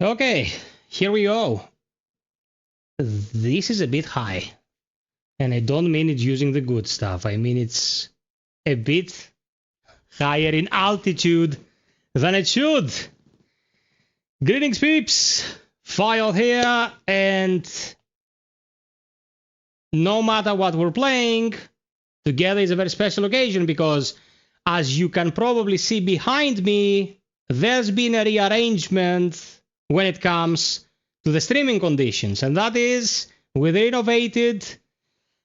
Okay, here we go. This is a bit high. And I don't mean it using the good stuff. I mean it's a bit higher in altitude than it should. Greetings, peeps. FiOth here, and no matter what we're playing, together is a very special occasion because, as you can probably see behind me, there's been a rearrangement when it comes to the streaming conditions, and that is we renovated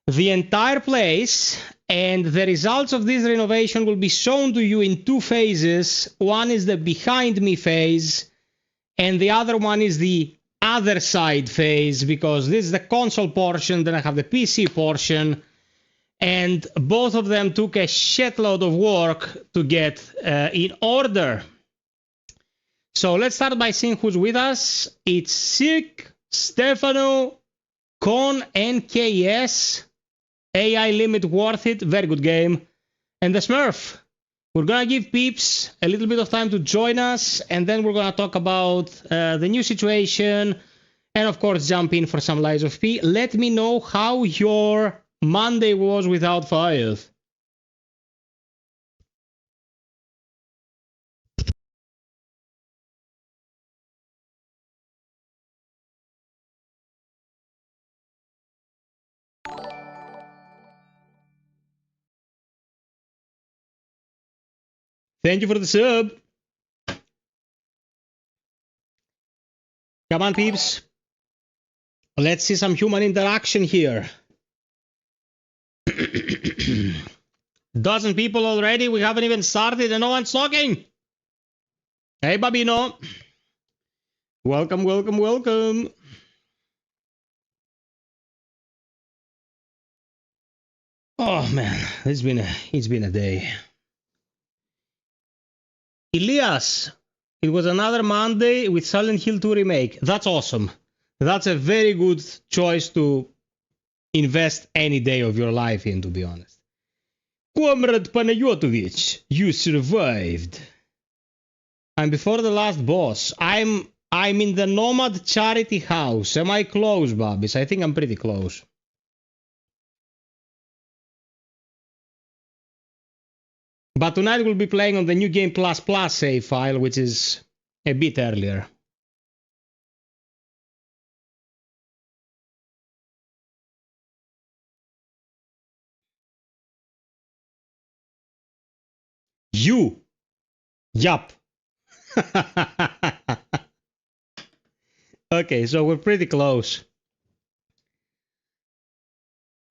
the entire place, and the results of this renovation will be shown to you in two phases. One is the behind me phase, and the other one is the other side phase, because this is the console portion, then I have the PC portion, and both of them took a shitload of work to get in order. So let's start by seeing who's with us. It's Sick, Stefano, Con, NKS, AI Limit Worth It, very good game, and the Smurf. We're gonna give peeps a little bit of time to join us, and then we're gonna talk about the new situation, and of course jump in for some Lies of P. Let me know how your Monday was without FiOth. Thank you for the sub. Come on, peeps. Let's see some human interaction here. Dozen people already. We haven't even started and no one's talking. Hey, Babino. Welcome, welcome, welcome. Oh man, it's been a day. Elias, it was another Monday with Silent Hill 2 remake. That's awesome. That's a very good choice to invest any day of your life in, to be honest. Comrade Panayotovich, you survived. I'm before the last boss. I'm in the Nomad Charity House. Am I close, Babis? I think I'm pretty close. But tonight we'll be playing on the New Game Plus Plus save file, which is a bit earlier. You. Yup. Okay, so we're pretty close.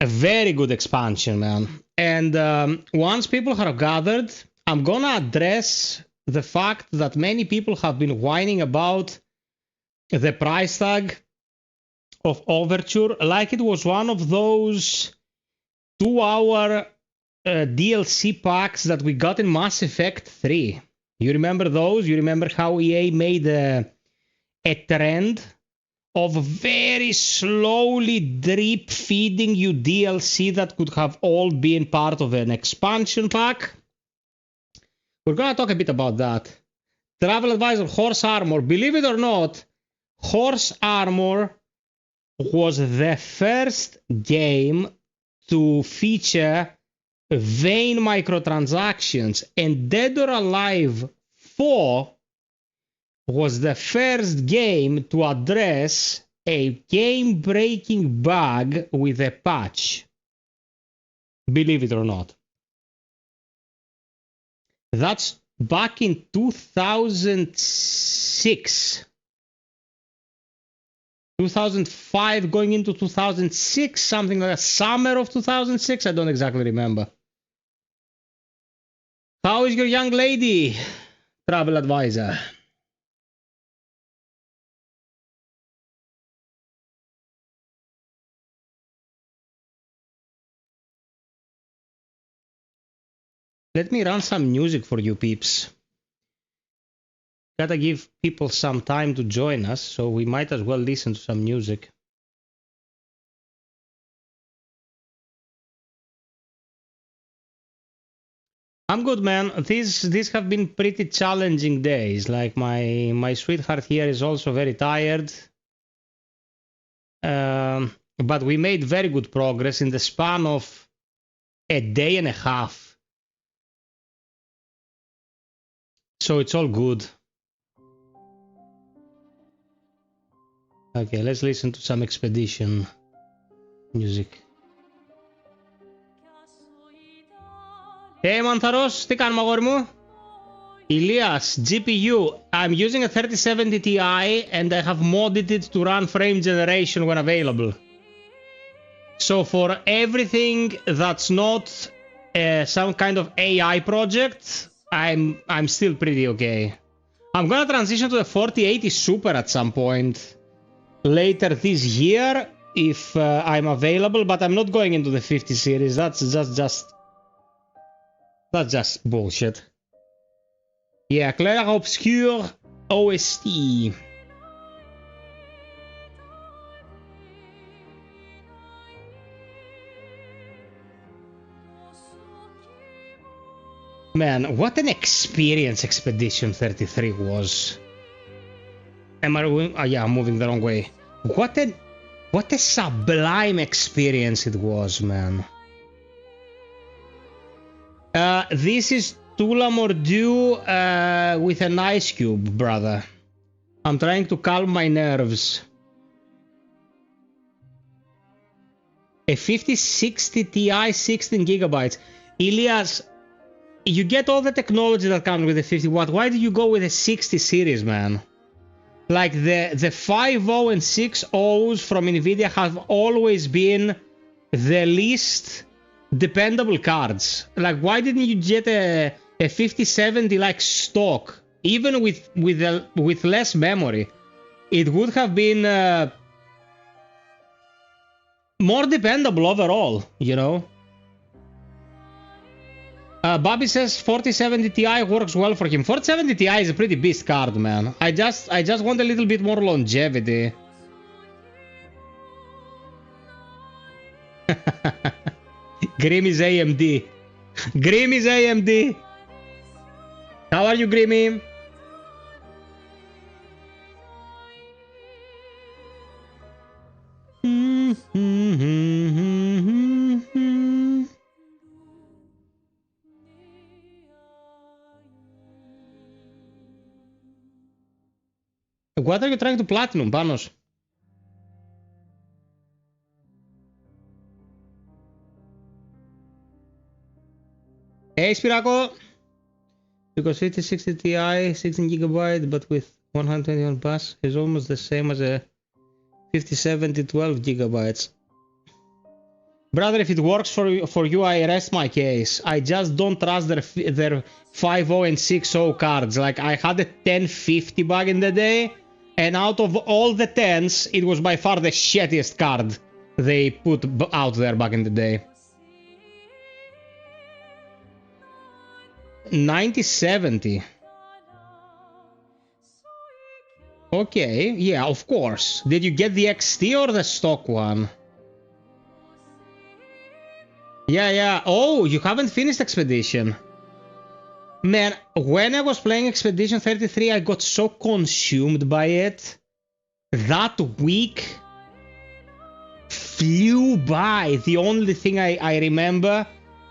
A very good expansion, man. And once people have gathered, I'm gonna address the fact that many people have been whining about the price tag of Overture like it was one of those 2-hour DLC packs that we got in Mass Effect 3. You remember those? You remember how EA made a trend of very slowly drip feeding you DLC that could have all been part of an expansion pack? We're gonna talk a bit about that. Travel Advisor, Horse Armor. Believe it or not, Horse Armor was the first game to feature vain microtransactions, and Dead or Alive 4 was the first game to address a game-breaking bug with a patch. Believe it or not. That's back in 2006. 2005 going into 2006, something like that. Summer of 2006, I don't exactly remember. How is your young lady, Travel Advisor? Let me run some music for you peeps. Gotta give people some time to join us, so we might as well listen to some music. I'm good, man. These have been pretty challenging days. Like my sweetheart here is also very tired. But we made very good progress in the span of a day and a half. So it's all good. Okay, let's listen to some expedition music. Hey Mantaros, τι κάνουμε αγόρι μου? Elias, GPU. I'm using a 3070 Ti and I have modded it to run frame generation when available. So for everything that's not some kind of AI project, I'm still pretty okay. I'm gonna transition to the 4080 Super at some point later this year if I'm available, but I'm not going into the 50 series. That's just bullshit. Yeah, Claire Obscure OST. Man, what an experience Expedition 33 was. Am I moving? Oh, yeah, I'm moving the wrong way. What a sublime experience it was, man. This is Tula Mordu with an ice cube, brother. I'm trying to calm my nerves. A 5060 Ti 16 gigabytes. Elias, you get all the technology that comes with the 50 watt. Why do you go with a 60 series, man? Like the 5.0 and 6.0s from Nvidia have always been the least dependable cards. Like, why didn't you get a 5070 like stock, even with less memory? It would have been more dependable overall, you know. Bobby says 4070 Ti works well for him. 4070 Ti is a pretty beast card, man. I just want a little bit more longevity. Grim is AMD. Grim is AMD. How are you, Grimmy? What are you trying to platinum, Panos? Hey, Spiraco! Because 5060 Ti, 16GB, but with 121 bus is almost the same as a 5070 12GB. Brother, if it works for you, I rest my case. I just don't trust their 5.0 and 6.0 cards. Like, I had a 1050 back in the day, and out of all the 10s, it was by far the shittiest card they put out there back in the day. 9070. Okay, yeah, of course. Did you get the XT or the stock one? Yeah. Oh, you haven't finished Expedition. Man, when I was playing Expedition 33, I got so consumed by it. That week flew by. The only thing I remember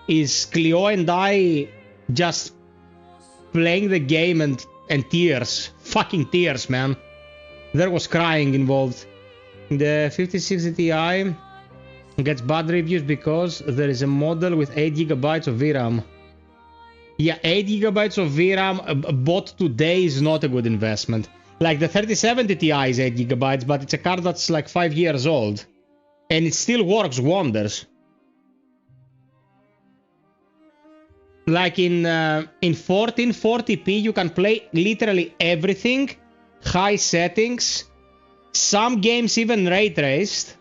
is Cleo and I just playing the game and tears. Fucking tears, man. There was crying involved. The 5060 Ti gets bad reviews because there is a model with 8GB of VRAM. Yeah, 8GB of VRAM bought today is not a good investment. Like the 3070 Ti is 8GB, but it's a card that's like 5 years old. And it still works wonders. Like in 1440p, you can play literally everything. High settings. Some games even ray traced.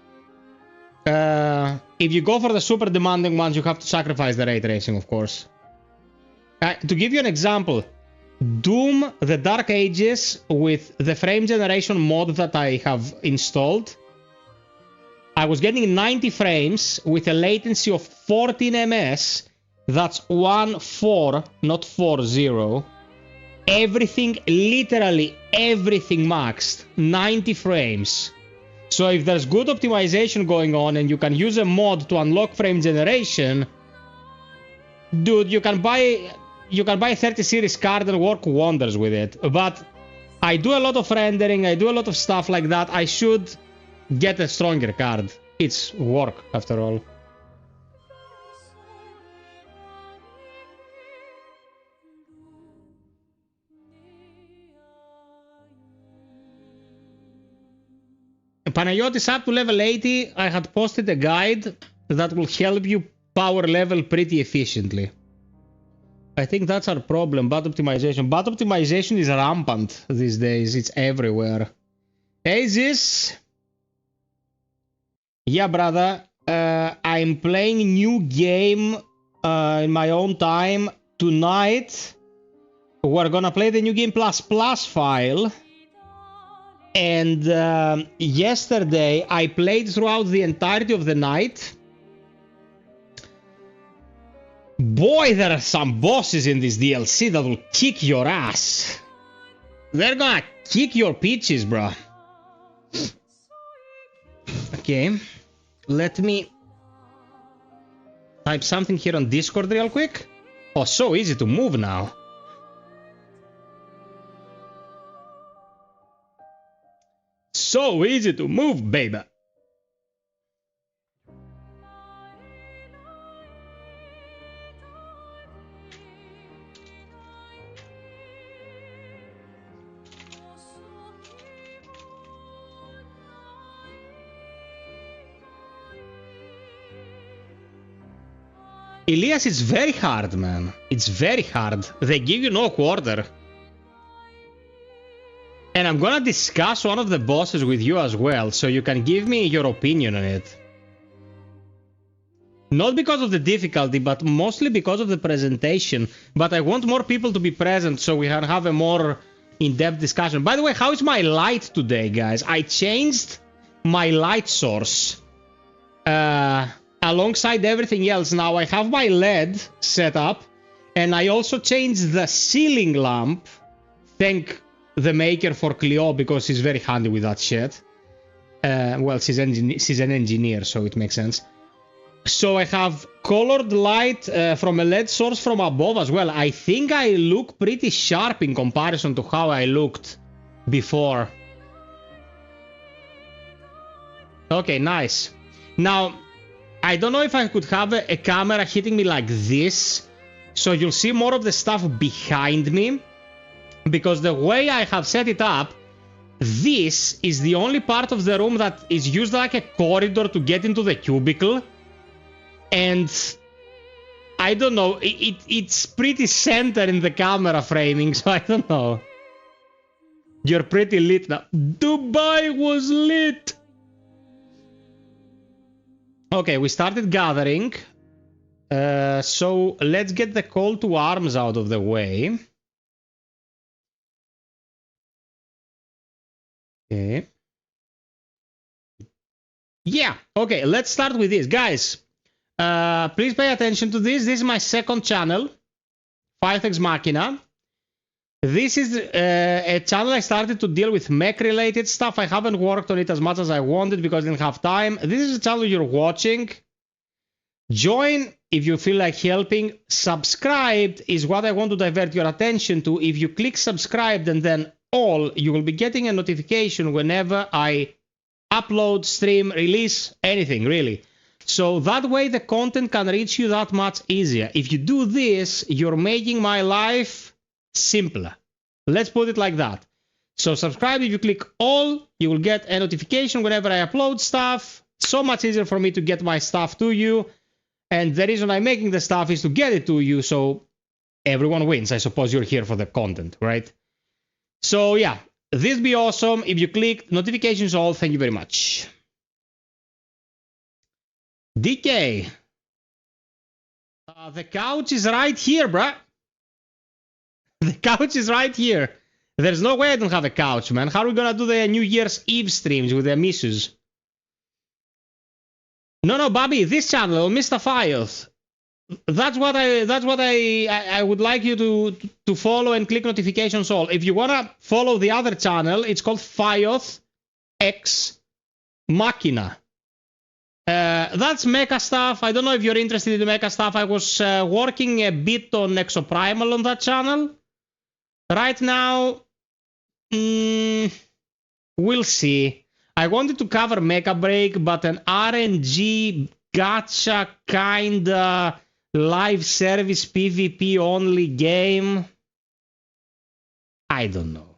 If you go for the super demanding ones, you have to sacrifice the ray tracing, of course. To give you an example, Doom The Dark Ages with the frame generation mod that I have installed, I was getting 90 frames with a latency of 14 ms. That's 1.4, not 4.0. Everything, literally everything maxed. 90 frames. So if there's good optimization going on and you can use a mod to unlock frame generation, dude, you can buy a 30 series card and work wonders with it. But I do a lot of rendering, I do a lot of stuff like that. I should get a stronger card. It's work, after all. Panayotis up to level 80, I had posted a guide that will help you power level pretty efficiently. I think that's our problem, bad optimization. Bad optimization is rampant these days, it's everywhere. Hey, Zis. Yeah, brother. I'm playing a new game in my own time. Tonight, we're gonna play the new game plus file. And yesterday, I played throughout the entirety of the night. Boy, there are some bosses in this DLC that will kick your ass. They're gonna kick your peaches, bro. Okay, let me type something here on Discord real quick. Oh, so easy to move now. So easy to move, baby. Elias, it's very hard, man. It's very hard. They give you no quarter. And I'm gonna discuss one of the bosses with you as well, so you can give me your opinion on it. Not because of the difficulty, but mostly because of the presentation. But I want more people to be present so we can have a more in-depth discussion. By the way, how is my light today, guys? I changed my light source. Alongside everything else, now I have my LED set up. And I also changed the ceiling lamp. Thank the maker for Clio, because she's very handy with that shit. Well, she's an engineer, so it makes sense. So I have colored light from a LED source from above as well. I think I look pretty sharp in comparison to how I looked before. Okay, nice. Now, I don't know if I could have a camera hitting me like this, so you'll see more of the stuff behind me. Because the way I have set it up, this is the only part of the room that is used like a corridor to get into the cubicle. And I don't know, it's pretty center in the camera framing, so I don't know. You're pretty lit now. Dubai was lit! Okay, we started gathering. So let's get the call to arms out of the way. Okay. Yeah, okay, let's start with this. Guys, please pay attention to this. This is my second channel, FiOth Machina. This is a channel I started to deal with mech-related stuff. I haven't worked on it as much as I wanted because I didn't have time. This is a channel you're watching. Join if you feel like helping. Subscribed is what I want to divert your attention to. If you click subscribed and then all, you will be getting a notification whenever I upload, stream, release, anything really. So that way the content can reach you that much easier. If you do this, you're making my life simpler. Let's put it like that. So subscribe. If you click all, you will get a notification whenever I upload stuff. So much easier for me to get my stuff to you. And the reason I'm making the stuff is to get it to you, so everyone wins. I suppose you're here for the content, right? So yeah, this be awesome. If you click notifications all, thank you very much. DK. The couch is right here, bruh. The couch is right here. There's no way I don't have a couch, man. How are we gonna do the New Year's Eve streams with the missus? No, Bobby, this channel, Mista FiOth. That's what I would like you to follow and click notifications all. If you wanna follow the other channel, it's called FiOth X Machina. That's mecha stuff. I don't know if you're interested in mecha stuff. I was working a bit on Exoprimal on that channel. Right now, we'll see. I wanted to cover Mecha Break, but an RNG gacha kinda live service PvP only game, I don't know.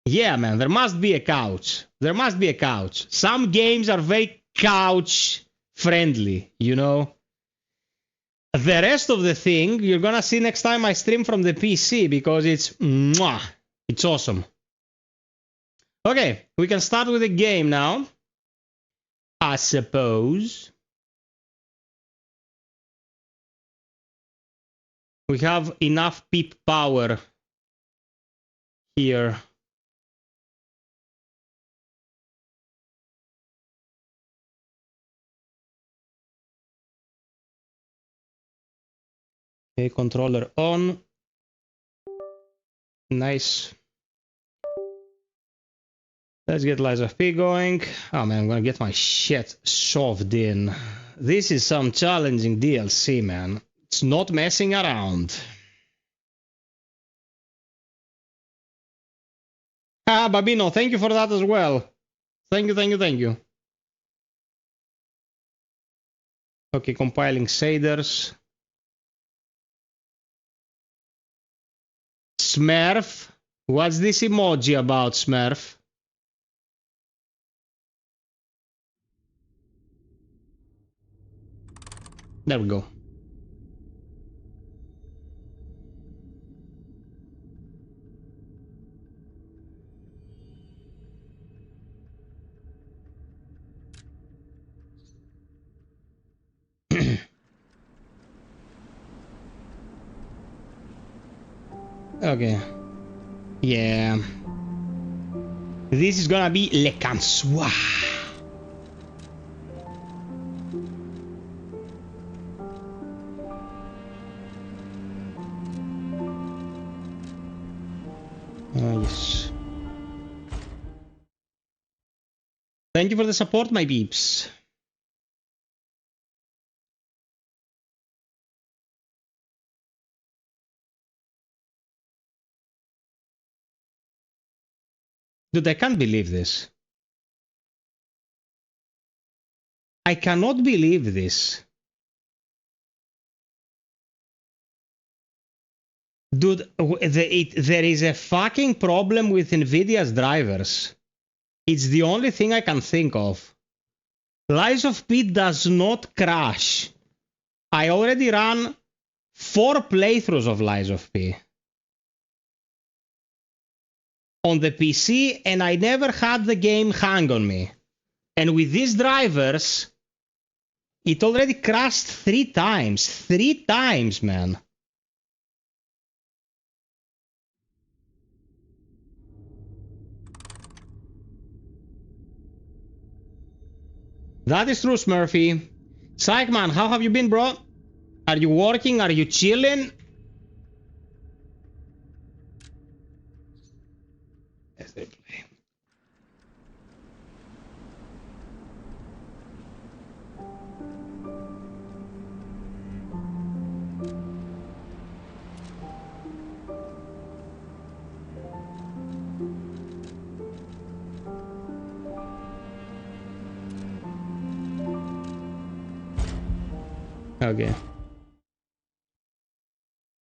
Yeah, man, there must be a couch. There must be a couch. Some games are very couch friendly, you know? The rest of the thing, you're gonna see next time I stream from the PC because it's mwah, it's awesome. Okay, we can start with the game now, I suppose. We have enough peep power here. Okay, controller on. Nice. Let's get Lies of P going. Oh man, I'm gonna get my shit shoved in. This is some challenging DLC, man. It's not messing around. Ah, Babino, thank you for that as well. Thank you. Okay, compiling shaders. Smurf? What's this emoji about, Smurf? There we go. Okay. Yeah. This is gonna be Le Cansoir. Yes. Thank you for the support, my peeps. Dude, I can't believe this. I cannot believe this. Dude, there is a fucking problem with NVIDIA's drivers. It's the only thing I can think of. Lies of P does not crash. I already ran 4 playthroughs of Lies of P on the PC, and I never had the game hang on me. And with these drivers, it already crashed 3 times. 3 times, man. That is true, Smurfy. Psychman, how have you been, bro? Are you working? Are you chilling? Yes, they play. Okay.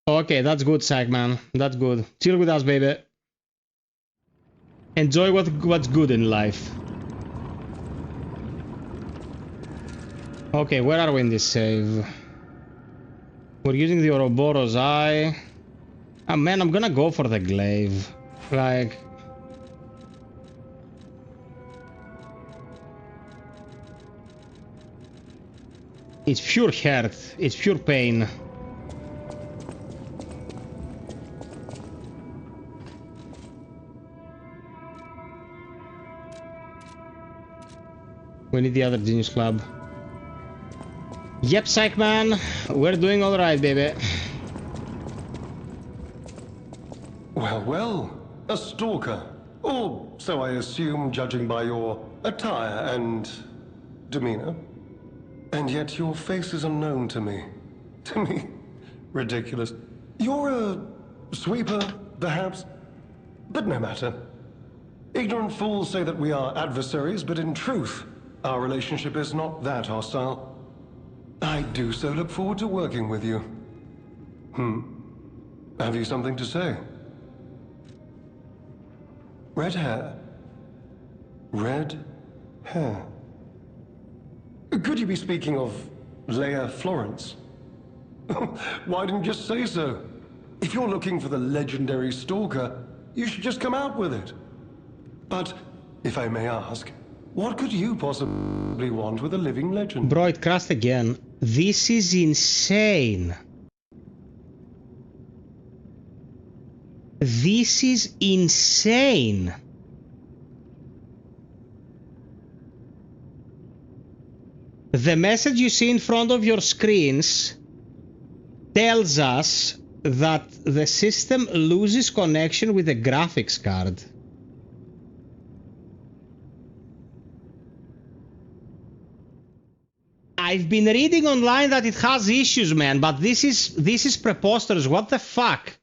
Okay, that's good, Sagman. That's good. Chill with us, baby. Enjoy what's good in life. Okay, where are we in this save? We're using the Ouroboros Eye. Oh man, I'm gonna go for the glaive. Like... It's pure hurt. It's pure pain. We need the other Genius Club. Yep, Psychman. We're doing alright, baby. Well, well. A stalker. Or so I assume, judging by your attire and demeanor. And yet your face is unknown to me. To me. Ridiculous. You're a sweeper, perhaps? But no matter. Ignorant fools say that we are adversaries, but in truth, our relationship is not that hostile. I do so look forward to working with you. Have you something to say? Red hair. Red hair. Could you be speaking of Leia Florence? Why didn't you just say so? If you're looking for the legendary stalker, you should just come out with it. But, if I may ask, what could you possibly want with a living legend? Bro, it crashed again. This is insane. This is insane. The message you see in front of your screens tells us that the system loses connection with the graphics card. I've been reading online that it has issues, man, but this is preposterous. What the fuck?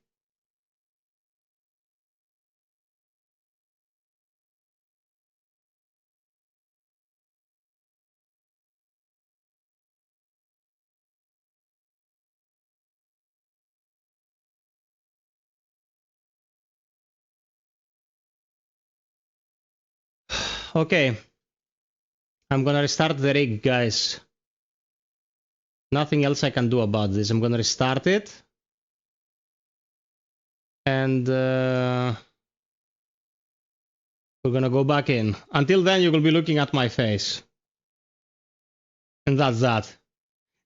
Okay. I'm gonna restart the rig, guys. Nothing else I can do about this. I'm gonna restart it. And we're gonna go back in. Until then, you will be looking at my face. And that's that.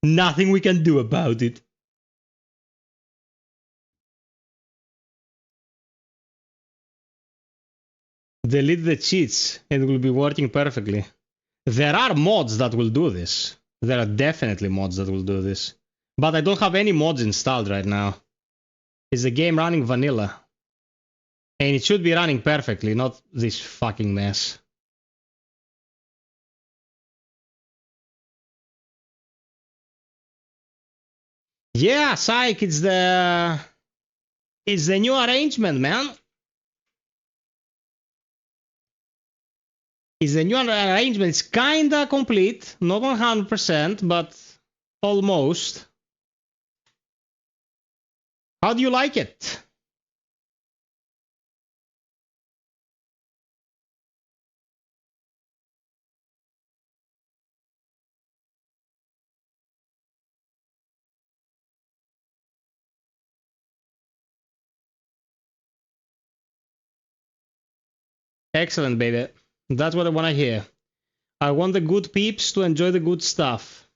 Nothing we can do about it. Delete the cheats. It will be working perfectly. There are mods that will do this. There are definitely mods that will do this. But I don't have any mods installed right now. Is the game running vanilla? And it should be running perfectly, not this fucking mess. Yeah, Psych, it's the new arrangement, man. It's the new arrangement. It's kinda complete, not 100%, but almost. How do you like it? Excellent, baby. That's what I want to hear. I want the good peeps to enjoy the good stuff.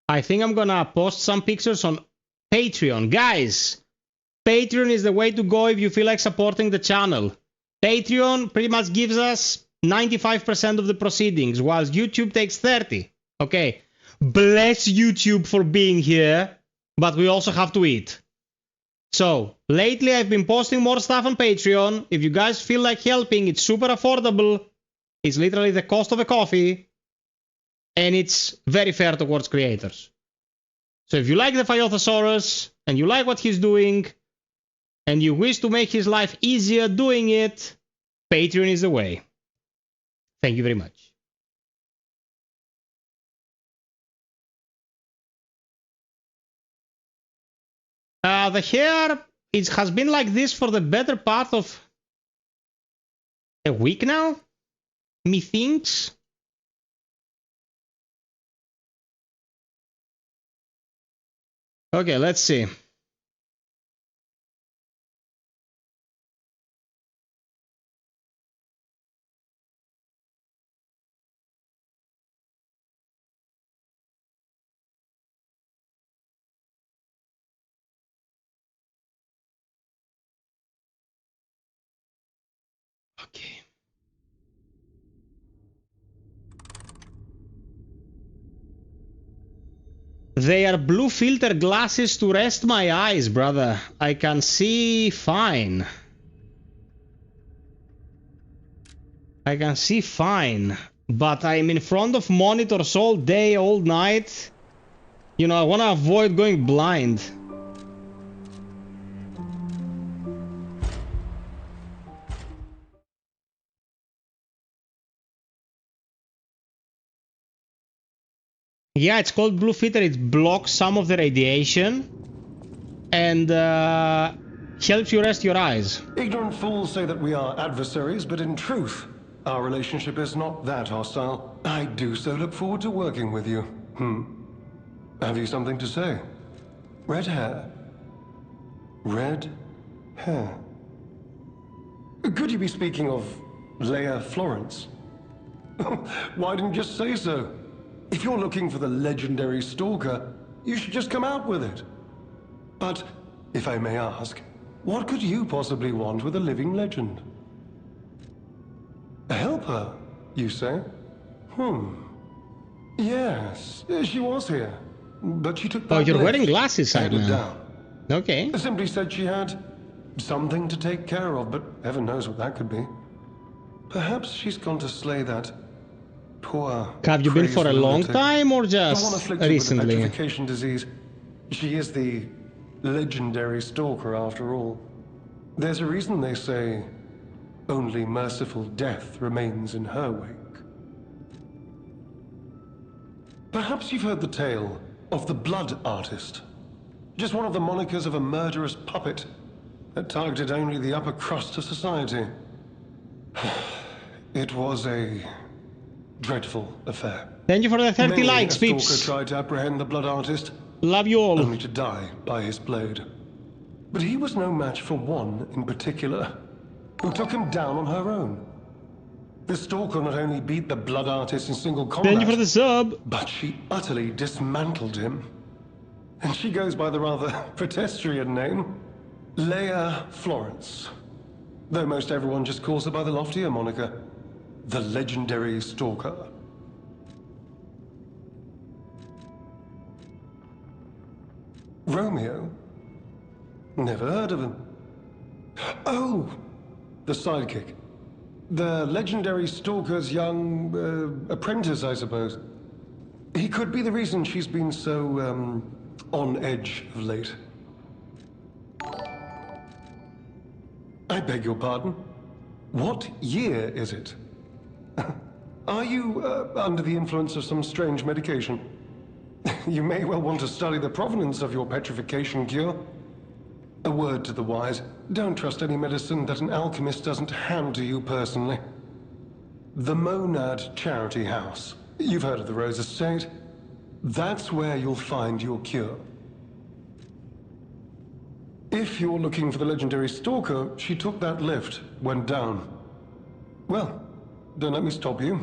I think I'm gonna post some pictures on Patreon. Guys, Patreon is the way to go if you feel like supporting the channel. Patreon pretty much gives us 95% of the proceedings, whilst YouTube takes 30. Okay. Bless YouTube for being here, but we also have to eat. So, lately I've been posting more stuff on Patreon. If you guys feel like helping, it's super affordable. It's literally the cost of a coffee. And it's very fair towards creators. So if you like the FiOthosaurus, and you like what he's doing, and you wish to make his life easier doing it, Patreon is the way. Thank you very much. The hair has been like this for the better part of a week now, methinks. Okay, let's see. Okay. They are blue filter glasses to rest my eyes, brother. I can see fine. I can see fine. But I'm in front of monitors all day, all night. You know, I want to avoid going blind. Yeah, it's called blue filter. It blocks some of the radiation and helps you rest your eyes. Ignorant fools say that we are adversaries, but in truth, our relationship is not that hostile. I do so look forward to working with you. Have you something to say? Red hair. Red hair. Could you be speaking of Leia Florence? Why didn't you just say so? If you're looking for the legendary stalker, you should just come out with it. But, if I may ask, what could you possibly want with a living legend? A helper, you say? Yes, she was here. But she took that Oh, you're lift, wearing glasses, headed Simon. down. Okay. Simply said she had something to take care of, but heaven knows what that could be. Perhaps she's gone to slay that poor... Have you been for a long lunatic. time or The one just afflicted with recently? the petrification disease. She is the legendary stalker after all. There's a reason they say only merciful death remains in her wake. Perhaps you've heard the tale of the Blood Artist. Just one of the monikers of a murderous puppet that targeted only the upper crust of society. It was a dreadful affair. Thank you for the 30 Many likes, a stalker peeps. tried to apprehend the blood artist, Love you all. only to die by his blade. But he was no match for one in particular, who took him down on her own. The stalker not only beat the blood artist in single combat, Thank you for the sub. but she utterly dismantled him. And she goes by the rather pedestrian name, Leia Florence. Though most everyone just calls her by the loftier moniker, the legendary stalker. Romeo? Never heard of him. Oh, the sidekick. The legendary stalker's young apprentice, I suppose. He could be the reason she's been so, on edge of late. I beg your pardon? What year is it? Are you under the influence of some strange medication? You may well want to study the provenance of your petrification cure. A word to the wise, don't trust any medicine that an alchemist doesn't hand to you personally. The Monad Charity House. You've heard of the Rose Estate? That's where you'll find your cure. If you're looking for the legendary stalker, she took that lift, went down. Well, don't let me stop you.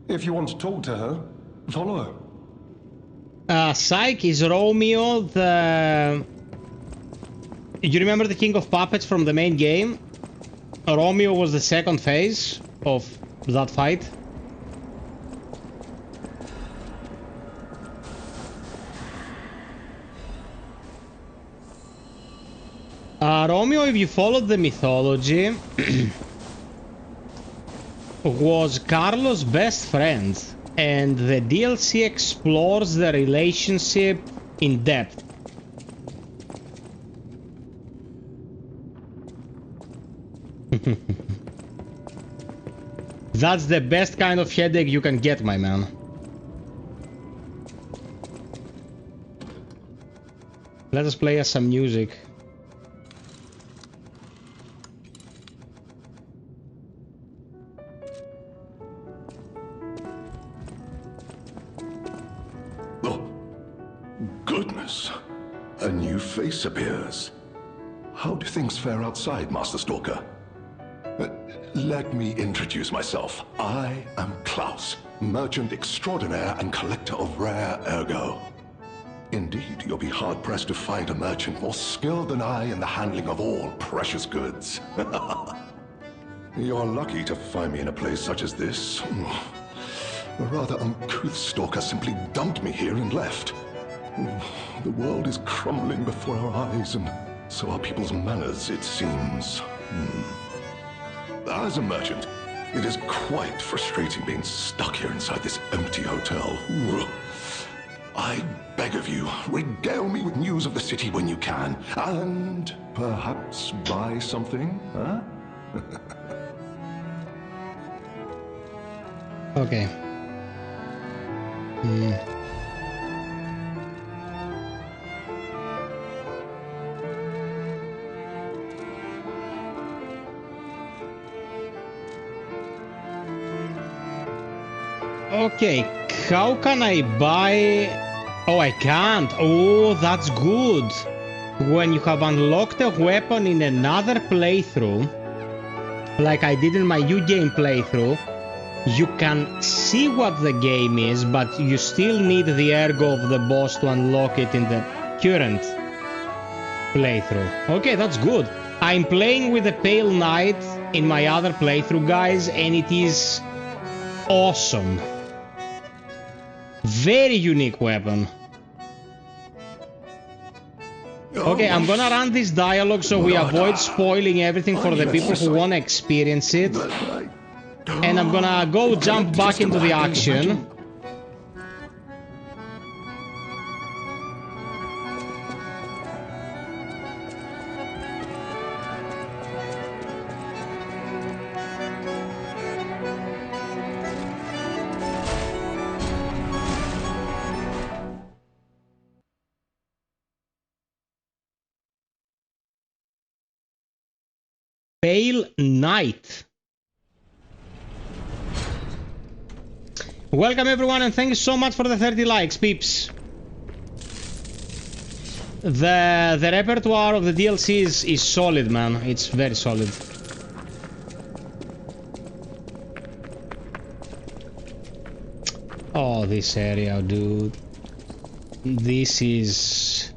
If you want to talk to her, follow her. Psych, is Romeo the... You remember the King of Puppets from the main game? Romeo was the second phase of that fight. Romeo, if you followed the mythology, was Carlos' best friend, and the DLC explores the relationship in depth. That's the best kind of headache you can get, my man. Let us play us some music. Goodness, a new face appears. How do things fare outside, Master Stalker? Let me introduce myself. I am Klaus, merchant extraordinaire and collector of rare ergo. Indeed, you'll be hard-pressed to find a merchant more skilled than I in the handling of all precious goods. You're lucky to find me in a place such as this. The rather uncouth stalker simply dumped me here and left. The world is crumbling before our eyes, and so are people's manners, it seems. As a merchant, it is quite frustrating being stuck here inside this empty hotel. I beg of you, regale me with news of the city when you can, and perhaps buy something, huh? Okay. Okay, how can I buy... Oh, I can't. Oh, that's good. When you have unlocked a weapon in another playthrough, like I did in my new game playthrough, you can see what the game is, but you still need the ergo of the boss to unlock it in the current playthrough. Okay, that's good. I'm playing with the Pale Knight in my other playthrough, guys, and it is awesome. Very unique weapon. Okay, I'm gonna run this dialogue so we avoid spoiling everything for the people who wanna experience it. And I'm gonna go jump back into the action. Pale Knight. Welcome everyone and thank you so much for the 30 likes, peeps. The repertoire of the DLCs is solid, man. It's very solid. Oh, this area, dude. This is...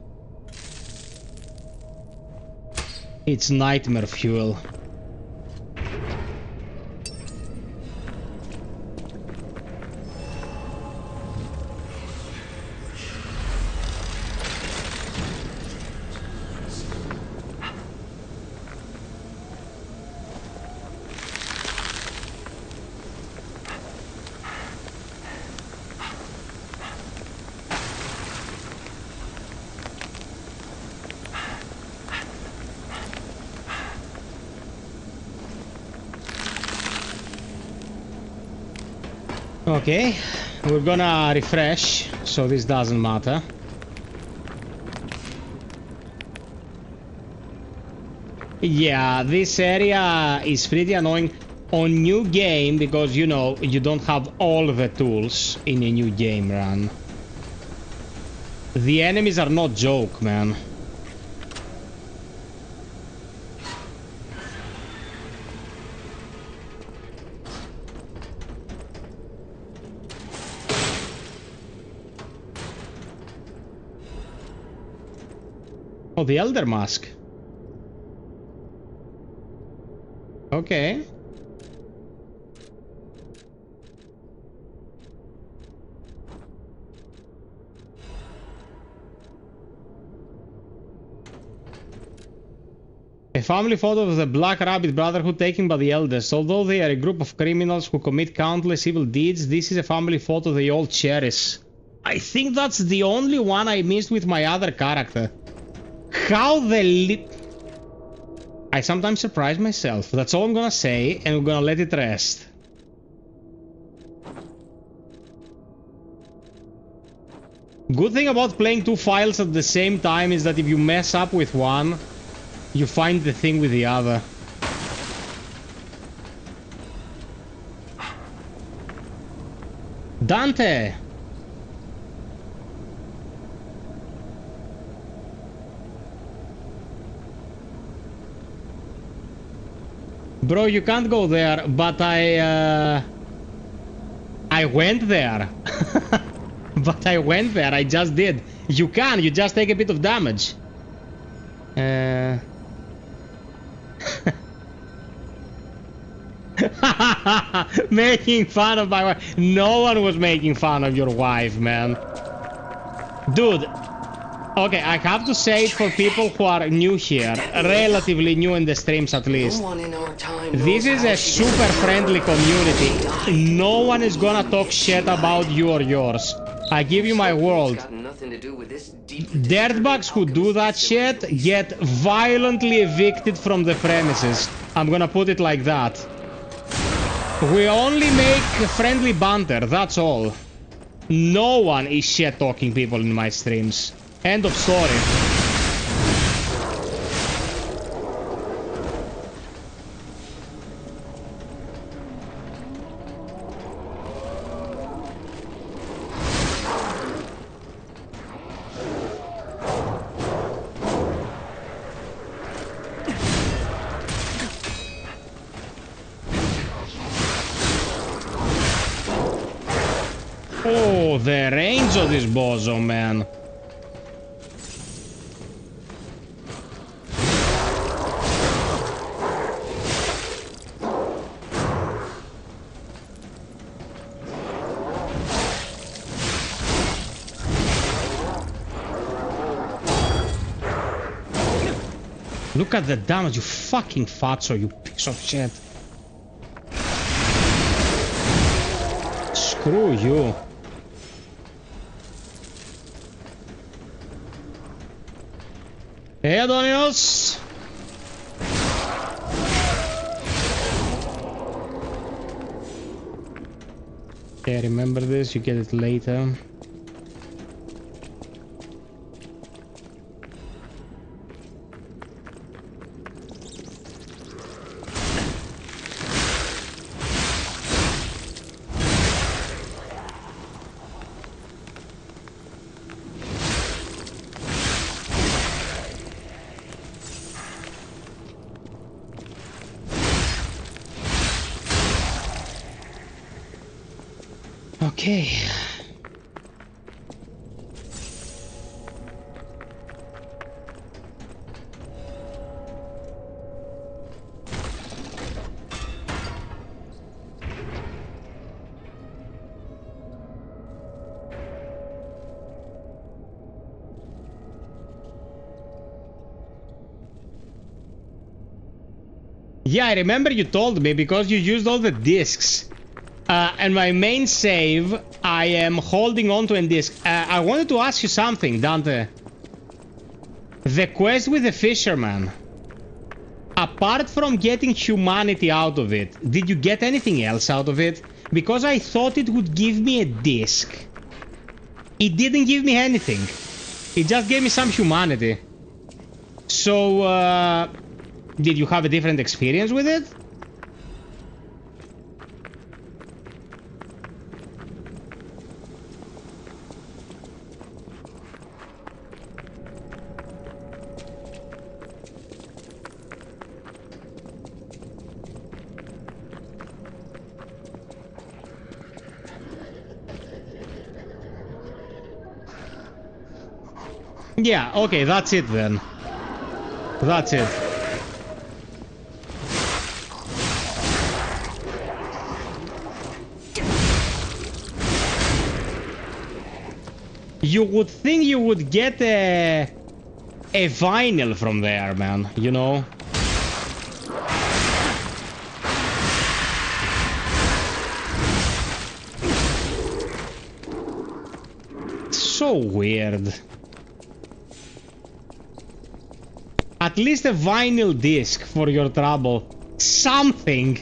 It's nightmare fuel. Okay, we're gonna refresh, so this doesn't matter. Yeah, this area is pretty annoying on new game because, you know, you don't have all the tools in a new game run. The enemies are not joke, man. Oh, the Elder Mask. Okay. A family photo of the Black Rabbit Brotherhood taken by the elders. Although they are a group of criminals who commit countless evil deeds, this is a family photo they all cherish. I think that's the only one I missed with my other character. How the I sometimes surprise myself. That's all I'm gonna say, and we're gonna let it rest. Good thing about playing two files at the same time is that if you mess up with one, you find the thing with the other. Dante! Bro, you can't go there, but I went there. But I went there, I just did. You can, you just take a bit of damage. Making fun of my wife. No one was making fun of your wife, man. Dude. Okay, I have to say it for people who are new here, relatively new in the streams at least. This is a super friendly community. No one is gonna talk shit about you or yours. I give you my word. Dirtbags who do that shit get violently evicted from the premises. I'm gonna put it like that. We only make friendly banter, that's all. No one is shit talking people in my streams. End of story. Oh, the range of this bozo, man. Look at the damage, you fucking fatso, you piece of shit. Screw you. Hey, Adonios! Okay, remember this, you get it later. Okay. Yeah, I remember you told me because you used all the discs. And my main save, I am holding on to a disc. I wanted to ask you something, Dante. The quest with the fisherman. Apart from getting humanity out of it, did you get anything else out of it? Because I thought it would give me a disc. It didn't give me anything. It just gave me some humanity. So, did you have a different experience with it? Yeah, okay, that's it then. That's it. You would think you would get a vinyl from there, man, you know? So weird. At least a vinyl disc for your trouble. Something.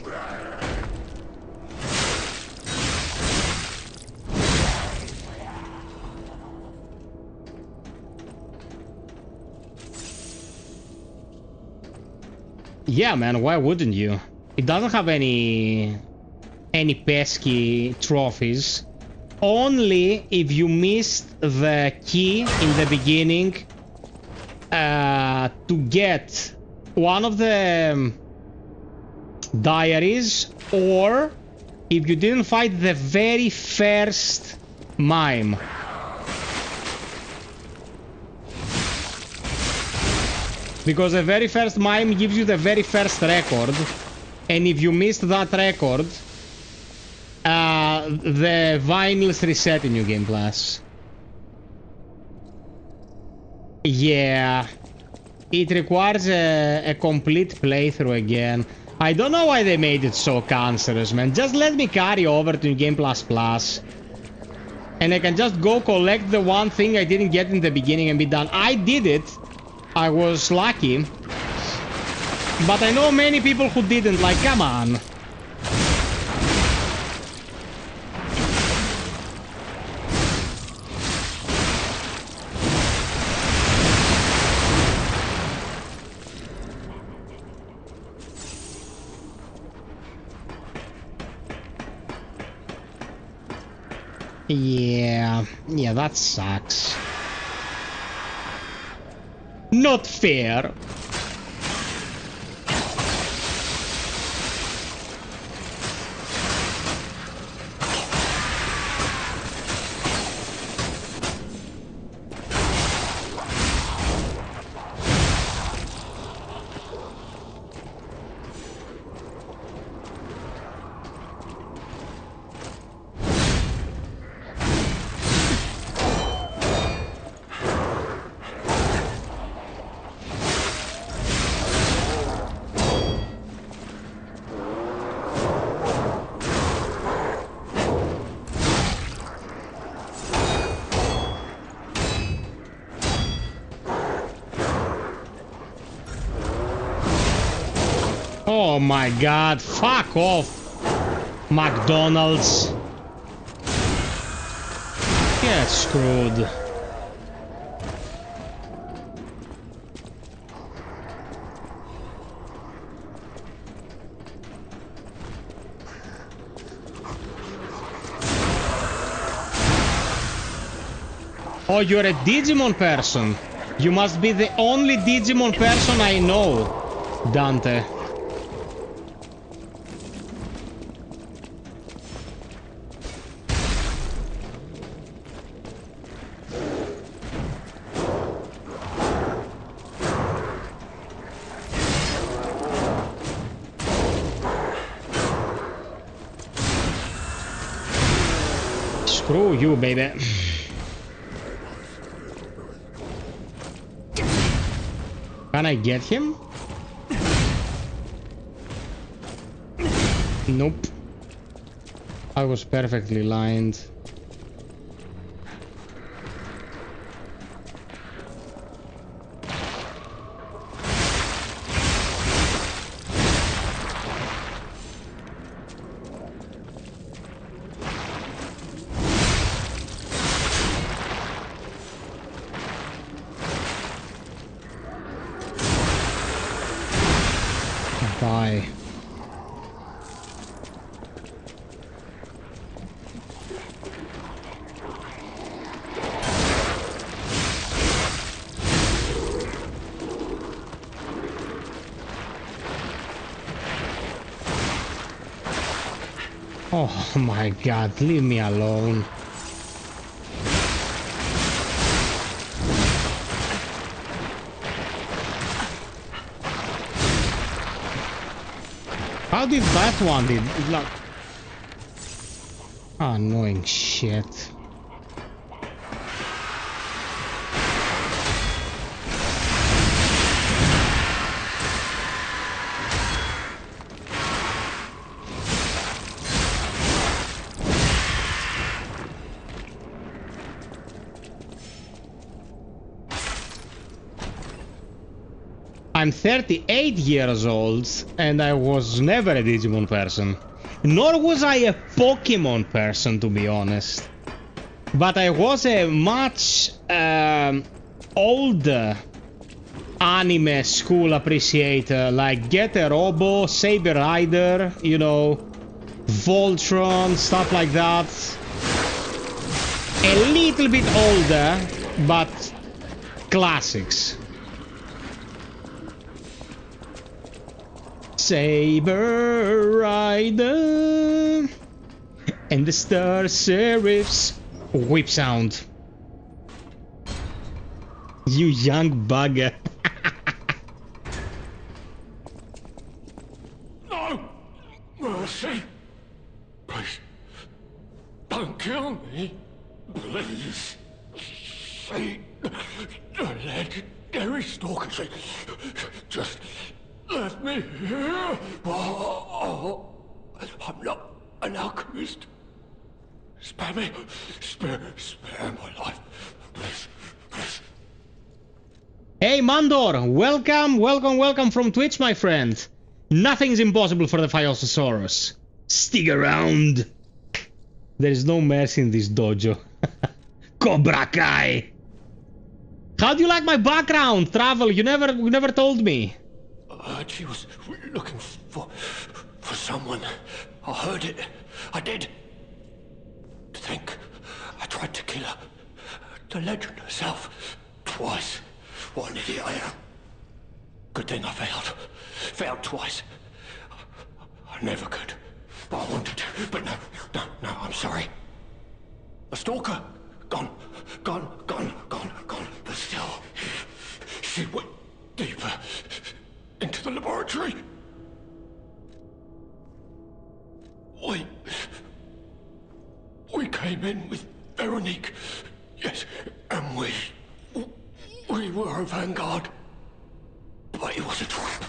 Yeah, man, why wouldn't you? It doesn't have any pesky trophies. Only if you missed the key in the beginning to get one of the diaries, or if you didn't fight the very first mime. Because the very first mime gives you the very first record, and if you missed that record, the vinyls reset in New Game Plus. Yeah, it requires a complete playthrough again. I don't know why they made it so cancerous, man. Just let me carry over to New Game Plus Plus, and I can just go collect the one thing I didn't get in the beginning and be done. I did it. I was lucky. But I know many people who didn't. Like, come on. Yeah, that sucks. Not fair. Oh my god, fuck off, McDonald's. Get screwed. Oh, you're a Digimon person. You must be the only Digimon person I know, Dante. Screw you, baby. Can I get him? Nope. I was perfectly lined. Bye. Oh my god, leave me alone. How did that one did? Like... annoying shit. I'm 38 years old, and I was never a Digimon person. Nor was I a Pokemon person, to be honest. But I was a much older anime school appreciator, like Getter Robo, Saber Rider, you know, Voltron, stuff like that. A little bit older, but classics. Saber Rider and the Star Sheriff's whip sound. You young bugger. No! Mercy! Please, don't kill me. Please. See, the legendary stalker. Just let me here. Oh, I'm not an alchemist. Spare me. Spare my life. Please, please. Hey Mandor, welcome from Twitch, my friend. Nothing's impossible for the FiOth. Stick around. There is no mercy in this dojo. Cobra Kai. How do you like my background, Travel? You never told me. She was looking for someone. I heard it. I did. To think I tried to kill her. The legend herself. Twice. What an idiot I am. Good thing I failed. Failed twice. I never could. But I wanted to. But no, I'm sorry. A stalker. Gone. But still, she went deeper into the laboratory. We came in with Veronique. Yes, and we were a vanguard. But it was a trap.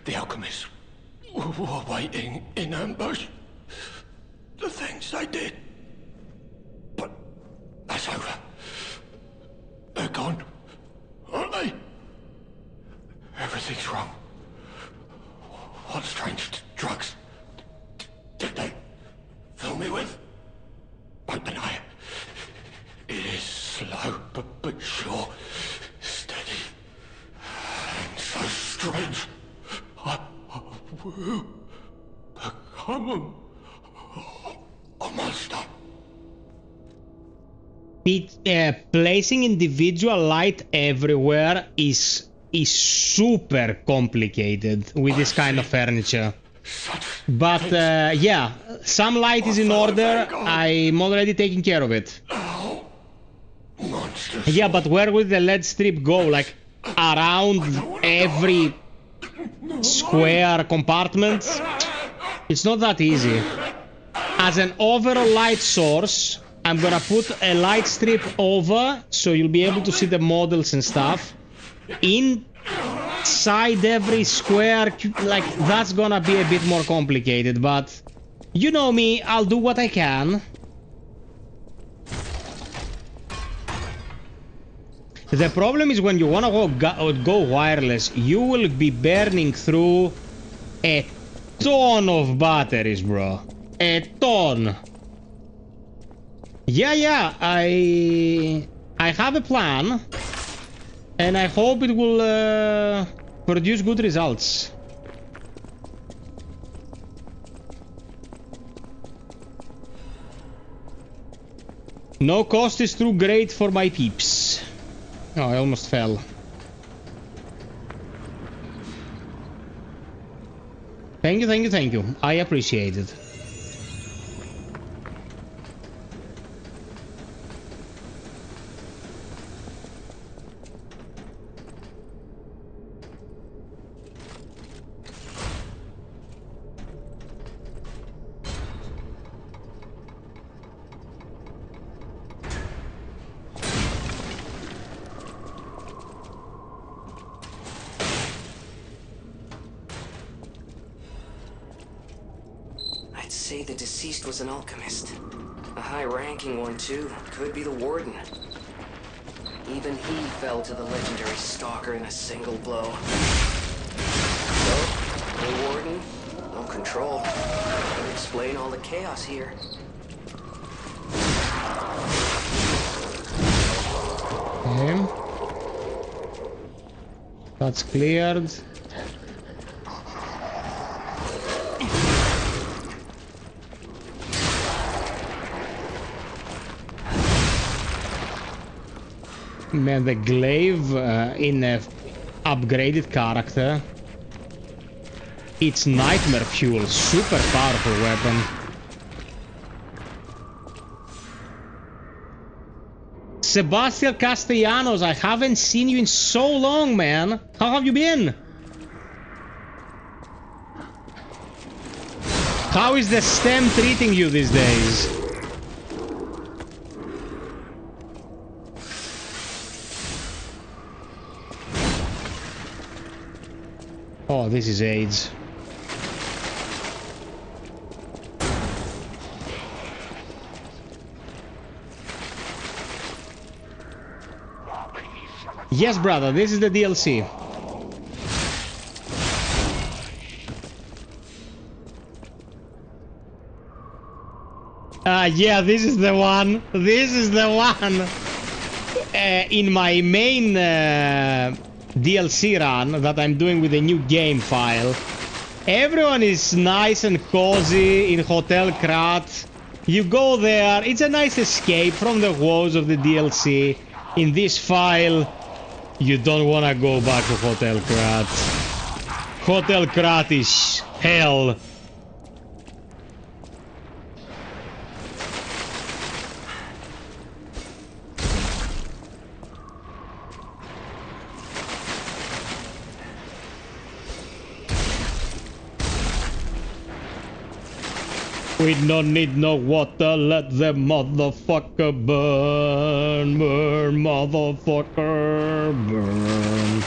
The alchemists were waiting in ambush. The things they did. But that's over. They're gone, aren't they? Everything's wrong. What strange drugs did they fill me with? Don't deny it. It is slow, but sure. Steady. And so strange. I will become a monster. Placing individual light everywhere is super complicated with this kind of furniture. But yeah, some light is in order. I'm already taking care of it. Yeah, but where will the LED strip go? Like around every square compartment? It's not that easy. As an overall light source, I'm gonna put a light strip over, so you'll be able to see the models and stuff. Inside every square, like, that's gonna be a bit more complicated, but you know me, I'll do what I can. The problem is when you wanna go wireless, you will be burning through a ton of batteries, bro. A ton. Yeah, I have a plan, and I hope it will produce good results. No cost is too great for my peeps. Oh, I almost fell. Thank you. I appreciate it. Say the deceased was an alchemist. A high-ranking one, too. Could be the warden. Even he fell to the legendary stalker in a single blow. So, no warden, no control. Could explain all the chaos here. Okay. That's cleared. Man, the glaive in a upgraded character, it's nightmare fuel, super powerful weapon. Sebastian Castellanos, I haven't seen you in so long, man. How have you been? How is the stem treating you these days? Oh, this is AIDS. Yes, brother, this is the DLC. Yeah, this is the one. This is the one. In my main DLC run that I'm doing with a new game file, everyone is nice and cozy in Hotel Krat. You go there, it's a nice escape from the woes of the DLC. In this file, you don't want to go back to Hotel Krat. Hotel Krat is hell. We don't need no water, let the motherfucker burn, burn, motherfucker, burn.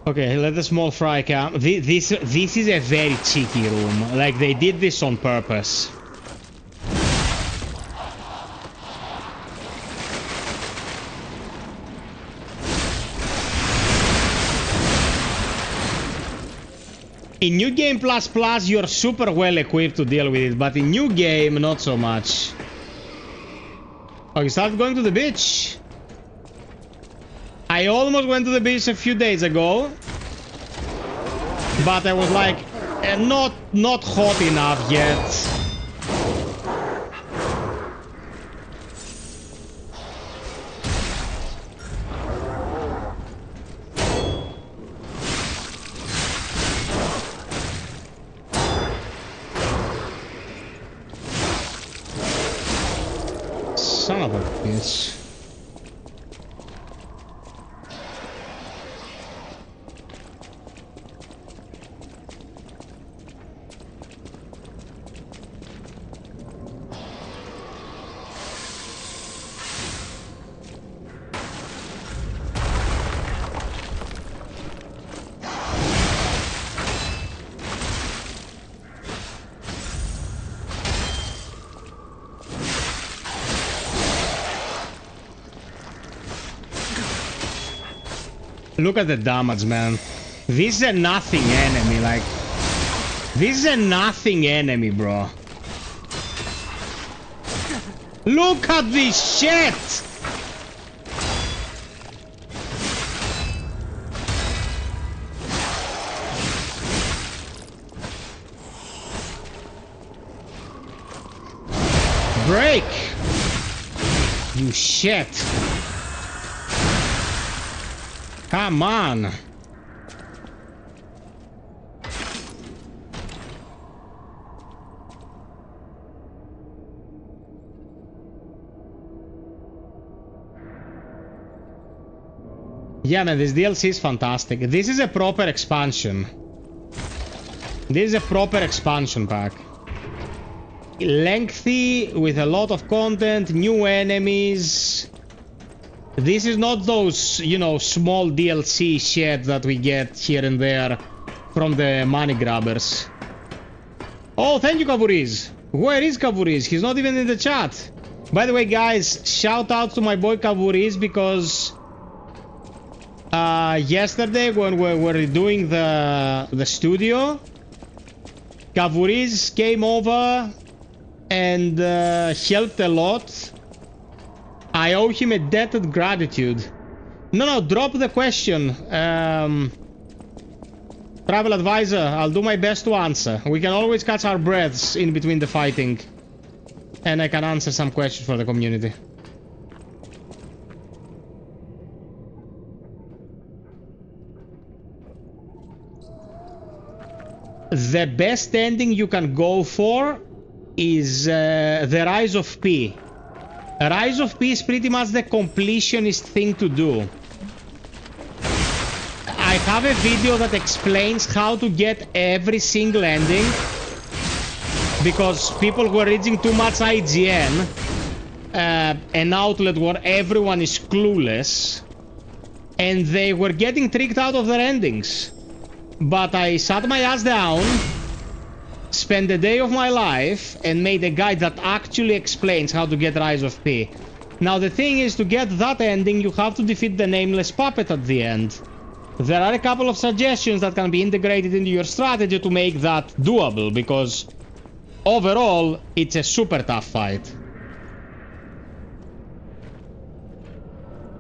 Okay, let the small fry come. This is a very cheeky room. Like, they did this on purpose. In New Game Plus Plus, you're super well equipped to deal with it, but in New Game, not so much. Oh, you started going to the beach? I almost went to the beach a few days ago, but I was like, not hot enough yet. Son of a bitch. Look at the damage, man. This is a nothing enemy, like... This is a nothing enemy, bro. Look at this shit! Break! You shit! Come on! Yeah, man, this DLC is fantastic. This is a proper expansion. This is a proper expansion pack. Lengthy, with a lot of content, new enemies. This is not those, you know, small DLC shit that we get here and there from the money grabbers. Oh, thank you, Kavuriz. Where is Kavuriz? He's not even in the chat. By the way, guys, shout out to my boy Kavuriz because yesterday when we were doing the studio, Kavuriz came over and helped a lot. I owe him a debt of gratitude. No, drop the question. Travel advisor, I'll do my best to answer. We can always catch our breaths in between the fighting. And I can answer some questions for the community. The best ending you can go for is the Rise of P. Rise of P is pretty much the completionist thing to do. I have a video that explains how to get every single ending because people were reading too much IGN, an outlet where everyone is clueless, and they were getting tricked out of their endings. But I sat my ass down, spent a day of my life, and made a guide that actually explains how to get Rise of P. Now the thing is, to get that ending, you have to defeat the nameless puppet at the end. There are a couple of suggestions that can be integrated into your strategy to make that doable, because overall, it's a super tough fight.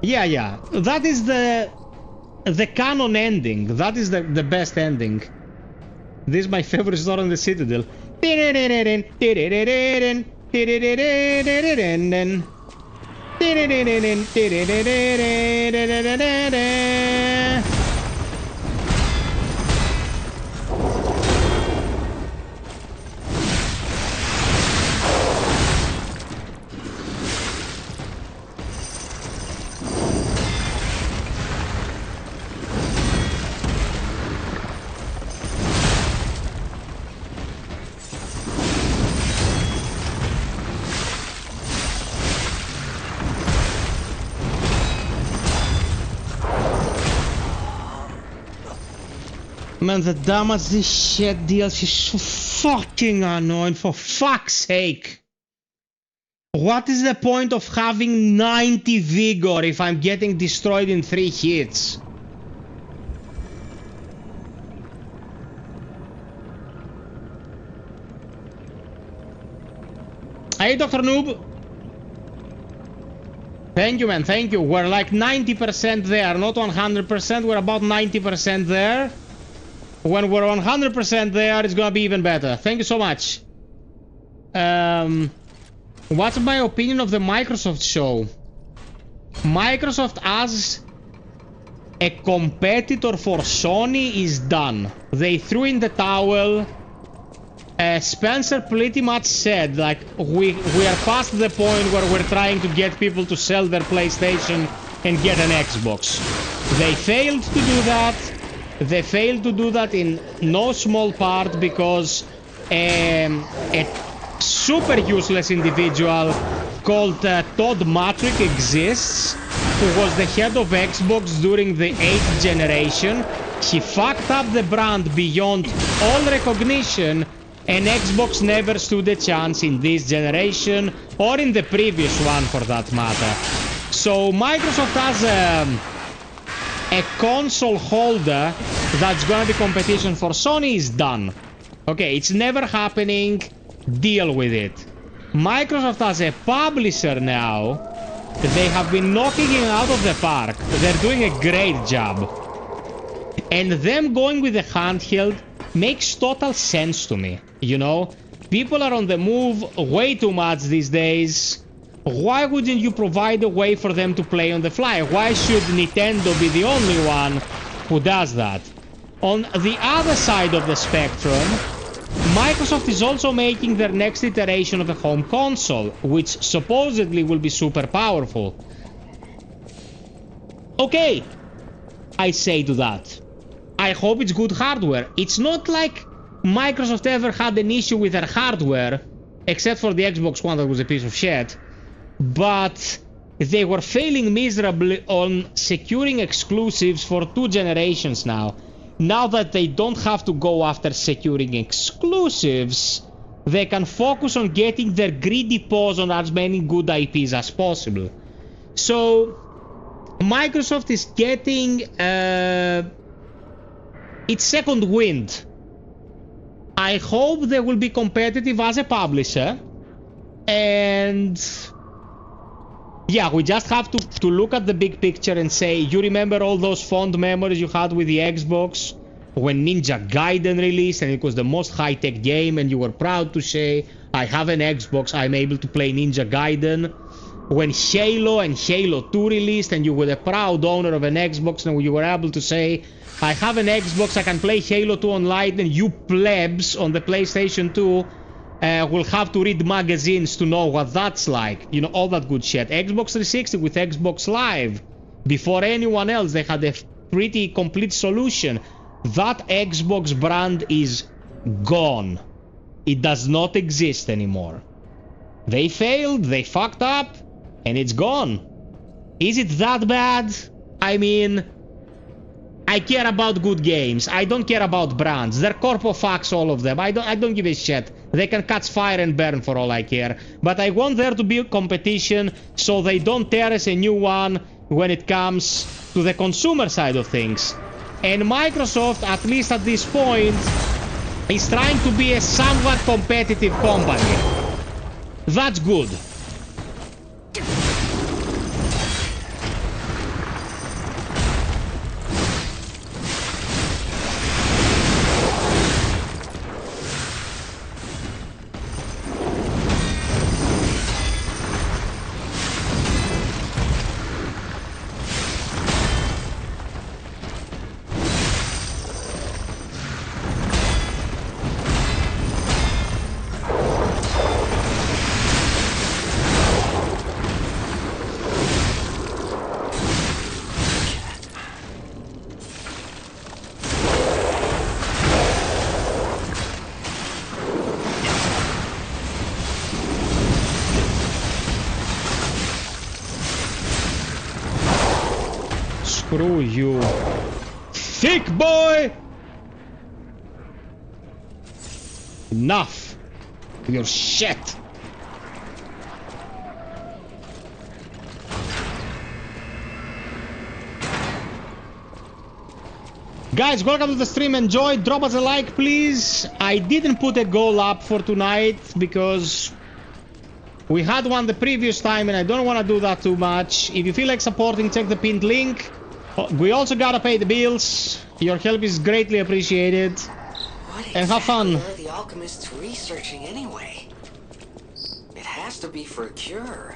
Yeah, that is the canon ending. That is the best ending. This is my favorite store on the Citadel. Man, the damage this shit deals is so fucking annoying, for fuck's sake. What is the point of having 90 vigor if I'm getting destroyed in 3 hits? Hey, Dr. Noob. Thank you, man, thank you. We're like 90% there, not 100%, we're about 90% there. When we're 100% there, it's gonna be even better. Thank you so much. What's my opinion of the Microsoft show? Microsoft as a competitor for Sony is done. They threw in the towel. Spencer pretty much said, like, we are past the point where we're trying to get people to sell their PlayStation and get an Xbox. They failed to do that. They failed to do that in no small part because a super useless individual called Todd Matrick exists, who was the head of Xbox during the 8th generation. He fucked up the brand beyond all recognition, and Xbox never stood a chance in this generation, or in the previous one for that matter. So Microsoft has a a console holder that's gonna be competition for Sony is done. Okay, it's never happening. Deal with it. Microsoft as a publisher now, they have been knocking it out of the park. They're doing a great job. And them going with the handheld makes total sense to me, you know? People are on the move way too much these days. Why wouldn't you provide a way for them to play on the fly? Why should Nintendo be the only one who does that? On the other side of the spectrum, Microsoft is also making their next iteration of a home console, which supposedly will be super powerful. Okay, I say to that. I hope it's good hardware. It's not like Microsoft ever had an issue with their hardware, except for the Xbox One that was a piece of shit. But they were failing miserably on securing exclusives for 2 generations now. Now that they don't have to go after securing exclusives, they can focus on getting their greedy paws on as many good IPs as possible. So Microsoft is getting its second wind. I hope they will be competitive as a publisher. And yeah, we just have to look at the big picture and say, you remember all those fond memories you had with the Xbox when Ninja Gaiden released and it was the most high-tech game and you were proud to say, I have an Xbox, I'm able to play Ninja Gaiden. When Halo and Halo 2 released and you were the proud owner of an Xbox and you were able to say, I have an Xbox, I can play Halo 2 online, and you plebs on the PlayStation 2 will have to read magazines to know what that's like. You know, all that good shit. Xbox 360 with Xbox Live. Before anyone else, they had a pretty complete solution. That Xbox brand is gone. It does not exist anymore. They failed, they fucked up, and it's gone. Is it that bad? I mean, I care about good games. I don't care about brands. They're corpo fucks, all of them. I don't give a shit. They can catch fire and burn for all I care. But I want there to be a competition so they don't tear us a new one when it comes to the consumer side of things. And Microsoft, at least at this point, is trying to be a somewhat competitive company. That's good. Screw you. Thick boy! Enough. Your shit. Guys, welcome to the stream. Enjoy. Drop us a like, please. I didn't put a goal up for tonight because we had one the previous time and I don't want to do that too much. If you feel like supporting, check the pinned link. We also gotta pay the bills. Your help is greatly appreciated. What And have fun. What are the alchemists researching anyway? It has to be for a cure.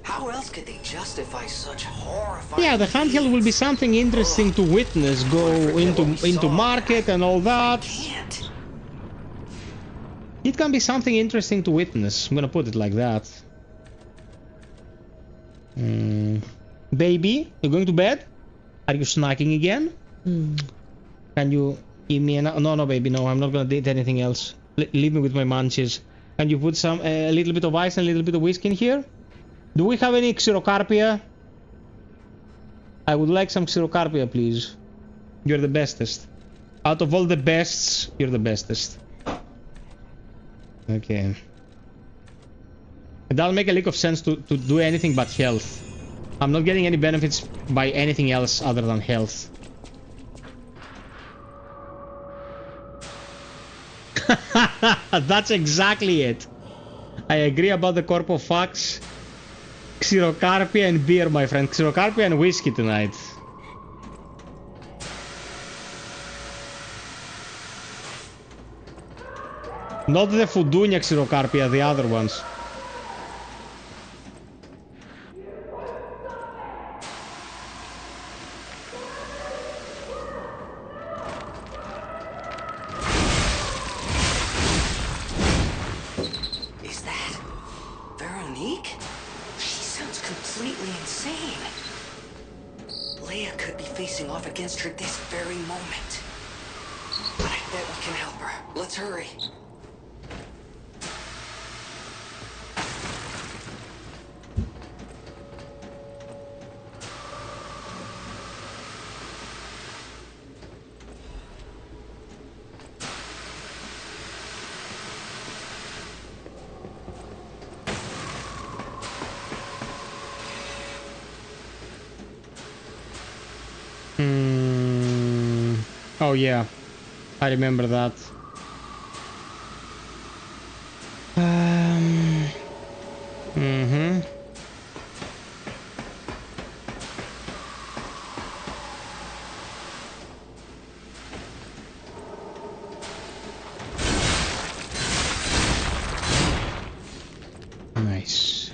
How else could they justify such horrifying... Yeah, the handheld will be something interesting to witness. Go into market and all that. Can't. It can be something interesting to witness. I'm gonna put it like that. Baby, you going to bed? Are you snacking again? Can you give me an... No, baby, no, I'm not gonna eat anything else. Leave me with my munchies. Can you put some a little bit of ice and a little bit of whiskey in here? Do we have any Xerocarpia? I would like some Xerocarpia, please. You're the bestest. Out of all the bests, you're the bestest. Okay. It doesn't make a lick of sense to do anything but health I'm not getting any benefits by anything else other than health. That's exactly it. I agree about the corp of fucks. Xerocarpia and beer, my friend. Xerocarpia and whiskey tonight. Not the Fudunia Xerocarpia, the other ones. Is that Veronique? She sounds completely insane. Leia could be facing off against her this very moment. But I bet we can help her. Let's hurry. Oh yeah, I remember that. Nice.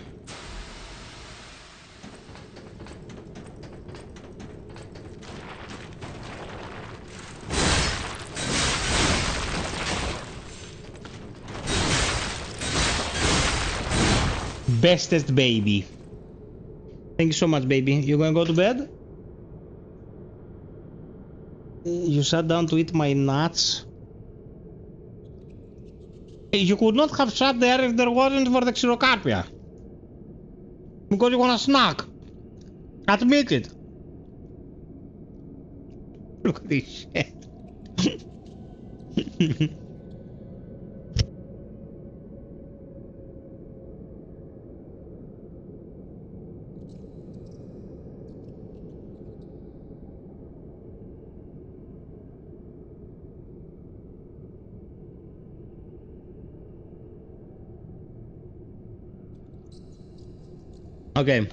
Bestest baby. Thank you so much, baby. You gonna go to bed? You sat down to eat my nuts? You could not have sat there if there wasn't for the Xerocarpia. Because you want a snack. Admit it. Look at this shit. Okay.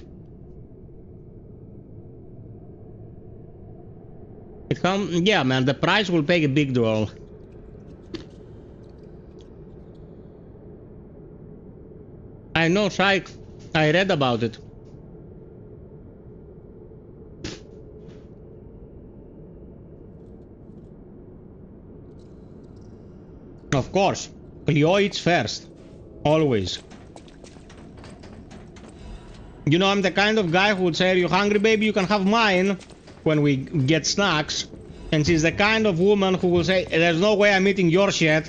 Yeah, man, the price will play a big role. I know, Psych. I read about it. Of course. Leo eats first. Always. You know, I'm the kind of guy who would say, "Are you hungry, baby? You can have mine," when we get snacks. And she's the kind of woman who will say, "There's no way I'm eating your shit.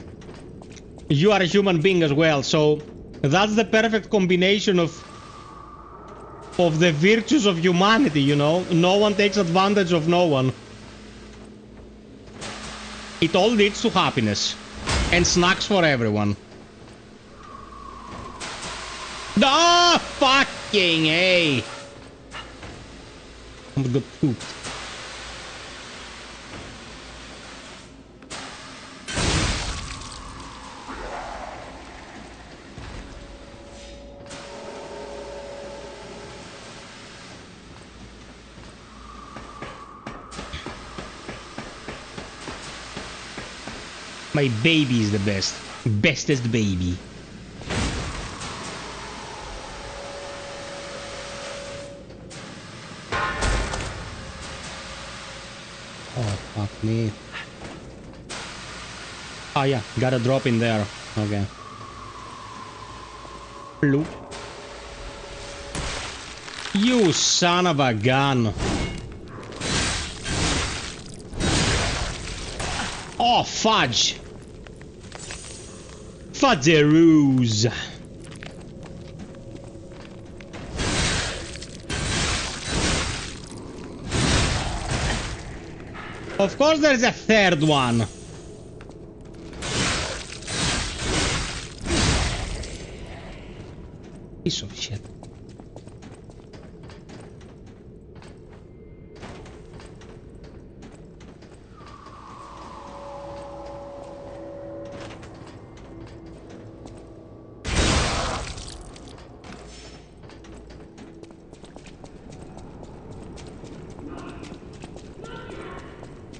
You are a human being as well." So that's the perfect combination of the virtues of humanity, you know? No one takes advantage of no one. It all leads to happiness. And snacks for everyone. Ah, fucking hey! I'm gonna poop. My baby is the best. Bestest baby. Oh, fuck me. Oh yeah, gotta drop in there. Okay. Bloop. You son of a gun. Oh, fudge. Fudgeroos. Of course there's a third one. Piece of shit.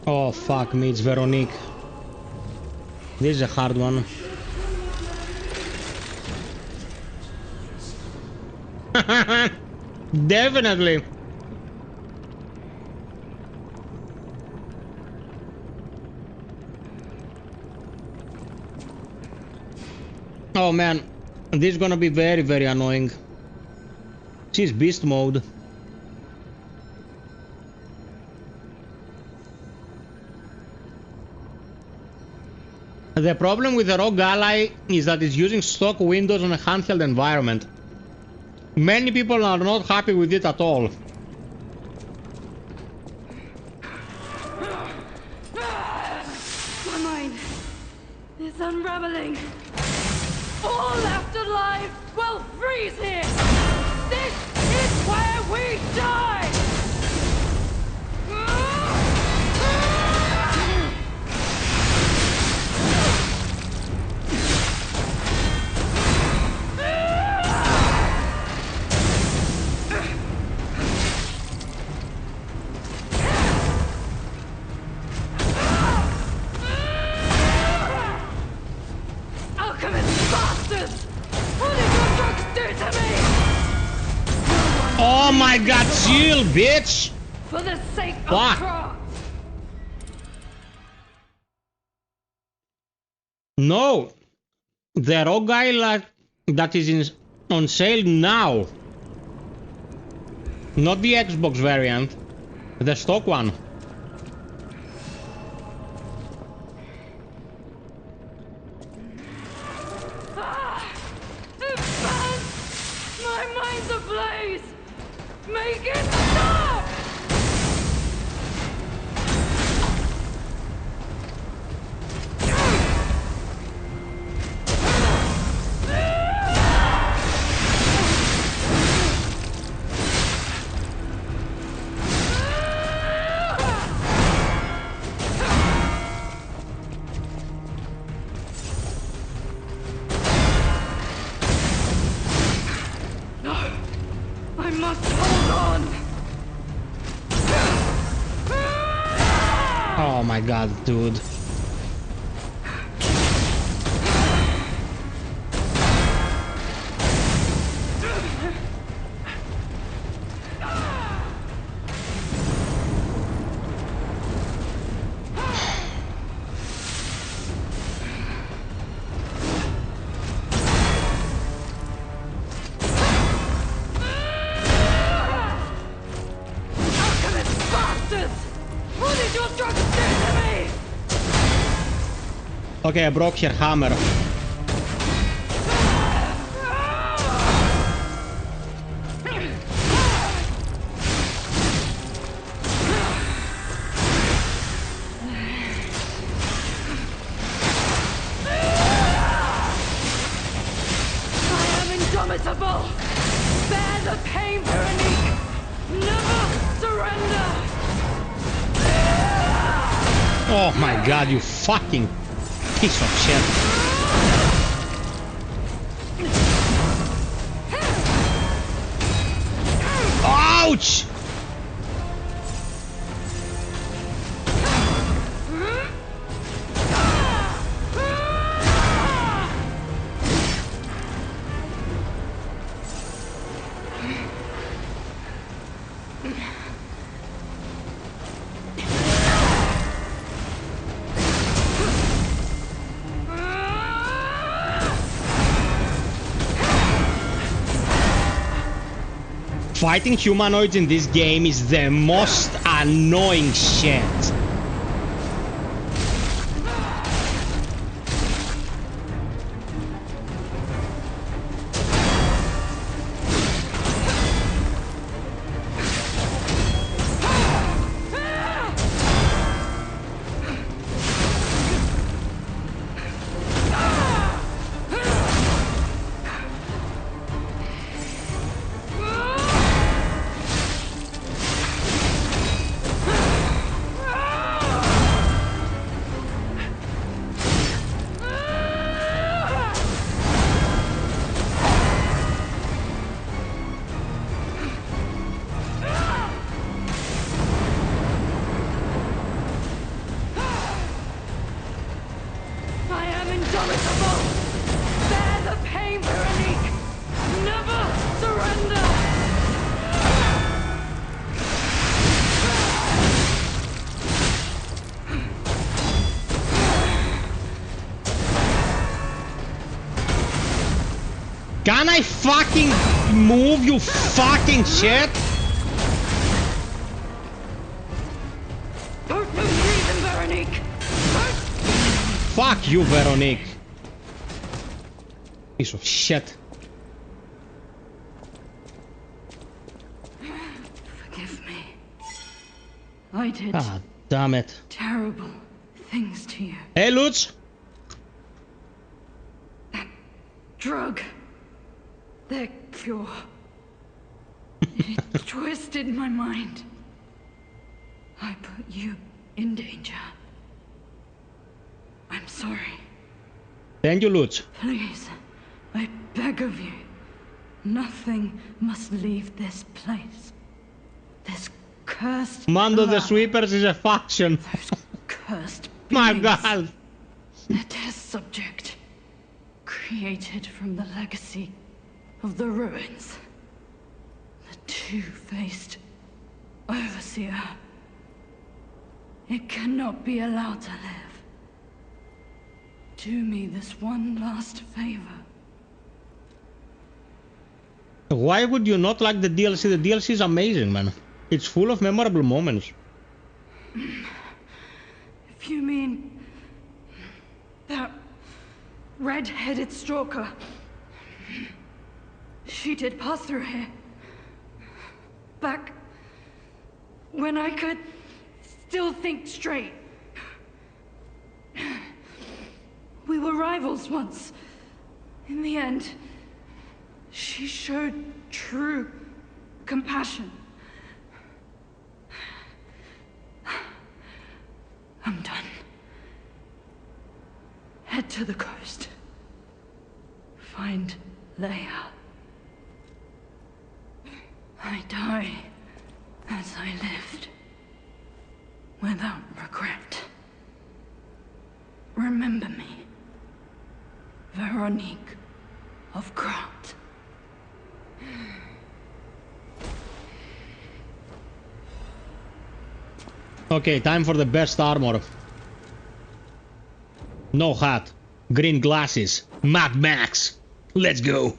Oh fuck me, it's Veronique. This is a hard one. Definitely. Oh man, this is gonna be very, very annoying. She's beast mode. The problem with the Rogue Ally is that it's using stock windows on a handheld environment. Many people are not happy with it at all. My mind is unraveling. All left alive will freeze here. This is where we die. Oh my god, chill, bitch! For the sake of Fuck. Cross. No! The Rogue Ally that is on sale now. Not the Xbox variant. The stock one. My mind's ablaze! Make it stop! I must hold on! Oh my god, dude. Okay, I broke her hammer. I am indomitable! Bear the pain, Veronique! Never surrender! Oh my god, you fucking piece of shit. Ouch! Fighting humanoids in this game is the most annoying shit. Can I fucking move, you fucking shit? Don't lose reason, Veronique! Fuck you, Veronique. Piece of shit. Forgive me. I did God damn it. terrible things to you. Hey, Lutz. Drug. Their cure. It twisted my mind. I put you in danger. I'm sorry. Thank you, Lutz. Please, I beg of you. Nothing must leave this place. This cursed Mando the lab, Sweepers is a faction. those cursed My beings. god. A test subject. Created from the legacy of the ruins. The two-faced overseer. It cannot be allowed to live. Do me this one last favor. Why would you not like the DLC? The DLC is amazing, man. It's full of memorable moments. If you mean that red-headed stalker, she did pass through here. Back when I could still think straight. We were rivals once. In the end, she showed true compassion. I'm done. Head to the coast. Find Leia. I die as I lived, without regret. Remember me, Veronique of Grant. Okay, time for the best armor. No hat. Green glasses. Mad Max. Let's go.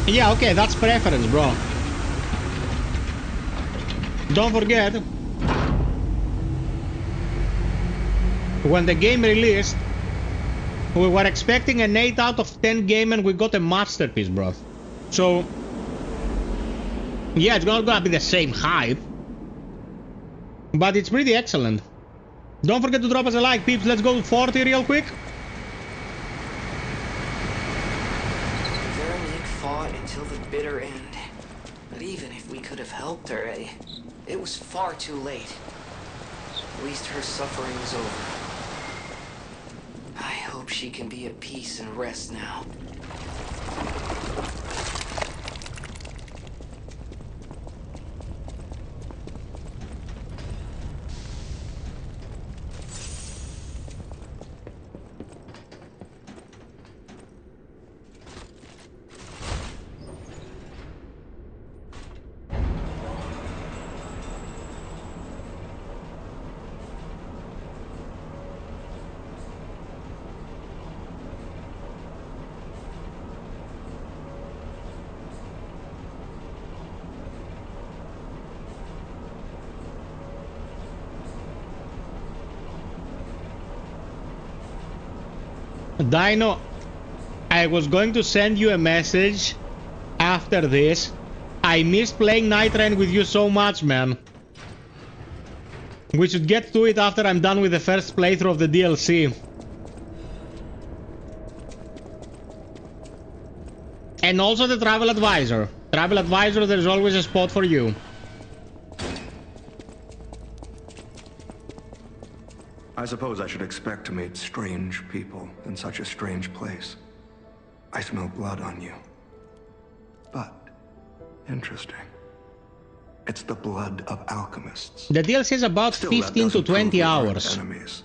Yeah, okay, that's preference, bro. Don't forget, when the game released, we were expecting an 8 out of 10 game and we got a masterpiece, bro. So, yeah, it's not gonna be the same hype, but it's pretty excellent. Don't forget to drop us a like, peeps. Let's go to 40 real quick. Veronique fought until the bitter end. But even if we could have helped her, it was far too late. At least her suffering was over. I hope she can be at peace and rest now. Dino, I was going to send you a message after this. I missed playing Night Rain with you so much, man. We should get to it after I'm done with the first playthrough of the DLC. And also the Travel Advisor. Travel Advisor, there's always a spot for you. I suppose I should expect to meet strange people in such a strange place. I smell blood on you. But, interesting. It's the blood of alchemists. The DLC is about Still, that 15 to doesn't prove 20 we aren't hours. enemies.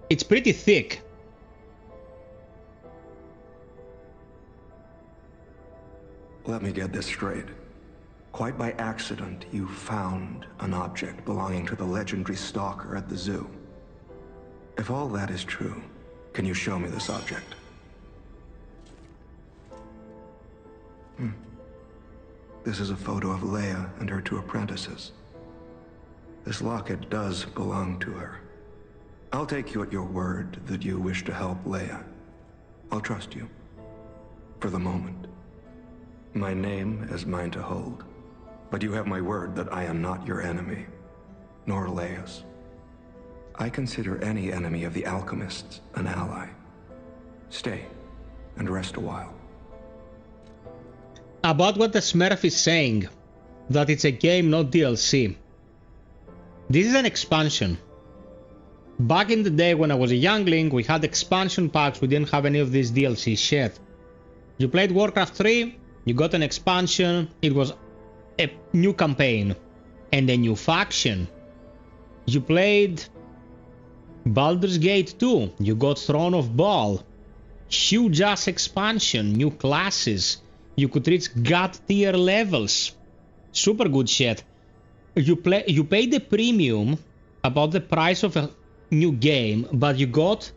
It's pretty thick. Let me get this straight. Quite by accident, you found an object belonging to the legendary stalker at the zoo. If all that is true, can you show me this object? This is a photo of Leia and her two apprentices. This locket does belong to her. I'll take you at your word that you wish to help Leia. I'll trust you. For the moment. My name is mine to hold. But you have my word that I am not your enemy, nor Leia's. I consider any enemy of the alchemists an ally. Stay and rest a while. About what the Smurf is saying, that it's a game, not DLC. This is an expansion. Back in the day when I was a youngling, we had expansion packs, we didn't have any of this DLC shit. You played Warcraft 3, you got an expansion, it was a new campaign and a new faction. You played Baldur's Gate 2, you got Throne of Baal. Huge ass expansion, new classes. You could reach god tier levels. Super good shit. You paid the premium about the price of a new game, but you got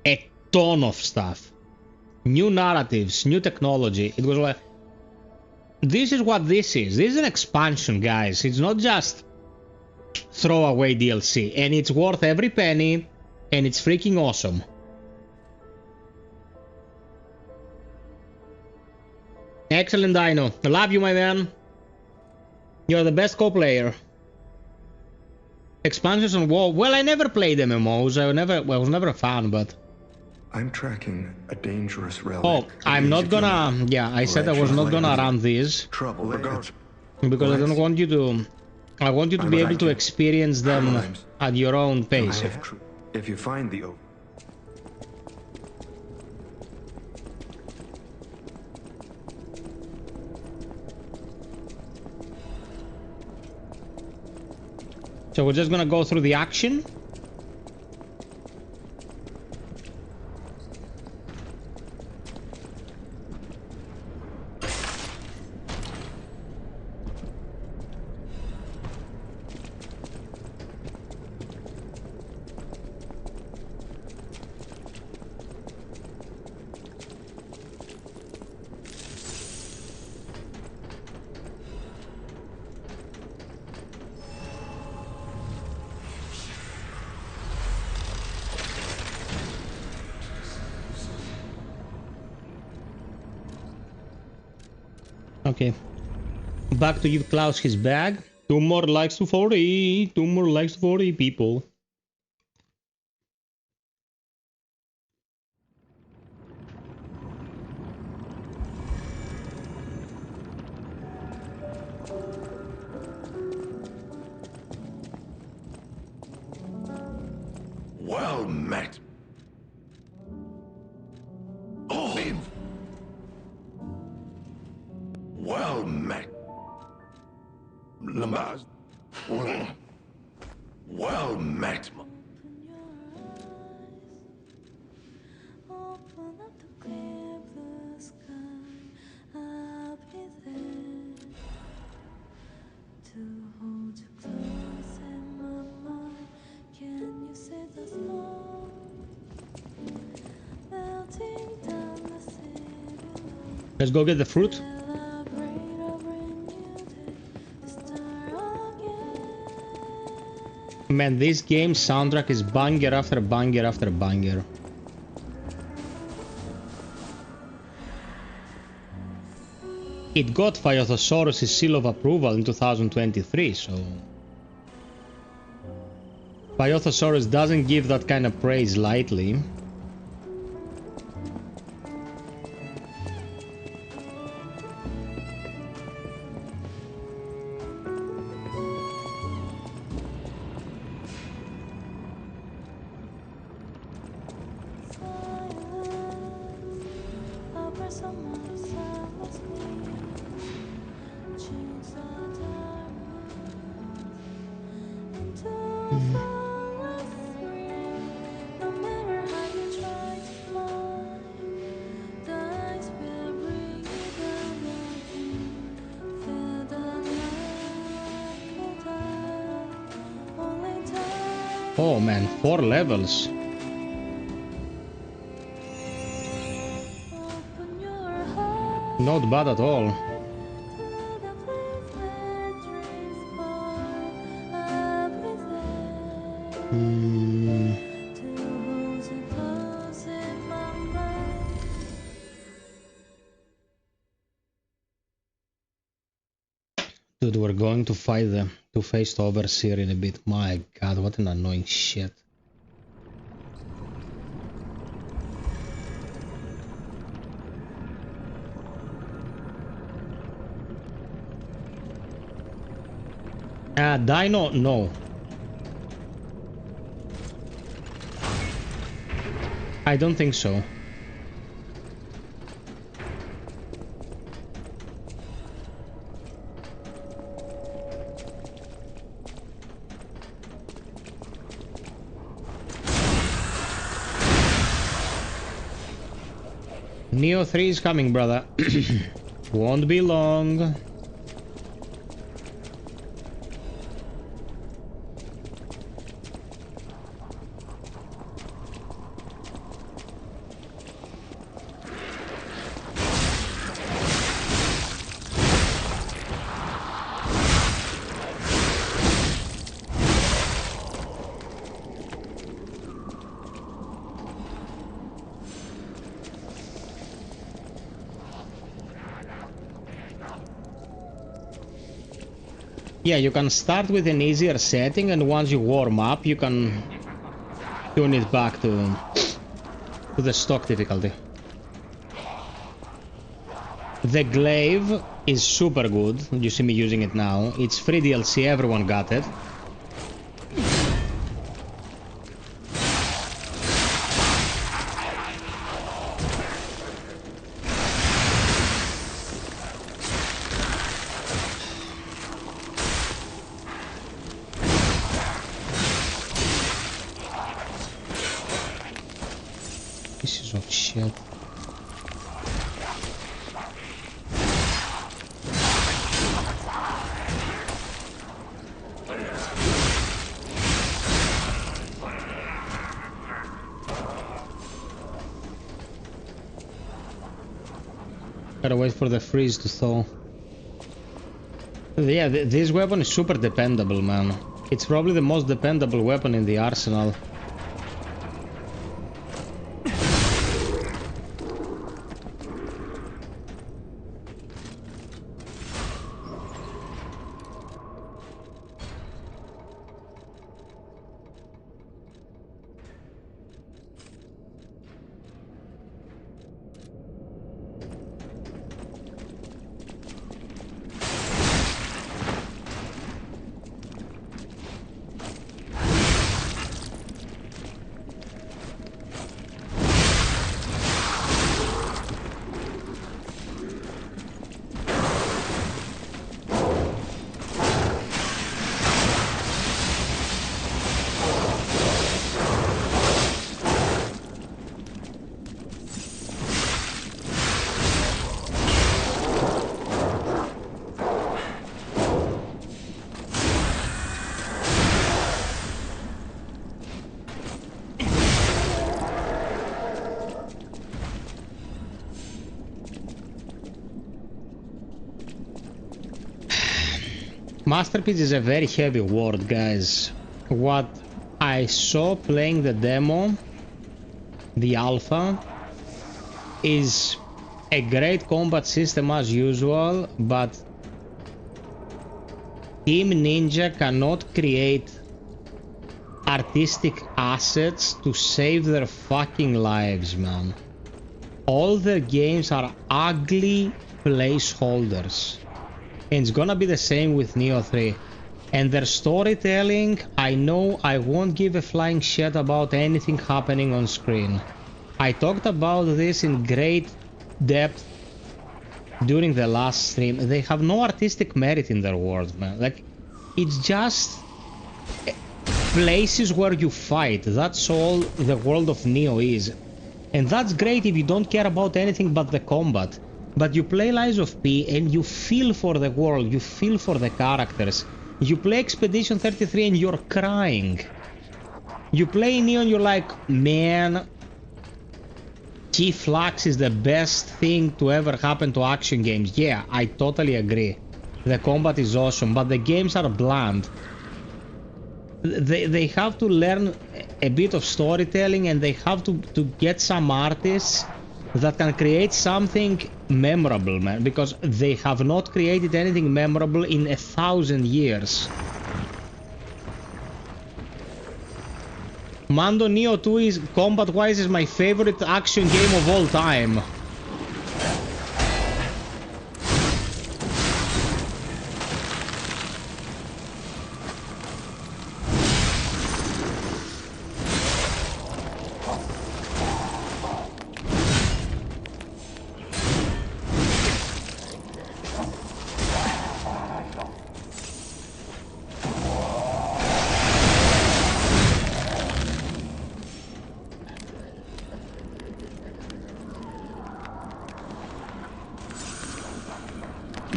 a ton of stuff. New narratives, new technology. It was like, this is what this is. This is an expansion, guys. It's not just throwaway DLC, and it's worth every penny, and it's freaking awesome. Excellent, Dino. I love you, my man. You're the best co-player. Expansions on WoW. Well, I never played MMOs. I was never a fan, but... I'm tracking a dangerous relic. Oh, I'm not gonna... Yeah, I said I was not gonna run these. Trouble Because I don't want you to... I want you to be able to experience them at your own pace. If you find the... So we're just gonna go through the action. Okay. Back to give Klaus his bag. 2 more likes to 40. 2 more likes to 40 people. Well met. Oh. Well met. Lambaz. Well met. Open up the clear blue sky. I'll be there to hold you close in my mind. Can you see the snow melting down the city? Let's go get the fruit. Man, this game's soundtrack is banger after banger after banger. It got FiOth's seal of approval in 2023, so... FiOth doesn't give that kind of praise lightly. Oh man, 4 levels. Open your heart Not bad at all. to the place where dreams born. I'll be there to hold you close in my mind. Dude, we're going to fight the two-faced overseer in a bit. My god, what an annoying shit. Dino, no. I don't think so. Neo 3 is coming, brother. Won't be long. Yeah, you can start with an easier setting, and once you warm up, you can tune it back to the stock difficulty. The glaive is super good. You see me using it now. It's free DLC, everyone got it. Pieces of shit. Gotta wait for the freeze to thaw. Yeah, this weapon is super dependable, man. It's probably the most dependable weapon in the arsenal. Masterpiece is a very heavy word, guys. What I saw playing the demo, the alpha, is a great combat system as usual, but Team Ninja cannot create artistic assets to save their fucking lives, man. All their games are ugly placeholders. And it's gonna be the same with Neo 3. And their storytelling, I know I won't give a flying shit about anything happening on screen. I talked about this in great depth during the last stream. They have no artistic merit in their world, man. Like, it's just places where you fight. That's all the world of Neo is. And that's great if you don't care about anything but the combat. But you play Lies of P and you feel for the world, you feel for the characters. You play Expedition 33 and you're crying. You play Neo and you're like, man, Chief Lux is the best thing to ever happen to action games. Yeah, I totally agree. The combat is awesome, but the games are bland. They have to learn a bit of storytelling, and they have to get some artists that can create something memorable, man, because they have not created anything memorable in 1,000 years. Mando Neo 2 is combat-wise is my favorite action game of all time.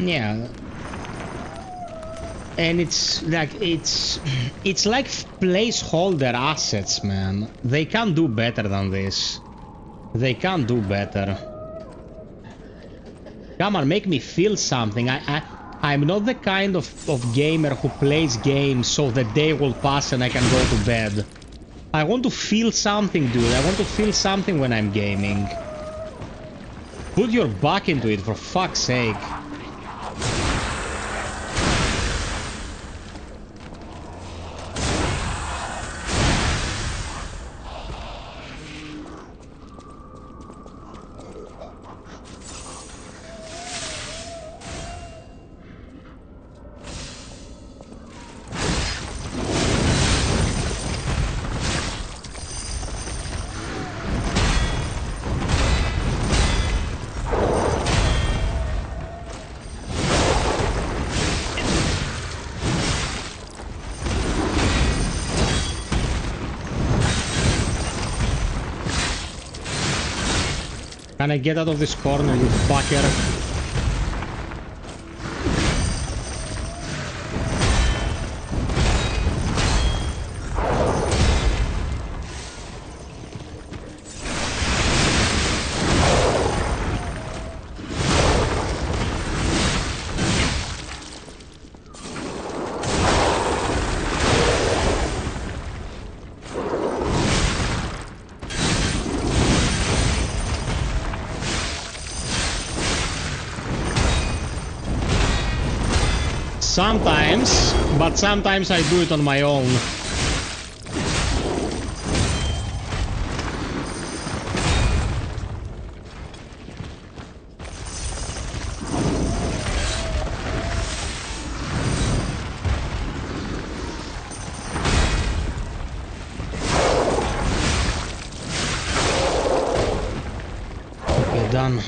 Yeah, and it's like it's like placeholder assets, man. They can't do better than this. They can't do better. Come on, make me feel something. I'm not the kind of gamer who plays games so the day will pass and I can go to bed. I want to feel something, dude. I want to feel something when I'm gaming. Put your back into it, for fuck's sake. Can I get out of this corner, you fucker? Sometimes, but sometimes I do it on my own. Okay, done.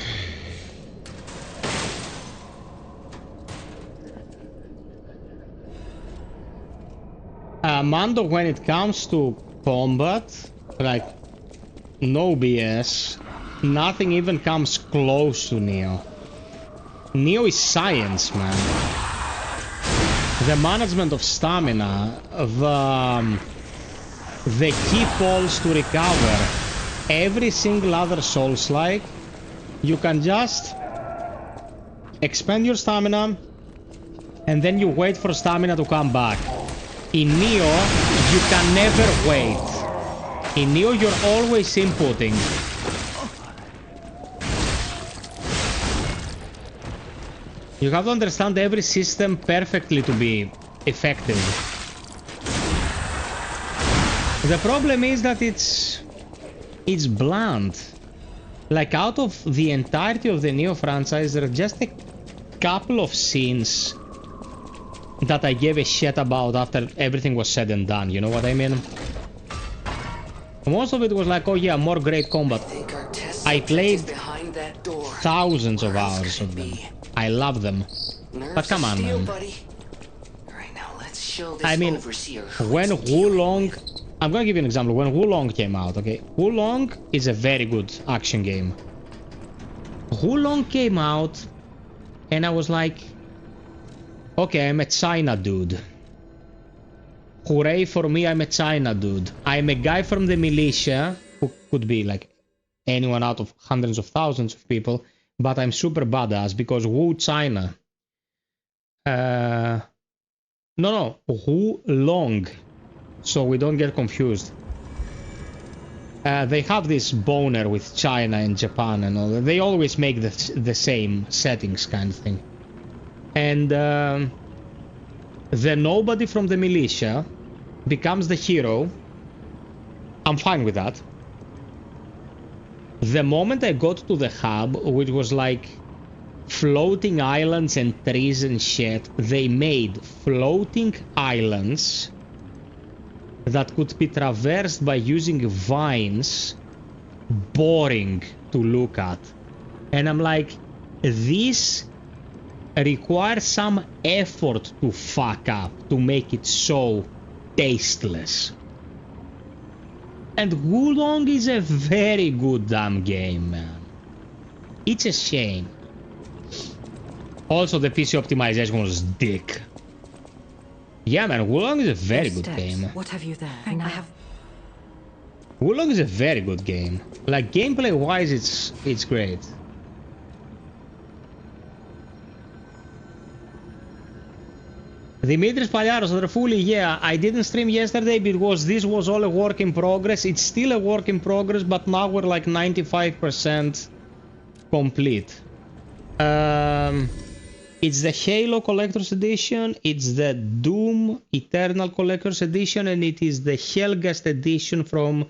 Mando, when it comes to combat, like, no BS, nothing even comes close to Neo. Neo is science, man. The management of stamina, the key poles to recover, every single other Souls-like, you can just expend your stamina, and then you wait for stamina to come back. In Neo, you can never wait. In Neo, you're always inputting. You have to understand every system perfectly to be effective. The problem is that it's bland. Like, out of the entirety of the Neo franchise, there are just a couple of scenes that I gave a shit about after everything was said and done, you know what I mean? Most of it was like, oh yeah, more great combat. I played thousands of hours of them. I love them. But come on, man. I mean, when Wulong... I'm gonna give you an example. When Wulong came out, okay? Wulong is a very good action game. Wulong came out, and I was like, okay, I'm a China dude. Hooray for me, I'm a China dude. I'm a guy from the militia, who could be like anyone out of hundreds of thousands of people, but I'm super badass because woo China. No, who long, so we don't get confused. They have this boner with China and Japan and all that. They always make the same settings kind of thing. And the nobody from the militia becomes the hero. I'm fine with that. The moment I got to the hub, which was like floating islands and trees and shit, they made floating islands that could be traversed by using vines, boring to look at. And I'm like, this requires some effort to fuck up to make it so tasteless. And Wulong is a very good damn game, man. It's a shame. Also, the PC optimization was dick. Yeah, man, Wulong is a very good game. What have you there? I have. Wulong is a very good game. Like, gameplay-wise, it's great. Dimitris Palyaros, Wonderfully, yeah, I didn't stream yesterday because this was all a work in progress. It's still a work in progress, but now we're like 95% complete. It's the Halo Collector's Edition, it's the Doom Eternal Collector's Edition, and it is the Helghast Edition from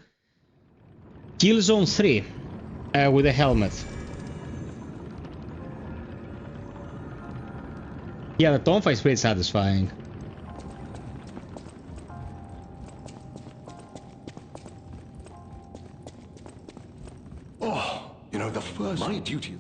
Killzone 3 with a helmet. Yeah, the Tom fight's pretty satisfying. Oh, you know, the first... My duty...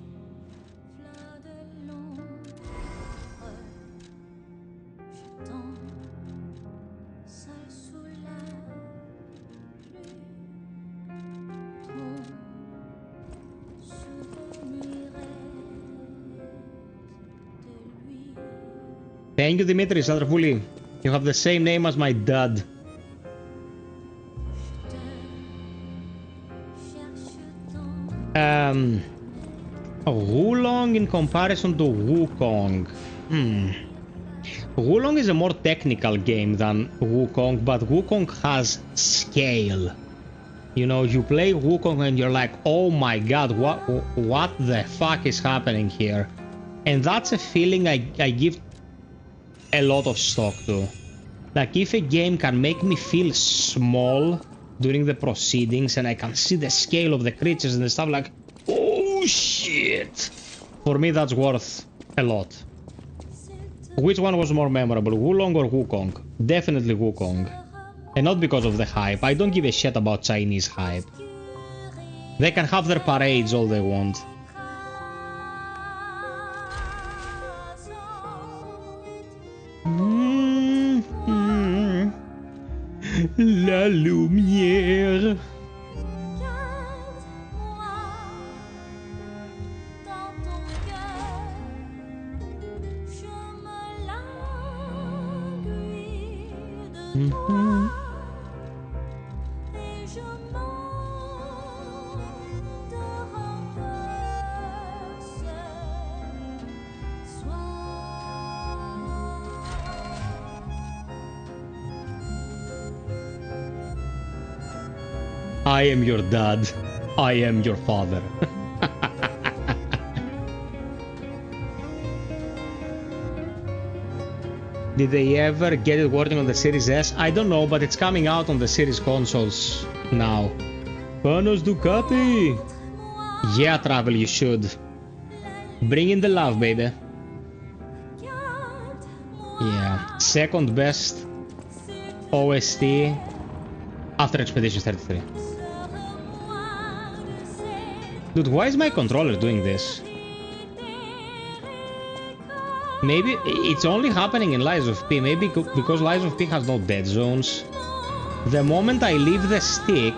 Thank you, Dimitris, Wonderfully. You have the same name as my dad. Wulong in comparison to Wukong. Wulong is a more technical game than Wukong, but Wukong has scale. You know, you play Wukong and you're like, oh my god, what the fuck is happening here? And that's a feeling I give a lot of stock to. Like, if a game can make me feel small during the proceedings and I can see the scale of the creatures and the stuff, like, oh shit, for me that's worth a lot. Which one was more memorable, Wulong or Wukong? Definitely Wukong. And not because of the hype. I don't give a shit about Chinese hype. They can have their parades all they want. La lumière. I am your dad. I am your father. Did they ever get it working on the Series S? I don't know, but it's coming out on the Series consoles now. Panos Ducati! Yeah, Travel, you should. Bring in the love, baby. Yeah. Second best OST after Expedition 33. Dude, why is my controller doing this? Maybe it's only happening in Lies of P. Maybe because Lies of P has no dead zones. The moment I leave the stick,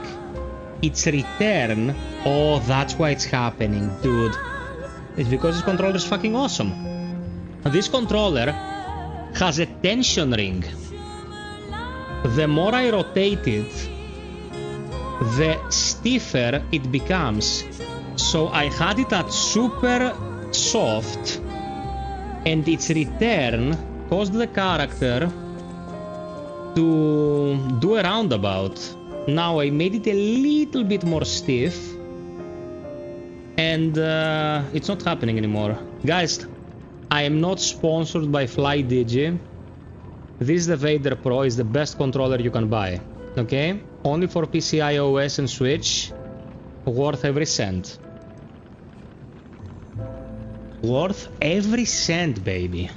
its return. Oh, that's why it's happening, dude. It's because this controller is fucking awesome. This controller has a tension ring. the more I rotate it, the stiffer it becomes. So I had it at super soft, and its return caused the character to do a roundabout. Now I made it a little bit more stiff, and it's not happening anymore. Guys, I am not sponsored by FlyDigi. This is the Vader Pro, is the best controller you can buy. Okay? Only for PC, iOS and Switch. Worth every cent. Worth every cent, baby.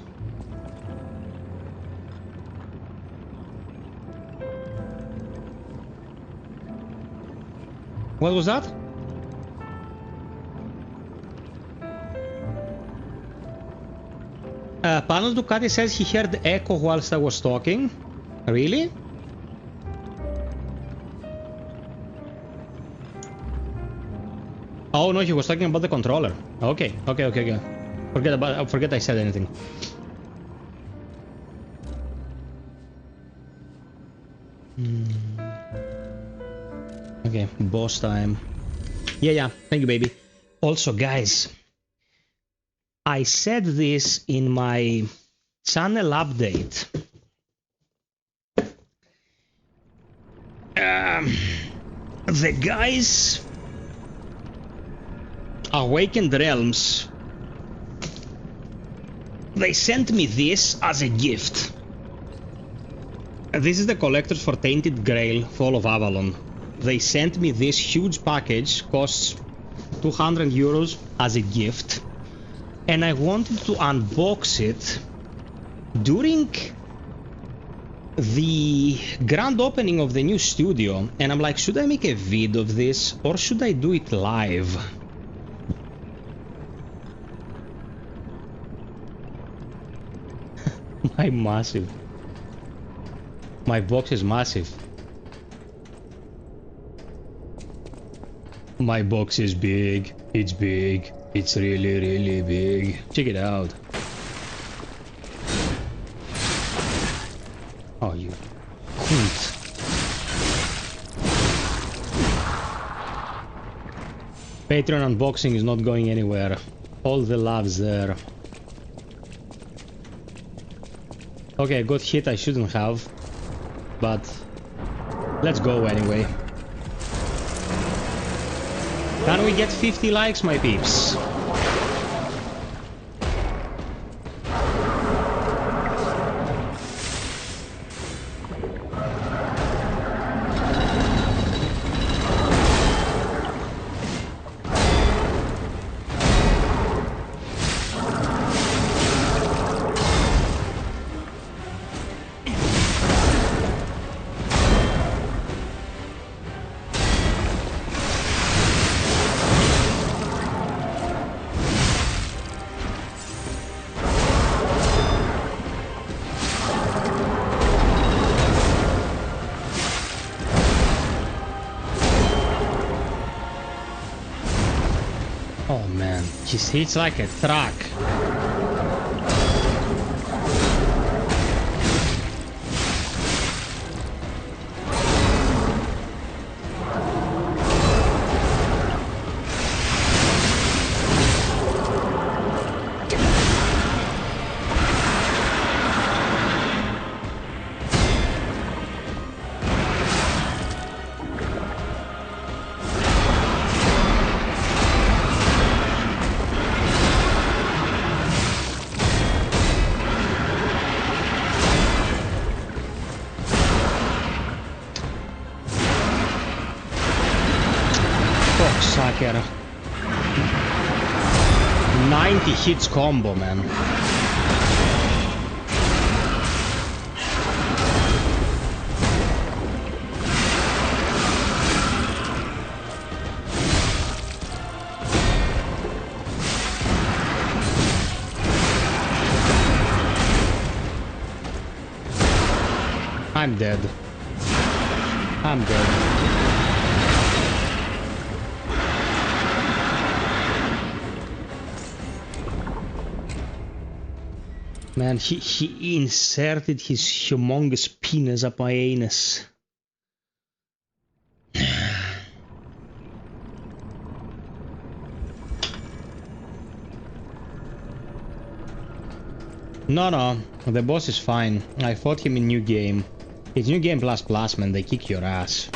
What was that? Panel Ducati says he heard echo whilst I was talking. Really? Oh no, he was talking about the controller. Okay. Forget I said anything. Okay, boss time. Yeah, thank you, baby. Also, guys, I said this in my channel update. The guys Awakened Realms, they sent me this as a gift. This is the collectors for Tainted Grail, Fall of Avalon. They sent me this huge package, costs 200 euros as a gift, and I wanted to unbox it during the grand opening of the new studio, and I'm like, should I make a video of this or should I do it live? My box is massive. My box is big. It's big. It's really, really big. Check it out. Oh, you cunt. Patreon unboxing is not going anywhere. All the love's there. Okay, I got hit I shouldn't have, but let's go anyway. Can we get 50 likes, my peeps? Just hits like a truck. Sucker. 90 hits combo, man. I'm dead. I'm dead. Man, he inserted his humongous penis up my anus. No, the boss is fine. I fought him in New Game. It's New Game plus, man, they kick your ass.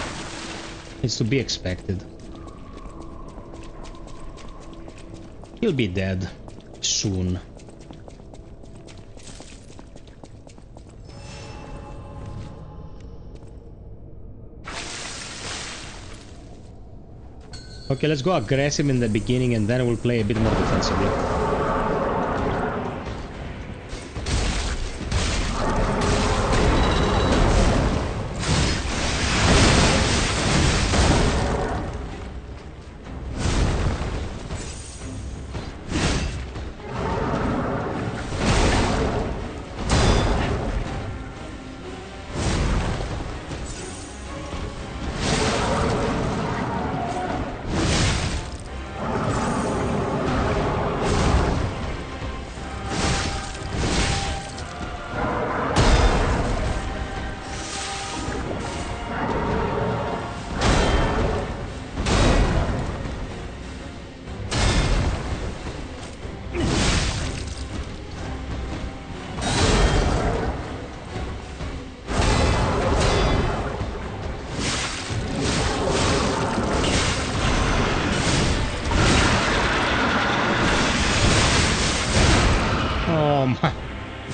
It's to be expected. He'll be dead soon. Okay, let's go aggressive in the beginning and then we'll play a bit more defensively.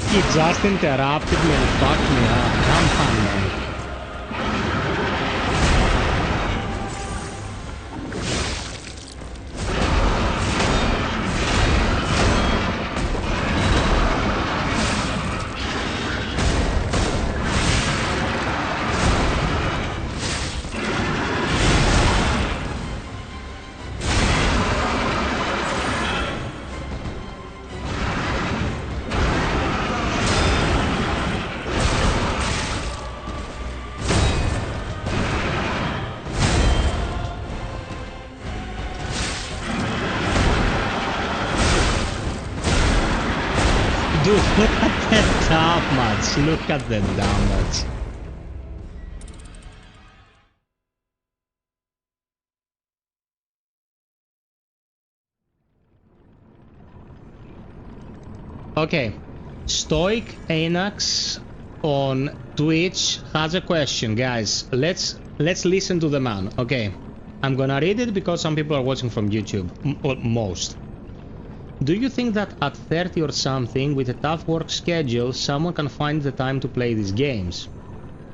He just interrupted me and fucked me up. Come on, man. Dude, look at that damage. Look at the damage. Okay, Stoic Anax on Twitch has a question, guys. Let's listen to the man. Okay, I'm gonna read it because some people are watching from YouTube, or most. Do you think that at 30 or something, with a tough work schedule, someone can find the time to play these games?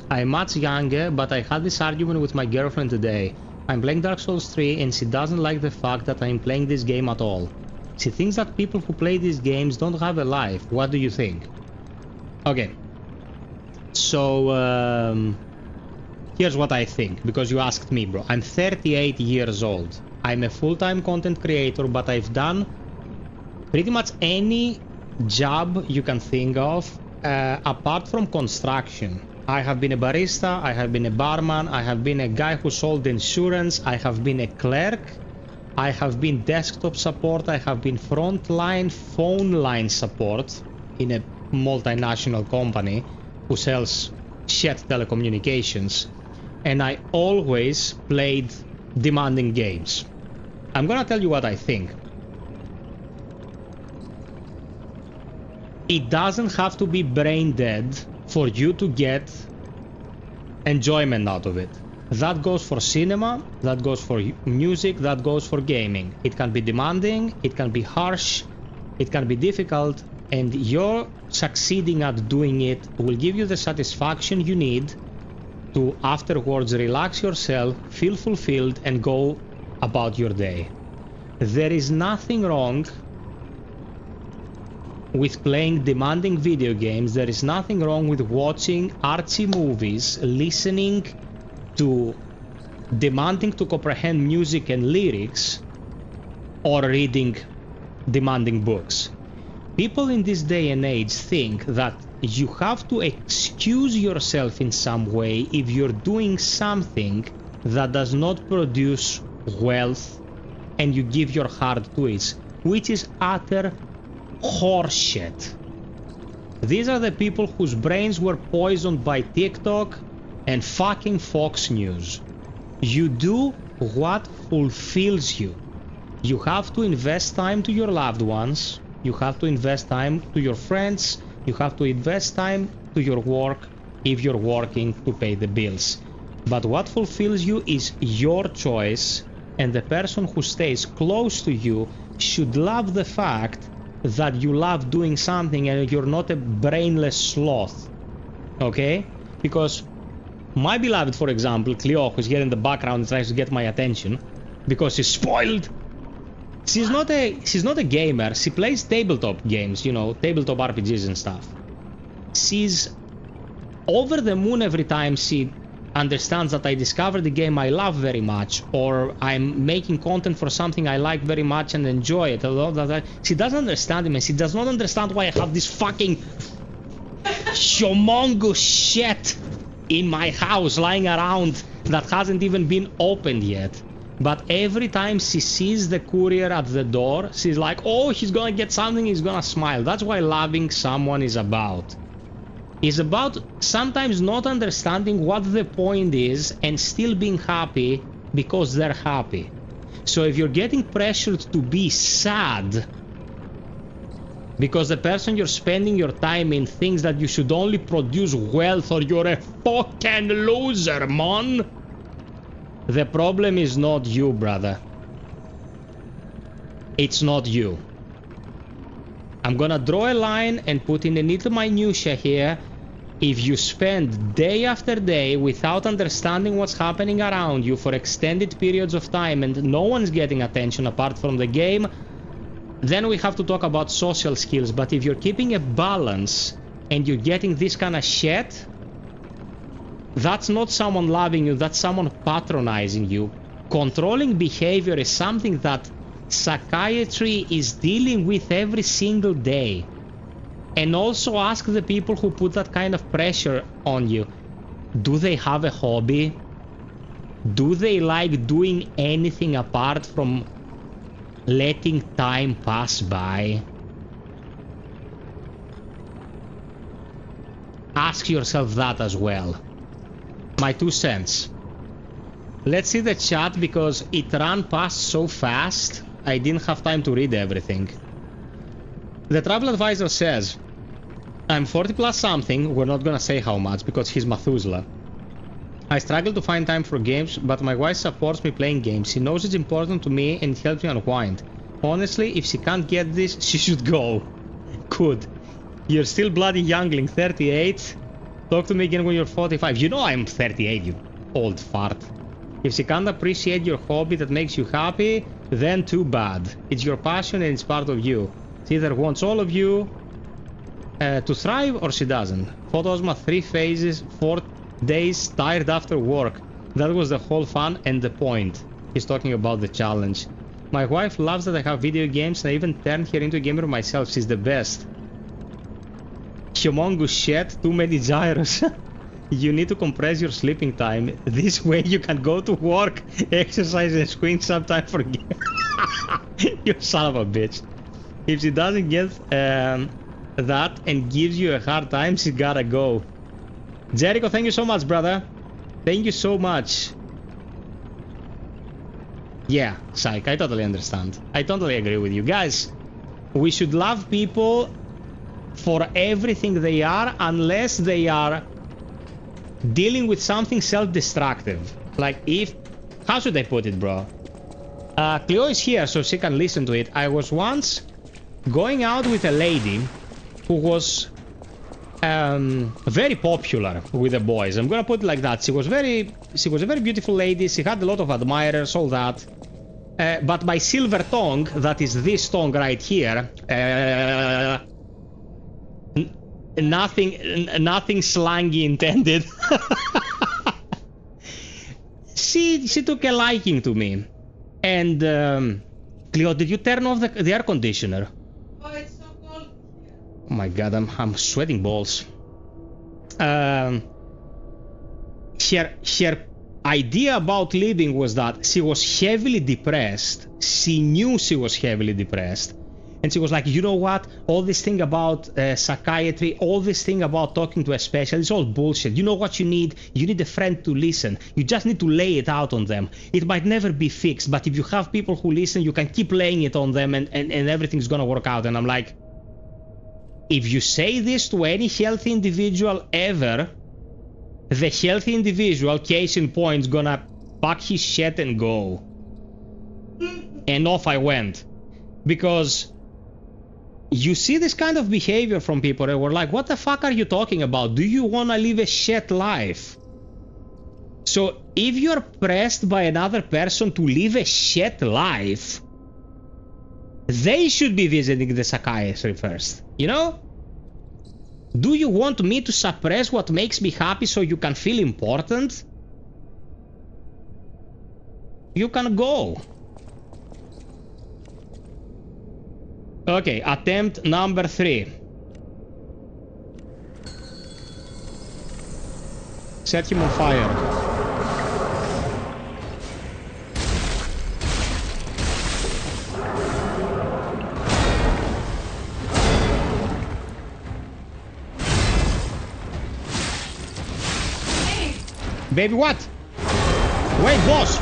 I'm much younger, but I had this argument with my girlfriend today. I'm playing Dark Souls 3 and she doesn't like the fact that I'm playing this game at all. She thinks that people who play these games don't have a life. What do you think? Okay. So, here's what I think, because you asked me, bro. I'm 38 years old. I'm a full-time content creator, but I've done pretty much any job you can think of, apart from construction. I have been a barista, I have been a barman, I have been a guy who sold insurance, I have been a clerk, I have been desktop support, I have been frontline phone line support in a multinational company who sells shit telecommunications, and I always played demanding games. I'm gonna tell you what I think. It doesn't have to be brain dead for you to get enjoyment out of it. That goes for cinema, that goes for music, that goes for gaming. It can be demanding, it can be harsh, it can be difficult, and you're succeeding at doing it will give you the satisfaction you need to afterwards relax yourself, feel fulfilled, and go about your day. There is nothing wrong with playing demanding video games. There is nothing wrong with watching artsy movies, listening to demanding to comprehend music and lyrics, or reading demanding books. People in this day and age think that you have to excuse yourself in some way if you're doing something that does not produce wealth and you give your heart to it, which is utter horseshit. These are the people whose brains were poisoned by TikTok and fucking Fox News. You do what fulfills you. You have to invest time to your loved ones. You have to invest time to your friends. You have to invest time to your work if you're working to pay the bills. But what fulfills you is your choice, and the person who stays close to you should love the fact that you love doing something and you're not a brainless sloth. Okay? Because my beloved, for example, Cleo, who's here in the background and tries to get my attention because she's spoiled. She's not a gamer. She plays tabletop games, you know, tabletop RPGs and stuff. She's over the moon every time she understands that I discovered the game I love very much, or I'm making content for something I like very much and enjoy it. She doesn't understand it, and she does not understand why I have this fucking humongous shit in my house lying around that hasn't even been opened yet. But every time she sees the courier at the door, she's like, oh, he's gonna get something, he's gonna smile. That's why loving someone is about. It's about sometimes not understanding what the point is and still being happy because they're happy. So if you're getting pressured to be sad because the person you're spending your time in thinks that you should only produce wealth or you're a fucking loser, man. The problem is not you, brother. It's not you. I'm gonna draw a line and put in a little minutia here. If you spend day after day without understanding what's happening around you for extended periods of time and no one's getting attention apart from the game, then we have to talk about social skills. But if you're keeping a balance and you're getting this kind of shit, that's not someone loving you, that's someone patronizing you. Controlling behavior is something that psychiatry is dealing with every single day. And also ask the people who put that kind of pressure on you, do they have a hobby? Do they like doing anything apart from letting time pass by? Ask yourself that as well. My 2 cents. Let's see the chat because it ran past so fast, I didn't have time to read everything. The travel advisor says, I'm 40 plus something, we're not gonna say how much because he's Methuselah. I struggle to find time for games, but my wife supports me playing games. She knows it's important to me and it helps me unwind. Honestly, if she can't get this, she should go. Good. You're still bloody youngling, 38. Talk to me again when you're 45. You know I'm 38, you old fart. If she can't appreciate your hobby that makes you happy, then too bad. It's your passion and it's part of you. She either wants all of you to thrive or she doesn't. Photosma 3 phases, 4 days, tired after work. That was the whole fun and the point. He's talking about the challenge. My wife loves that I have video games and I even turned her into a gamer myself. She's the best. Humongous shit, too many gyros. You need to compress your sleeping time. This way you can go to work, exercise and squint some time for game. You son of a bitch. If she doesn't get that and gives you a hard time, she gotta go. Jericho, thank you so much, brother. Thank you so much. Yeah, psych, I totally understand. I totally agree with you. Guys, we should love people for everything they are unless they are dealing with something self-destructive. Like if... How should I put it, bro? Cleo is here so she can listen to it. I was once going out with a lady who was very popular with the boys. I'm gonna put it like that. She was a very beautiful lady. She had a lot of admirers, all that. But my silver tongue, that is this tongue right here, nothing slangy intended. She took a liking to me. And Cleo, did you turn off the air conditioner? Oh, it's so cold. Oh my god, I'm sweating balls. Her idea about living was that she was heavily depressed. She knew she was heavily depressed. And she was like, you know what? All this thing about psychiatry, all this thing about talking to a specialist, it's all bullshit. You know what you need? You need a friend to listen. You just need to lay it out on them. It might never be fixed, but if you have people who listen, you can keep laying it on them and everything's gonna work out. And I'm like, if you say this to any healthy individual ever, the healthy individual, case in point, is gonna pack his shit and go. And off I went. Because you see this kind of behavior from people and we're like, what the fuck are you talking about? Do you want to live a shit life? So if you're pressed by another person to live a shit life, they should be visiting the psychiatrist first, you know? Do you want me to suppress what makes me happy so you can feel important? You can go. Okay, attempt number 3. Set him on fire. Hey! Baby, what? Wait, boss!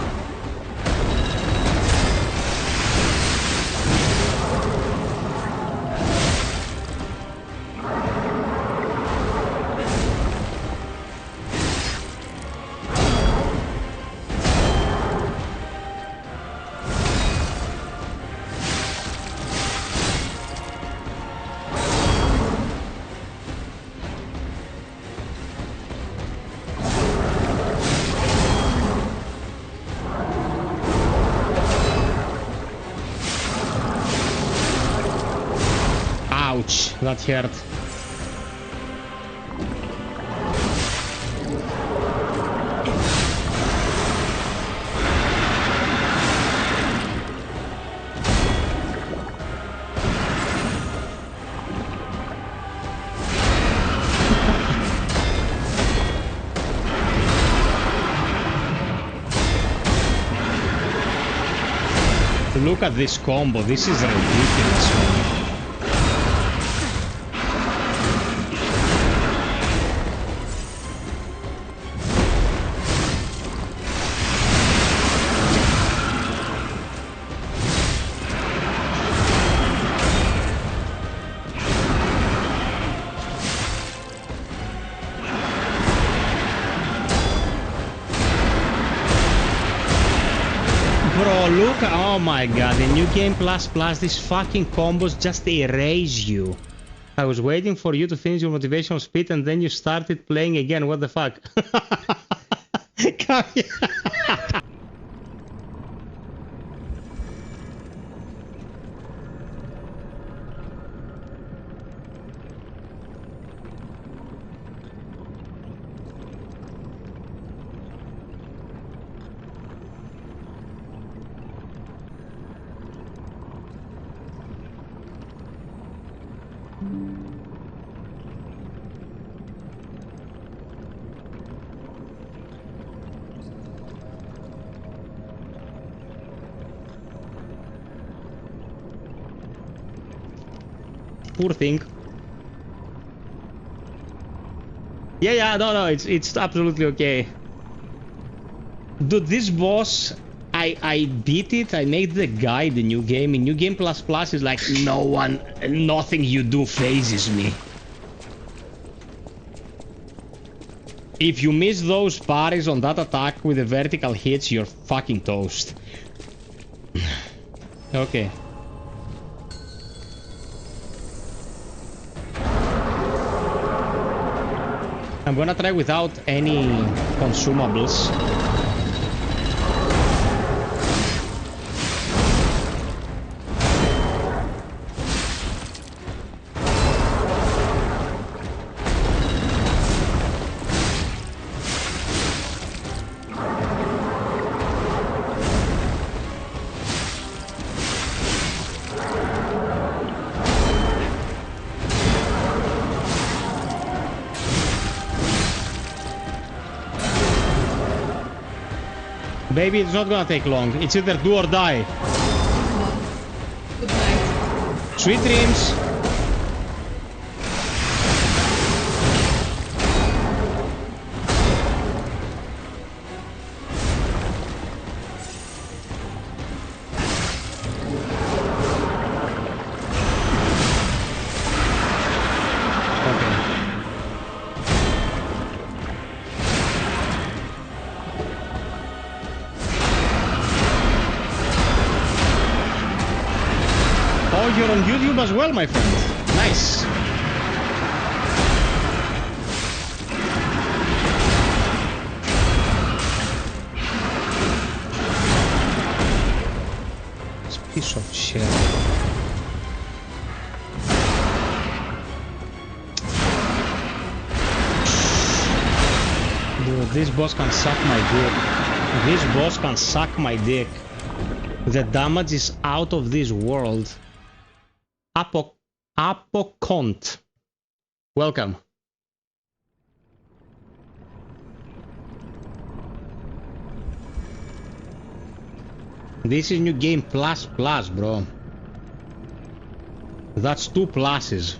Ouch, that hurt. Look at this combo, this is ridiculous, man. Bro, look, oh my god, the new game plus these fucking combos just erase you. I was waiting for you to finish your motivational speech and then you started playing again, what the fuck? Come here. Poor thing. Yeah, no, it's absolutely okay. Dude, this boss, I beat it. I made the guy the new game. In New Game Plus is like nothing you do phases me. If you miss those parries on that attack with the vertical hits, you're fucking toast. Okay. I'm gonna try without any consumables. Baby, it's not gonna take long. It's either do or die. Good night. Sweet dreams. You're on YouTube as well, my friend. Nice. This piece of shit. Dude, this boss can suck my dick. This boss can suck my dick. The damage is out of this world. Apocont. Welcome. This is new game plus, bro. That's 2 pluses.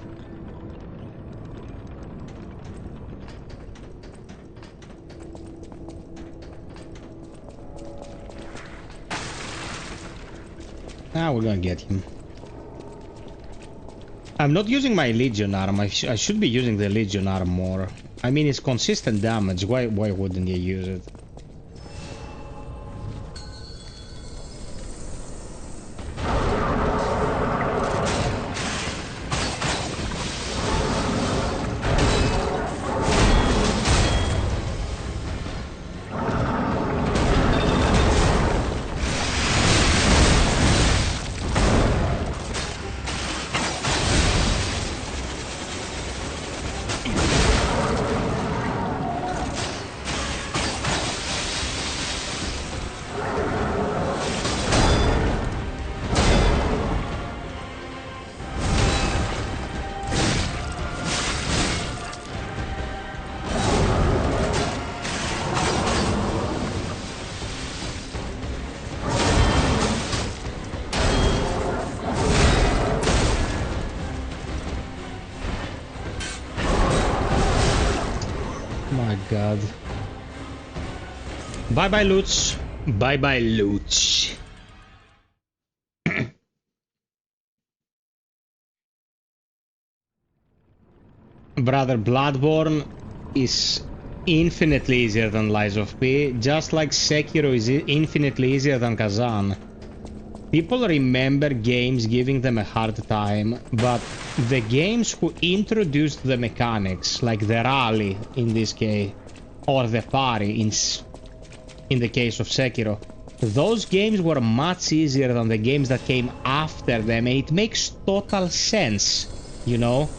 Now we're gonna get him. I'm not using my Legion arm. I should be using the Legion arm more. I mean, it's consistent damage. Why wouldn't you use it? God. Bye bye Loots. Bye bye Loots. Brother, Bloodborne is infinitely easier than Lies of P, just like Sekiro is infinitely easier than Kazan. People remember games giving them a hard time, but the games who introduced the mechanics, like the rally in this case, or the parry in the case of Sekiro, those games were much easier than the games that came after them, and it makes total sense, you know?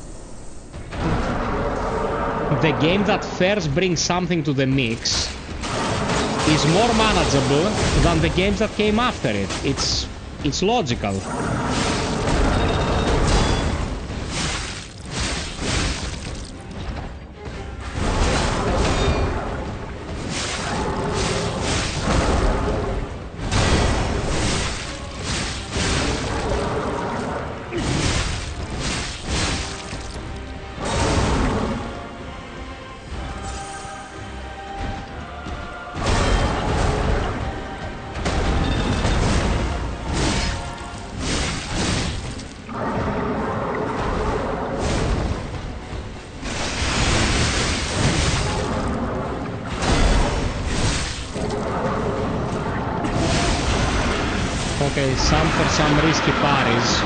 The game that first brings something to the mix is more manageable than the games that came after it. It's logical. Okay, some for some risky parries.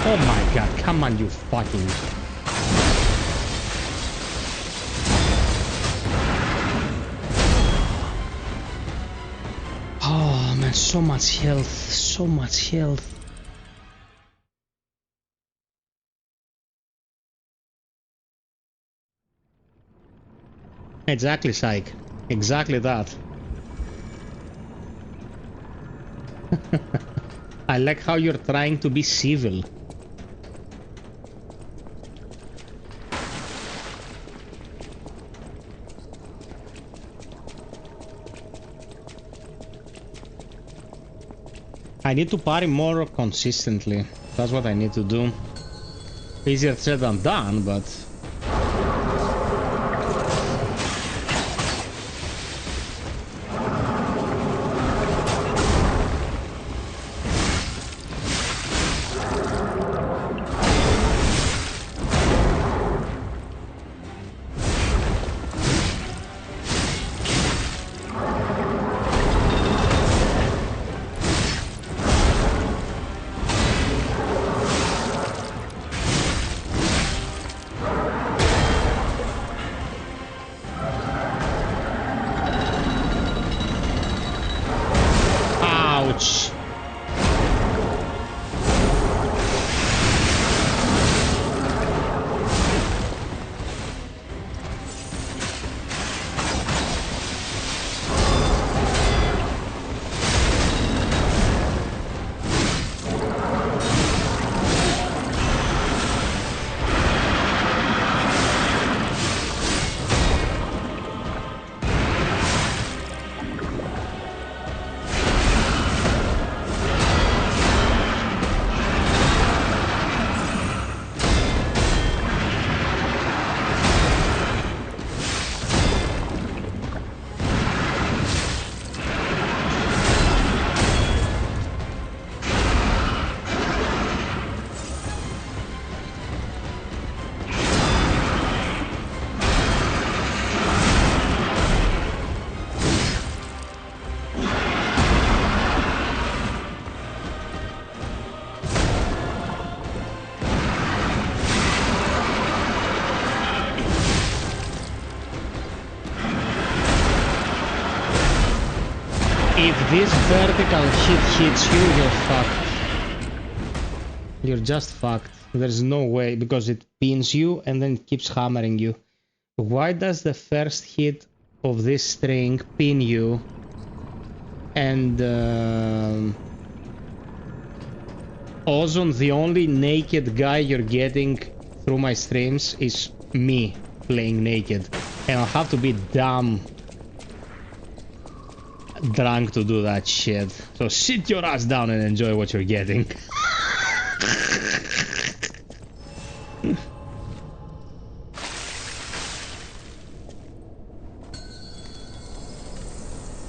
Oh my god, come on, you fucking... Oh man, so much health, so much health. Exactly, Psych. Exactly that. I like how you're trying to be civil. I need to parry more consistently. That's what I need to do. Easier said than done, but... Ouch! If this vertical hit hits you, you're fucked. You're just fucked. There's no way, because it pins you and then it keeps hammering you. Why does the first hit of this string pin you and Ozone, the only naked guy you're getting through my streams is me playing naked, and I'll have to be damn drunk to do that shit. So sit your ass down and enjoy what you're getting.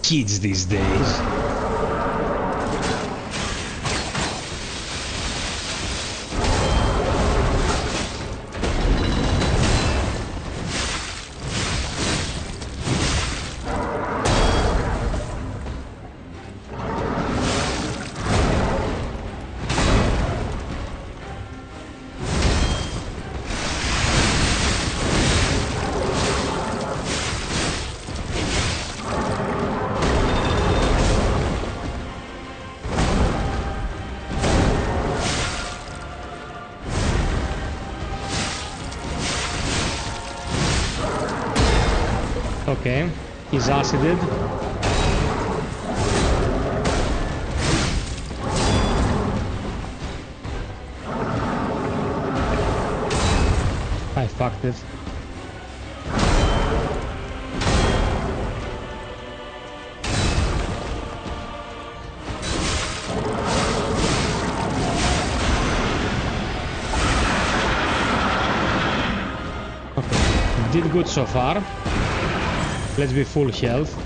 Kids these days. Okay, he's acided. I fucked it. Okay, did good so far. Let's be full health.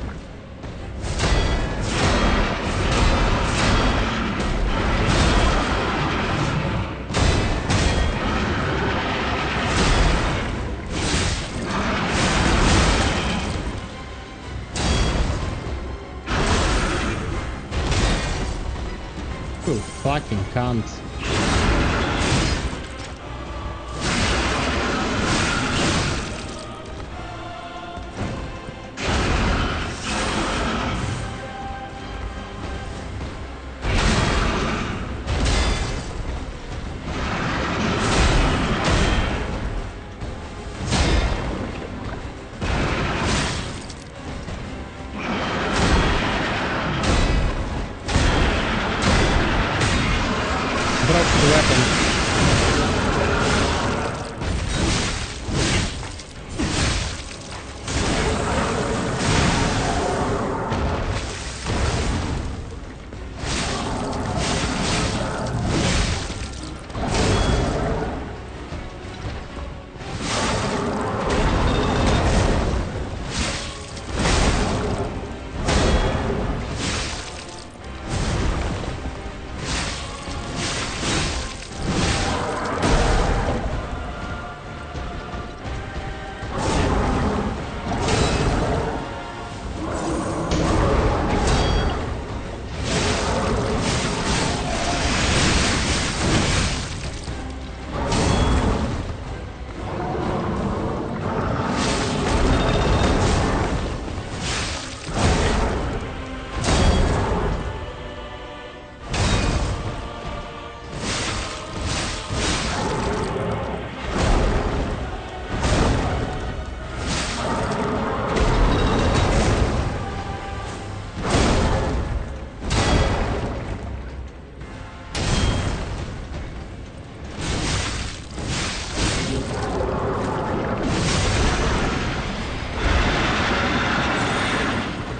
You fucking cunt. Broke the weapon.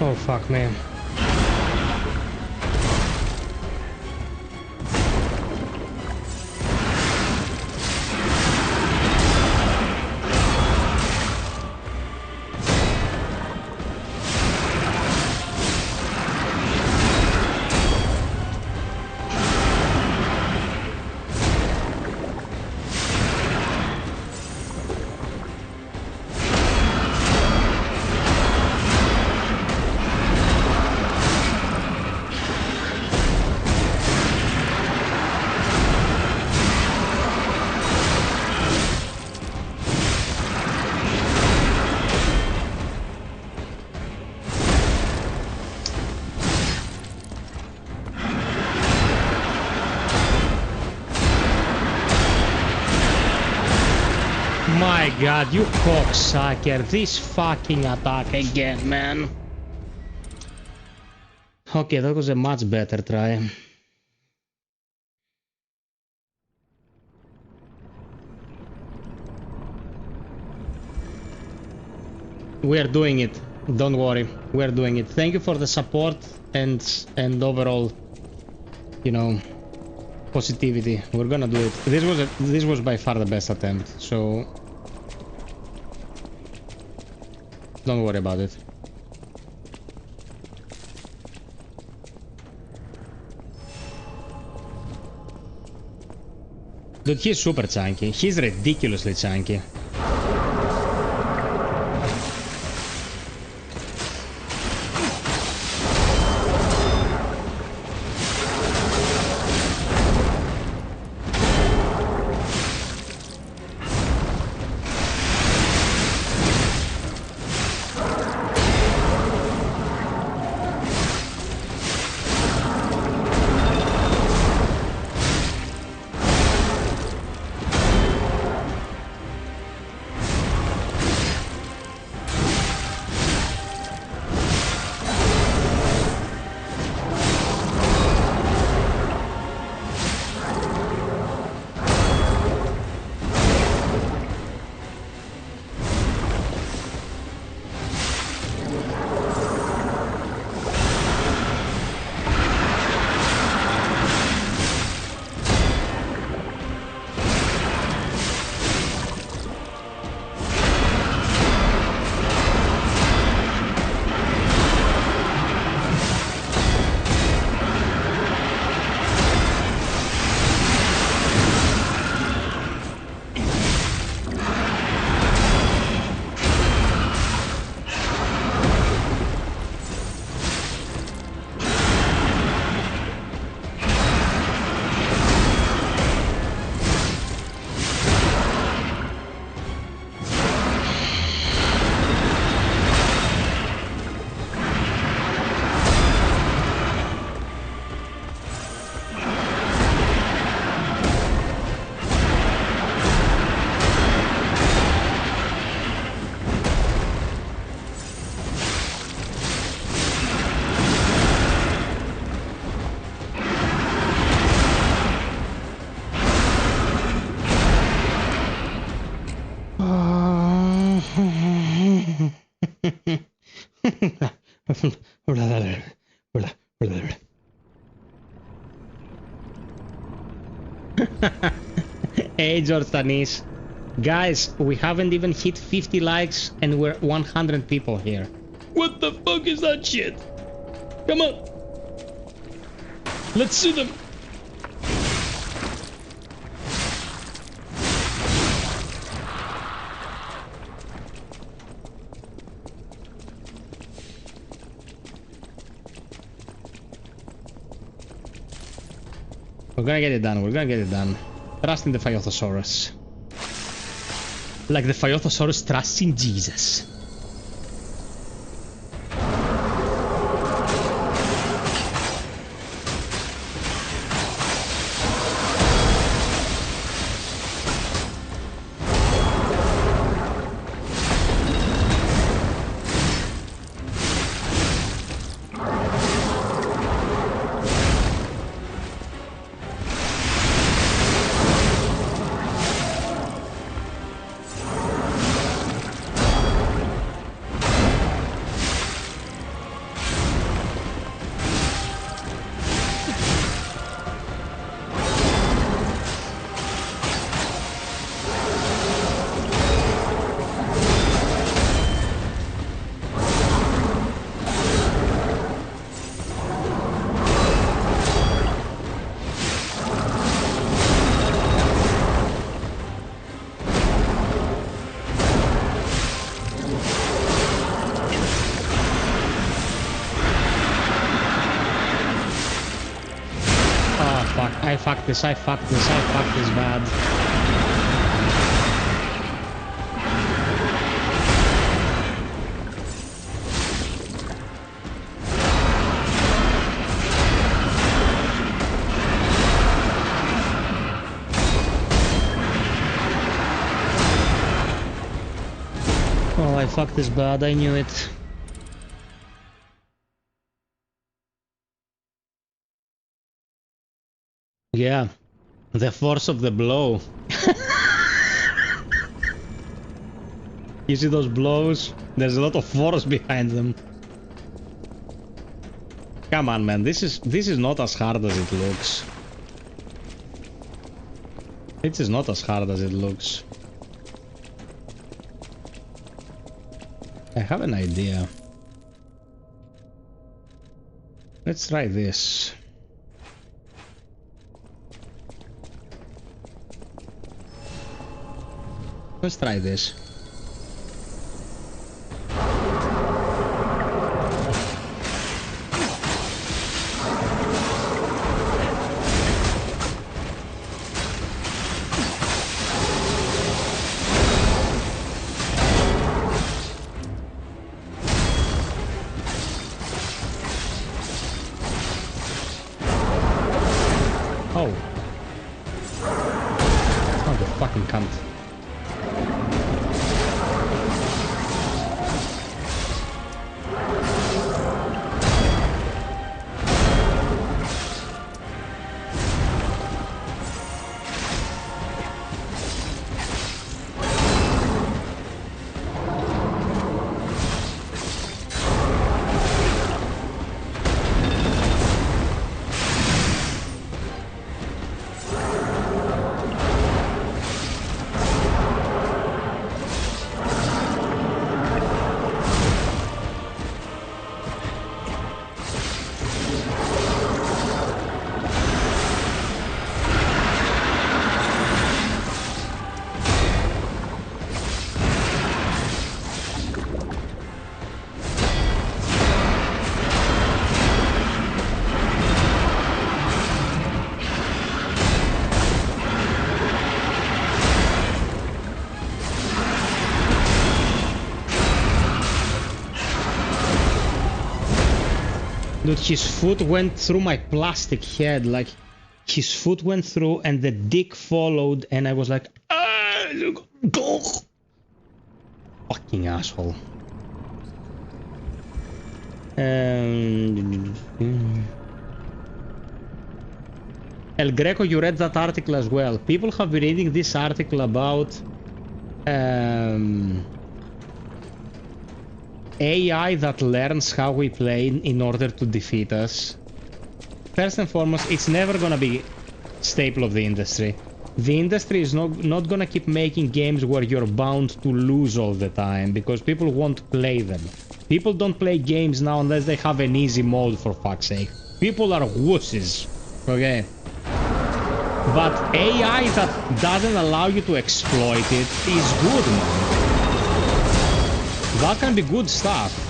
Oh fuck me. My god, you cocksucker. This fucking attack again, man. Okay, that was a much better try. We're doing it. Don't worry. We're doing it. Thank you for the support and overall, you know, positivity. We're gonna do it. This was by far the best attempt, so don't worry about it. Dude, he's super chunky. He's ridiculously chunky. Hey, Jordanis. Guys, we haven't even hit 50 likes and we're 100 people here. What the fuck is that shit? Come on. Let's see them. We're gonna get it done. We're gonna get it done. Trust in the FiOthosaurus. Like the FiOthosaurus trusts in Jesus. I fucked this bad. Oh, I fucked this bad, I knew it. Yeah, the force of the blow. You see those blows? There's a lot of force behind them. Come on, man, this is not as hard as it looks. It is not as hard as it looks. I have an idea. Let's try this. Let's try this. Oh. Oh, the fucking cunt. Dude, his foot went through my plastic head, like his foot went through and the dick followed and I was like, ah, go. Fucking asshole. El Greco, you read that article as well. People have been reading this article about AI that learns how we play in order to defeat us. First and foremost, it's never gonna be staple of the industry. The industry is not gonna keep making games where you're bound to lose all the time, because people won't play them. People don't play games now unless they have an easy mode, for fuck's sake. People are wusses, okay? But AI that doesn't allow you to exploit it is good, man. That can be good stuff.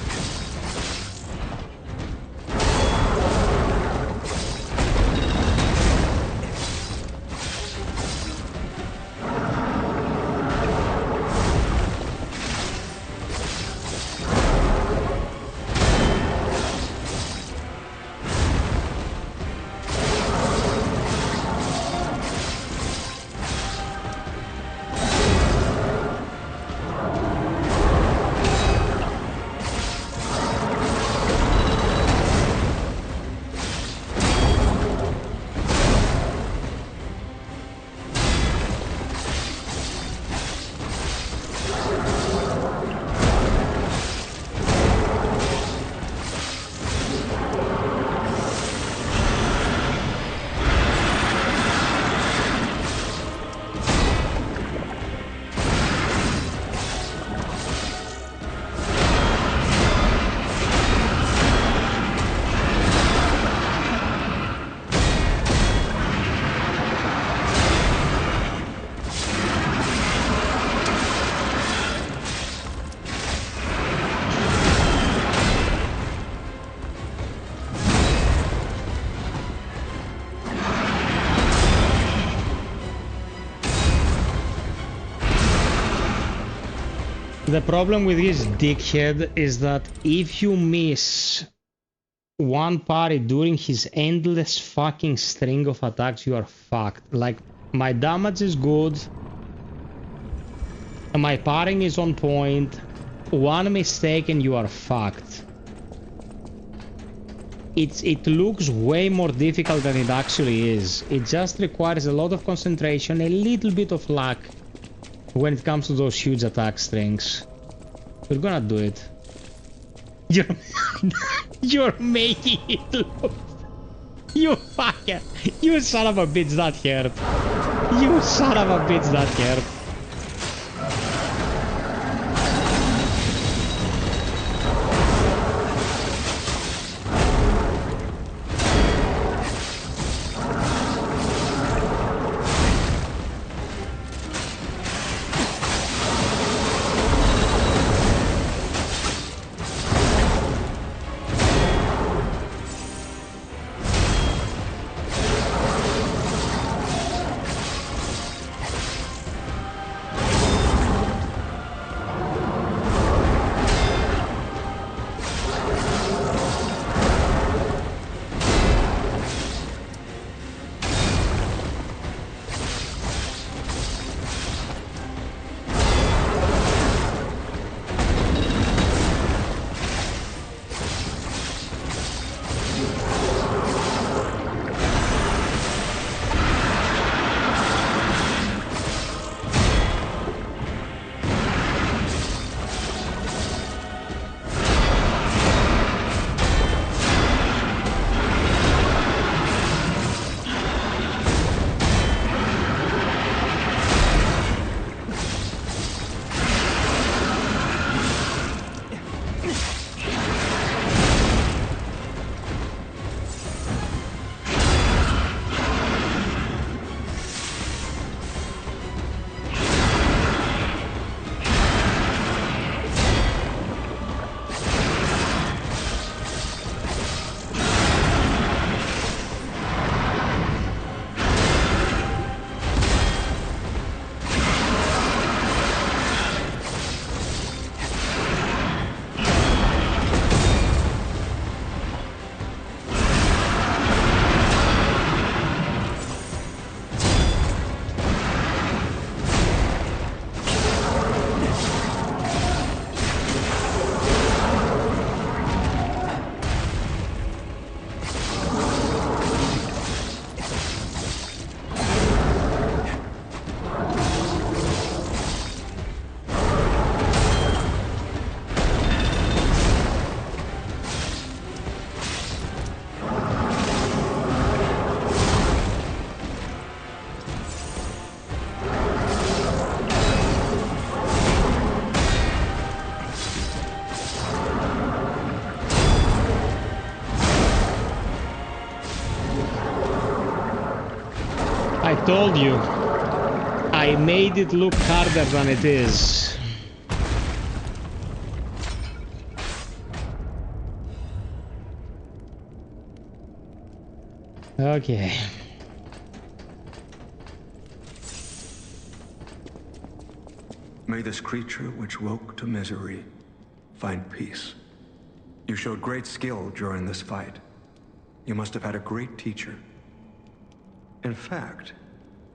The problem with this dickhead is that if you miss one parry during his endless fucking string of attacks, you are fucked. Like, my damage is good, my parrying is on point, one mistake and you are fucked. It looks way more difficult than it actually is. It just requires a lot of concentration, a little bit of luck when it comes to those huge attack strings. We're gonna do it. You're making it look... You fucker! You son of a bitch, that hurt. You son of a bitch, that hurt. I told you. I made it look harder than it is. Okay. May this creature which woke to misery find peace. You showed great skill during this fight. You must have had a great teacher. In fact,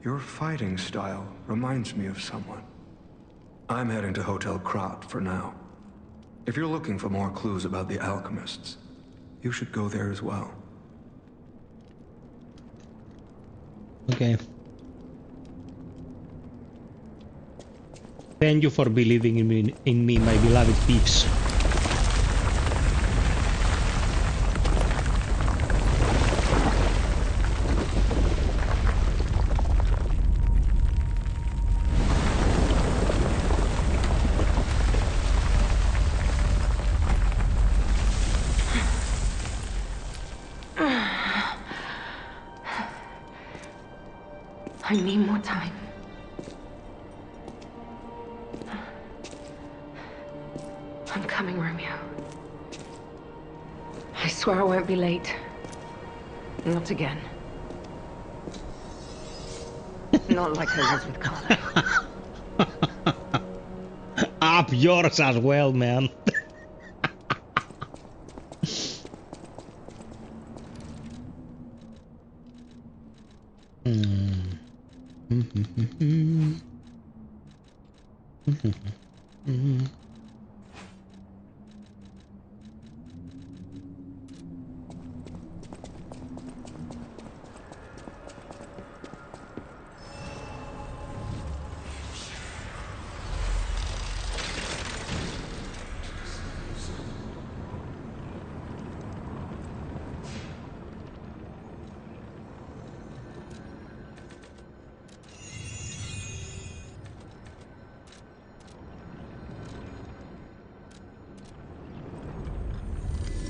your fighting style reminds me of someone. I'm heading to Hotel Krat for now. If you're looking for more clues about the alchemists, you should go there as well. Okay. Thank you for believing in me, my beloved peeps. I need more time. I'm coming, Romeo. I swear I won't be late. Not again. Not like I was with Carla. Up yours as well, man.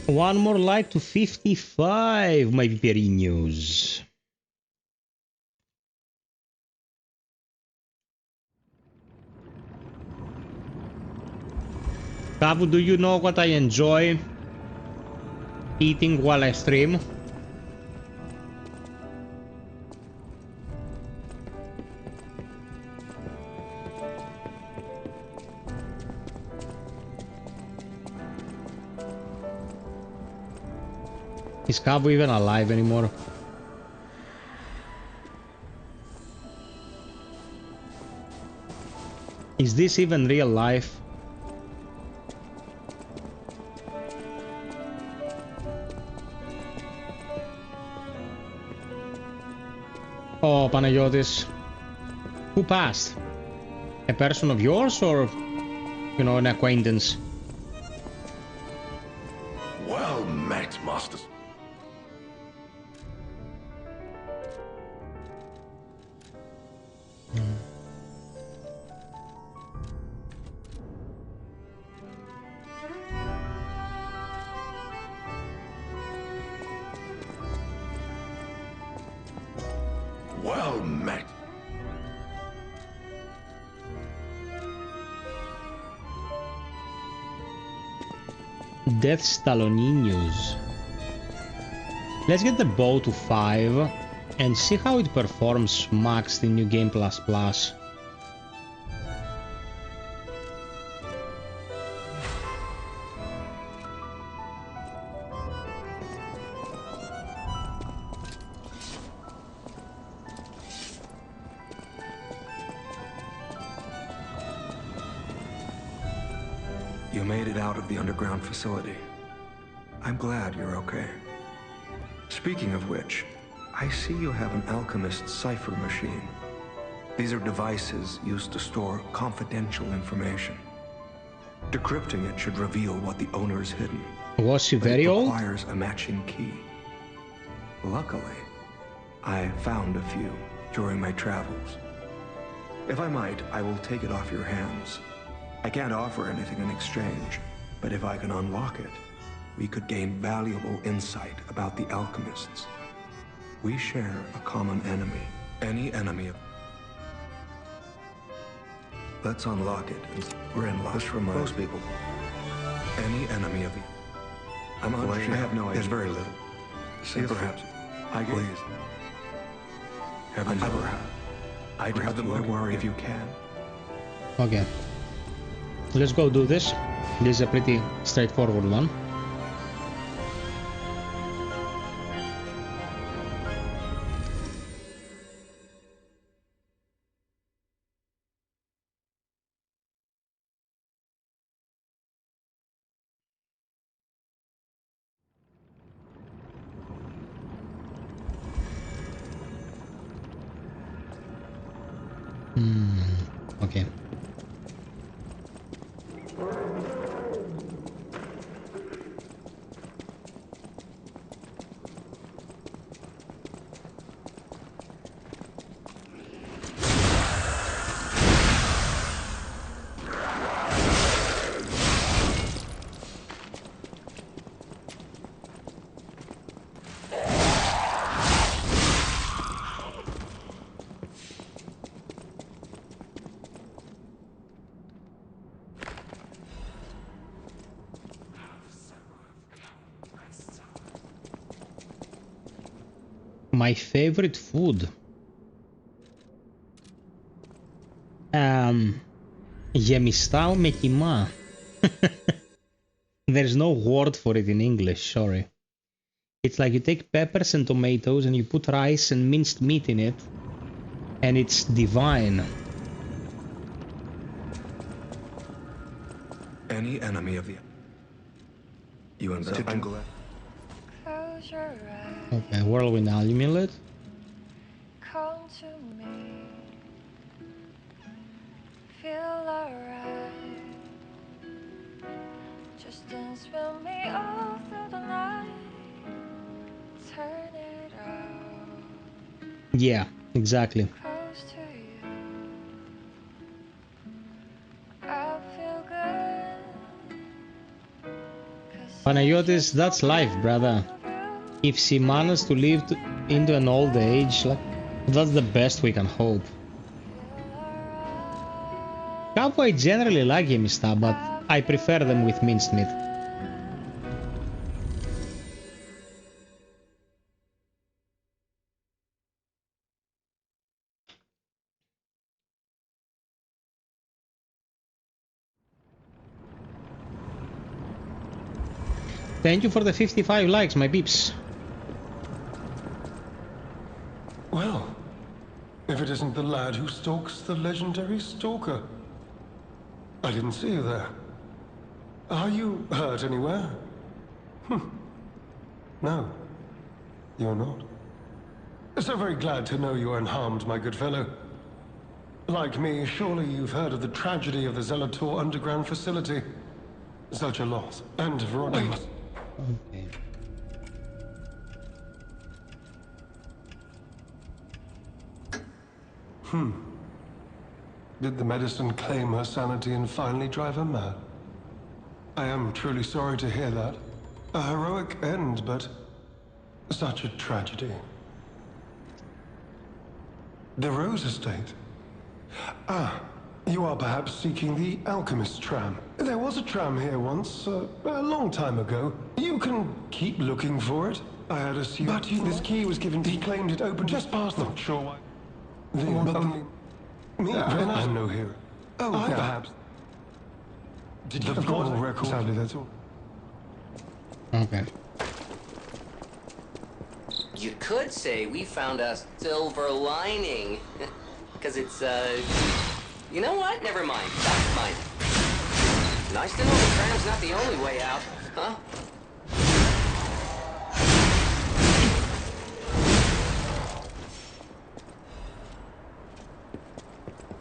One more light to 55, my Piperinos. Kavu, do you know what I enjoy eating while I stream? Is Kavu even alive anymore? Is this even real life? Oh, Panagiotis. Who passed? A person of yours or, you know, an acquaintance? Well met, Masters. Well met. Death's Taloninos. Let's get the bow to 5 and see how it performs maxed in New Game Plus Plus. You made it out of the underground facility. I'm glad you're okay. Speaking of which, I see you have an alchemist's cipher machine. These are devices used to store confidential information. Decrypting it should reveal what the owner is hidden. Was she But very it old? requires a matching key. Luckily, I found a few during my travels. If I might, I will take it off your hands. I can't offer anything in exchange, but if I can unlock it, we could gain valuable insight about the alchemists. We share a common enemy, Any enemy. Let's unlock it. We're in luck. This reminds most people. Any enemy of you. I'm unsure. I have no idea. There's very little. See, perhaps. I please. Heavens, I grab them. Don't worry if you can. Okay. Let's go do this. This is a pretty straightforward one. Okay. My favorite food. Γεμιστάω με κιμά. There's no word for it in English, sorry. It's like you take peppers and tomatoes and you put rice and minced meat in it, and it's divine. Any enemy of you and Close your eyes. Okay, whirlwind amulet. Come to me. Feel alright. Just dance with me all through the night. Turn it out. Yeah, exactly. Close to you. I feel good. Panagiotis, that's life, brother. If she managed to live into an old age, like, that's the best we can hope. Cowboy generally like Mista, but I prefer them with minced meat. Thank you for the 55 likes, my peeps. Well, if it isn't the lad who stalks the legendary stalker. I didn't see you there. Are you hurt anywhere? No, you're not. So very glad to know you are unharmed, my good fellow. Like me, surely you've heard of the tragedy of the Zelator underground facility. Such a loss. And Veronique. Okay. Did the medicine claim her sanity and finally drive her mad? I am truly sorry to hear that. A heroic end, but such a tragedy. The Rose Estate. Ah, you are perhaps seeking the Alchemist tram. There was a tram here once, a long time ago. You can keep looking for it. I had assumed. But this key was given. He claimed it opened just past them. Not sure why. Only me. I'm no hero. Oh, perhaps. Did you have a record? Sadly, that's all. Okay. You could say we found a silver lining. Because it's, you know what? Never mind. That's mine. Nice to know the tram's not the only way out, huh?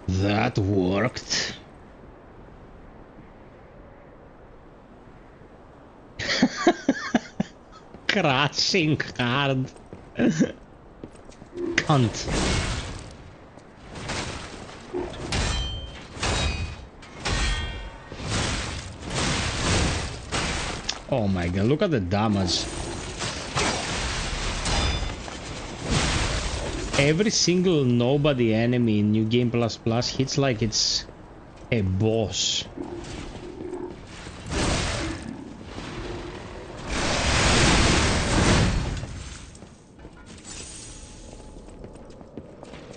That worked. Crashing hard. Cunt. Oh my god, look at the damage. Every single nobody enemy in New Game Plus Plus hits like it's a boss.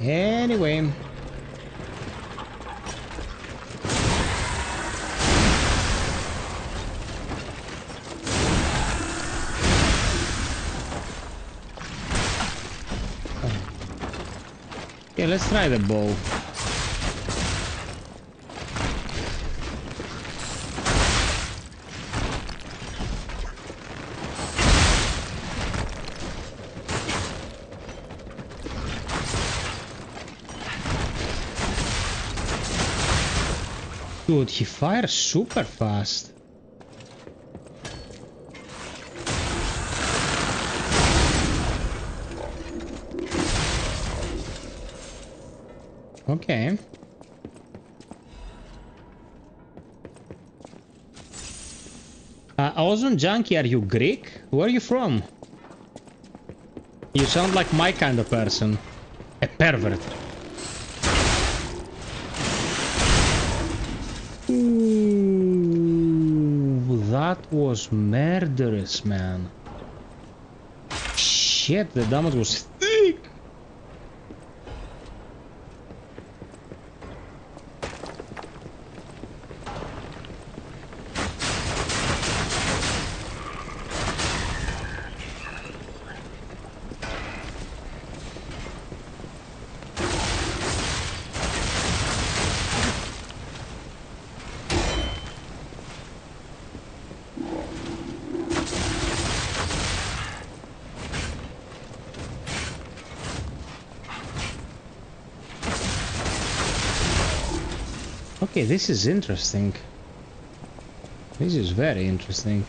Anyway. Okay, let's try the bow. Dude, he fires super fast. Okay. Ozone Junkie, are you Greek? Where are you from? You sound like my kind of person. A pervert. Ooh, that was murderous, man. Shit, the damage was thick. Okay, this is interesting. This is very interesting.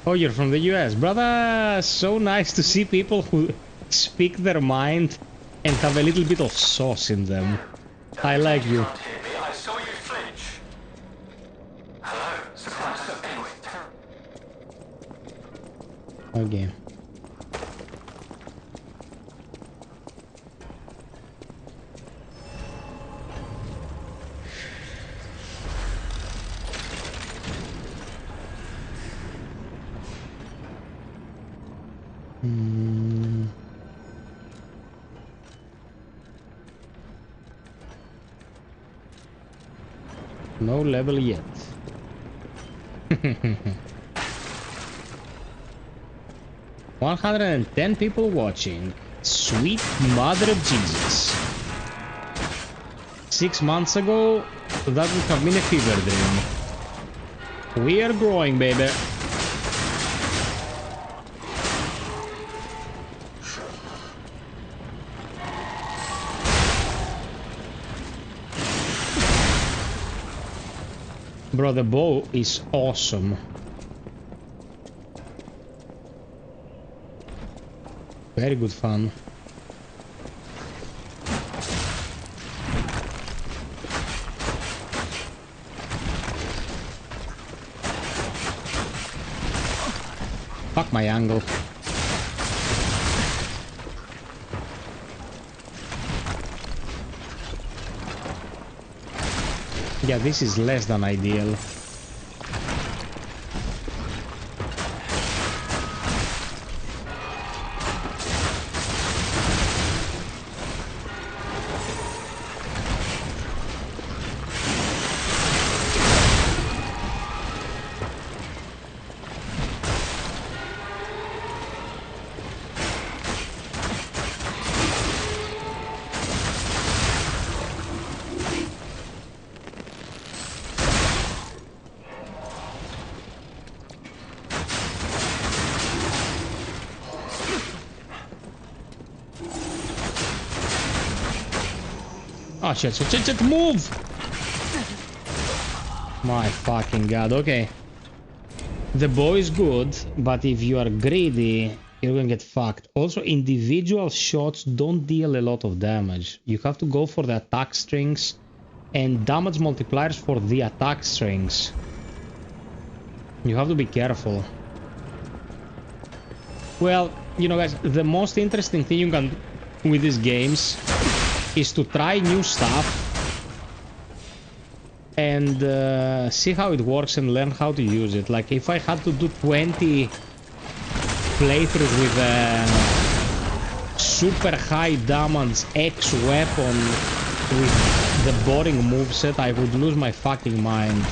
Oh, you're from the US, brother! So nice to see people who speak their mind and have a little bit of sauce in them. I like you. I saw you flinch. Hello, surprise. Okay. No level yet. 110 people watching. Sweet mother of Jesus. 6 months ago, that would have been a fever dream. We are growing, baby. Bro, the bow is awesome. Very good fun. Fuck my angle. Yeah, this is less than ideal. Oh shit, move! My fucking god, okay. The bow is good, but if you are greedy, you're gonna get fucked. Also, individual shots don't deal a lot of damage. You have to go for the attack strings and damage multipliers for the attack strings. You have to be careful. Well, You know, guys, the most interesting thing you can do with these games is to try new stuff and see how it works and learn how to use it. Like, if I had to do 20 playthroughs with a super high damage X weapon with the boring moveset, I would lose my fucking mind.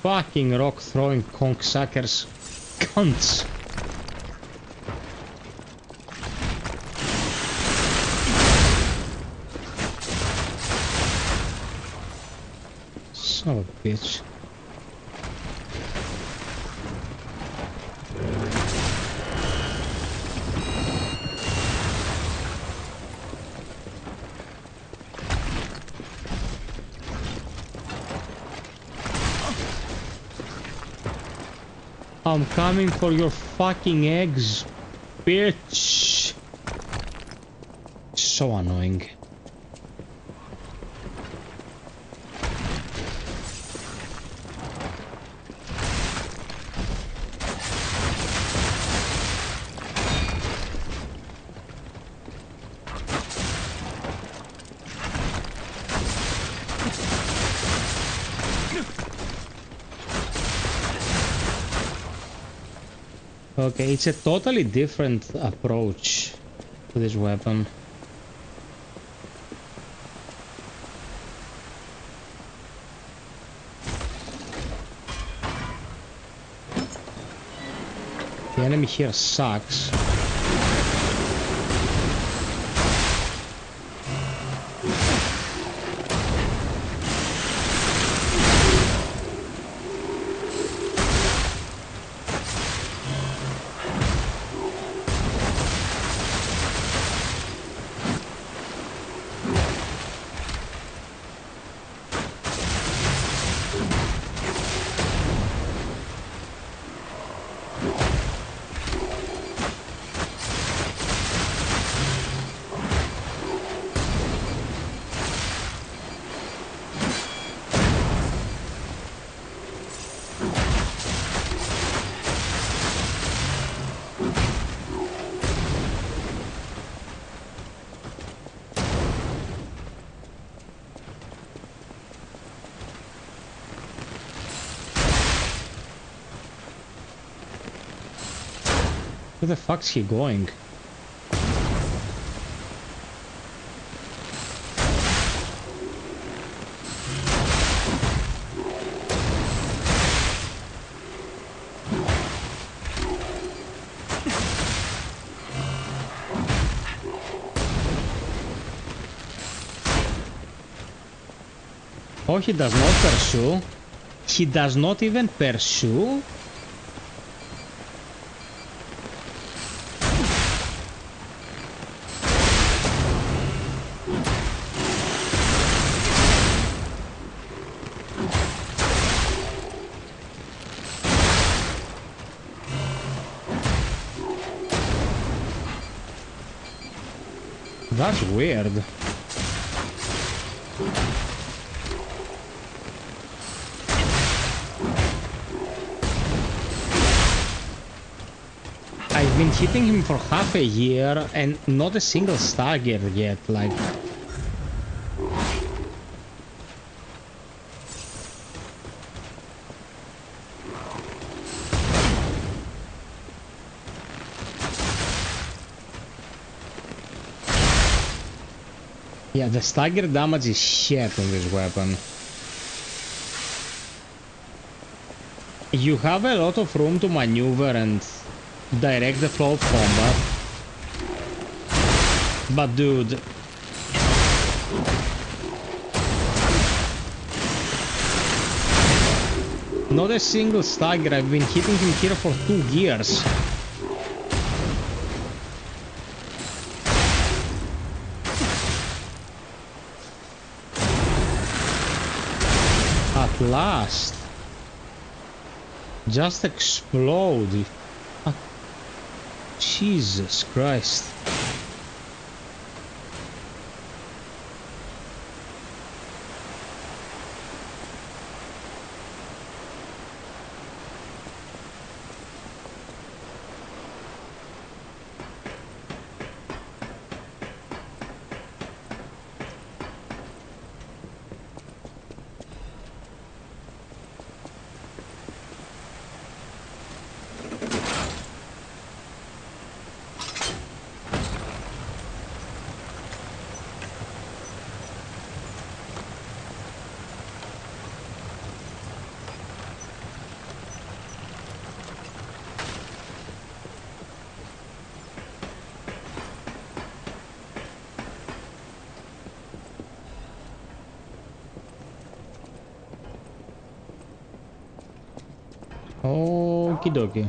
Fucking rock throwing cocksuckers. Cunts. Son of a bitch. I'm coming for your fucking eggs, bitch. So annoying. Okay, it's a totally different approach to this weapon. The enemy here sucks. Where the fuck's he going? Oh, he does not pursue. He does not even pursue. That's weird. I've been hitting him for half a year and not a single stagger yet, like... Yeah, the stagger damage is shit on this weapon. You have a lot of room to maneuver and direct the flow of combat. But dude... Not a single stagger, I've been hitting him here for 2 years. At last. Just explode. Ah, Jesus Christ. Okie dokie.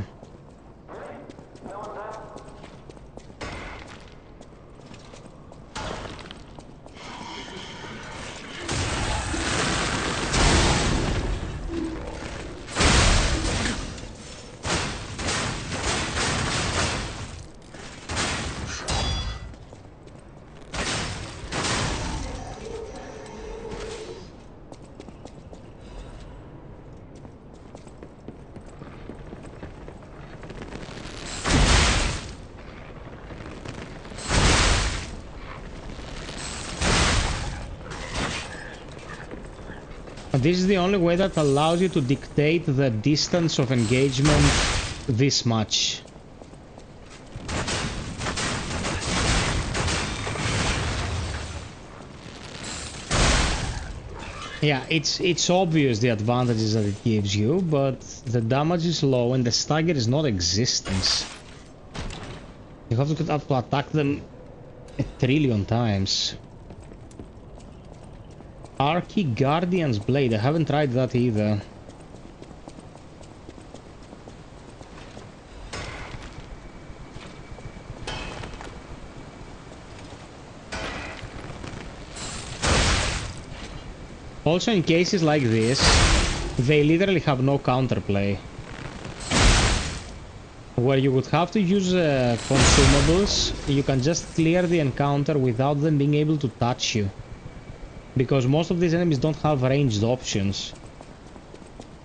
This is the only way that allows you to dictate the distance of engagement this much. Yeah, it's obvious the advantages that it gives you, but the damage is low and the stagger is not existence. You have to attack them 1,000,000,000 times. Archy Guardian's Blade, I haven't tried that either. Also, in cases like this, they literally have no counterplay. Where you would have to use consumables, you can just clear the encounter without them being able to touch you. Because most of these enemies don't have ranged options.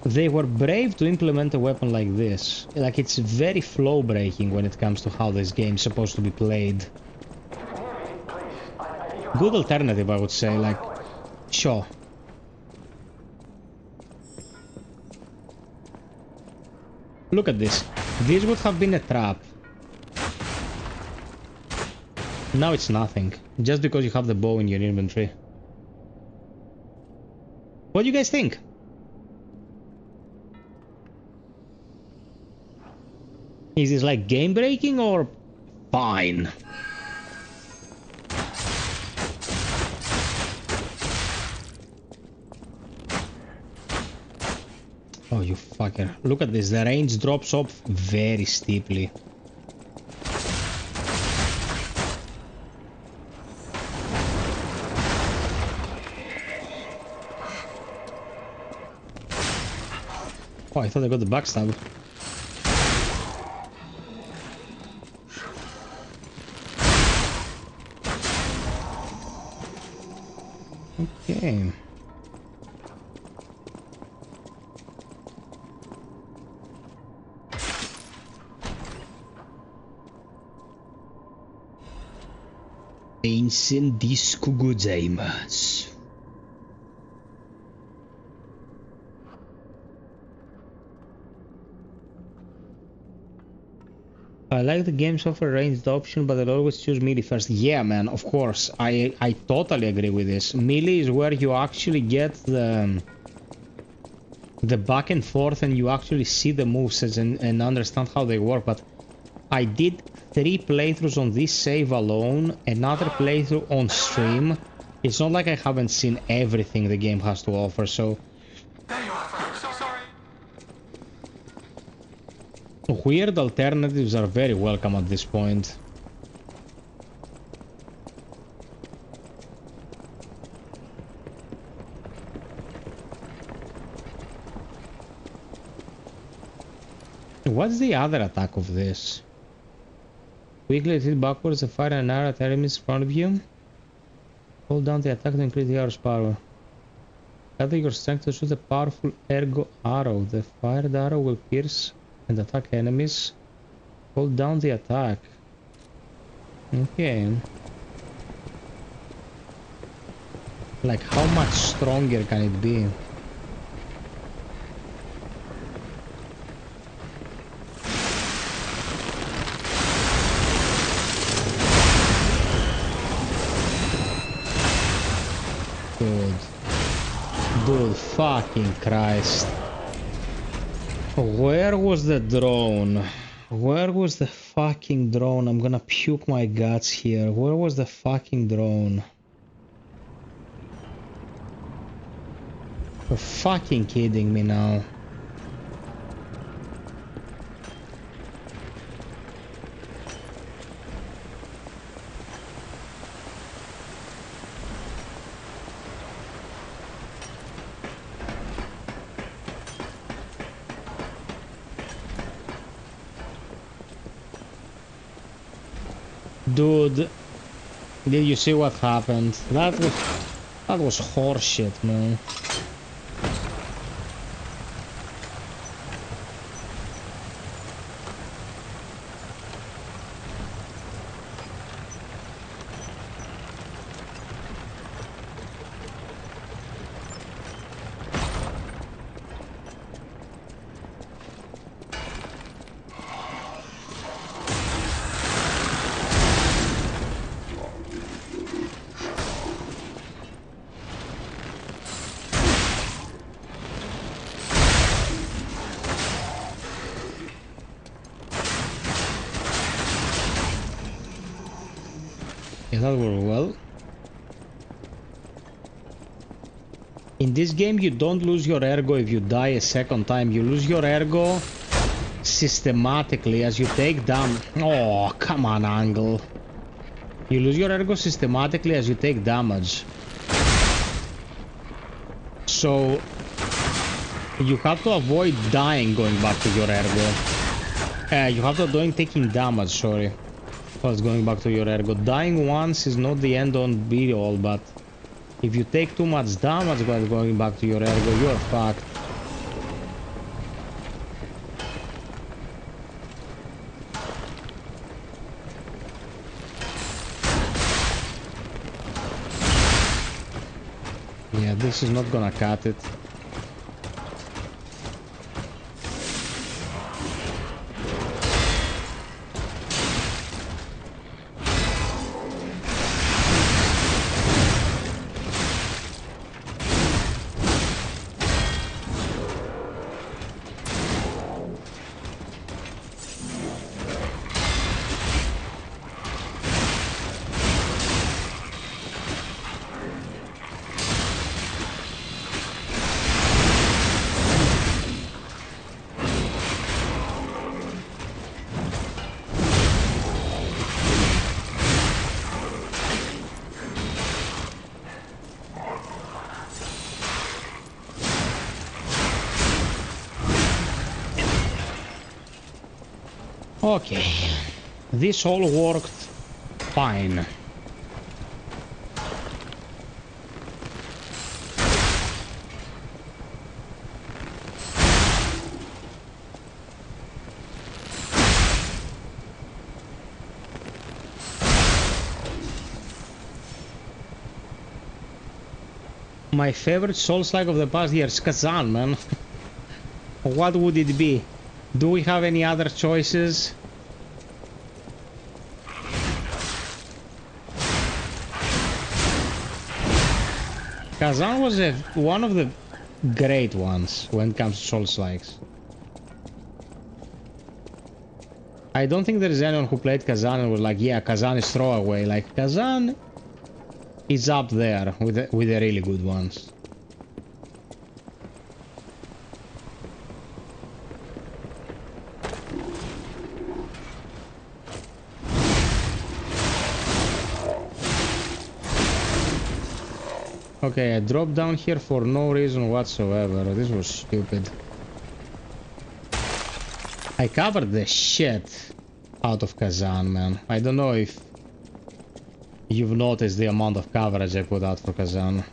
They were brave to implement a weapon like this. Like, it's very flow breaking when it comes to how this game is supposed to be played. Good alternative, I would say, like, sure. Look at this. This would have been a trap. Now it's nothing. Just because you have the bow in your inventory. What do you guys think? Is this like game breaking or fine? Oh, you fucker. Look at this. The range drops off very steeply. Oh, I thought I got the backstab. Okay. Ancient disco gozaimasu. I like the games offer ranged option, but I'll always choose melee first. Yeah, man, of course. I totally agree with this. Melee is where you actually get the back and forth and you actually see the movesets and understand how they work. But I did 3 playthroughs on this save alone, another playthrough on stream. It's not like I haven't seen everything the game has to offer, so... There you are, Frank. So sorry. Weird alternatives are very welcome at this point. What's the other attack of this? Quickly hit backwards and fire an arrow at enemies in front of you. Hold down the attack to increase the arrow's power. Gather your strength to shoot a powerful ergo arrow. The fired arrow will pierce and attack enemies. Hold down the attack. Okay. Like, how much stronger can it be? Dude, fucking Christ. Where was the drone? Where was the fucking drone? I'm gonna puke my guts here. Where was the fucking drone? You're fucking kidding me now. Dude, did you see what happened? That was horseshit, man. That worked well. In this game you don't lose your ergo if you die a second time. You lose your ergo systematically as you take damage. Oh, come on, Angle. You lose your ergo systematically as you take damage. So you have to avoid dying going back to your ergo. You have to avoid taking damage, sorry. Was going back to your ergo. Dying once is not the end on be all, but if you take too much damage while going back to your ergo, you're fucked. Yeah, this is not gonna cut it. Okay, this all worked fine. My favorite Souls-like of the past year is Kazan, man. What would it be? Do we have any other choices? Kazan was one of the great ones when it comes to Souls-likes. I don't think there is anyone who played Kazan and was like, yeah, Kazan is throwaway. Like, Kazan is up there with the really good ones. Okay, I dropped down here for no reason whatsoever. This was stupid. I covered the shit out of Kazan, man. I don't know if you've noticed the amount of coverage I put out for Kazan.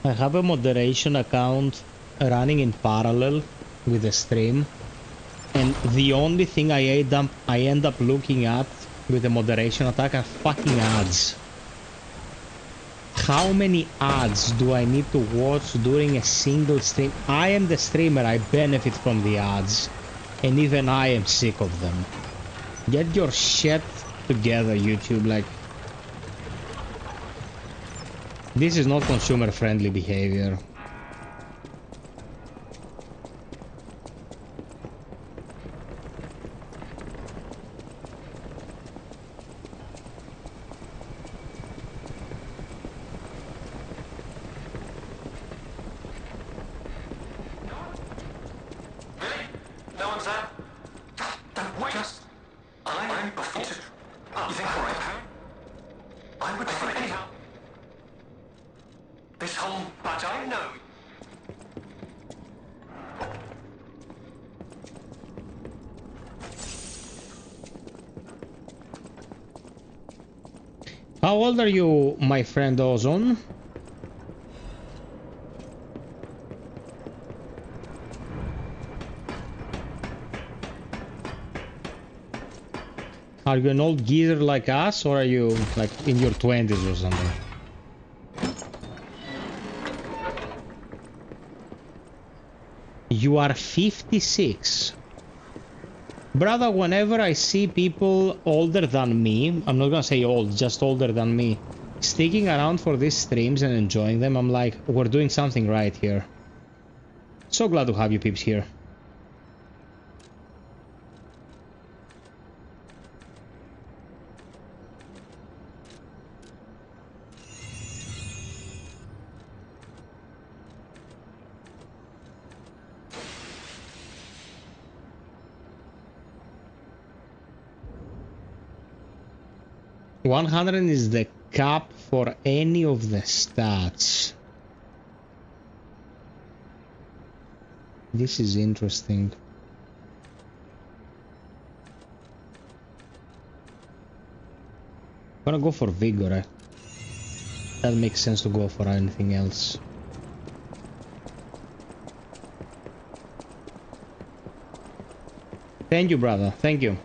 I have a moderation account running in parallel with the stream, and the only thing I end up looking at with the moderation attack are fucking ads. How many ads do I need to watch during a single stream? I am the streamer, I benefit from the ads, and even I am sick of them. Get your shit together, YouTube. Like, this is not consumer-friendly behavior. Really? No one's there? Don't wait. Just... I'm before... You think we're okay? I would think anyhow. This whole... But I know... How old are you, my friend Ozone? Are you an old geezer like us, or are you like in your 20s or something? You are 56. Brother, whenever I see people older than me, I'm not gonna say old, just older than me, sticking around for these streams and enjoying them, I'm like, we're doing something right here. So glad to have you peeps here. $100 is the cap for any of the stats. This is interesting. I'm gonna go for vigor. That makes sense to go for anything else. Thank you, brother. Thank you.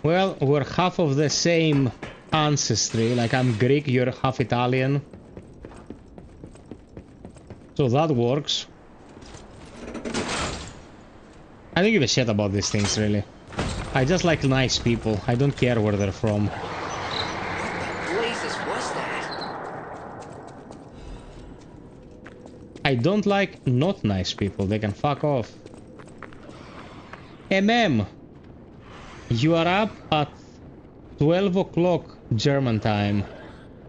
Well, we're half of the same ancestry. Like, I'm Greek, you're half Italian. So that works. I don't give a shit about these things, really. I just like nice people. I don't care where they're from. Blazes was that? I don't like not nice people. They can fuck off. You are up at 12 o'clock German time,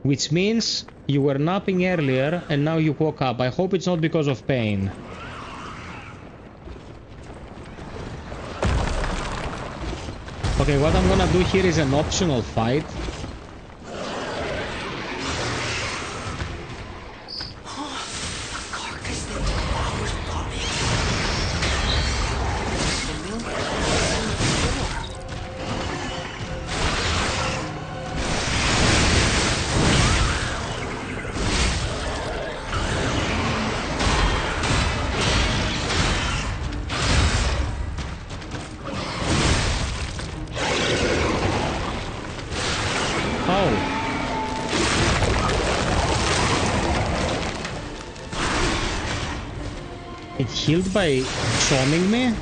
which means you were napping earlier and now you woke up. I hope it's not because of pain. Okay, what I'm gonna do here is an optional fight. It healed by zoning me?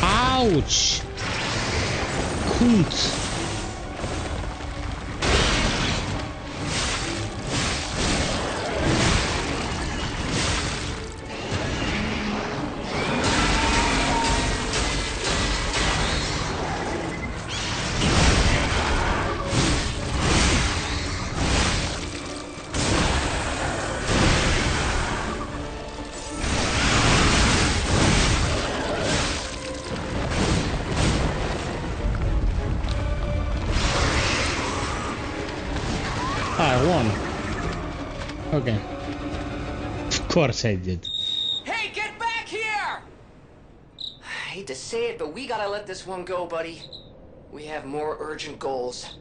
Ouch! Kunt. I won. Okay. Of course I did. Hey, get back here! I hate to say it, but we gotta let this one go, buddy. We have more urgent goals.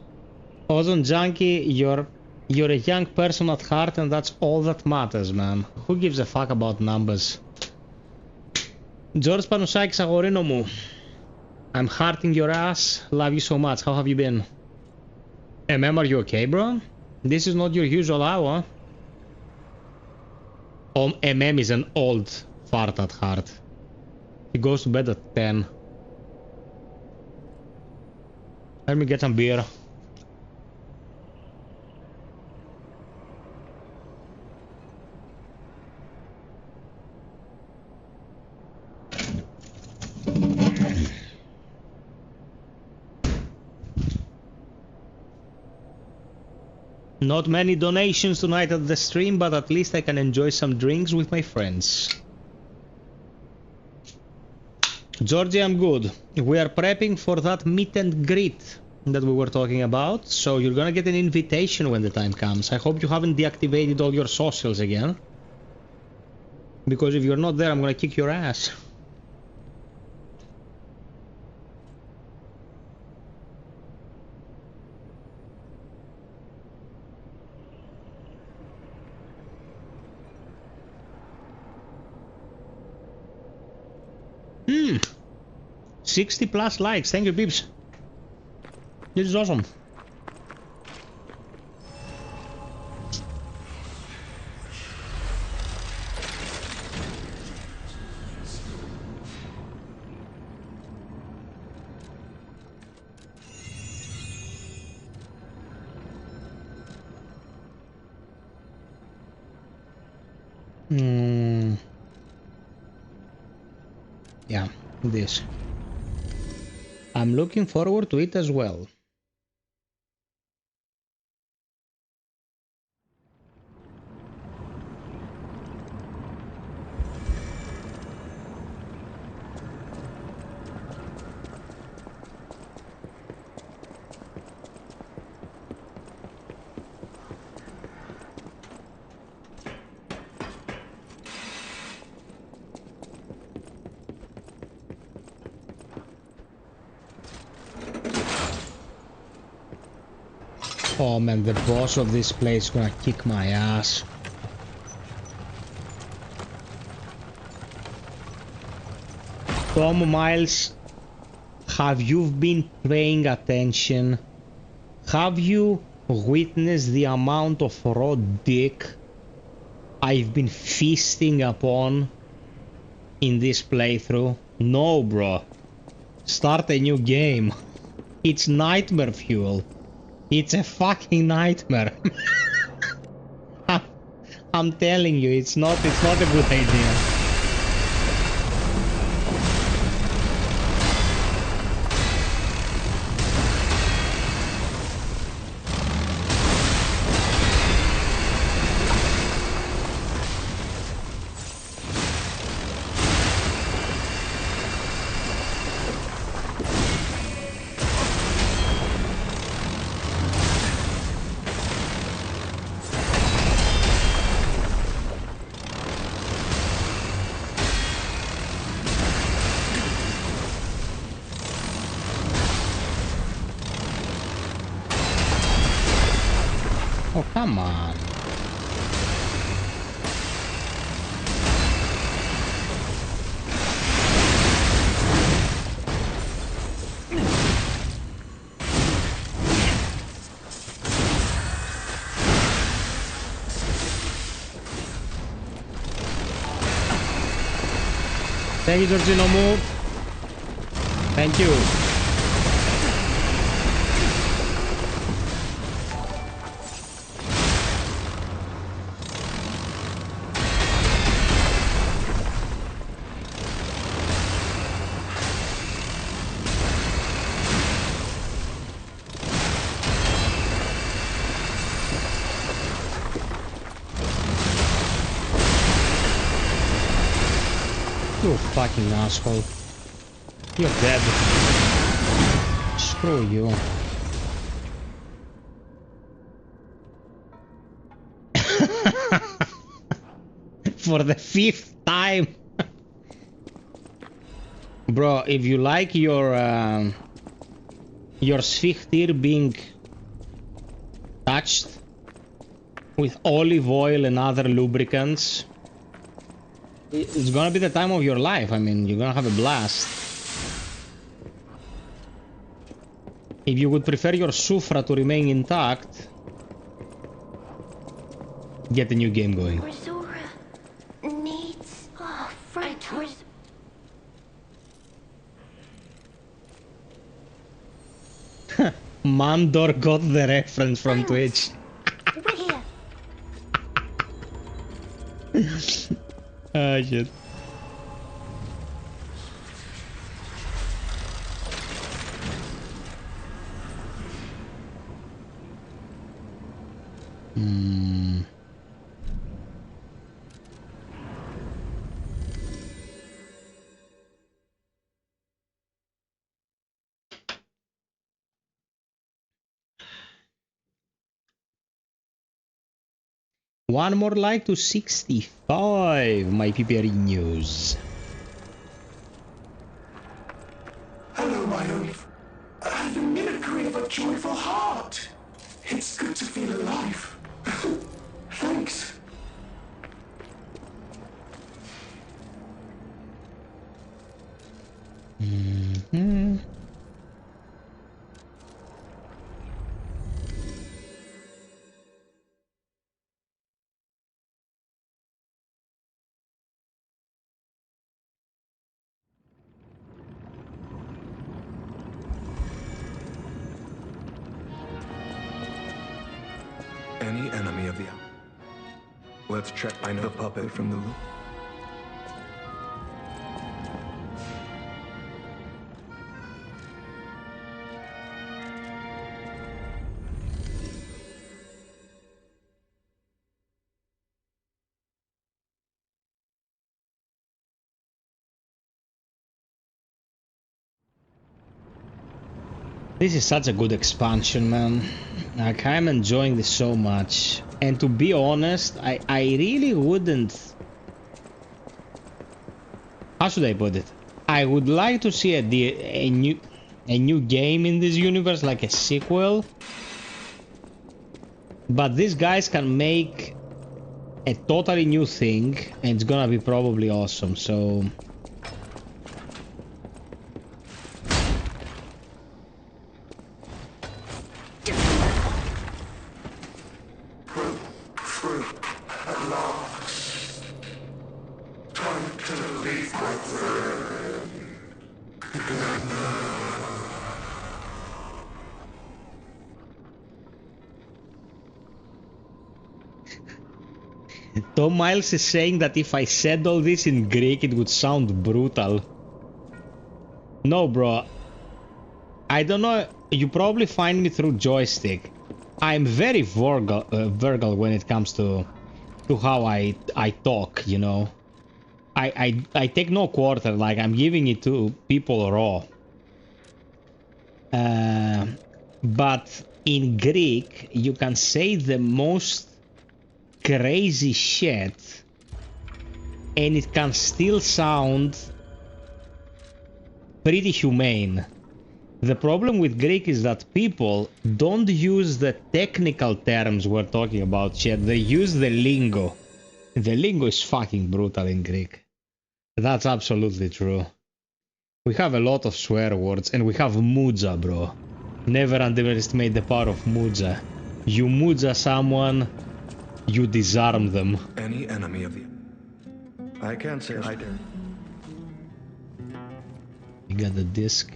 Ozone Junkie, you're a young person at heart, and that's all that matters, man. Who gives a fuck about numbers? George Panusakis, αγορίνο μου. I'm hearting your ass. Love you so much. How have you been? MM, are you okay, bro? This is not your usual hour. MM is an old fart at heart. He goes to bed at 10. Let me get some beer. Not many donations tonight at the stream, but at least I can enjoy some drinks with my friends. Georgie, I'm good. We are prepping for that meet and greet that we were talking about, so you're gonna get an invitation when the time comes. I hope you haven't deactivated all your socials again, because if you're not there, I'm gonna kick your ass. Hmm. 60 plus likes. Thank you, peeps. This is awesome. Yeah, this. I'm looking forward to it as well. Oh man, the boss of this place is gonna kick my ass. Tom Miles, have you been paying attention? Have you witnessed the amount of raw dick I've been feasting upon in this playthrough? No, bro. Start a new game. It's nightmare fuel. It's a fucking nightmare. I'm I'm telling you, it's not a good idea. Oh, come on. Thank you, Georgino Move. Thank you. You fucking asshole. You're dead. Screw you. For the 5th time. Bro, if you like your sphincter being touched with olive oil and other lubricants, it's gonna be the time of your life. I mean, you're gonna have a blast. If you would prefer your Sufra to remain intact, get a new game going. Resora needs front. Mandor got the reference from Twitch. Ah, shit. One more like to 65, my Piperinos. Hello, my oath. The mimicry of a joyful heart. It's good to feel alive. Thanks. Any enemy of the... Let's check. I know the puppet from the loop. This is such a good expansion, man. Like, I'm enjoying this so much. And to be honest, I really wouldn't... How should I put it? I would like to see a new game in this universe, like a sequel. But these guys can make a totally new thing, and it's gonna be probably awesome, so... Tom Miles is saying that if I said all this in Greek, it would sound brutal. No, bro. I don't know. You probably find me through joystick. I'm very Virgal when it comes to how I talk, you know. I take no quarter, like I'm giving it to people raw. But in Greek, you can say the most crazy shit and it can still sound pretty humane. The problem with Greek is that people don't use the technical terms we're talking about yet. They use the lingo. The lingo is fucking brutal in Greek. That's absolutely true. We have a lot of swear words and we have muja, bro. Never underestimate the power of muja. You muja someone, you disarm them. Any enemy of you. I can't say I dare. You got the disc.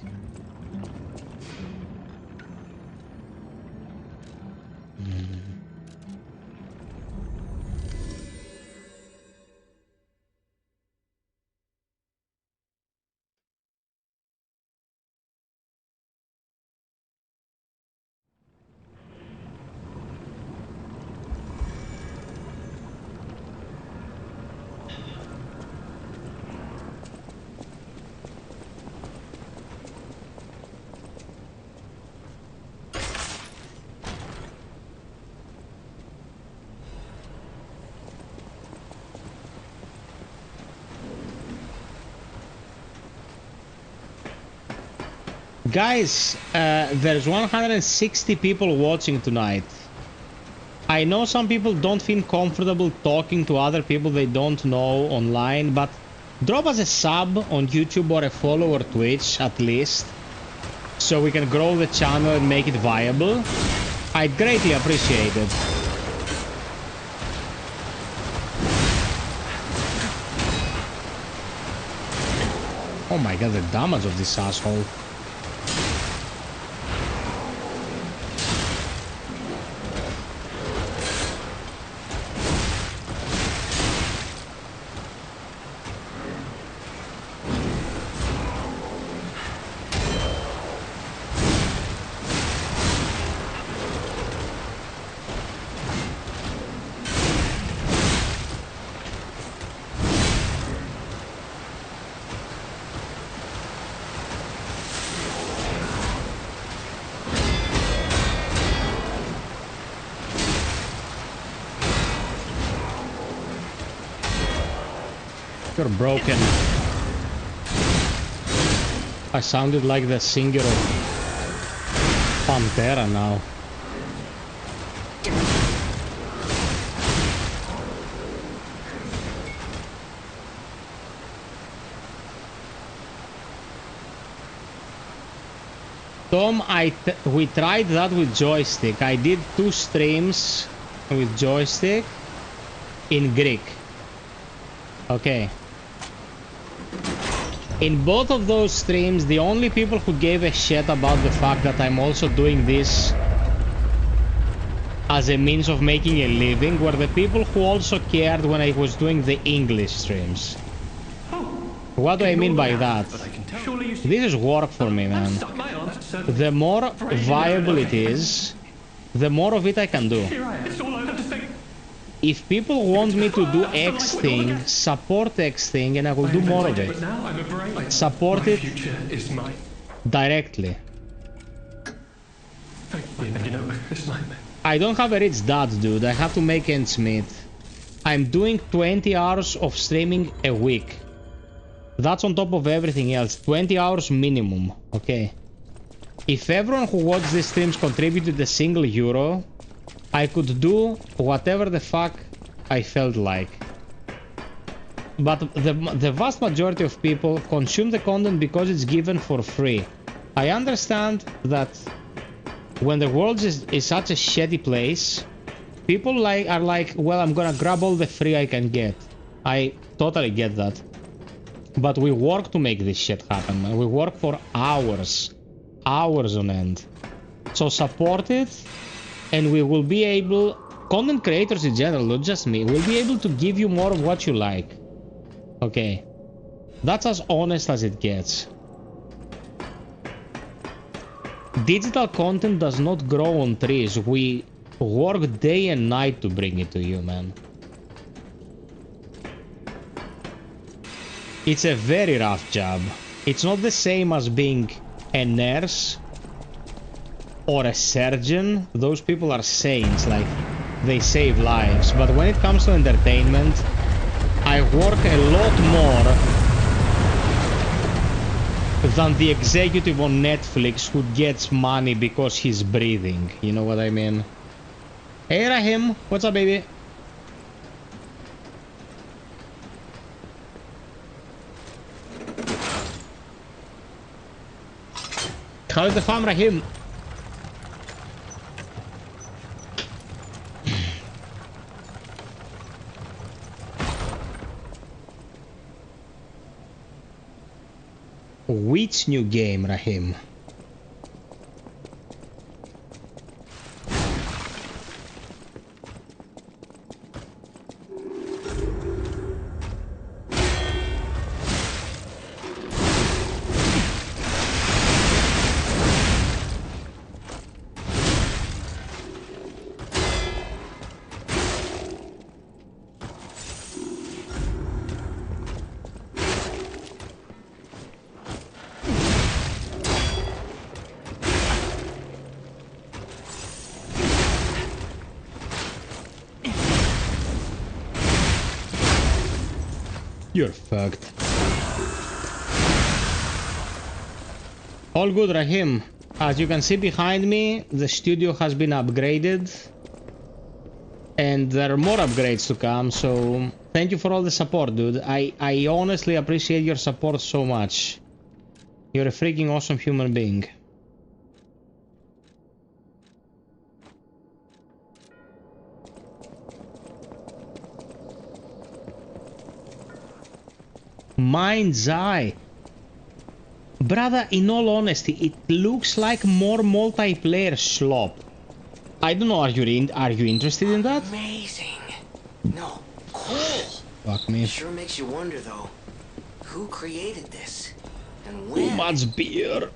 Guys, there's 160 people watching tonight. I know some people don't feel comfortable talking to other people they don't know online, but drop us a sub on YouTube or a follow or Twitch at least, so we can grow the channel and make it viable. I'd greatly appreciate it. Oh my god, the damage of this asshole. You're broken. I sounded like the singer of Pantera now. Tom, we tried that with joystick. I did 2 streams with joystick in Greek. Okay. In both of those streams, the only people who gave a shit about the fact that I'm also doing this as a means of making a living were the people who also cared when I was doing the English streams. What do I mean by that? This is work for me, man. The more viable it is, the more of it I can do. If people want me to do X thing, support X thing, and I will do more of it. Support it directly. I don't have a rich dad, dude. I have to make ends meet. I'm doing 20 hours of streaming a week. That's on top of everything else. 20 hours minimum. Okay. If everyone who watched these streams contributed a single euro, I could do whatever the fuck I felt like. But the vast majority of people consume the content because it's given for free. I understand that when the world is such a shitty place, people are like, well, I'm gonna grab all the free I can get. I totally get that. But we work to make this shit happen, man. We work for hours. Hours on end. So support it, and we will be able content creators in general, not just me, will be able to give you more of what you like. Okay. That's as honest as it gets. Digital content does not grow on trees. We work day and night to bring it to you, man. It's a very rough job. It's not the same as being a nurse or a surgeon. Those people are saints, like, they save lives. But when it comes to entertainment, I work a lot more than the executive on Netflix who gets money because he's breathing. You know what I mean? Hey Rahim, what's up, baby? How's the farm, Rahim? Which new game, Rahim? You're fucked. All good, Rahim. As you can see behind me, the studio has been upgraded. And there are more upgrades to come, so thank you for all the support, dude. I honestly appreciate your support so much. You're a freaking awesome human being. Mind's Eye. Brother, in all honesty, it looks like more multiplayer slop. I don't know, are you interested in that? Amazing. No, cool. Fuck me. Sure makes you wonder though. Who created this? And Too when? much beer.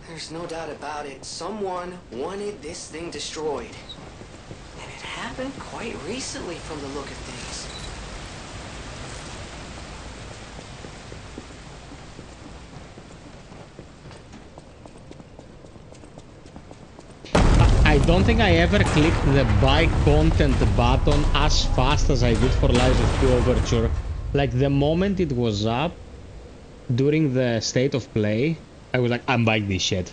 There's no doubt about it. Someone wanted this thing destroyed. And it happened quite recently from the look of things. I don't think I ever clicked the buy content button as fast as I did for Lies of P Overture. Like the moment it was up during the state of play, I was like, I'm buying this shit.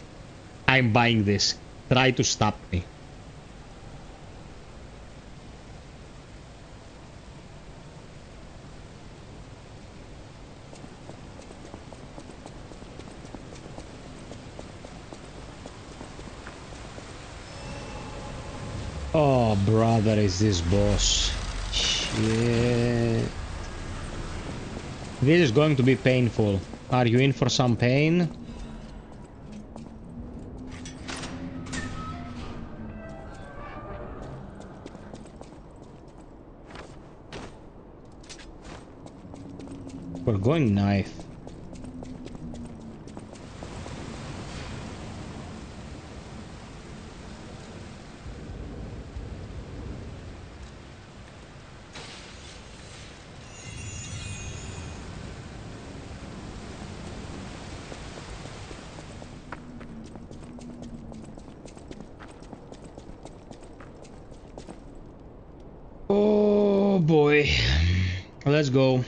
I'm buying this. Try to stop me. Oh, brother, is this boss. Shit. This is going to be painful. Are you in for some pain? We're going knife. Oh boy. Let's go.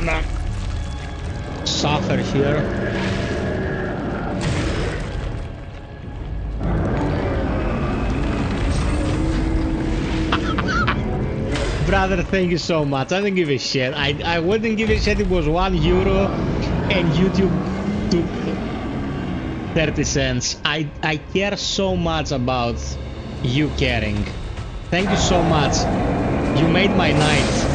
gonna suffer here. Brother, thank you so much. I don't give a shit. I wouldn't give a shit if it was €1 and YouTube took 30 cents. I care so much about you caring. Thank you so much. You made my night.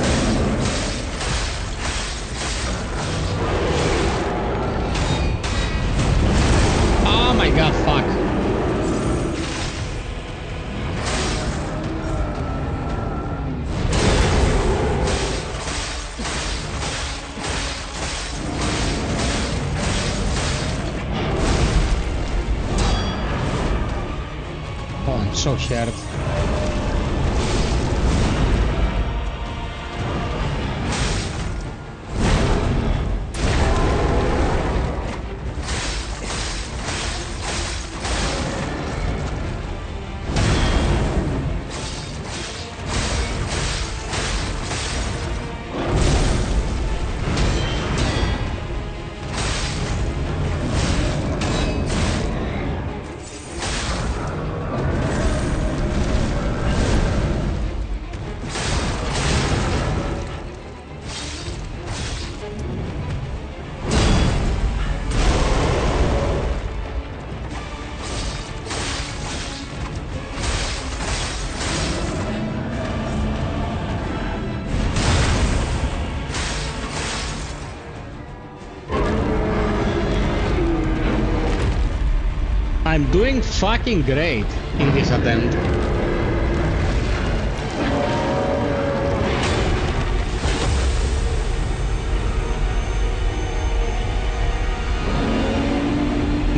Oh my god, fuck. Oh, I'm so scared. I'm doing fucking great in this attempt.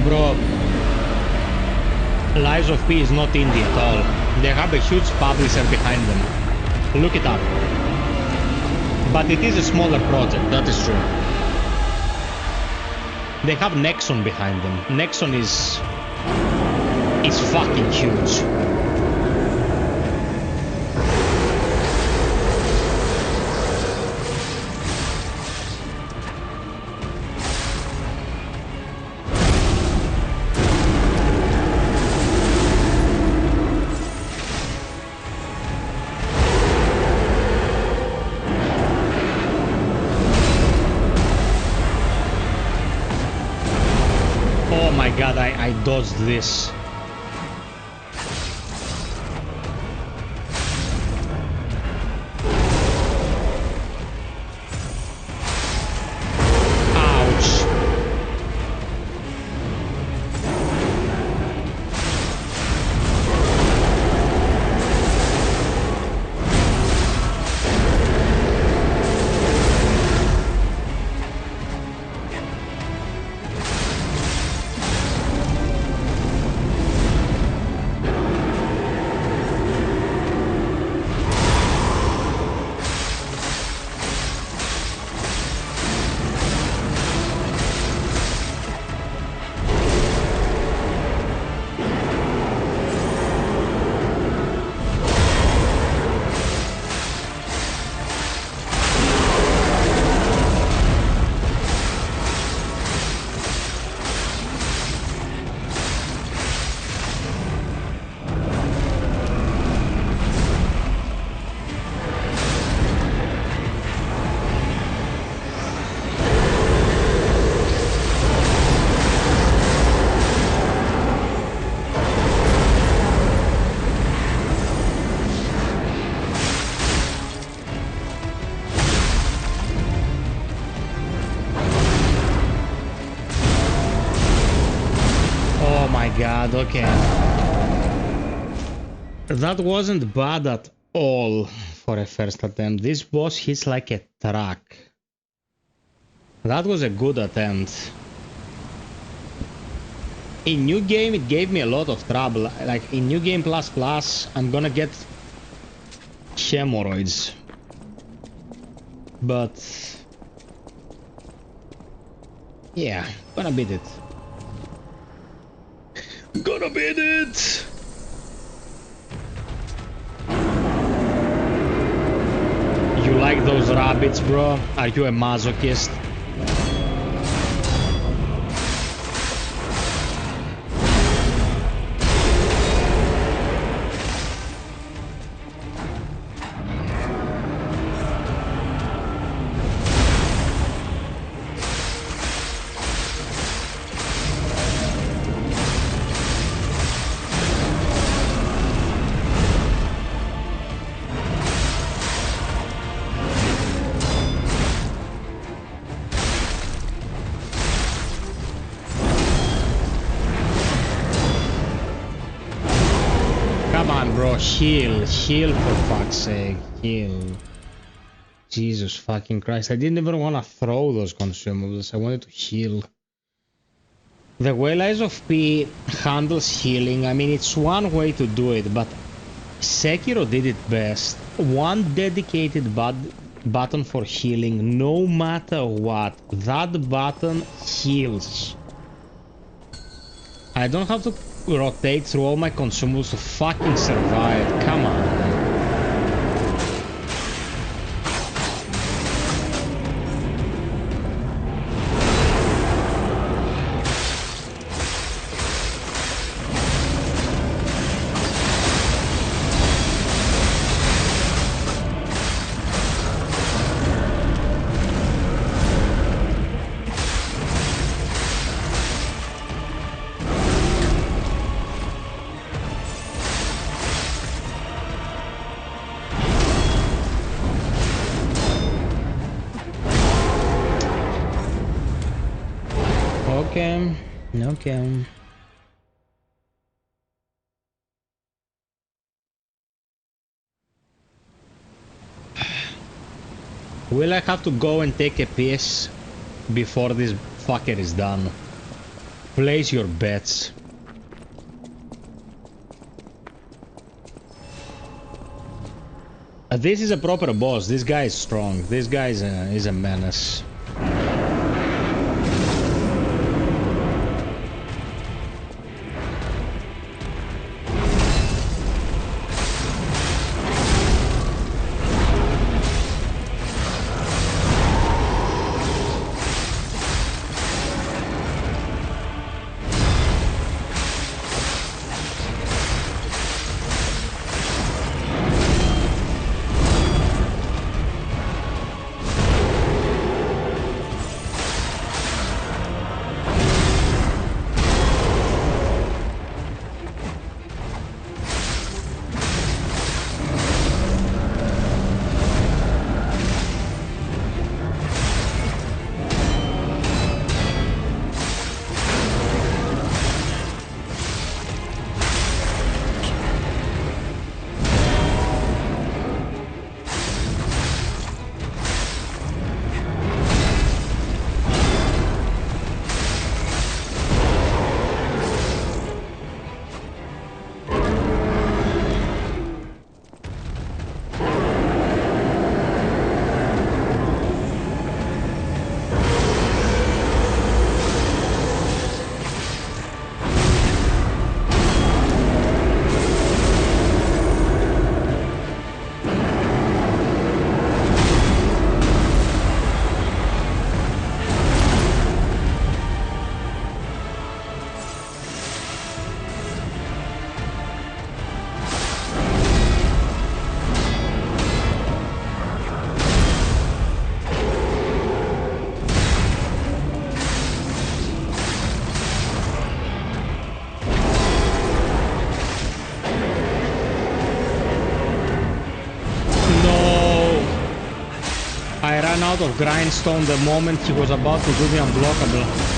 Bro, Lies of P is not indie at all. They have a huge publisher behind them. Look it up. But it is a smaller project, that is true. They have Nexon behind them. Nexon is fucking huge. Oh my god, I dodged this. God, okay. That wasn't bad at all for a first attempt. This boss hits like a truck. That was a good attempt. In New Game, it gave me a lot of trouble. Like, in New Game ++, I'm gonna get hemorrhoids. But... yeah, gonna beat it. Gonna beat it! You like like those rabbits, bro? Are you a masochist? Heal for fuck's sake, heal. Jesus fucking Christ, I didn't even want to throw those consumables, I wanted to heal. The way Lies of P handles healing, I mean, it's one way to do it, but Sekiro did it best. One dedicated button for healing, no matter what. That button heals. I don't have to rotate through all my consumables to fucking survive. Come on. Okay. Will I have to go and take a piss before this fucker is done? Place your bets. This is a proper boss. This guy is strong. This guy is a menace. Out of grindstone the moment he was about to do the unblockable.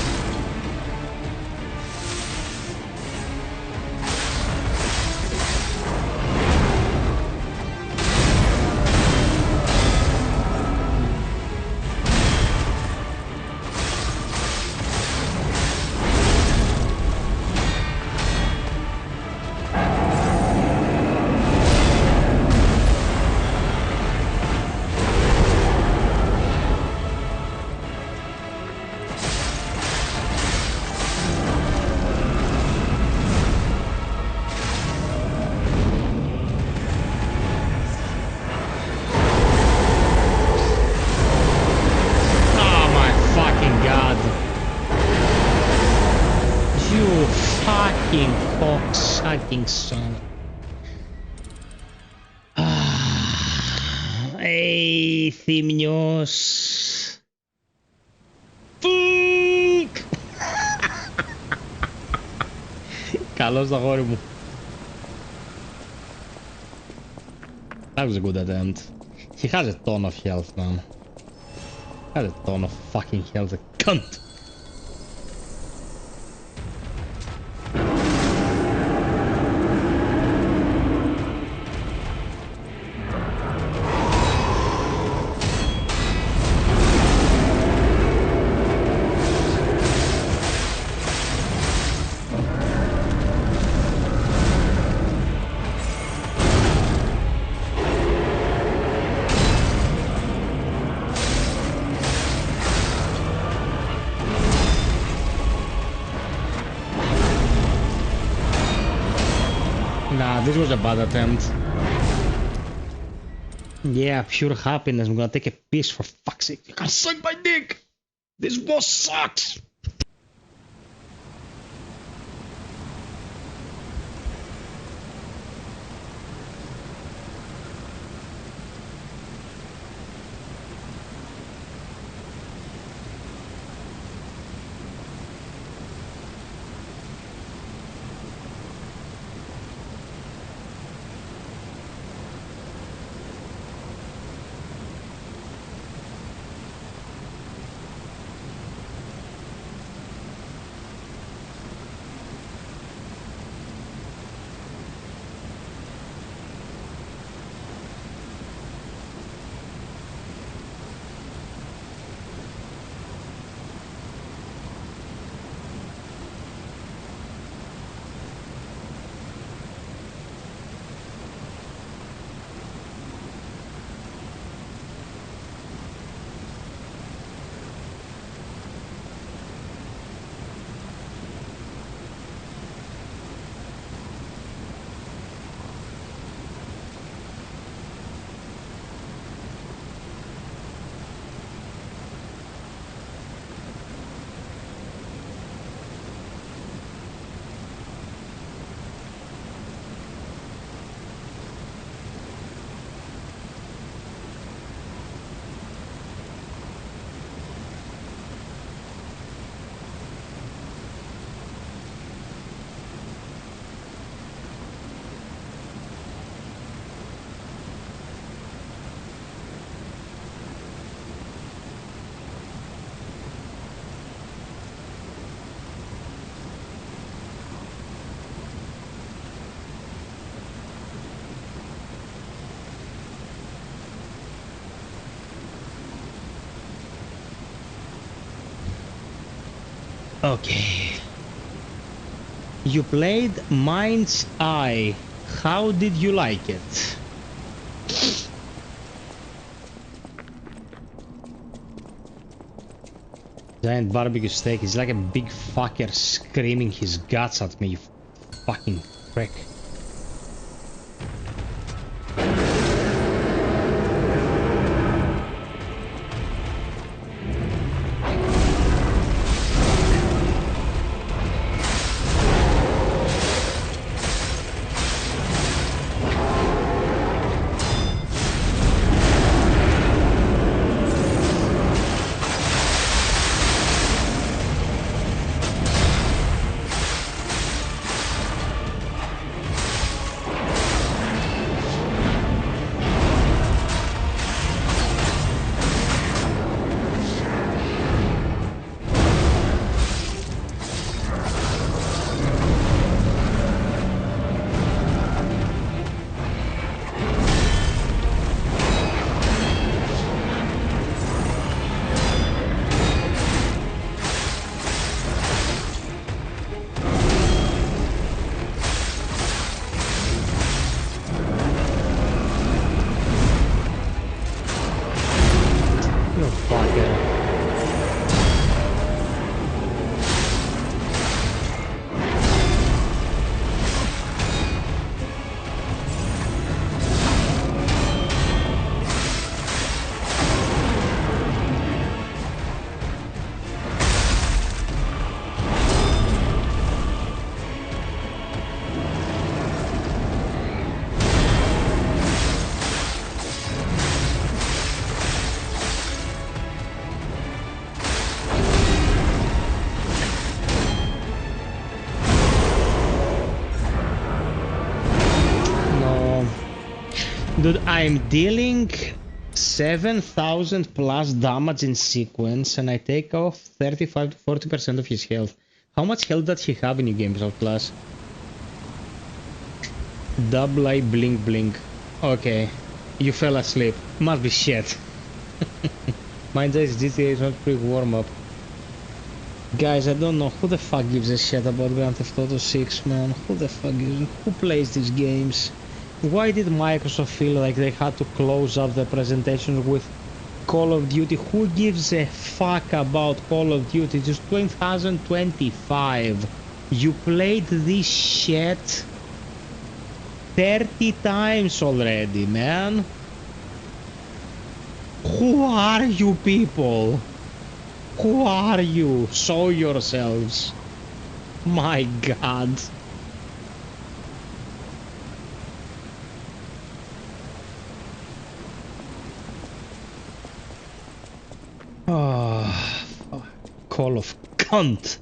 I think so. Hey, Thymnios. Fuck! Καλώς το αγόρι μου. That was a good attempt. He has a ton of health, man. Has a ton of fucking health, a cunt. Nah, this was a bad attempt. Yeah, pure happiness. I'm gonna take a piss for fuck's sake. You can suck my dick! This boss sucks! Okay. You played Mind's Eye. How did you like it? Giant barbecue steak is like a big fucker screaming his guts at me, you fucking prick. Dude, I'm dealing 7,000 plus damage in sequence and I take off 35 to 40% of his health. How much health does he have in your game, Plus? Double eye blink blink. Okay, you fell asleep. Must be shit. Mind says GTA is not quick warm up. Guys, I don't know who the fuck gives a shit about Grand Theft Auto 6, man. Who the fuck gives? Who plays these games? Why did Microsoft feel like they had to close up the presentation with Call of Duty? Who gives a fuck about Call of Duty? It's 2025. You played this shit 30 times already, man. Who are you people? Who are you? Show yourselves. My God. Oh, Call of cunt.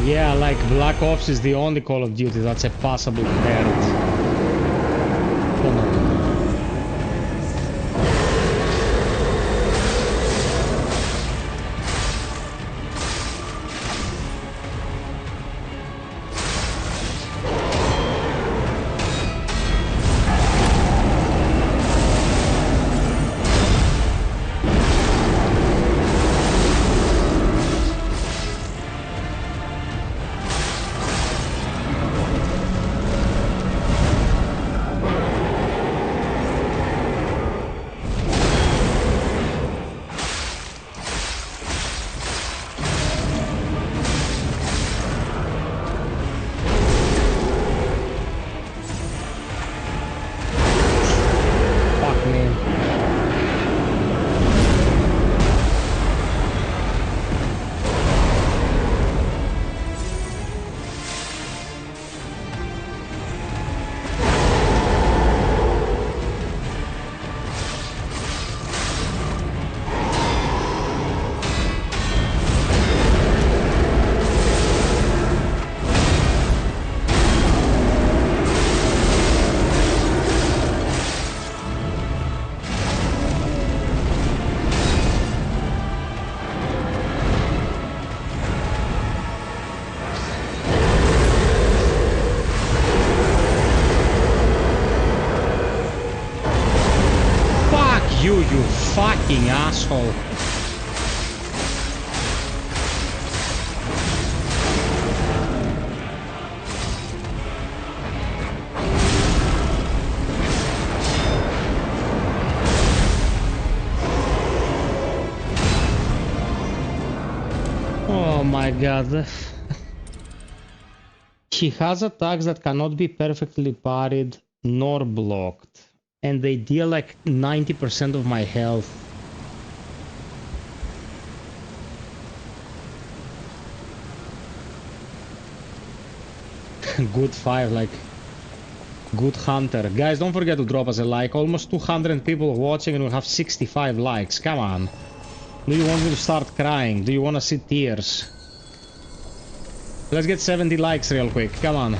Yeah, like Black Ops is the only Call of Duty that's a passable threat. You fucking asshole. Oh my God. He has attacks that cannot be perfectly parried nor blocked. And they deal like 90% of my health. Good five, like good hunter. Guys, don't forget to drop us a like. Almost 200 people watching and we have 65 likes. Come on. Do you want me to start crying? Do you want to see tears? Let's get 70 likes real quick. Come on.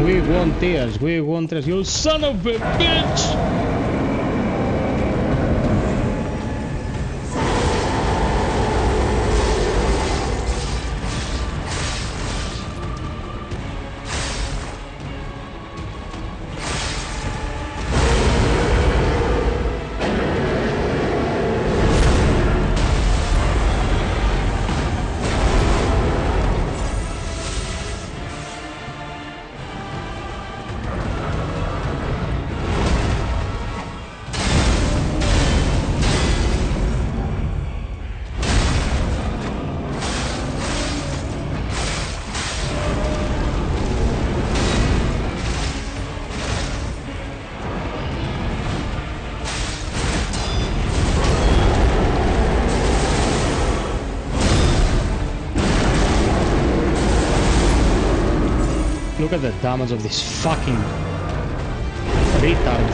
We want tears, we want tears, you son of a bitch! Look at the damage of this fucking retard.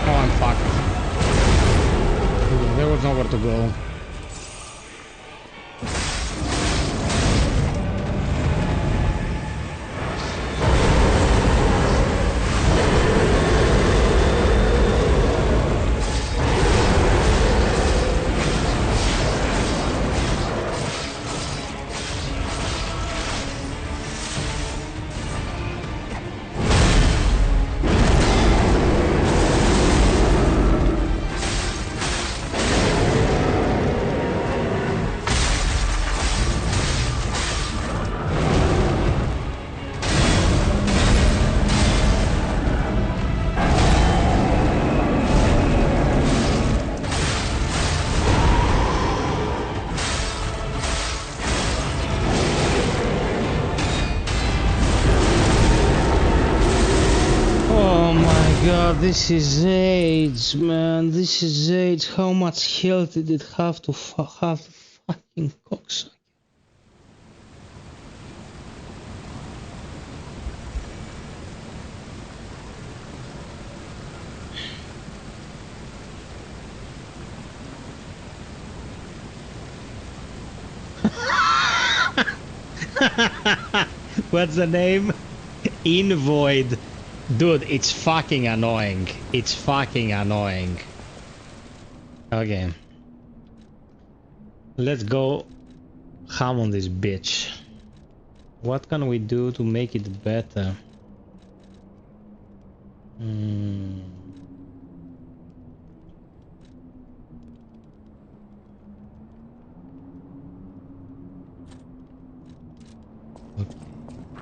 Oh, I'm fucked. There was nowhere to go. God, this is AIDS, man. This is AIDS. How much health did it have to have the fucking cocksucker? What's the name? Invoid. Dude, it's fucking annoying. It's fucking annoying. Okay. Let's go ham on this bitch. What can we do to make it better?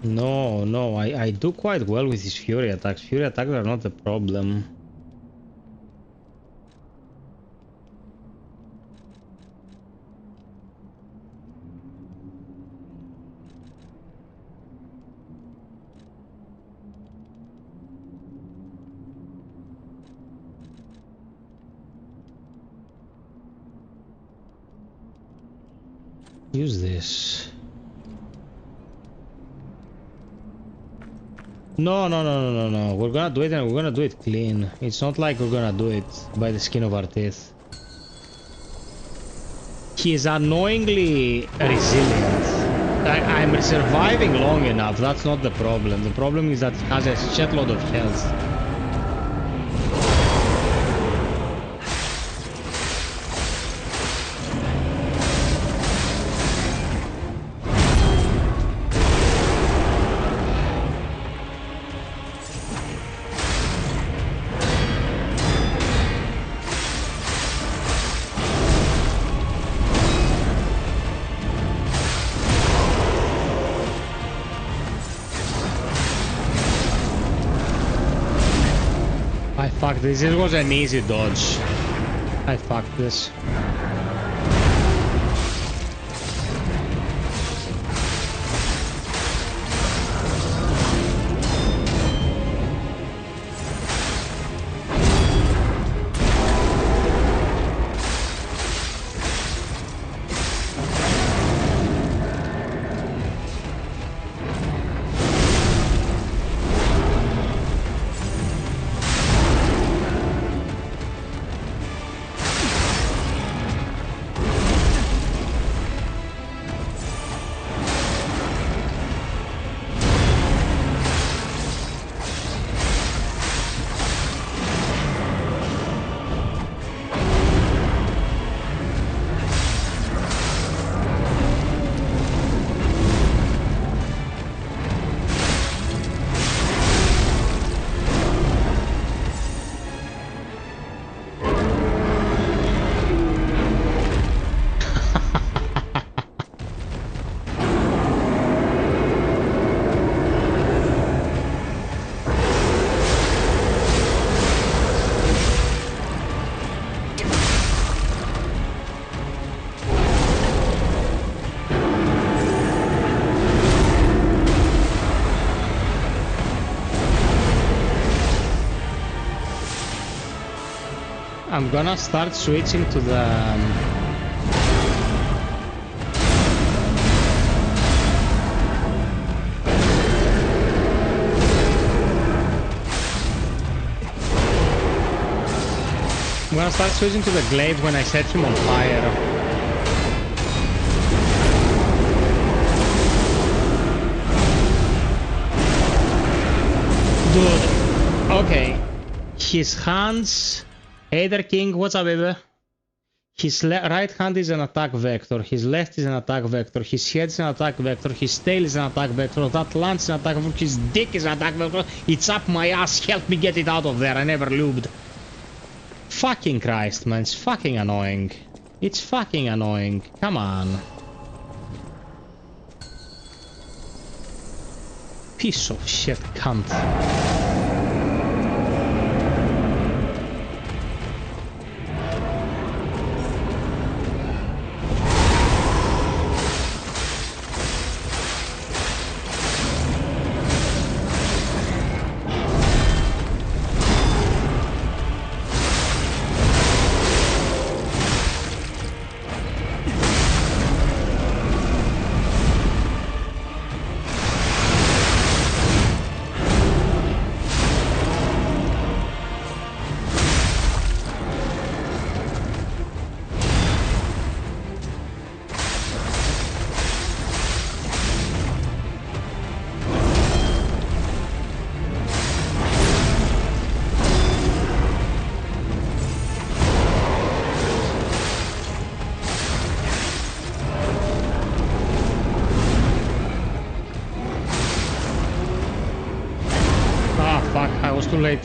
No, I do quite well with his fury attacks. Fury attacks are not the problem. use this. No, no, no, no, no, no. We're gonna do it and we're gonna do it clean. It's not like we're gonna do it by the skin of our teeth. He is annoyingly resilient. I'm surviving long enough. That's not the problem. The problem is that he has a shitload of health. Fuck this, it was an easy dodge. I fucked this. I'm gonna start switching to the I'm gonna start switching to the glaive when I set him on fire. Dude, okay. His hands... Either King, what's up, baby? His right hand is an attack vector, his left is an attack vector, his head is an attack vector, his tail is an attack vector, that lance is an attack vector, his dick is an attack vector. It's up my ass, help me get it out of there, I never lubed. Fucking Christ, man, it's fucking annoying. It's fucking annoying, come on. Piece of shit cunt. Too late.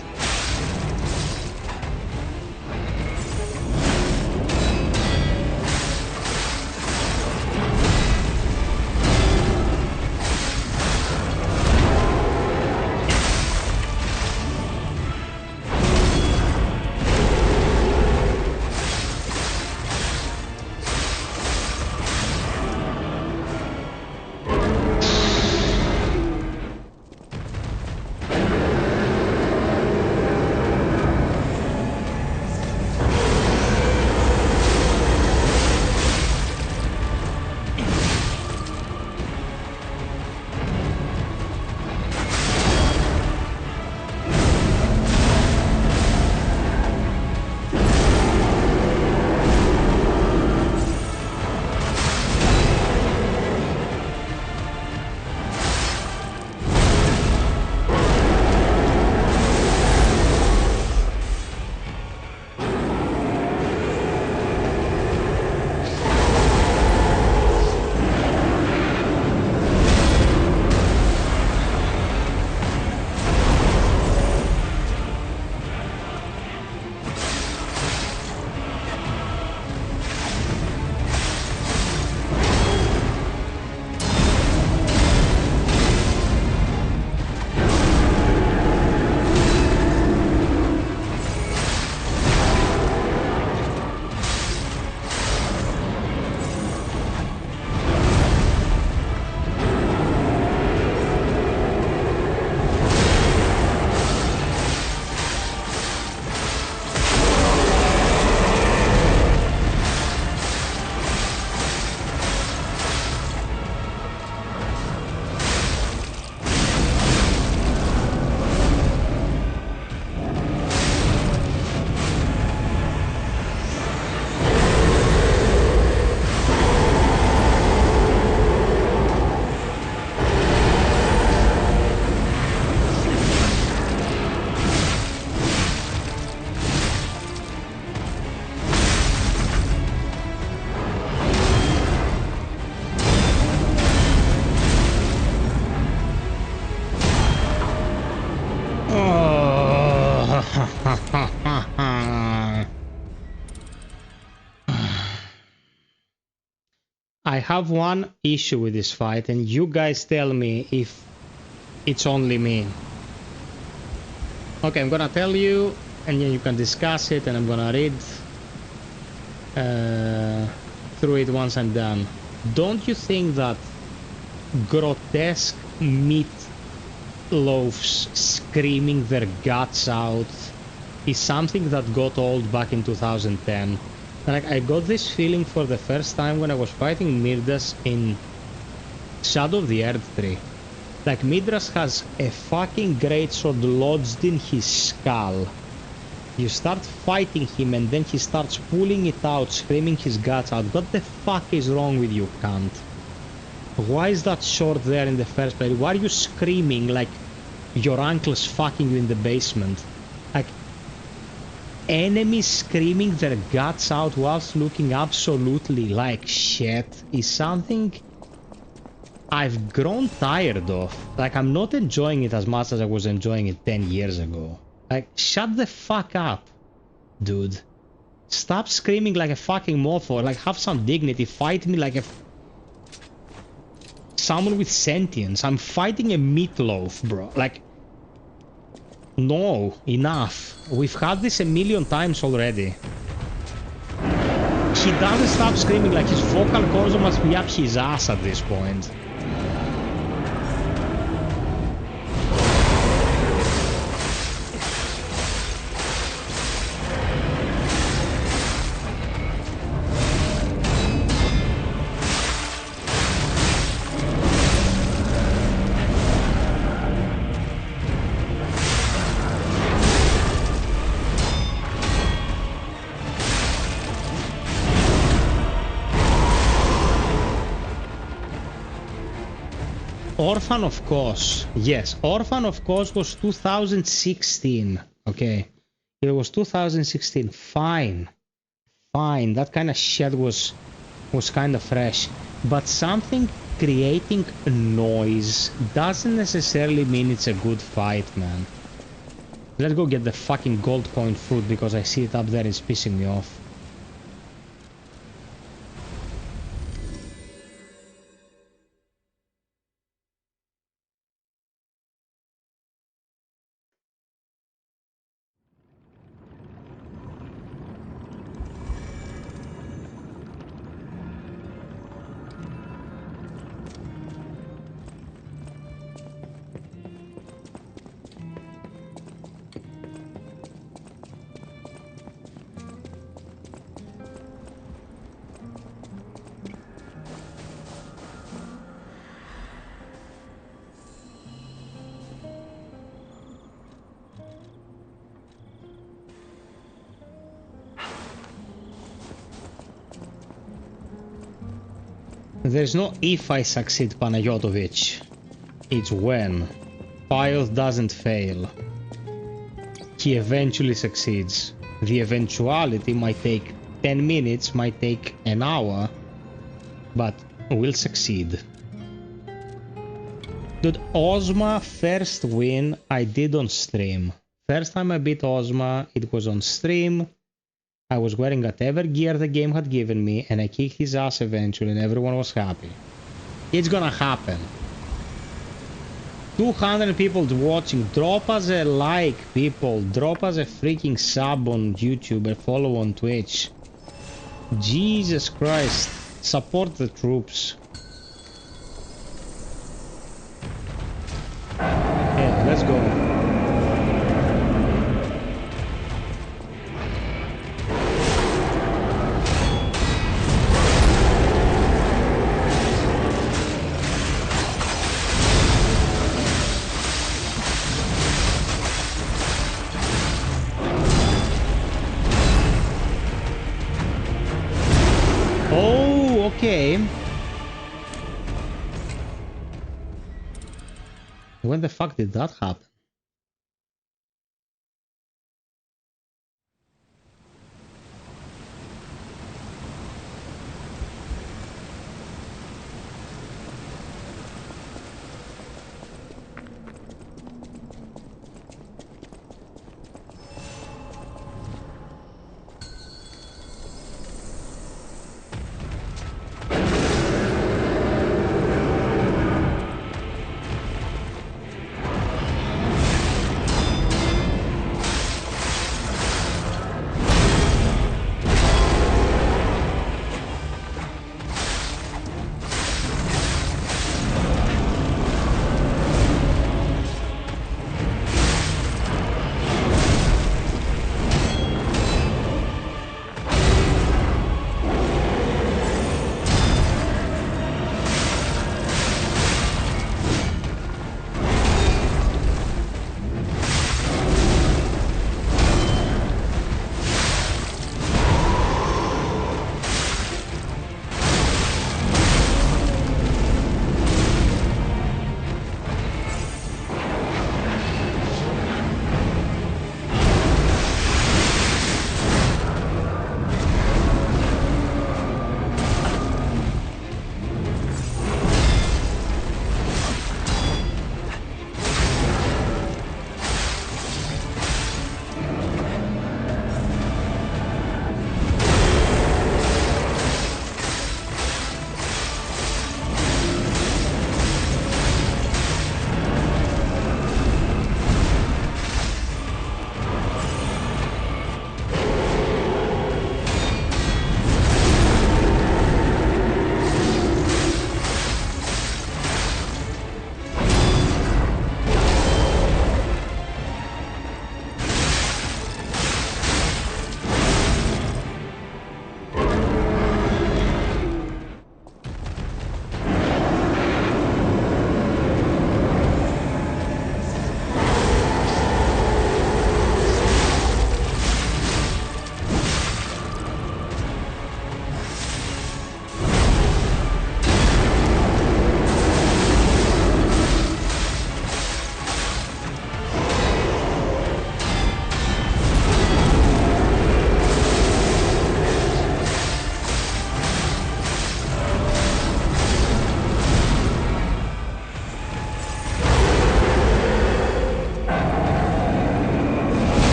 I have one issue with this fight, and you guys tell me if it's only me. Okay, I'm gonna tell you, and then you can discuss it, and I'm gonna read through it once I'm done. Don't you think that grotesque meat loaves screaming their guts out is something that got old back in 2010? Like, I got this feeling for the first time when I was fighting Mirdas in Shadow of the Earth 3. Like, Mirdas has a fucking greatsword lodged in his skull. You start fighting him and then he starts pulling it out, screaming his guts out. What the fuck is wrong with you, cunt? Why is that sword there in the first place? Why are you screaming like your uncle's fucking you in the basement? Like, enemies screaming their guts out whilst looking absolutely like shit is something I've grown tired of. Like, I'm not enjoying it as much as I was enjoying it 10 years ago. Like, shut the fuck up, dude. Stop screaming like a fucking mofo. Like, have some dignity. Fight me like a someone with sentience. I'm fighting a meatloaf, bro. Like, no, enough. We've had this a million times already. He doesn't stop screaming. Like, his vocal cords must be up his ass at this point. Orphan of Kos. Yes, Orphan of Kos was 2016. Okay. It was 2016. Fine. Fine. That kind of shit was kind of fresh. But something creating noise doesn't necessarily mean it's a good fight, man. Let's go get the fucking gold point fruit because I see it up there. It's pissing me off. There's no if I succeed, Panayotovich. It's when. FiOth doesn't fail. He eventually succeeds. The eventuality might take 10 minutes, might take an hour, but will succeed. Dude, Ozma first win I did on stream. First time I beat Ozma, it was on stream. I was wearing whatever gear the game had given me, and I kicked his ass eventually, and everyone was happy. It's gonna happen. 200 people watching. Drop us a like, people. Drop us a freaking sub on YouTube and follow on Twitch. Jesus Christ. Support the troops. Yeah, let's go. Okay. When the fuck did that happen?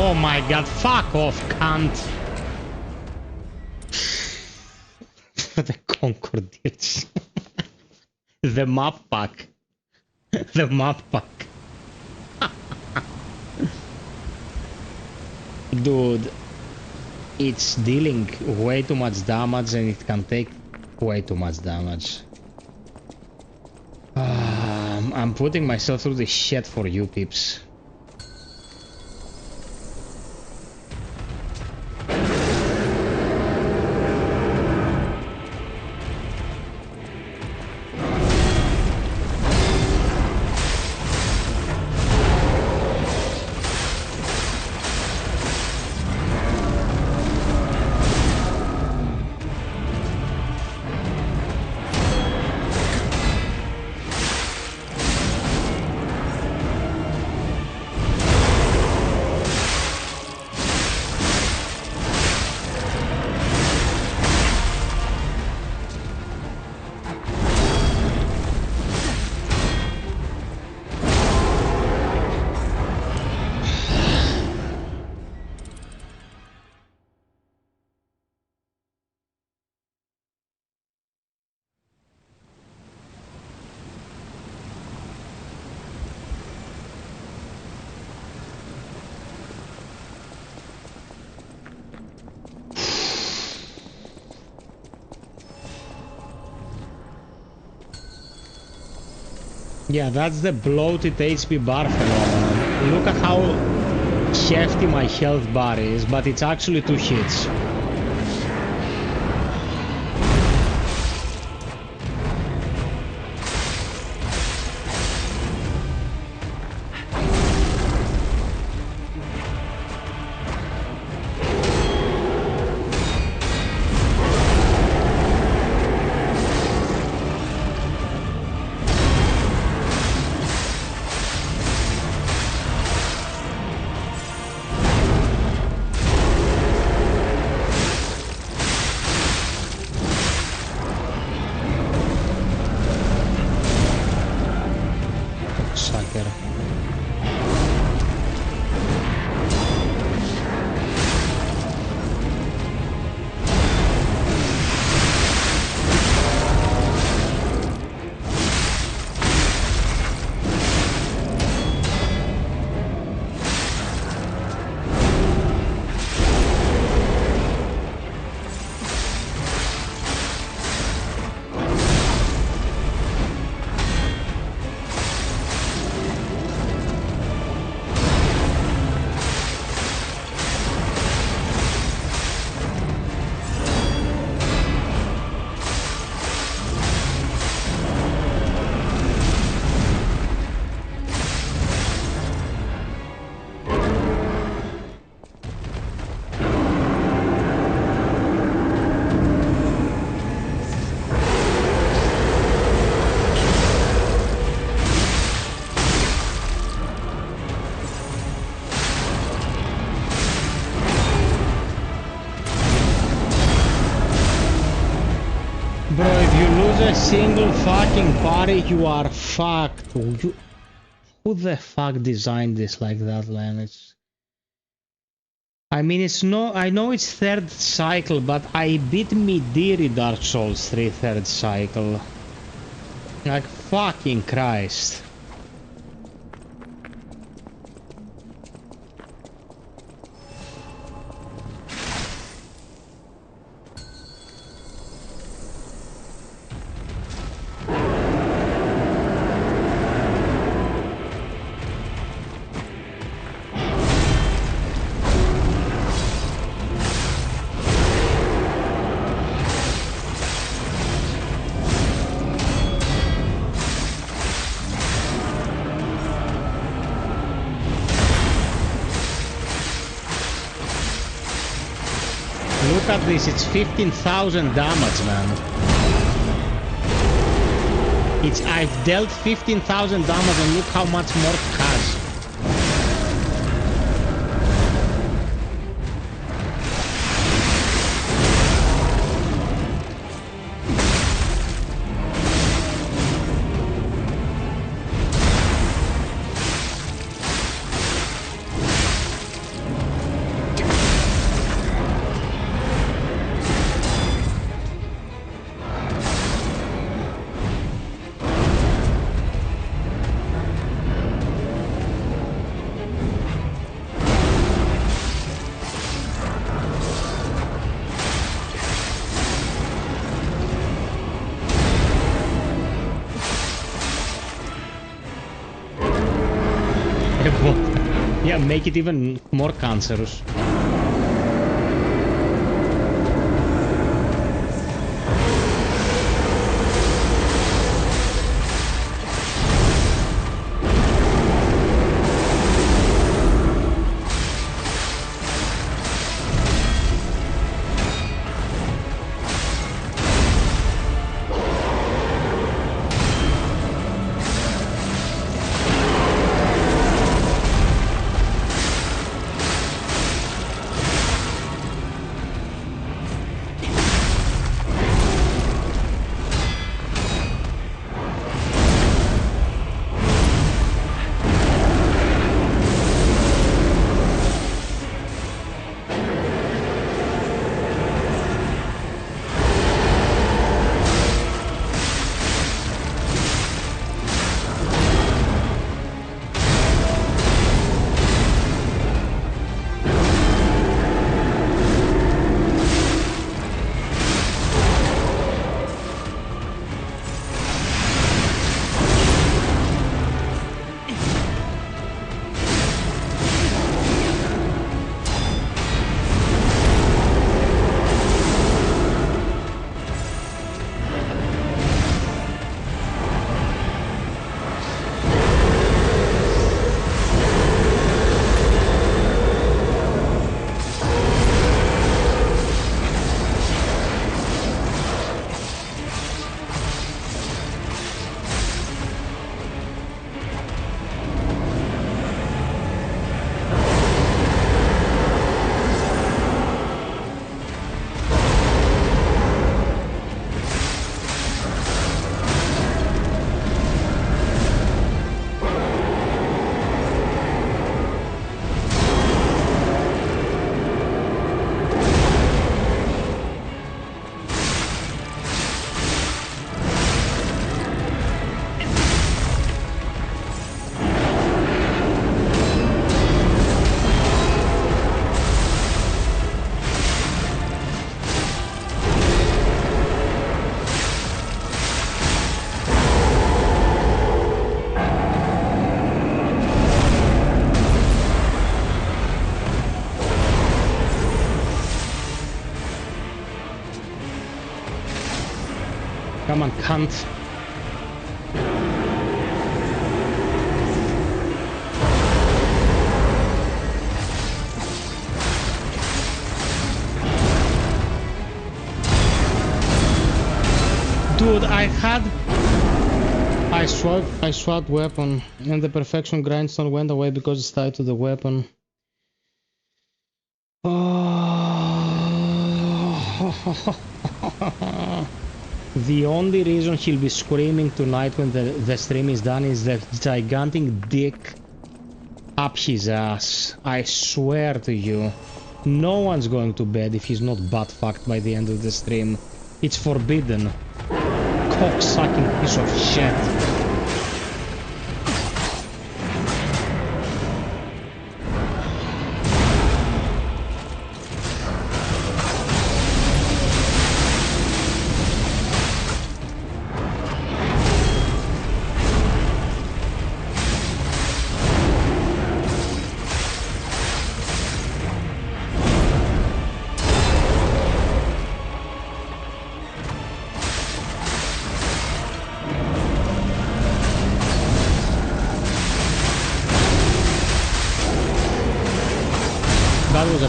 Oh my god, fuck off, cunt. The Concordiers. The map pack. The map pack. Dude, it's dealing way too much damage and it can take way too much damage. I'm putting myself through this shit for you peeps. Yeah, that's the bloated HP bar phenomenon. Look at how hefty my health bar is, but it's actually 2 hits. Bro, if you lose a single fucking party, you are fucked. Who the fuck designed this like that, Len? I mean, it's no... I know it's 3rd cycle, but I beat Midiri Dark Souls 3 3rd cycle. Like, fucking Christ. Look at this, it's 15,000 damage, man. I've dealt 15,000 damage and look how much more it has. Yeah, make it even more cancerous. Come on, cunt. Dude, I swapped weapon and the perfection grindstone went away because it's tied to the weapon. The only reason he'll be screaming tonight when the stream is done is that gigantic dick up his ass. I swear to you. No one's going to bed if he's not butt-fucked by the end of the stream. It's forbidden. Cock-sucking piece of shit.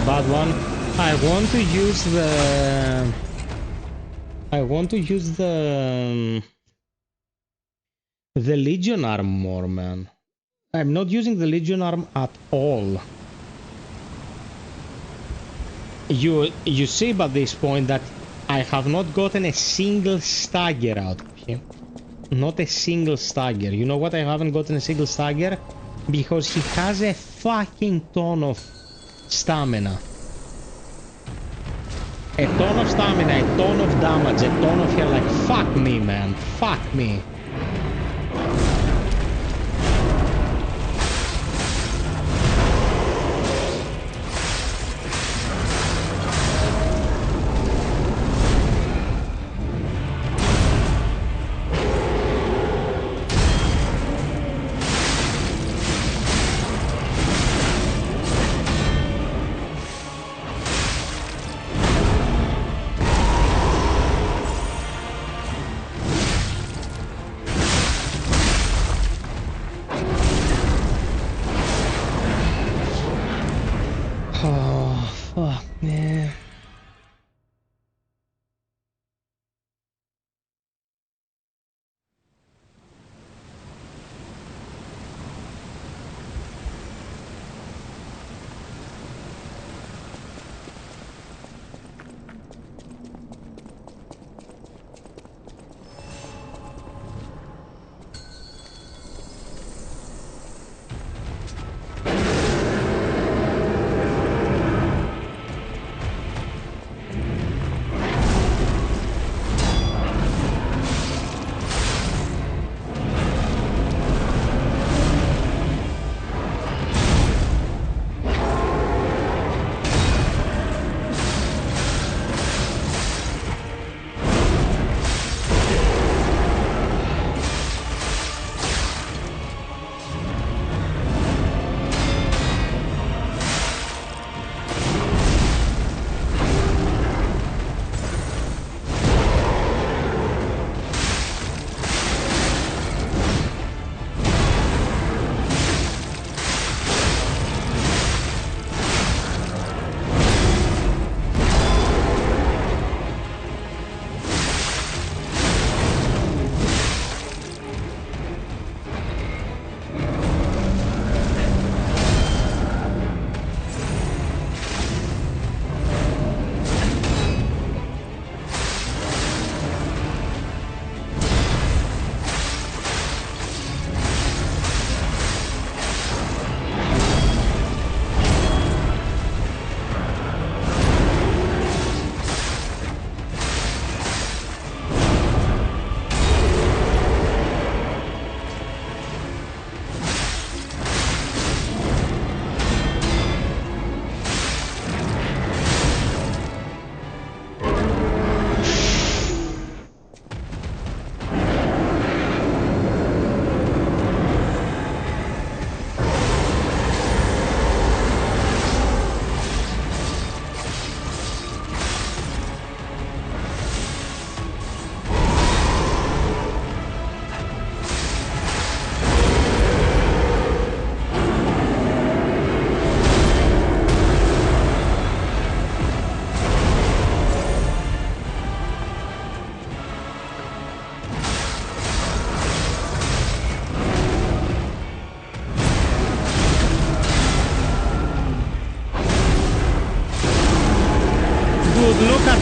Bad one. I want to use the Legion armor, man. I'm not using the Legion arm at all. You see by this point that I have not gotten a single stagger out of him. Not a single stagger. You know what I haven't gotten a single stagger? Because he has a fucking ton of stamina. A ton of stamina, a ton of damage, a ton of health. Like, fuck me, man. Fuck me.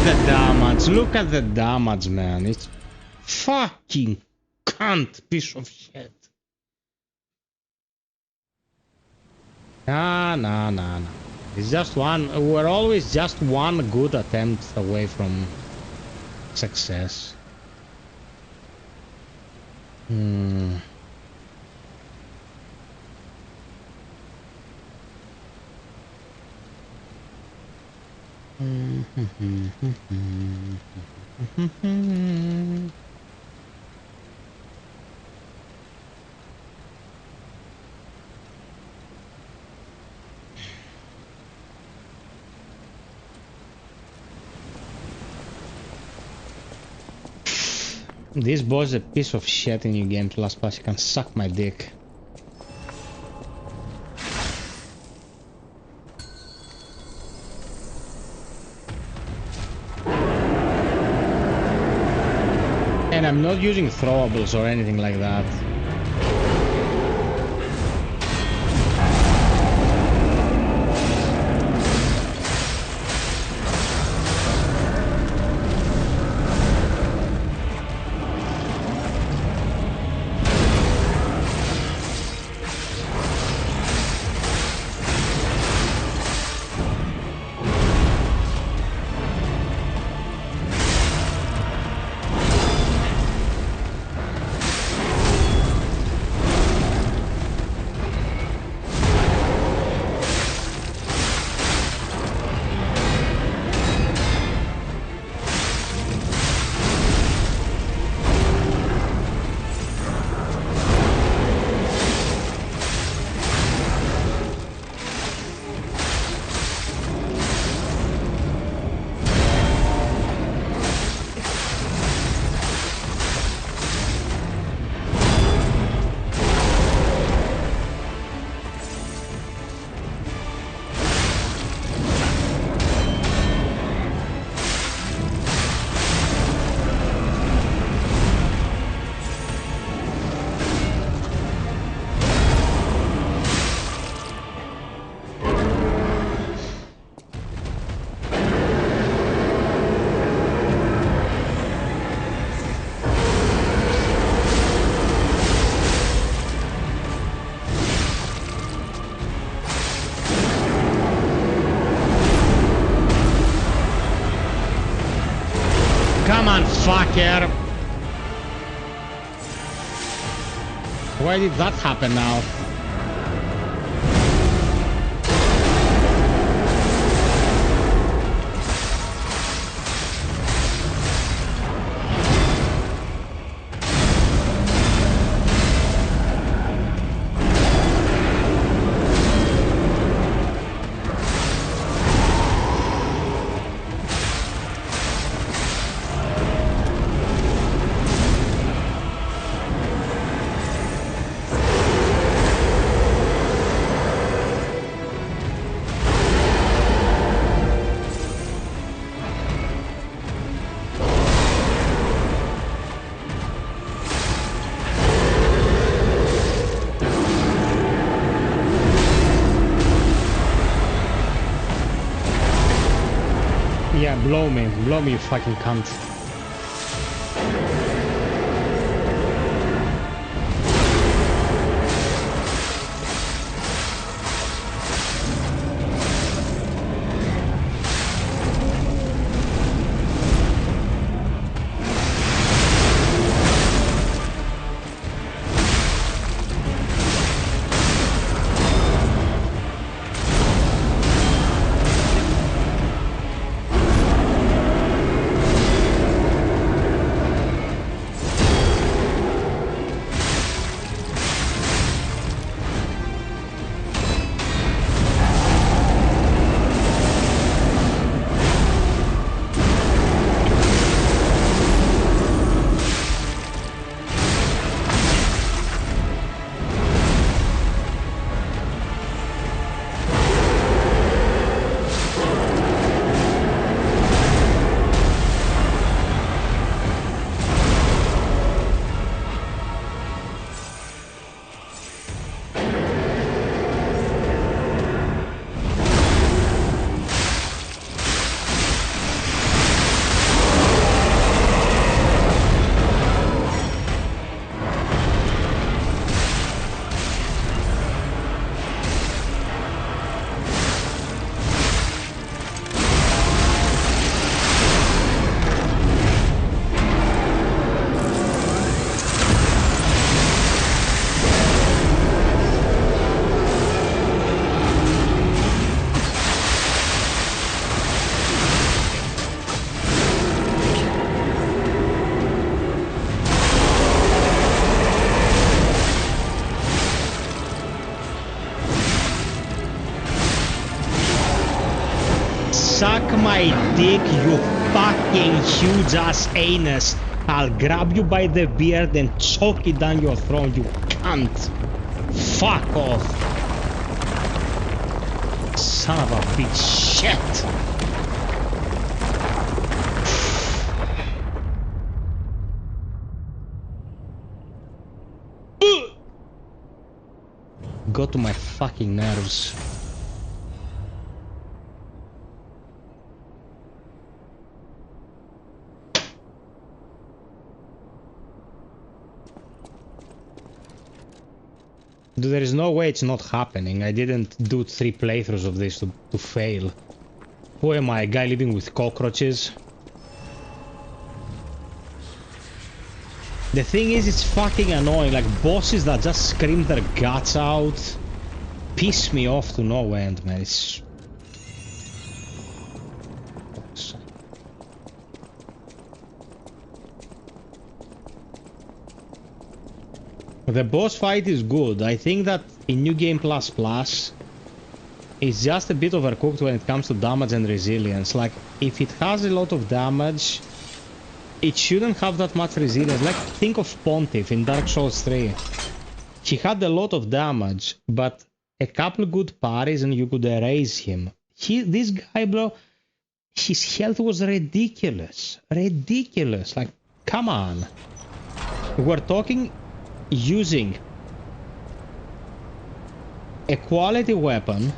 the damage. Look at the damage, man. It's fucking cunt piece of shit. Nah. It's just one. We're always just one good attempt away from success. This boss is a piece of shit in New Game Plus Plus. You can suck my dick. And I'm not using throwables or anything like that. Come on, fucker! Why did that happen now? Yeah, blow me, you fucking cunt. suck my dick, you fucking huge ass anus. I'll grab you by the beard and choke it down your throat, you cunt. Fuck off. Son of a bitch. Shit. Go to my fucking nerves. Dude, there is no way it's not happening. I didn't do 3 playthroughs of this to fail. Who am I, a guy living with cockroaches? The thing is, it's fucking annoying. Like, bosses that just scream their guts out piss me off to no end, man. It's... The boss fight is good. I think that in New Game Plus Plus, it's just a bit overcooked when it comes to damage and resilience. Like, if it has a lot of damage, it shouldn't have that much resilience. Like, think of Pontiff in Dark Souls 3. He had a lot of damage, but a couple good parries and you could erase him. This guy, bro, his health was ridiculous. Ridiculous. Like, come on. We're talking using a quality weapon,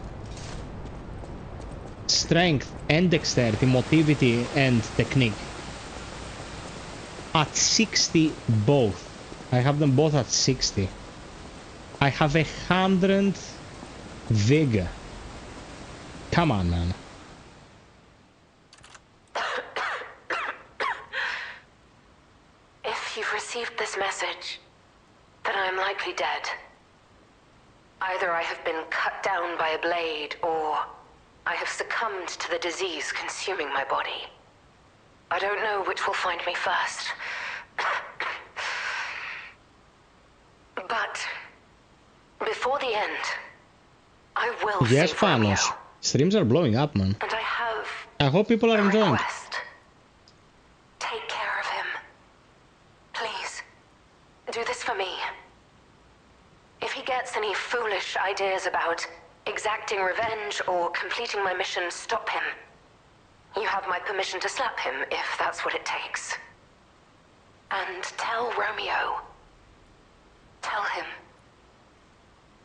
strength and dexterity, motivity and technique. At 60 both. I have them both at 60. I have 100 vigor. Come on, man. If you've received this message, then I am likely dead. Either I have been cut down by a blade, or I have succumbed to the disease consuming my body. I don't know which will find me first. But before the end, I will yes, save Romeo. Panos. Streams are blowing up, man. And I have I hope people are a enjoying. request. Take care of him. Please, do this for me. If he gets any foolish ideas about exacting revenge or completing my mission, stop him. You have my permission to slap him, if that's what it takes. And tell Romeo. Tell him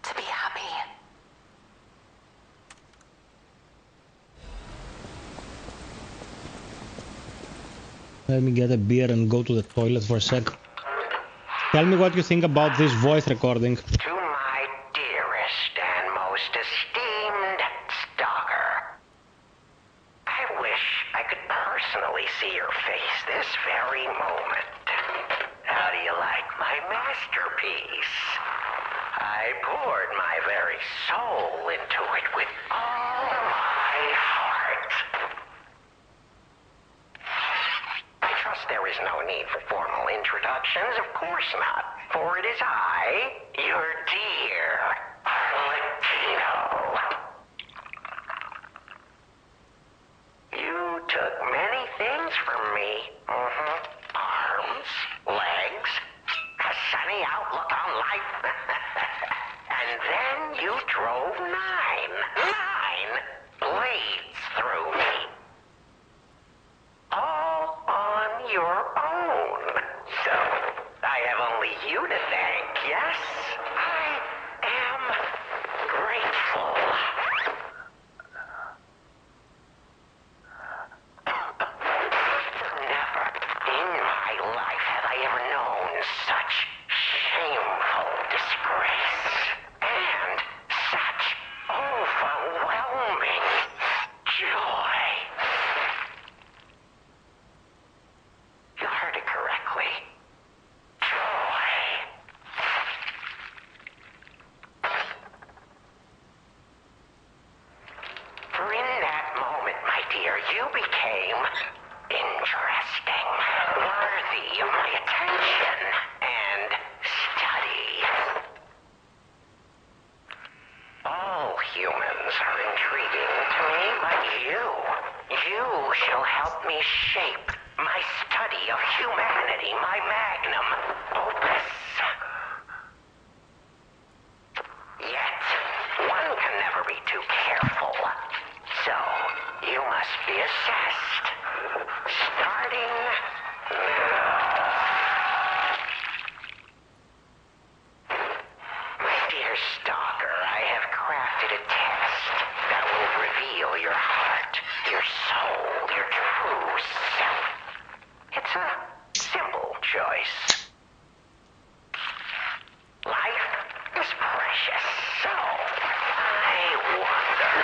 to be happy. Let me get a beer and go to the toilet for a sec. Tell me what you think about this voice recording. To my dearest and most esteemed stalker, I wish I could personally see your face this very moment. How do you like my masterpiece? I poured my very soul into it with all my heart. I trust there is no need for formal introductions, of course not, for it is I, your dear Latino. You took many things from me. Arms, legs, a sunny outlook on life. And then you drove nine blades through me. All on your own. So, I have only you to thank, yes? I am grateful. Never in my life have I ever known such shameful disgrace. And such overwhelming joy. You heard it correctly. Joy. shape, my study of humanity, my magnum opus. Yet, one can never be too careful. So, you must be assessed. Starting now. My dear Stalker, I have crafted a test that will reveal your heart, your soul, your true self. It's a simple choice. Life is precious, so I wonder,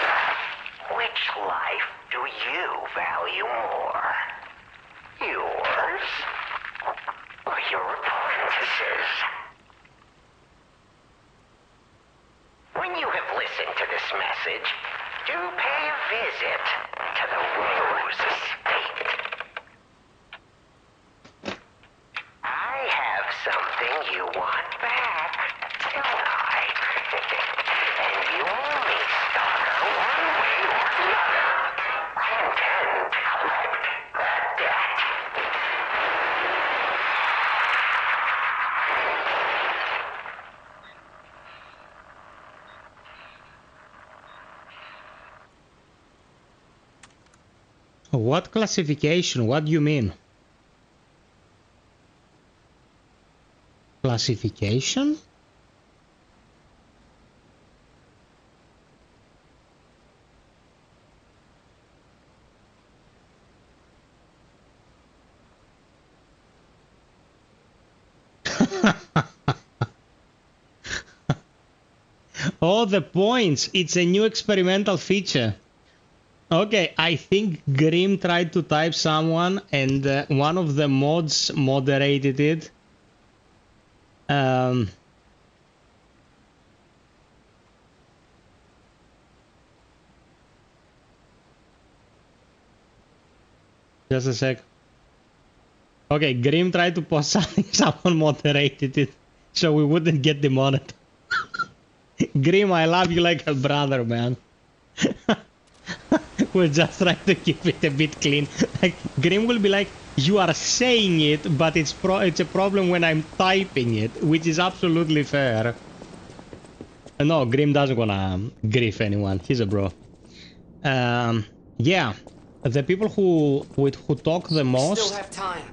which life do you value more? Yours or your apprentice's? When you have listened to this message, do pay a visit to the Rose Estate. I have something you want back, don't I? And you only Stalker one way or another. I intend to collect that debt. What classification? What do you mean? Classification? Oh, the points. It's a new experimental feature. Okay, I think Grim tried to type someone and one of the mods moderated it. Just a sec. Okay, Grim tried to post something, someone moderated it, so we wouldn't get demoted. Grim, I love you like a brother, man. We're just trying to keep it a bit clean. Like, Grim will be like, you are saying it, but it's a problem when I'm typing it, which is absolutely fair. No, Grim doesn't wanna grief anyone. He's a bro. Yeah, the people who talk the most Still have time.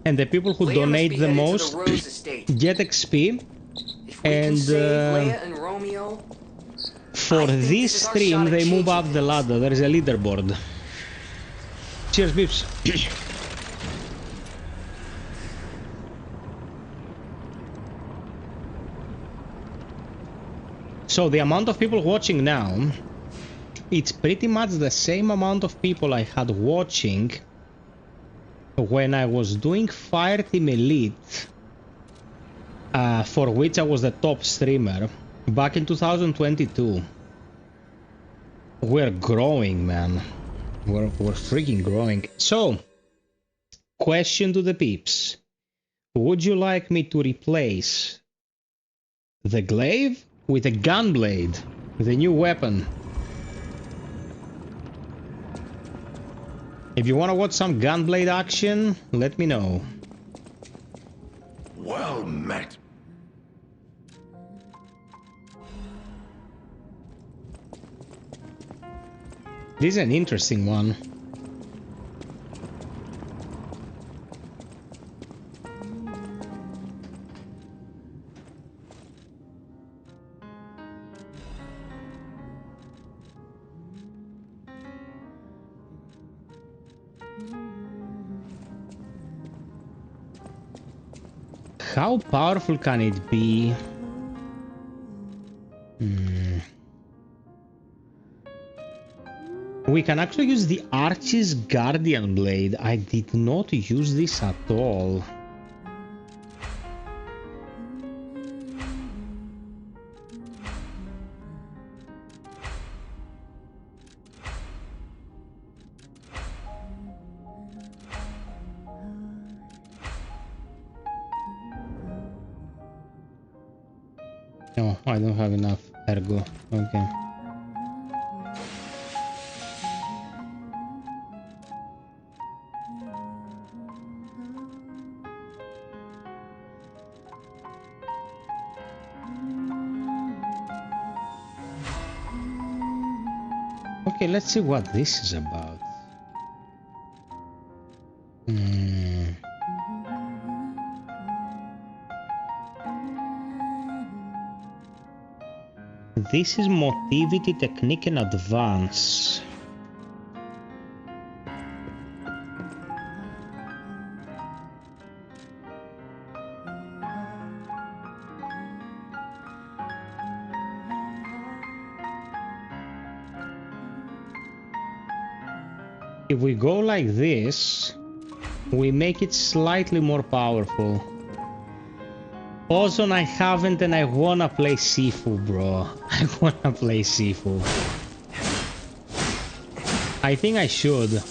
and the people who Leia must donate be the headed to most the Rose Estate. get XP. If we And can save Leia and Romeo, for I think this this is our stream, shot at they move changing up the things. ladder. There is a leaderboard. Cheers, Bips. So the amount of people watching now, it's pretty much the same amount of people I had watching when I was doing Fireteam Elite, for which I was the top streamer back in 2022. We're growing, man. We're freaking growing. So, question to the peeps. Would you like me to replace the glaive with a gunblade, the new weapon? If you want to watch some gunblade action, let me know. Well met. This is an interesting one. How powerful can it be? We can actually use the Archie's Guardian Blade. I did not use this at all. No, I don't have enough ergo. Okay. Okay, let's see what this is about. This is Motivity Technique in Advance. If we go like this, we make it slightly more powerful. Ozone I haven't, and I wanna play Sifu, bro. I wanna play Sifu. I think I should.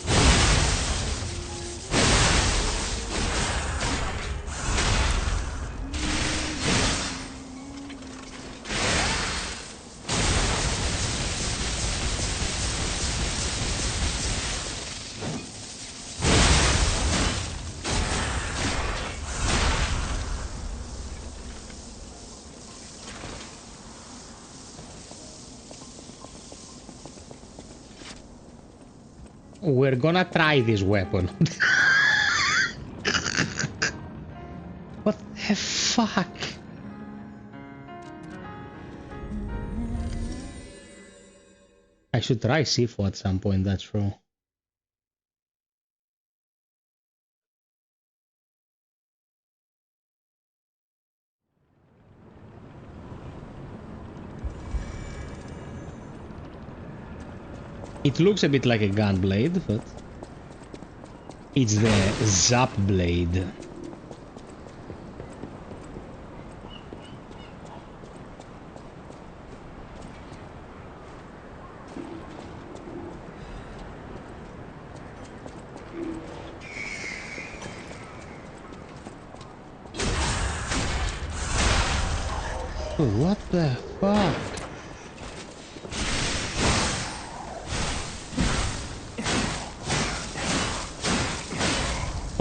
We're gonna try this weapon. What the fuck? I should try Sifu at some point, that's true. It looks a bit like a gun blade, but it's the Zap blade. What the fuck?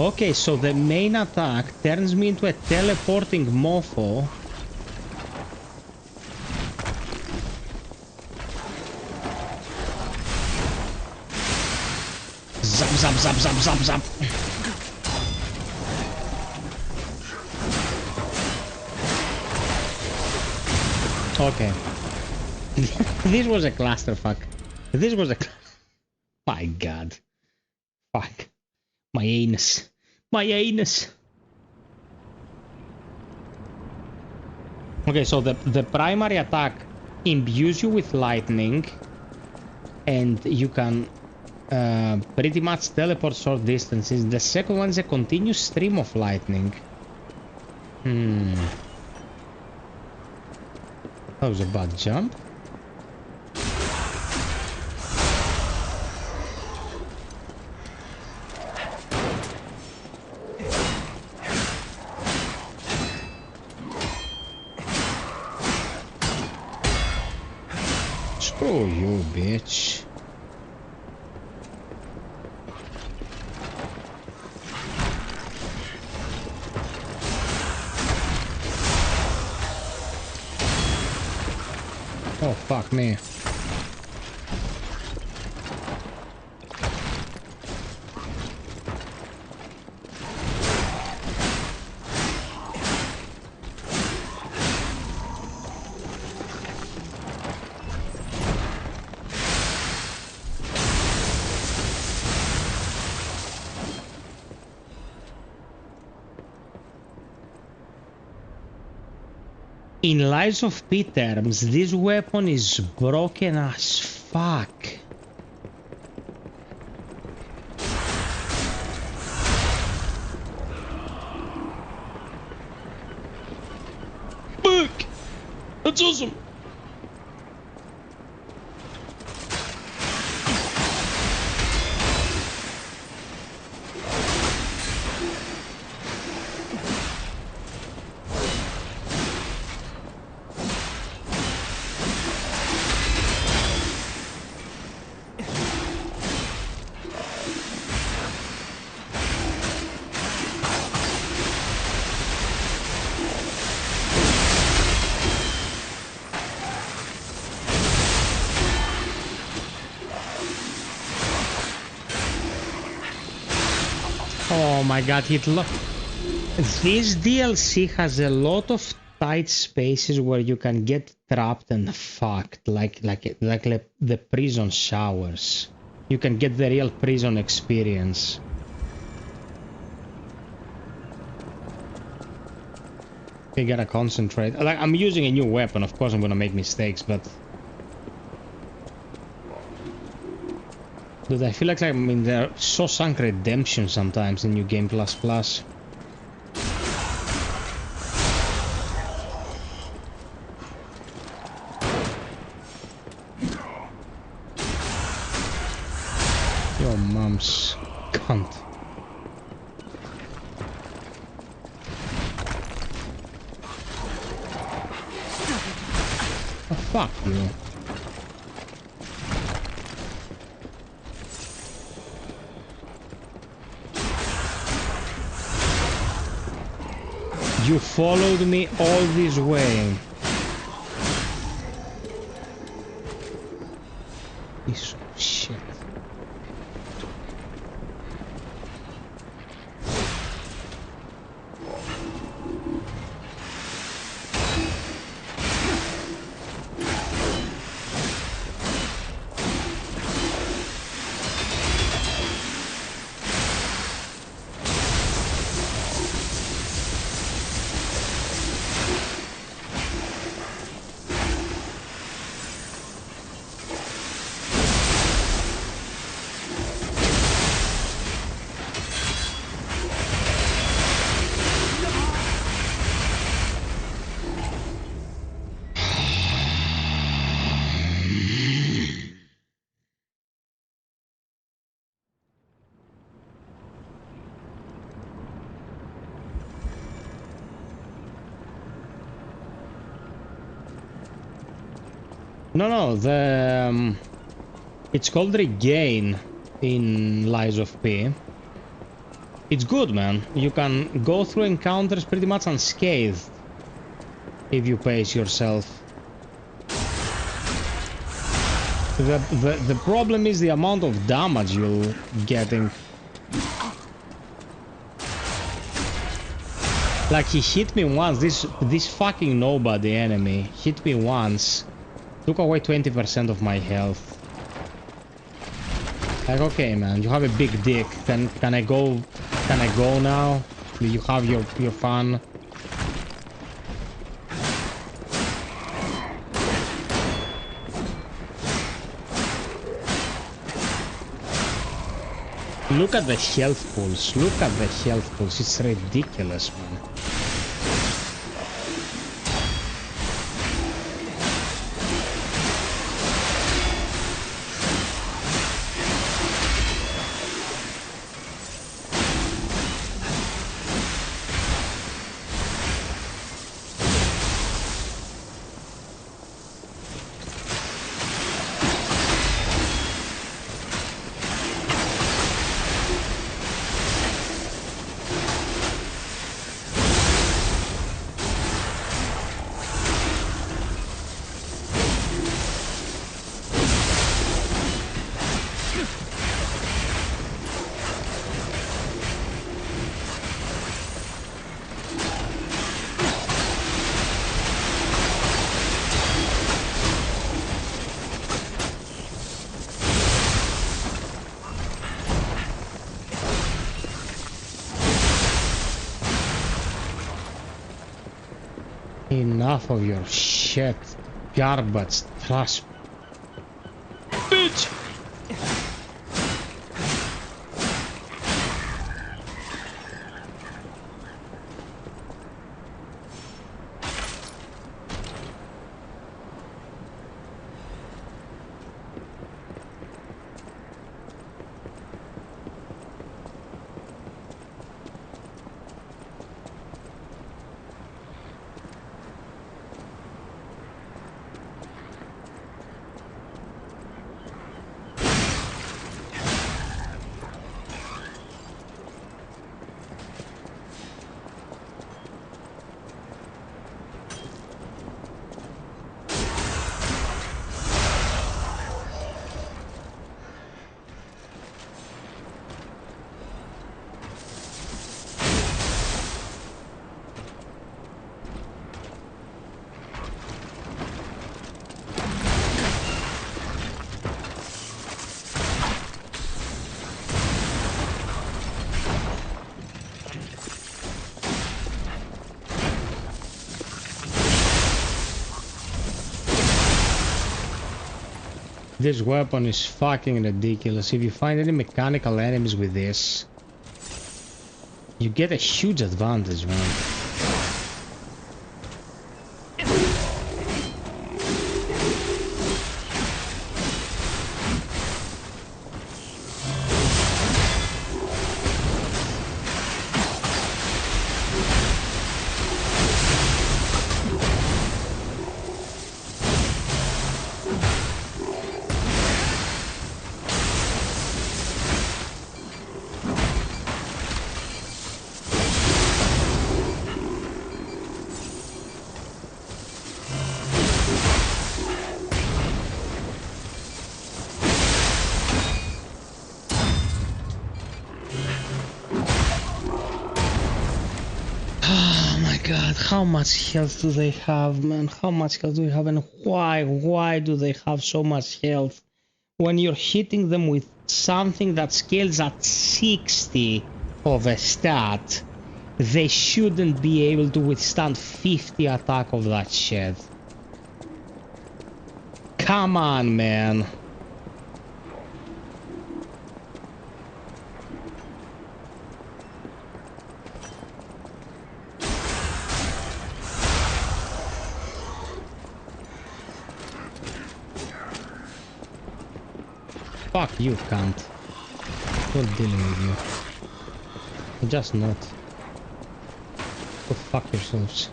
Okay, so the main attack turns me into a teleporting mofo. Zap, zap, zap, zap, zap, zap. Okay. This was a clusterfuck. This was a... My god. Fuck. My anus. My anus. Okay, so the primary attack imbues you with lightning, and you can pretty much teleport short distances. The second one is a continuous stream of lightning. That was a bad jump. Screw you, bitch. Oh, fuck me. In Lies of P terms, this weapon is broken as fuck. Fuck! That's awesome! Oh my god, this DLC has a lot of tight spaces where you can get trapped and fucked, like the prison showers. You can get the real prison experience. You gotta concentrate. Like, I'm using a new weapon, of course I'm gonna make mistakes, but... Dude, I feel like I'm in the Shawshank Redemption sometimes in New Game Plus Plus. Your mom's cunt. Oh, fuck you. You followed me all this way. Piece of shit. No, it's called Regain in Lies of P. It's good, man. You can go through encounters pretty much unscathed if you pace yourself. The problem is the amount of damage you're getting. Like, he hit me once, this fucking nobody enemy hit me once, took away 20% of my health. Like, okay, man, you have a big dick. Can I go now? You have your fun. Look at the health pools. Look at the health pools. It's ridiculous, man. Enough of your shit, garbage, trash, bitch! This weapon is fucking ridiculous. If you find any mechanical enemies with this, you get a huge advantage, man. God, how much health do they have, man? How much health do they have, and why do they have so much health? When you're hitting them with something that scales at 60 of a stat, they shouldn't be able to withstand 50 attack of that shit. Come on, man. Fuck you, cunt. Not dealing with you. I'm just not. Go fuck yourselves.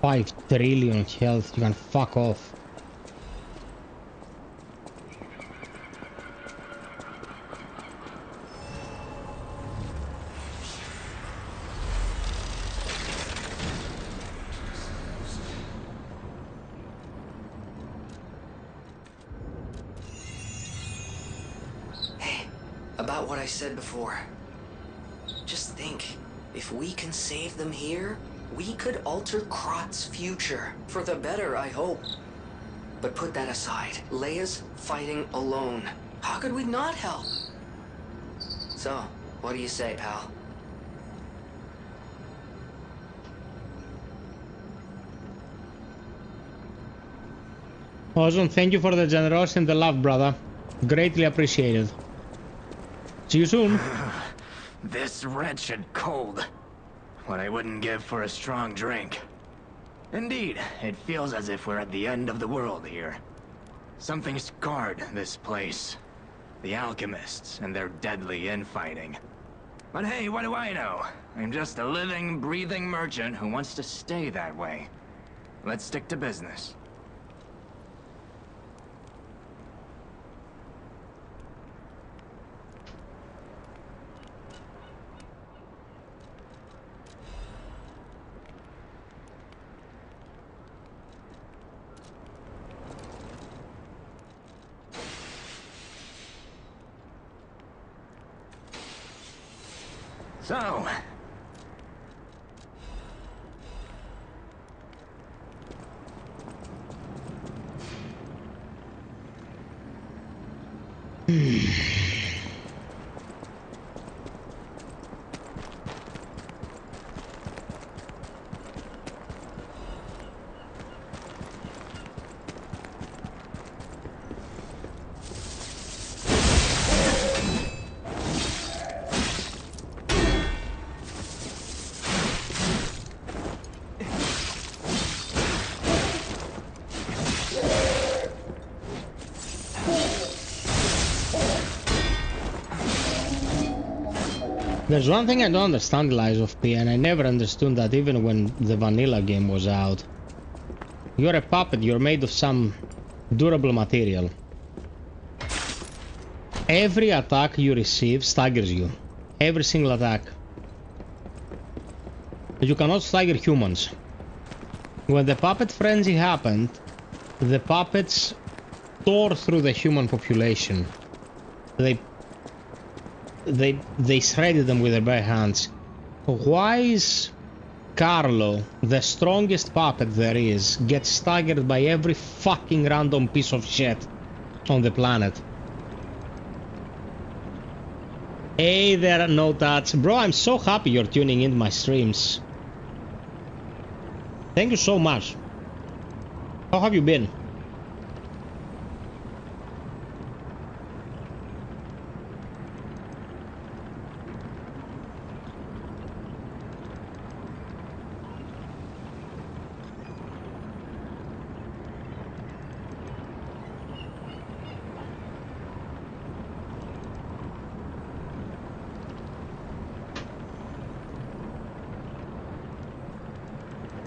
$5 trillion health, you can fuck off. Hey, about what I said before. Just think, if we can save them here, we could alter Krot's future. For the better, I hope. But put that aside. Leia's fighting alone. How could we not help? So, what do you say, pal? Awesome, thank you for the generosity and the love, brother. Greatly appreciated. See you soon. This wretched cold. What I wouldn't give for a strong drink. Indeed, it feels as if we're at the end of the world here. Something scarred this place. The alchemists and their deadly infighting. But hey, what do I know? I'm just a living, breathing merchant who wants to stay that way. Let's stick to business. So... There's one thing I don't understand, Lies of P, and I never understood that even when the vanilla game was out. You're a puppet, you're made of some durable material. Every attack you receive staggers you. Every single attack. You cannot stagger humans. When the puppet frenzy happened, the puppets tore through the human population. They shredded them with their bare hands. Why is Carlo, the strongest puppet there is, gets staggered by every fucking random piece of shit on the planet. Hey there, no touch. Bro, I'm so happy you're tuning in my streams. Thank you so much. How have you been?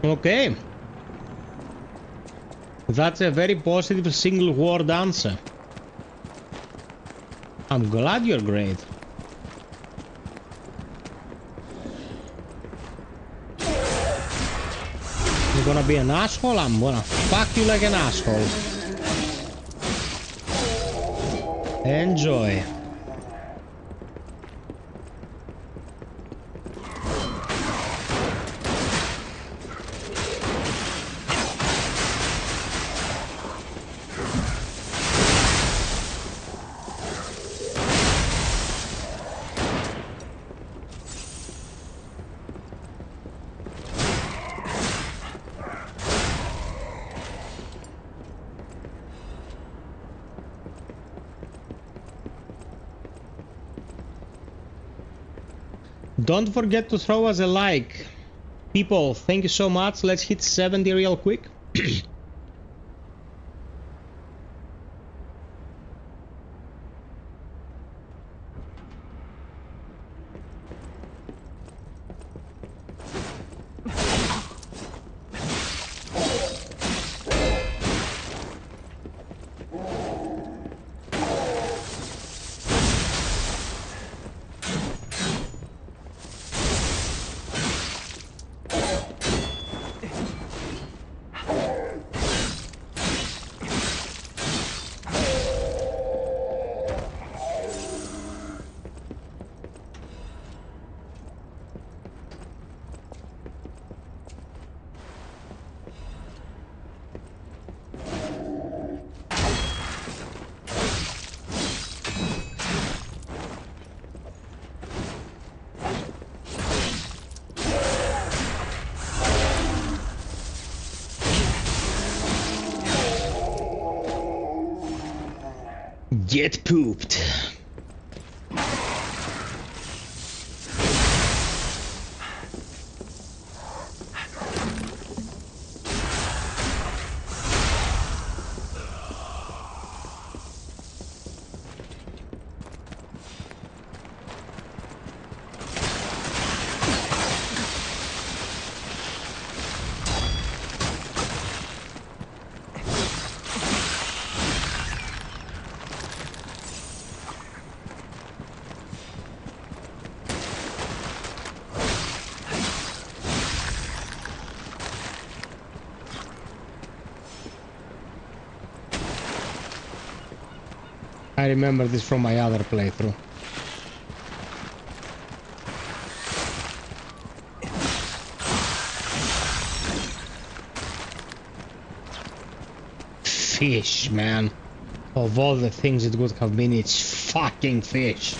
Okay. That's a very positive single word answer. I'm glad you're great. You're gonna be an asshole? I'm gonna fuck you like an asshole. Enjoy. Don't forget to throw us a like. People, thank you so much. Let's hit 70 real quick. Get pooped. I remember this from my other playthrough. Fish, man. Of all the things it would have been, it's fucking fish.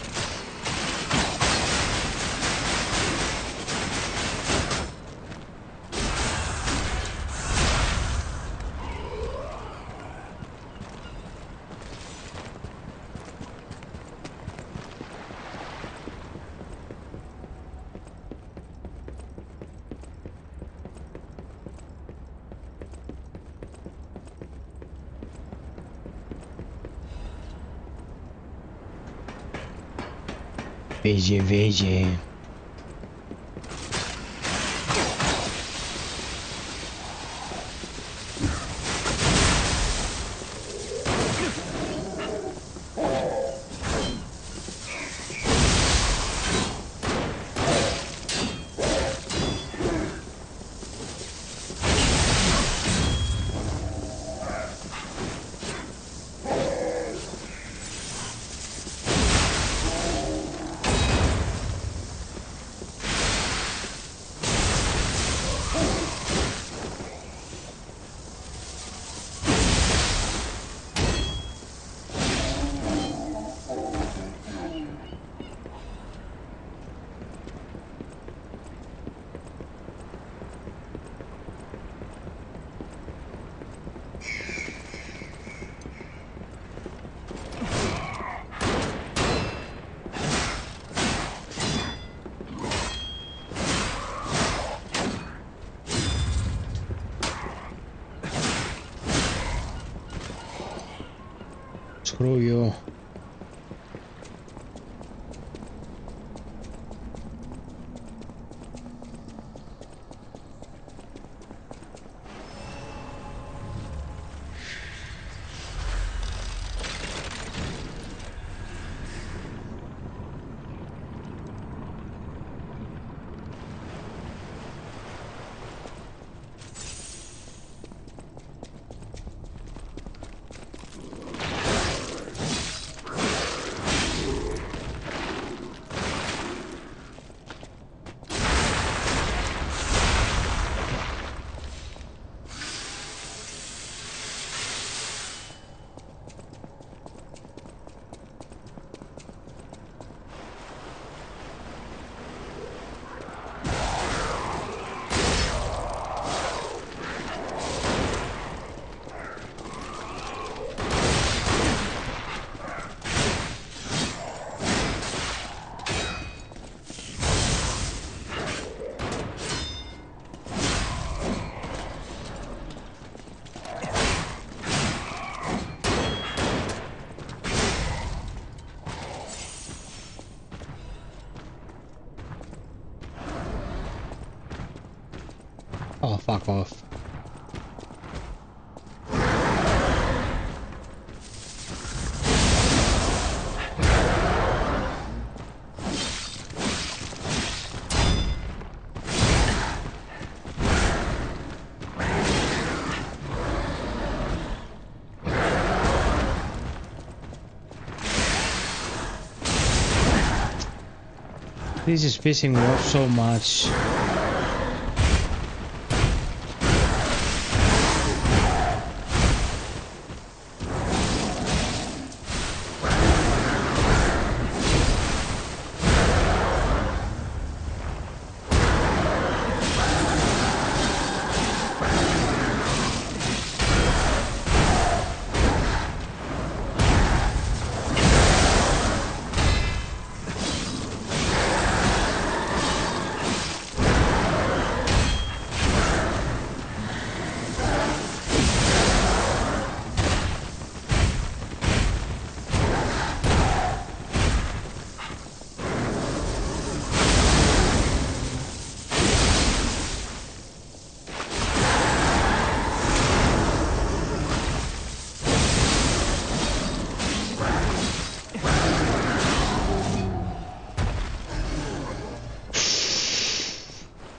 Veja. Screw you. Oh, fuck off. This is pissing me off so much.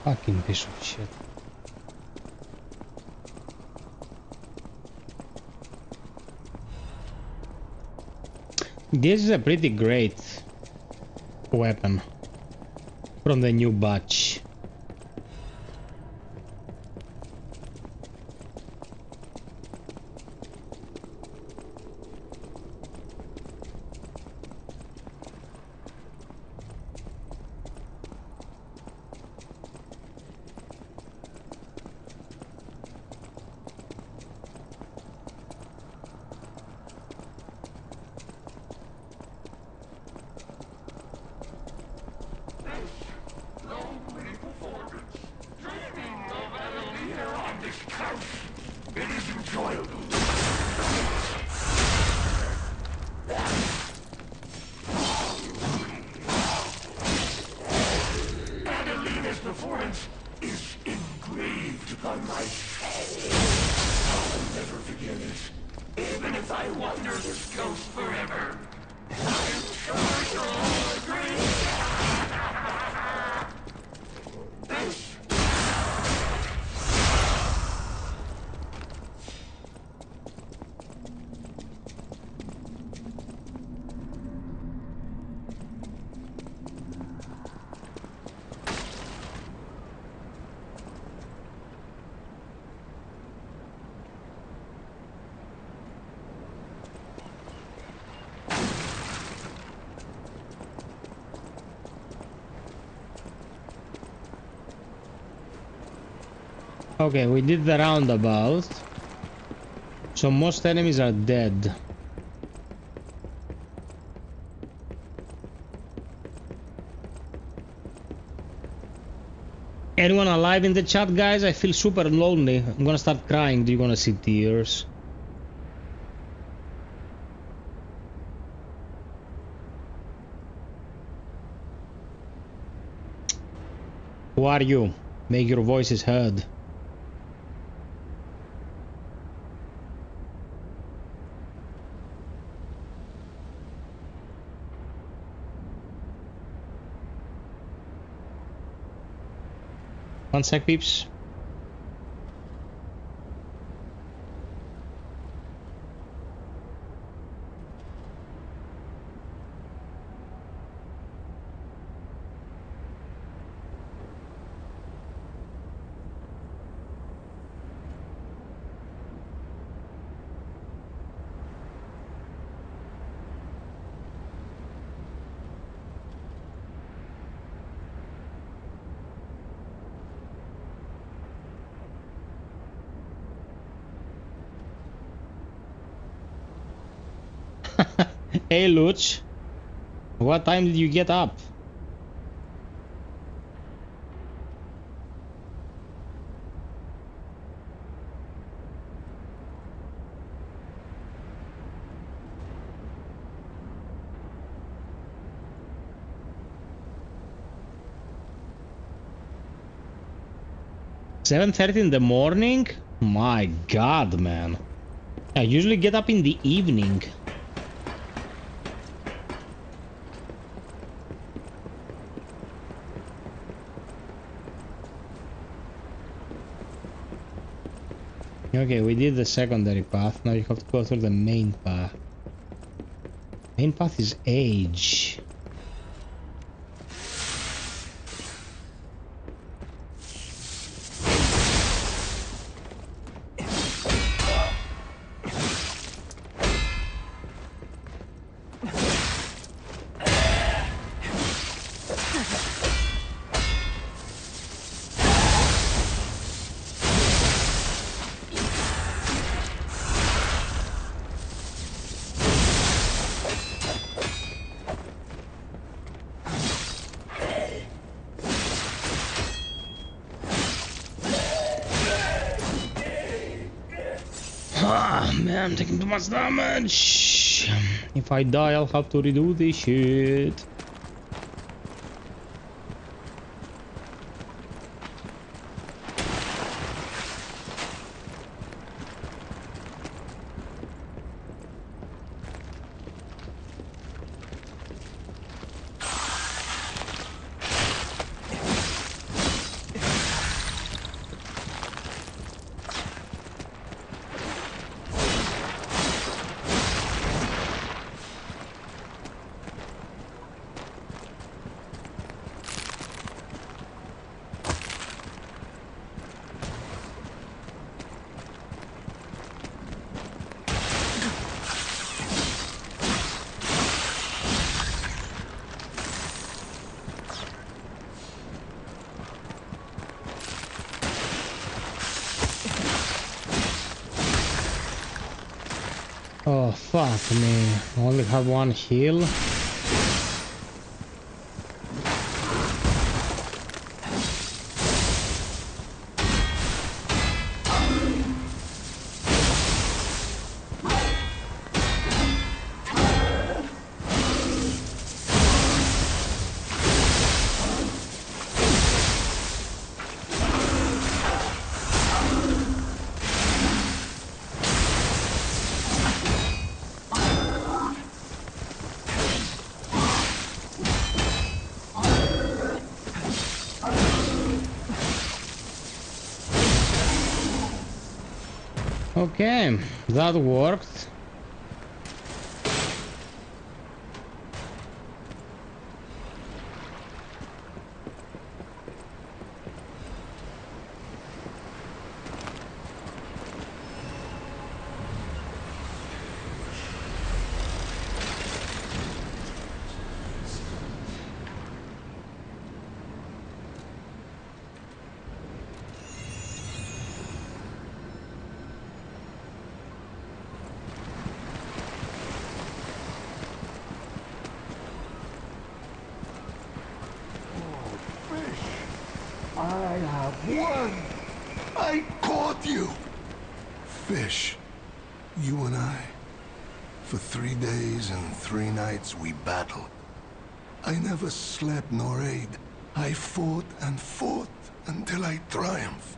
Fucking piece of shit. This is a pretty great weapon from the new batch. Okay, we did the roundabout. So most enemies are dead. Anyone alive in the chat, guys? I feel super lonely. I'm gonna start crying. Do you wanna see tears? Who are you? Make your voices heard. One sec, peeps. Hey, Luch. What time did you get up? $7:30 in the morning? My God, man. I usually get up in the evening. Okay, we did the secondary path. Now you have to go through the main path. Main path is age. Man, I'm taking too much damage. If I die, I'll have to redo this shit. Oh, fuck me. I only have one heal. Okay, that worked. I have won! I caught you! Fish, you and I. For 3 days and 3 nights we battled. I never slept nor ate. I fought and fought until I triumphed.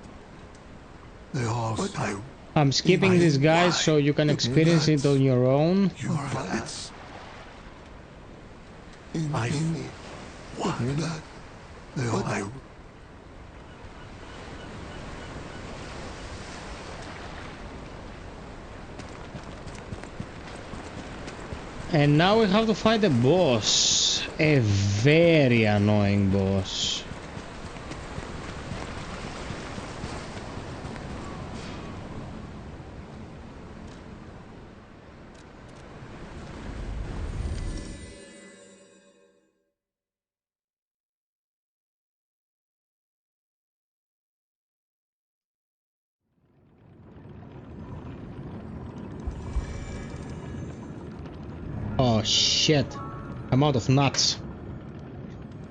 They all say I'm skipping these guys so you can experience it on your own. your fights. In what? They all And now we have to fight a boss. A very annoying boss. Oh shit, I'm out of nuts.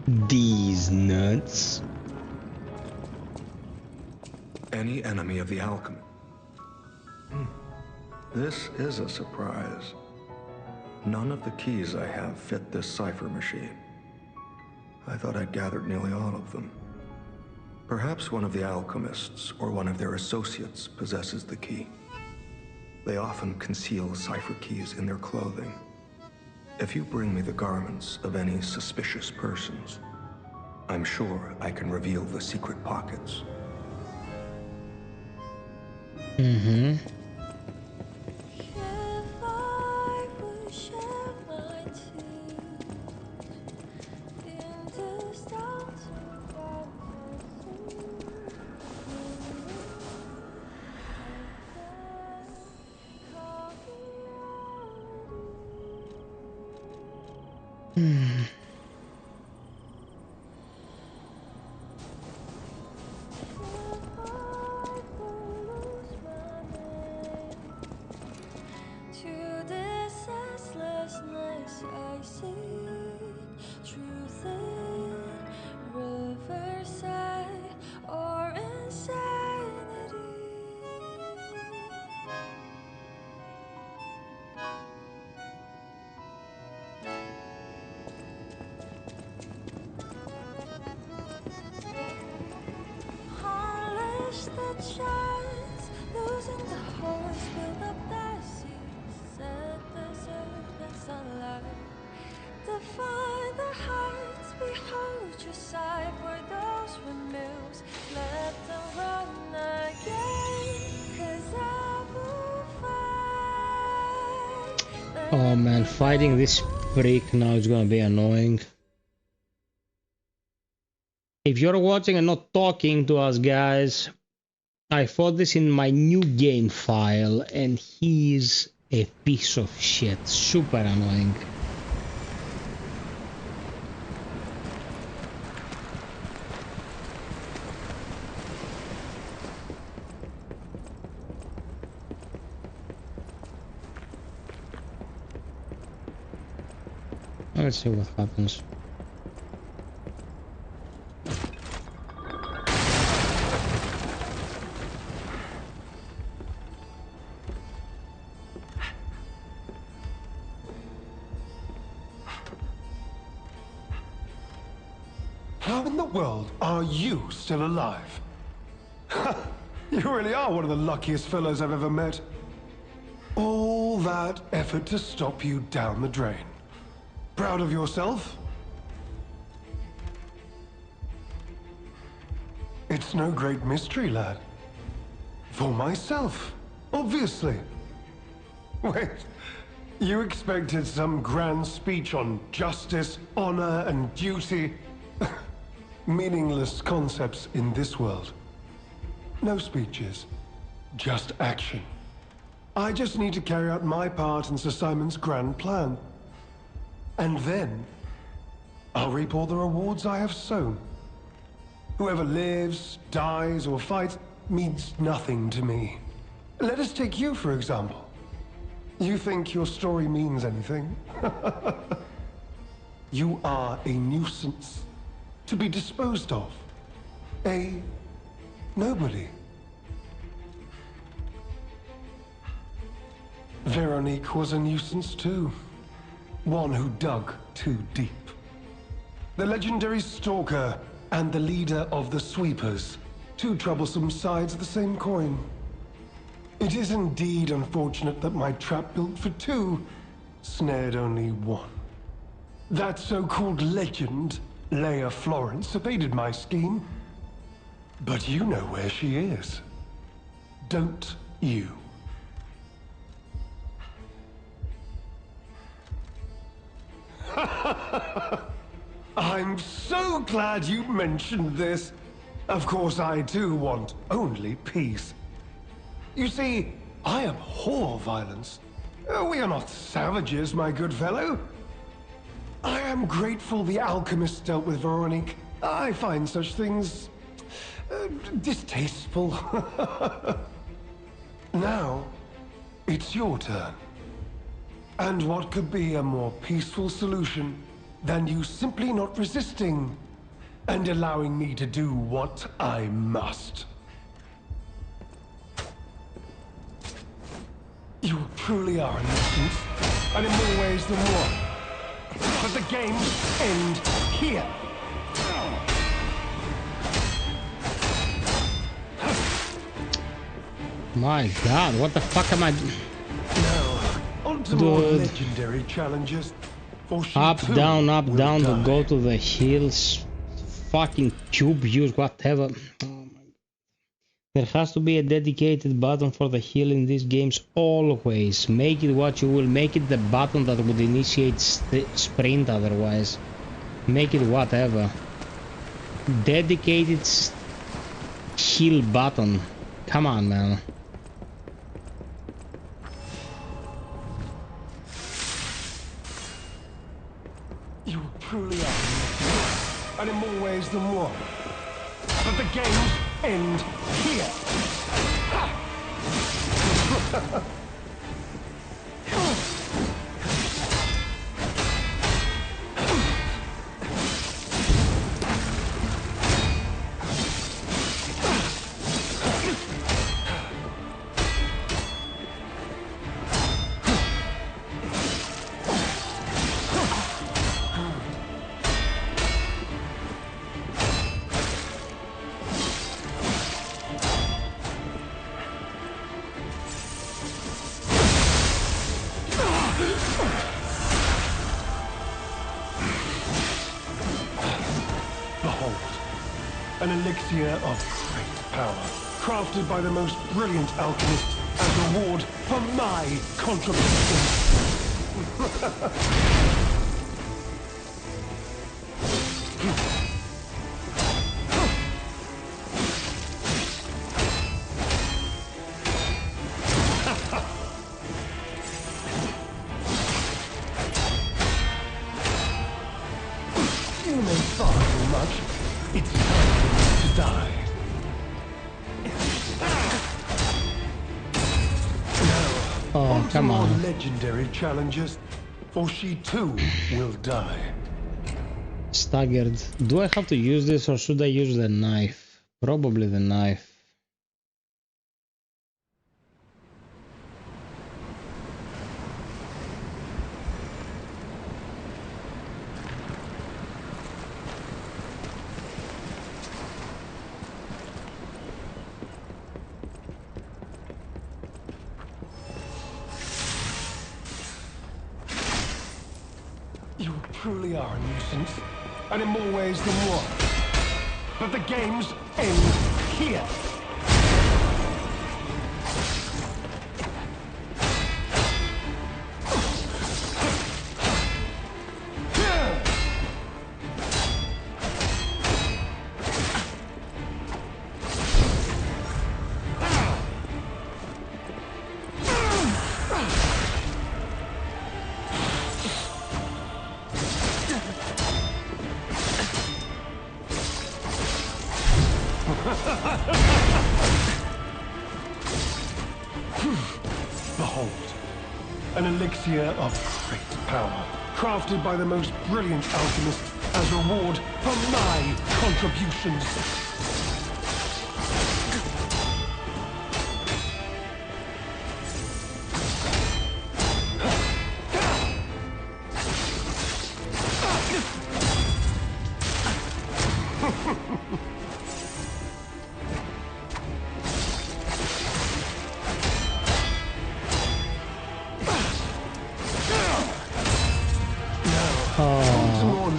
These nuts. Any enemy of the alchemy. This is a surprise. None of the keys I have fit this cipher machine. I thought I'd gathered nearly all of them. Perhaps one of the alchemists or one of their associates possesses the key. They often conceal cipher keys in their clothing. If you bring me the garments of any suspicious persons, I'm sure I can reveal the secret pockets. Mm-hmm. If I would shed my tears in distance without to this senselessness I seek truth in riverside or insanity. Unleash the giants, losing the horse, build up their seas, set the serpents alight. Define their hearts, behold your sight for those renewals. Let them run again, 'cause I will fight. Oh man, fighting this prick now is gonna be annoying. If you're watching and not talking to us, guys, I fought this in my new game file, and he's a piece of shit. Super annoying. Let's see what happens. How in the world are you still alive? You really are one of the luckiest fellows I've ever met. All that effort to stop you down the drain. Proud of yourself? It's no great mystery, lad. For myself, obviously. Wait, you expected some grand speech on justice, honor, and duty? Meaningless concepts in this world. No speeches, just action. I just need to carry out my part in Sir Simon's grand plan. And then, I'll reap all the rewards I have sown. Whoever lives, dies, or fights means nothing to me. Let us take you, for example. You think your story means anything? You are a nuisance, to be disposed of. A nobody. Veronique was a nuisance too. One who dug too deep. The legendary Stalker and the leader of the Sweepers. Two troublesome sides of the same coin. It is indeed unfortunate that my trap built for two snared only one. That so-called legend, Leia Florence, evaded my scheme. But you know where she is. Don't you? I'm so glad you mentioned this. Of course, I too want only peace. You see, I abhor violence. We are not savages, my good fellow. I am grateful the alchemist dealt with Veronique. I find such things distasteful. Now, it's your turn. And what could be a more peaceful solution than you simply not resisting and allowing me to do what I must? You truly are a nuisance, and in more ways than one. But the games end here. My God, what the fuck am I doing? Now, on to more legendary challenges. For she Up, too down, will to die. go to the hills. Fucking cube use, whatever. Oh my. There has to be a dedicated button for the hill in these games always. Make it what you will. Make it the button that would initiate sprint otherwise. Make it whatever. Dedicated hill button. Come on, man. You truly are, and in more ways than one. But the games end here. An elixir of great power, crafted by the most brilliant alchemist as reward for my contribution. You may far too much. It's time to die. Oh, come on. More legendary challenges, for she too will die. Staggered. Do I have to use this or should I use the knife? Probably the knife. You truly are a nuisance, and in more ways than one. But the games end here. Behold, an elixir of great power, crafted by the most brilliant alchemist as reward for my contributions.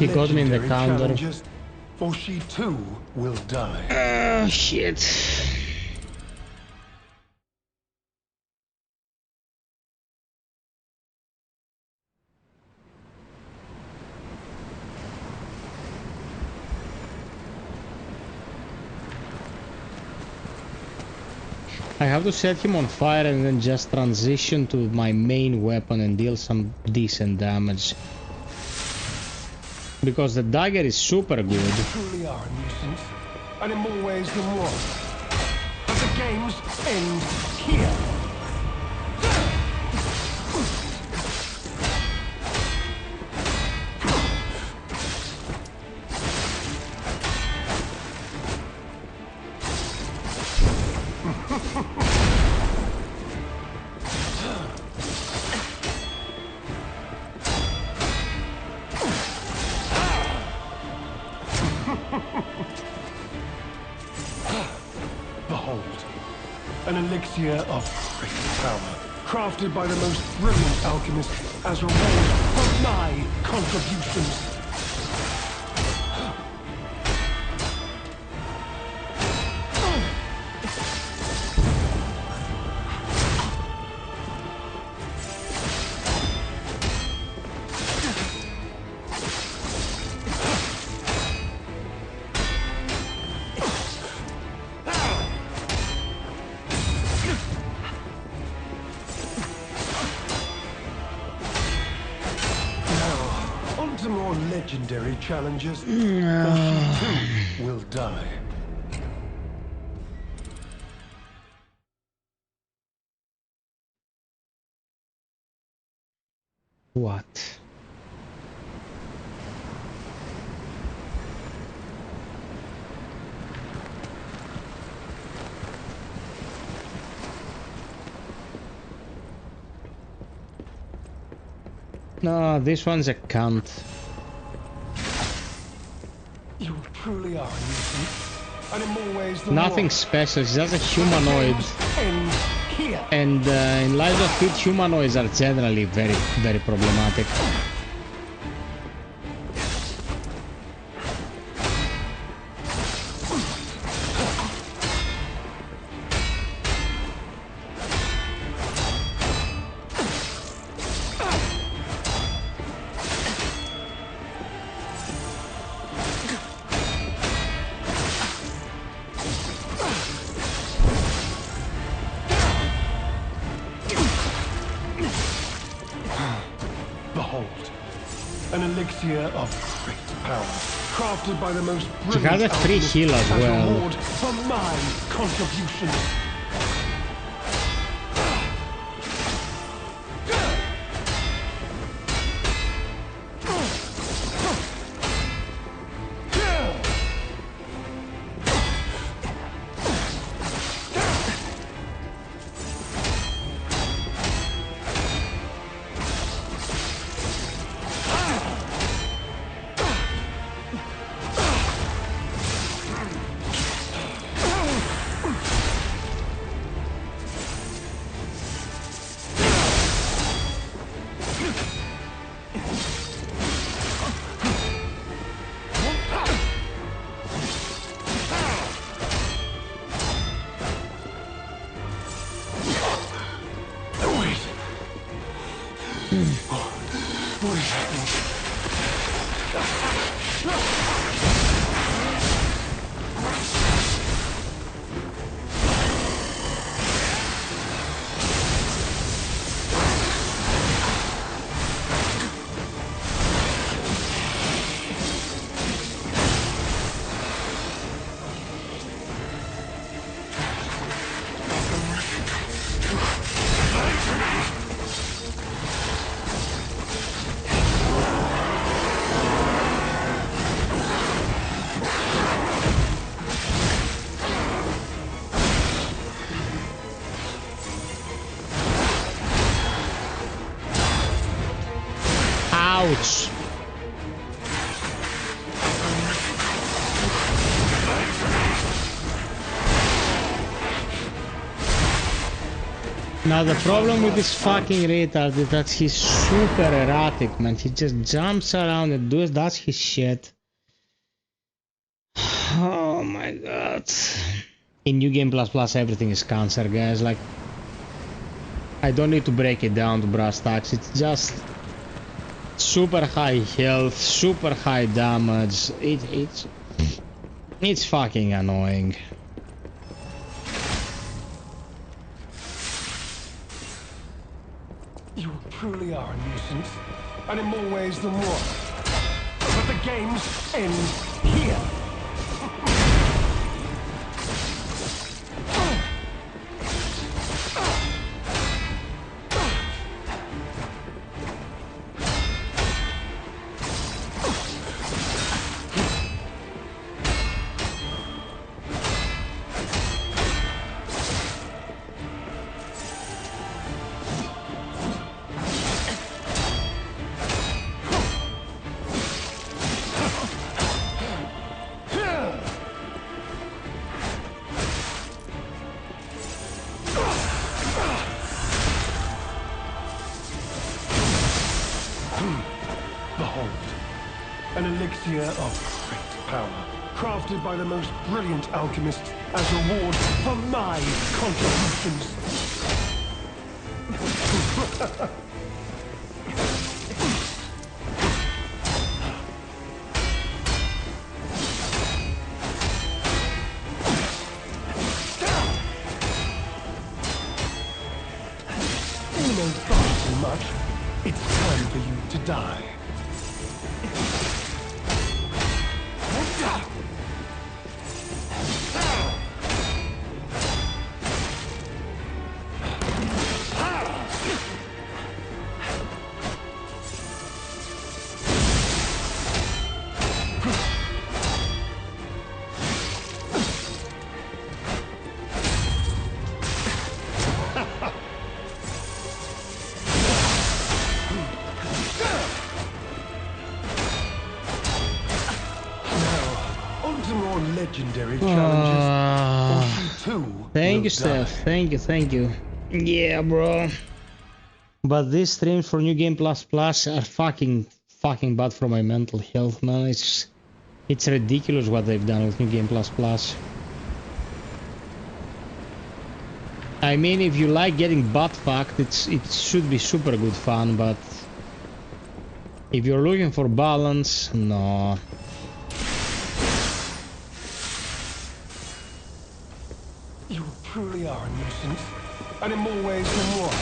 He got me in the legendary counter. challenges, for she too will die. Oh, shit. I have to set him on fire and then just transition to my main weapon and deal some decent damage. Because the dagger is super good. You truly are a nuisance, and in more ways than one. But the games end here. Behold, an elixir of great power, crafted by the most brilliant alchemist as reward for my contributions. More legendary challenges, or she too will die. What? No, this one's a cunt. You truly are a nuisance, and in more ways than Nothing one. special, it's just a humanoid. End here. And in Lies of Pete, humanoids are generally very, very problematic. Behold, an elixir of great power, crafted by the most She brilliant has a free alchemist heal as well. reward for my contributions. What is happening? Ouch. Now the problem with this fucking retard is that he's super erratic, man. He just jumps around and does his shit. Oh my god. In New Game Plus Plus everything is cancer, guys. Like, I don't need to break it down to brass tacks. It's just super high health, super high damage. It's fucking annoying. You truly are a nuisance, and in more ways than one. But the games end here. An elixir of great power, crafted by the most brilliant alchemist as reward for my contributions. You know far too much. It's time for you to die. Legendary challenges. Thank you, Steph. Thank you. Yeah, bro. But these streams for New Game Plus Plus are fucking bad for my mental health, man. It's ridiculous what they've done with New Game Plus Plus. I mean, if you like getting butt fucked, it should be super good fun, but if you're looking for balance, no. You truly are a nuisance, and in more ways than one.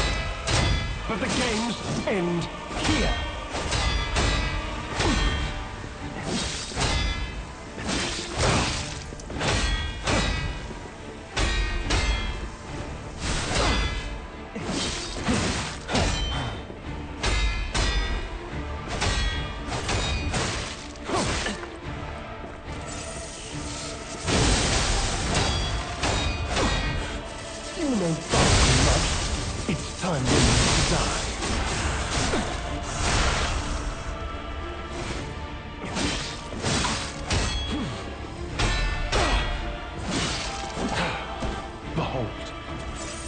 But the games end here.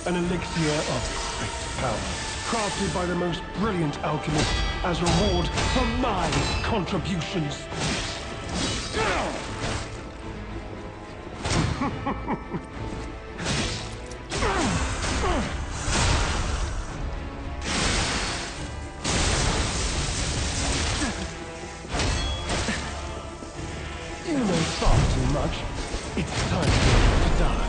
An elixir of great power, crafted by the most brilliant alchemist as reward for my contributions. You know far too much. It's time for you to die.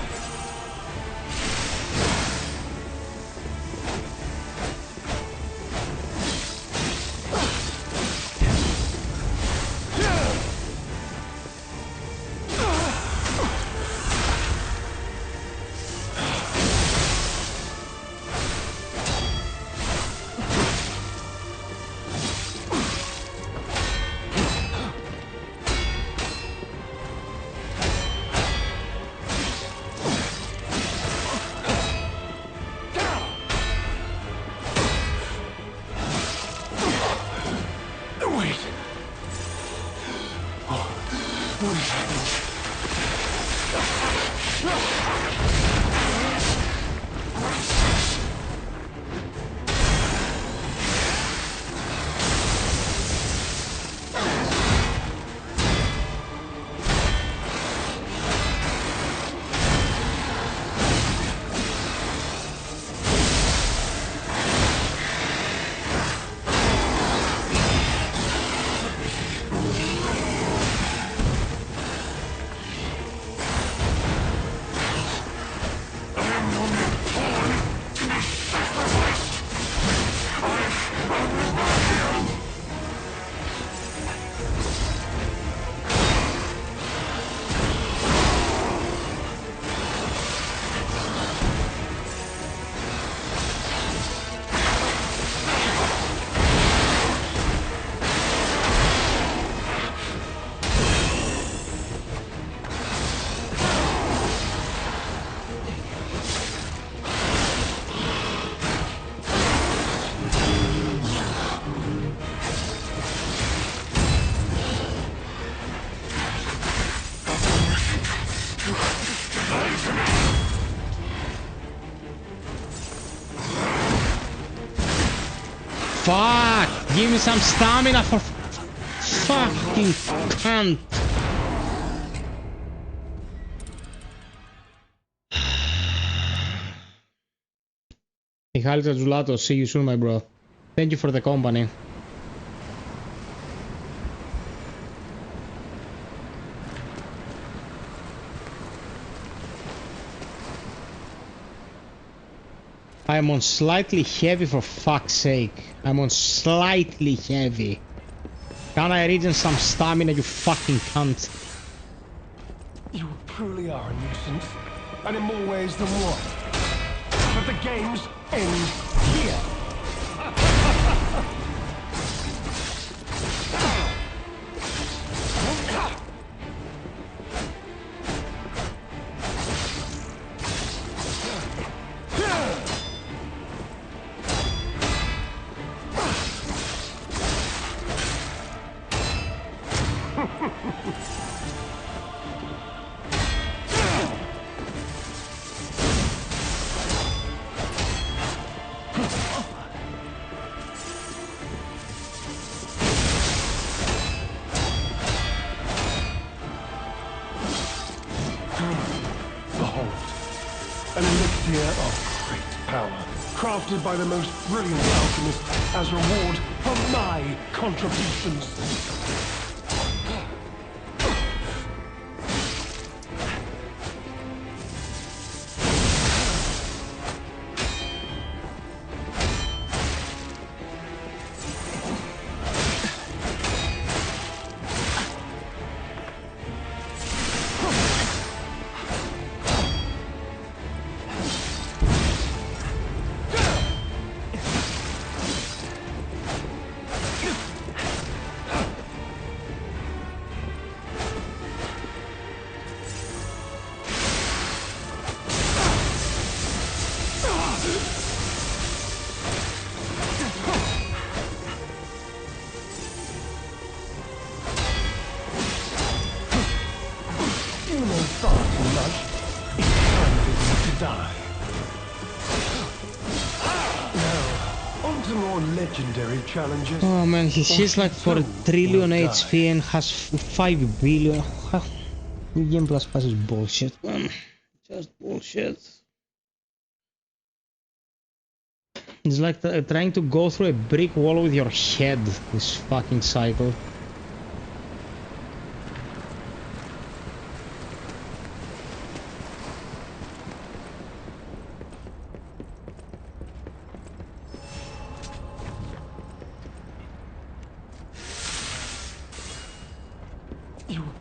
Fuck! Give me some stamina for fucking cunt. Michael Zulato, see you soon, my bro. Thank you for the company. I'm on slightly heavy, for fuck's sake. I'm on slightly heavy. Can I regen some stamina, you fucking cunt? You truly are a nuisance, and in more ways than one. But the games end here. Crafted by the most brilliant alchemist as reward for my contributions. Challenges. Oh man, he's like for a trillion HP and has 5 billion. New Game Plus Pass is bullshit, man. Just bullshit. It's like trying to go through a brick wall with your head, this fucking cycle.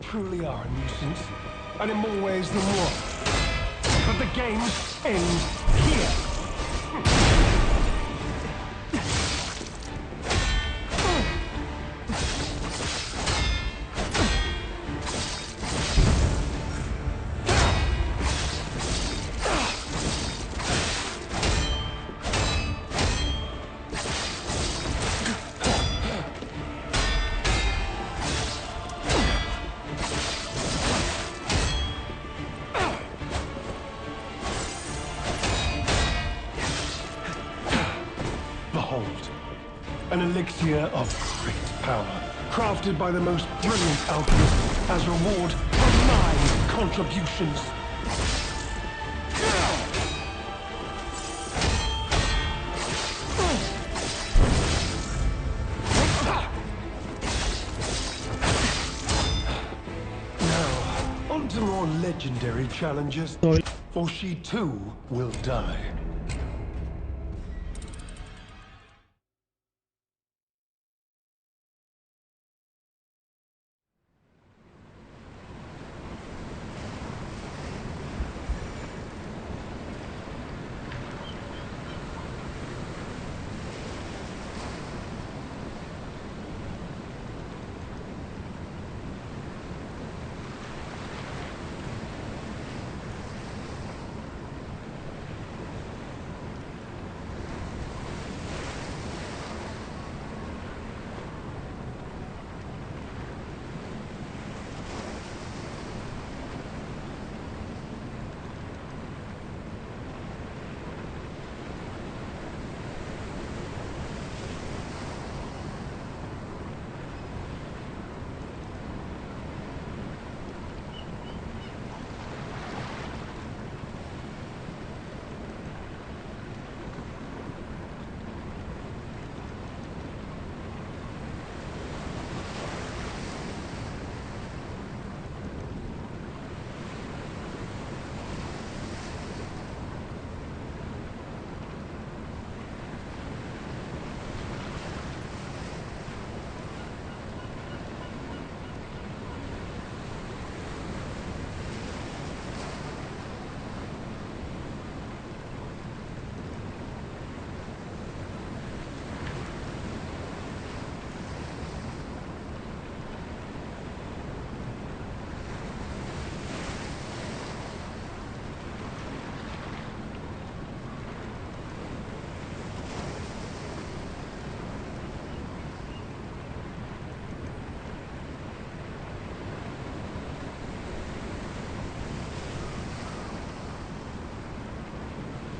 Truly are a nuisance, and in more ways than one. But the games end here. An elixir of great power, crafted by the most brilliant alchemist as reward for my contributions. Now, on to more legendary challenges, for she too will die.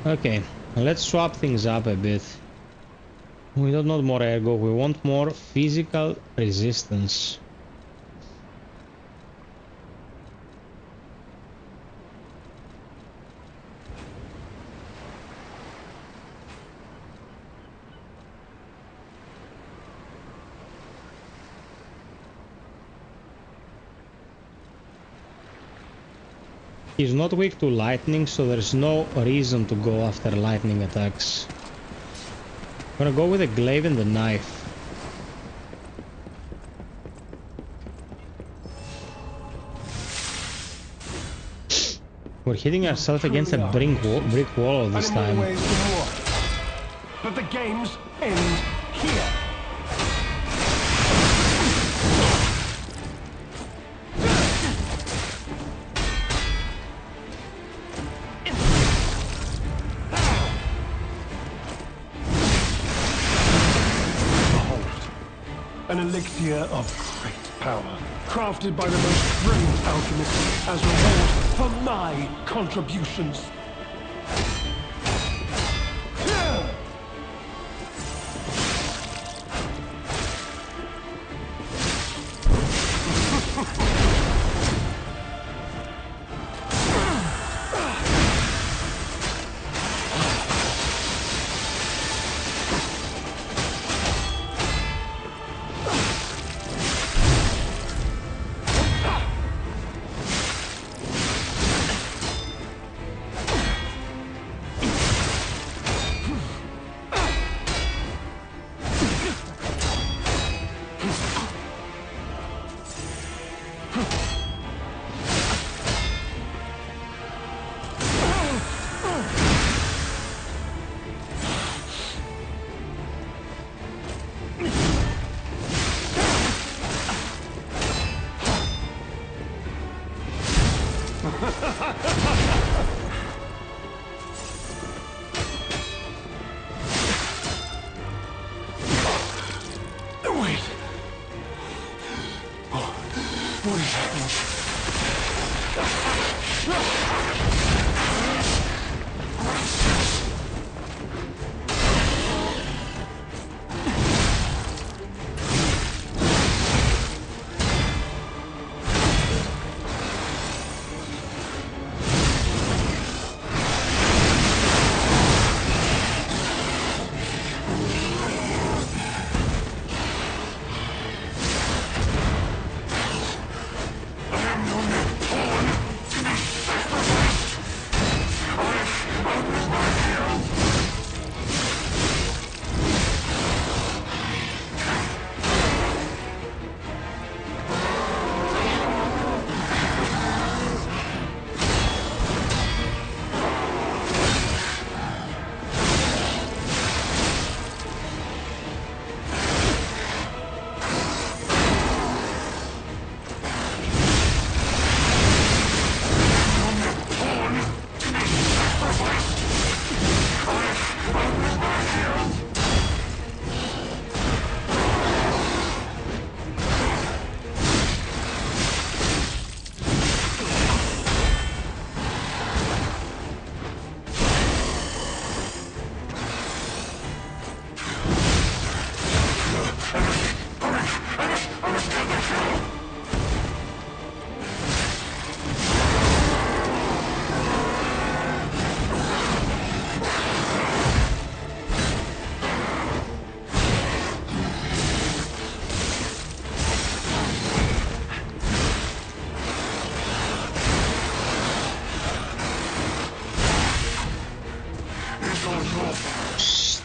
Okay, let's swap things up a bit. We don't want more ergo, we want more physical resistance. He's not weak to lightning, so there's no reason to go after lightning attacks. I'm gonna go with the glaive and the knife. We're hitting ourselves against a brick wall this time. But the games end here. An elixir of great power, crafted by the most brilliant alchemists as reward for my contributions.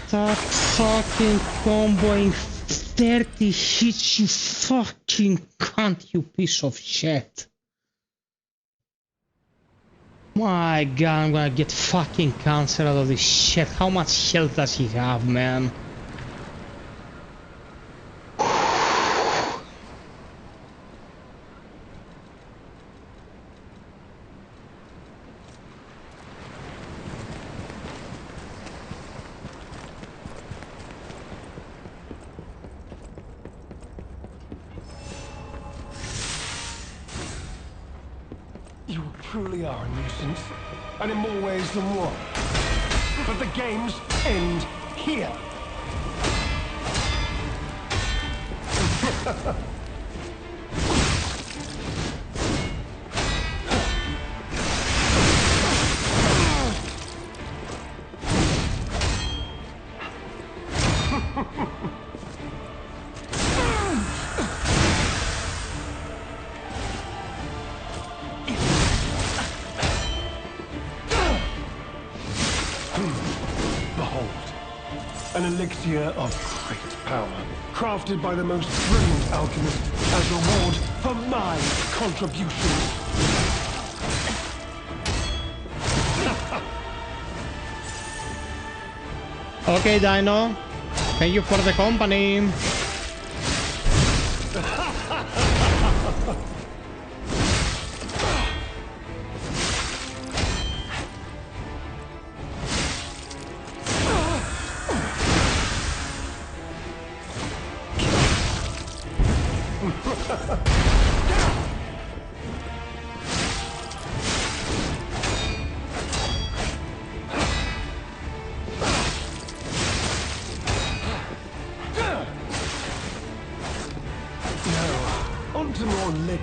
Stop fucking comboing 30 hits, you fucking cunt, you piece of shit. My god, I'm gonna get fucking cancer out of this shit. How much health does he have, man? You truly are a nuisance, and in more ways than one. But the games end here. Behold, an elixir of great power, crafted by the most brilliant alchemist as reward for my contributions. Okay, Dino. Thank you for the company.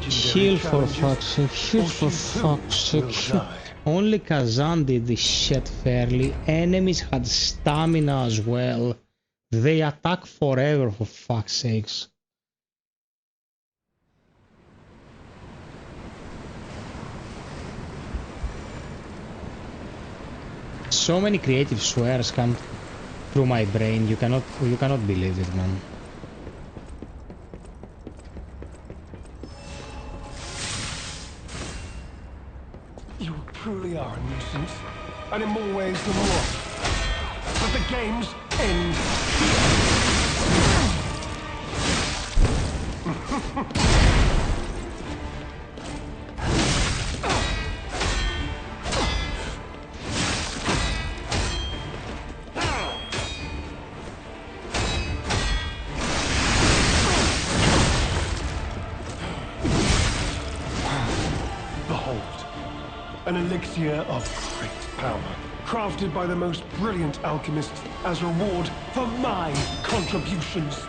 Heal for fuck's sake, heal for fuck's sake. Only Kazan did this shit fairly. Enemies had stamina as well. They attack forever, for fuck's sakes. So many creative swears come through my brain, you cannot believe it, man. You truly are a nuisance, and in more ways than one. But the games end an elixir of great power, crafted by the most brilliant alchemist as reward for my contributions.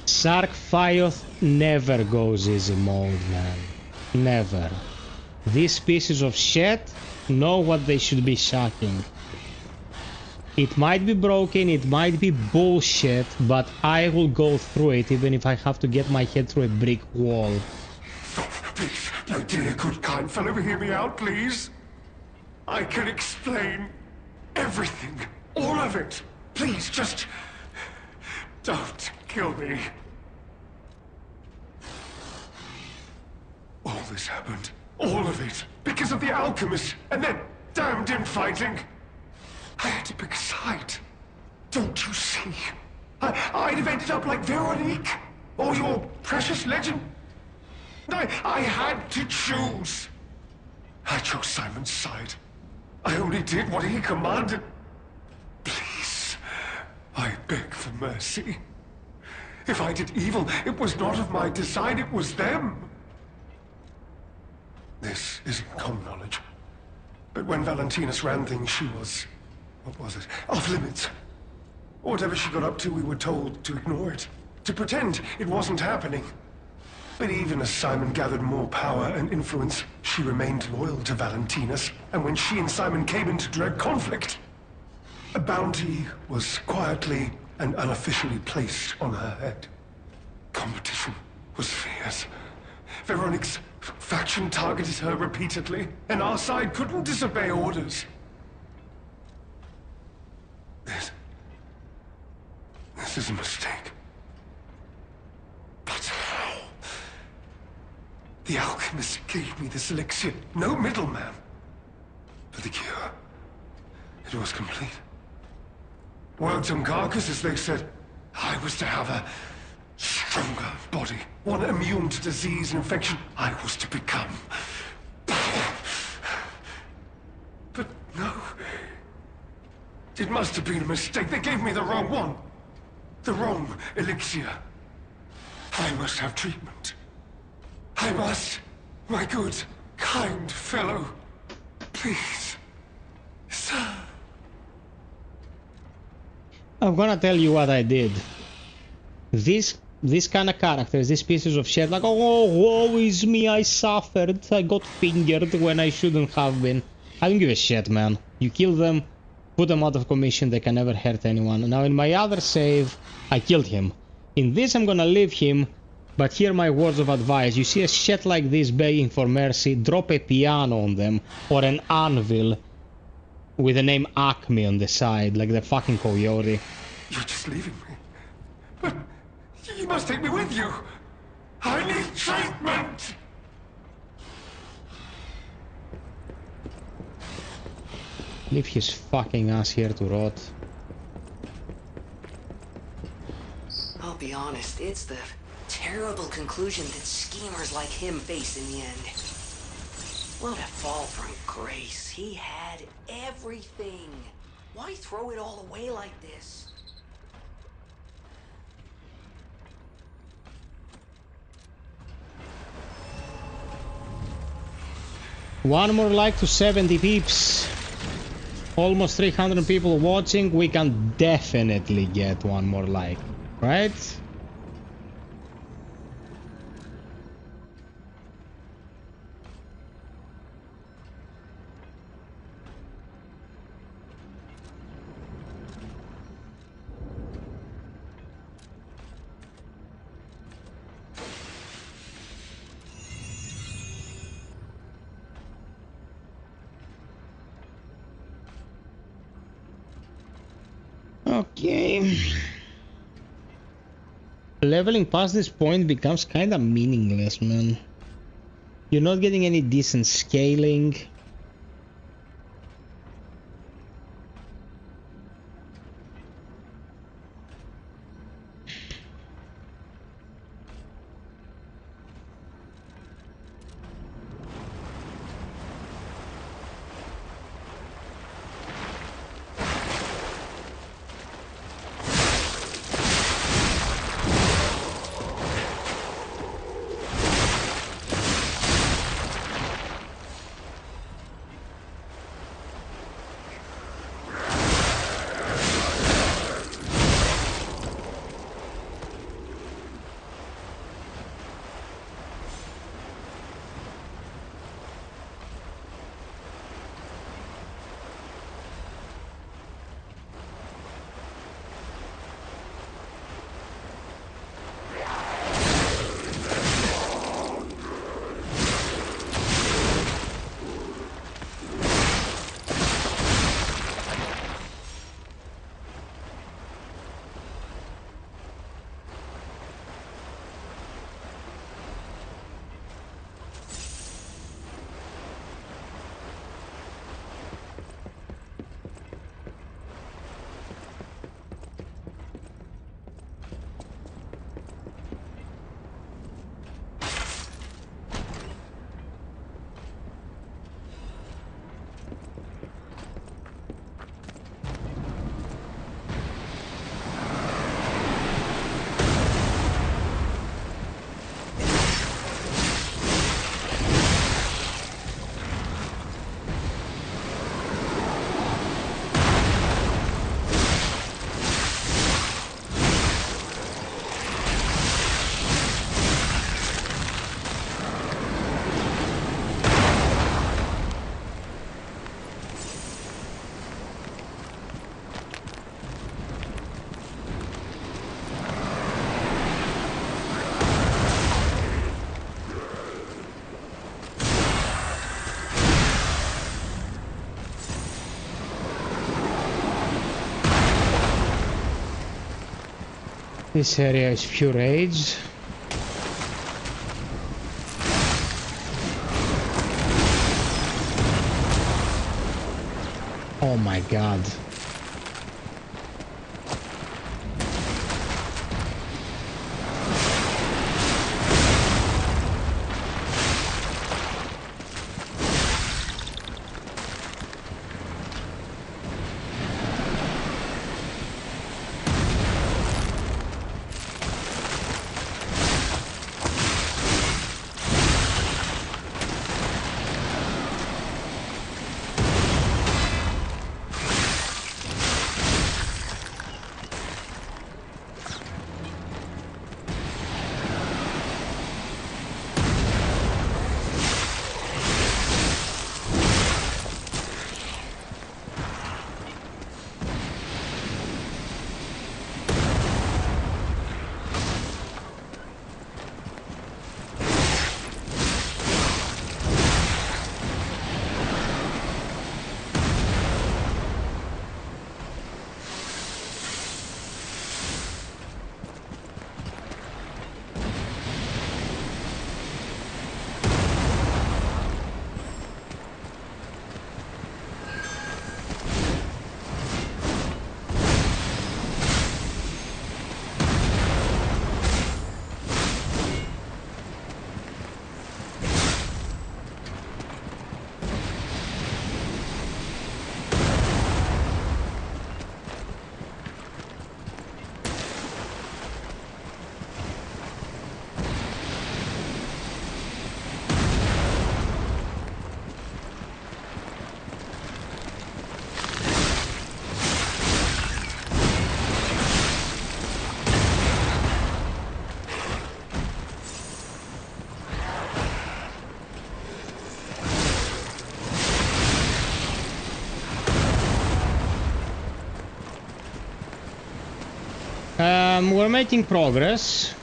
Sark FiOth never goes easy mode, man. Never. These pieces of shit know what they should be shocking. It might be broken, it might be bullshit, but I will go through it even if I have to get my head through a brick wall. Please, my dear, good, kind fellow, hear me out, please. I can explain everything, all of it. Please, just don't kill me. All this happened All of it. Because of the alchemist and that damned infighting. I had to pick a side. Don't you see? I'd have ended up like Veronique. Or your precious legend. I had to choose. I chose Simon's side. I only did what he commanded. Please, I beg for mercy. If I did evil, it was not of my design, it was them. This isn't common knowledge. But when Valentinus ran things, she was... what was it? Off limits. Whatever she got up to, we were told to ignore it. To pretend it wasn't happening. But even as Simon gathered more power and influence, she remained loyal to Valentinus. And when she and Simon came into direct conflict, a bounty was quietly and unofficially placed on her head. Competition was fierce. Veronique's faction targeted her repeatedly, and our side couldn't disobey orders. This is a mistake. But how? The alchemist gave me this elixir, no middleman. For the cure, it was complete. Worked on carcasses, they said. I was to have a stronger body, one immune to disease and infection. I was to become. But no. It must have been a mistake. They gave me the wrong one. The wrong elixir. I must have treatment. I must. My good, kind fellow. Please. Sir. I'm gonna tell you what I did. These kind of characters, these pieces of shit, like, oh, woe is me, I suffered, I got fingered when I shouldn't have been. I don't give a shit, man. You kill them, put them out of commission, they can never hurt anyone. Now in my other save, I killed him. In this I'm gonna leave him, but hear my words of advice. You see a shit like this begging for mercy, drop a piano on them, or an anvil with the name Acme on the side, like the fucking coyote. You're just leaving me. But you must take me with you. I need treatment. Leave his fucking ass here to rot. I'll be honest, it's the terrible conclusion that schemers like him face in the end. What a fall from grace. He had everything. Why throw it all away like this? One more like to 70 peeps. Almost 300 people watching. We can definitely get one more like, right? Okay. Leveling past this point becomes kinda meaningless, man. You're not getting any decent scaling. This area is pure rage. Oh my god. We're making progress.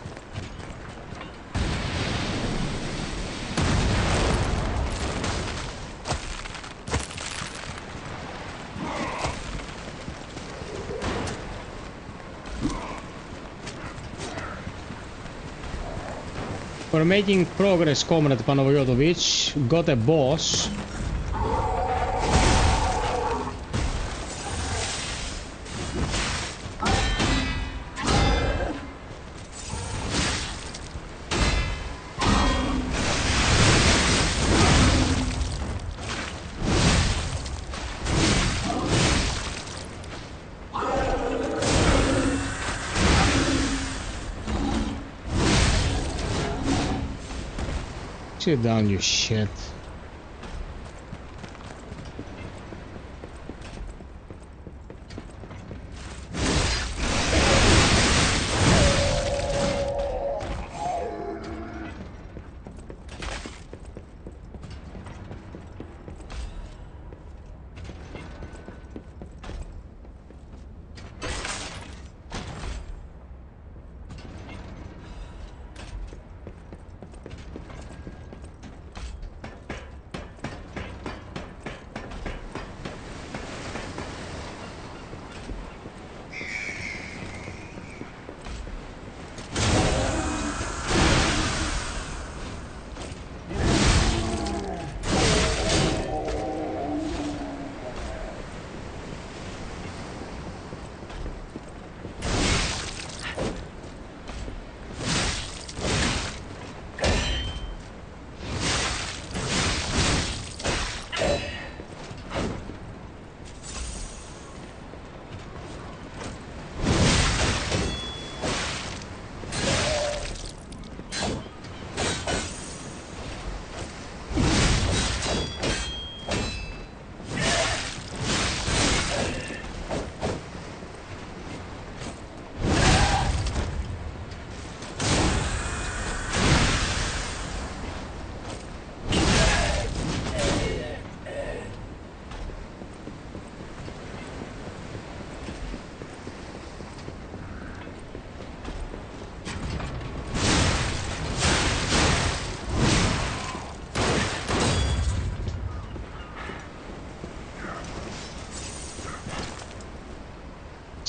We're making progress, Comrade Panovojotovic. Got a boss. Sit down, you shit.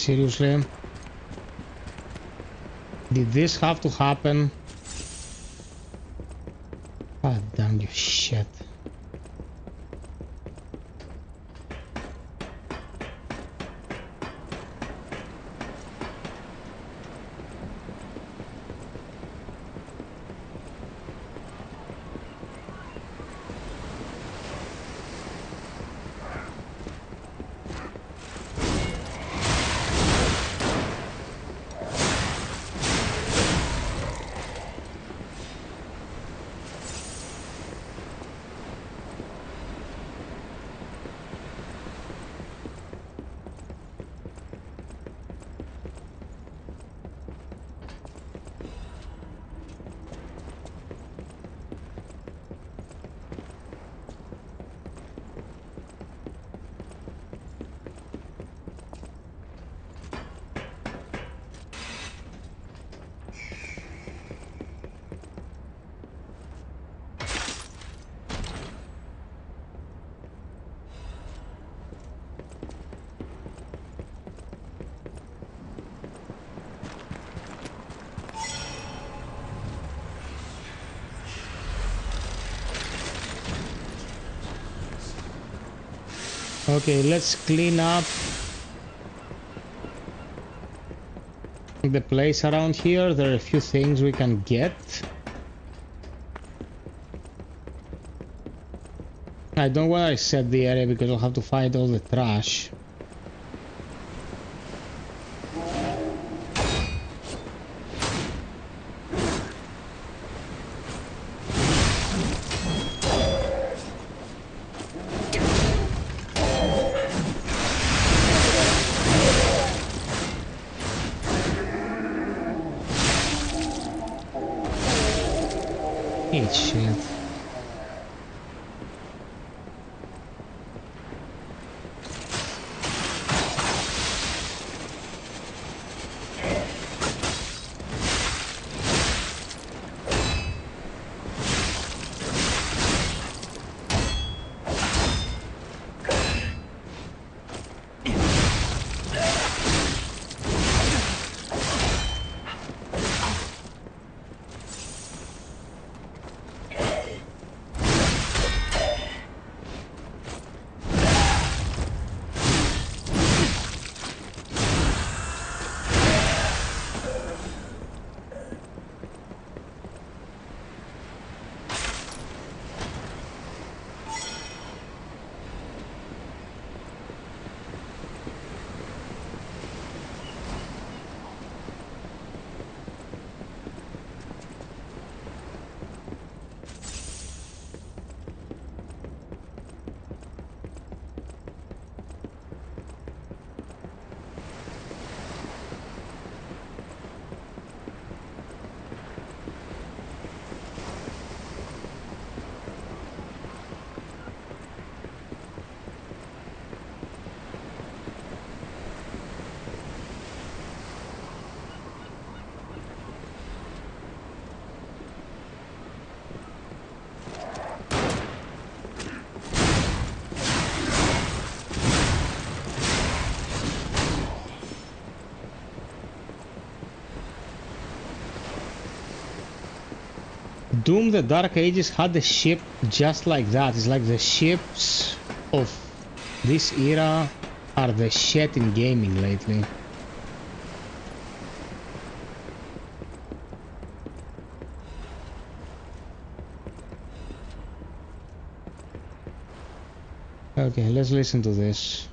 Seriously? Did this have to happen? God damn you shit. Okay, let's clean up the place around here. There are a few things we can get. I don't want to reset the area because I'll have to find all the trash. Eat shit. Doom the Dark Ages had a ship just like that. It's like the ships of this era are the shit in gaming lately. Okay, let's listen to this.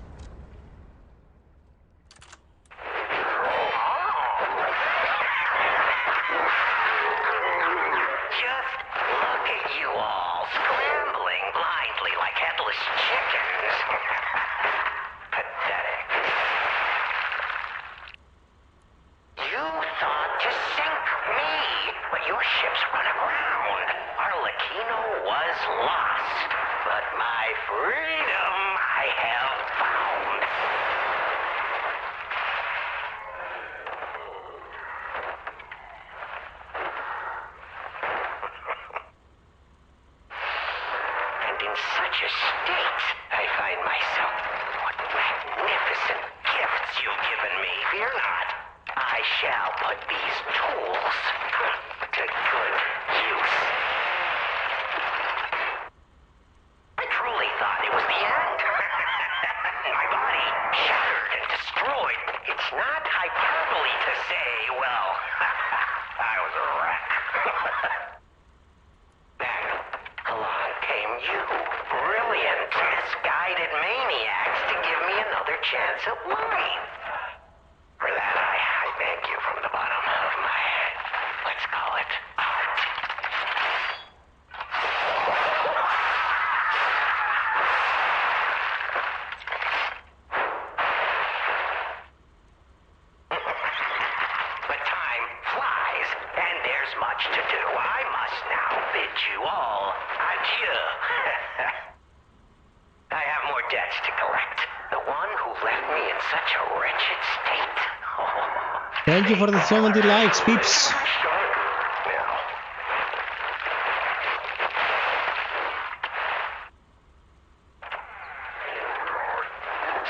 Fear not. I shall put these tools say, well, I was a wreck. Then along came you, brilliant, misguided maniacs, to give me another chance at life. For that, I thank you from the bottom of my, let's call it, heart. But time flies, and there's much to do. I must now bid you all adieu. I have more debts to collect. The one who left me in such a wretched state. Thank you for the 70 likes, peeps.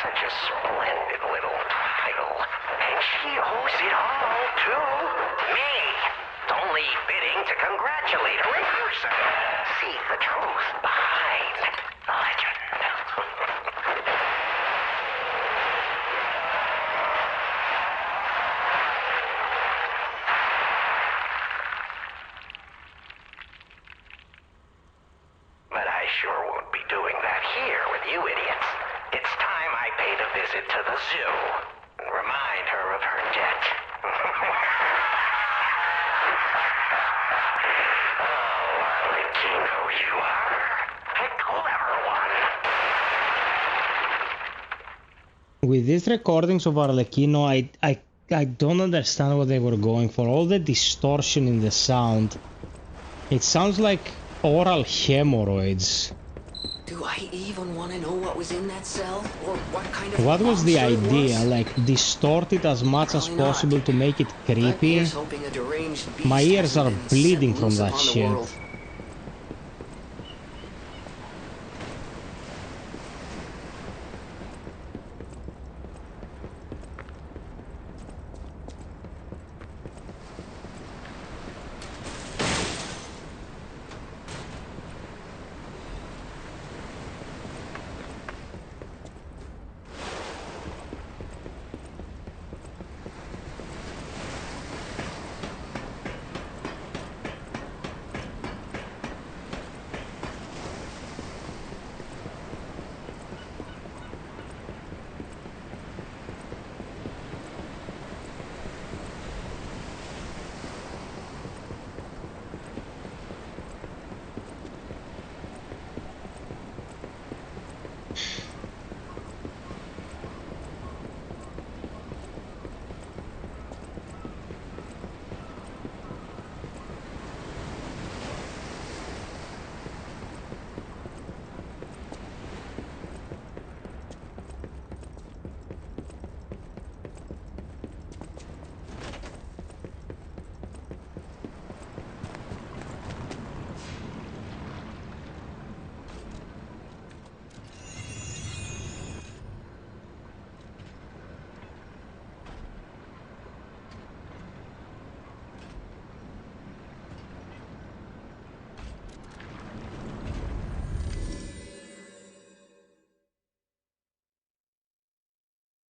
Such a splendid little title. And she owes it all to me. It's only fitting to congratulate her in person. See the truth behind the legend. But I sure won't be doing that here with you idiots. It's time I paid a visit to the zoo and remind her of her debt. Oh, Arlecchino, you are a clever one. With these recordings of Arlecchino, I don't understand what they were going for. All the distortion in the sound. It sounds like oral hemorrhoids. Do I even want to know what was in that cell? Or what kind of What was the monster it idea? was? Like, distort it as much as Probably not. possible to make it But creepy? here's hoping a deranged beast My ears hasn't are been bleeding set from loose that upon the shit. world.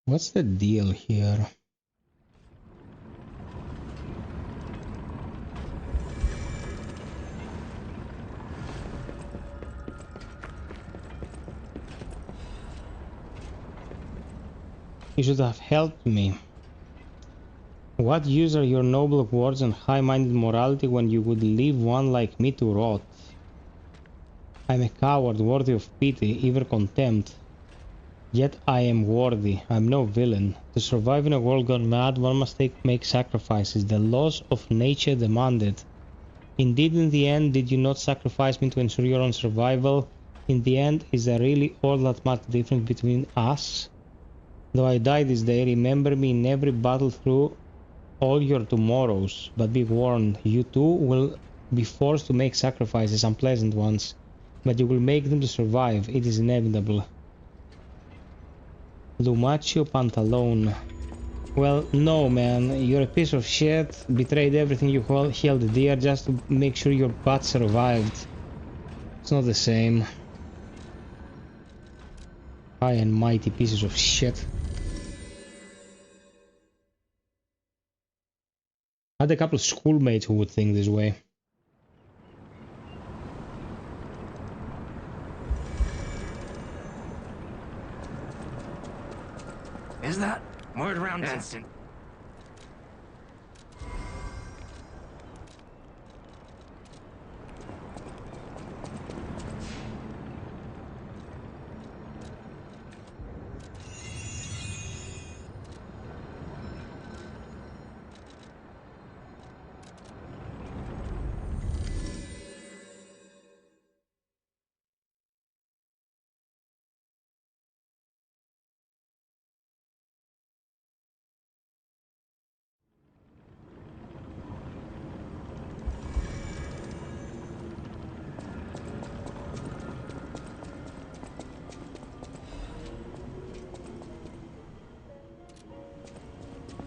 What's the deal here? You should have helped me. What use are your noble words and high-minded morality when you would leave one like me to rot? I'm a coward worthy of pity, even contempt. Yet I am worthy. I'm no villain. To survive in a world gone mad, one must make sacrifices. The laws of nature demand it. Indeed, in the end, did you not sacrifice me to ensure your own survival? In the end, is there really all that much difference between us? Though I die this day, remember me in every battle through all your tomorrows. But be warned, you too will be forced to make sacrifices, unpleasant ones. But you will make them to survive. It is inevitable. Lumaccio Pantalone. Well, no, man. You're a piece of shit. Betrayed everything you held dear just to make sure your butt survived. It's not the same. High and mighty pieces of shit. Had a couple of schoolmates who would think this way. Is that? Word around instant.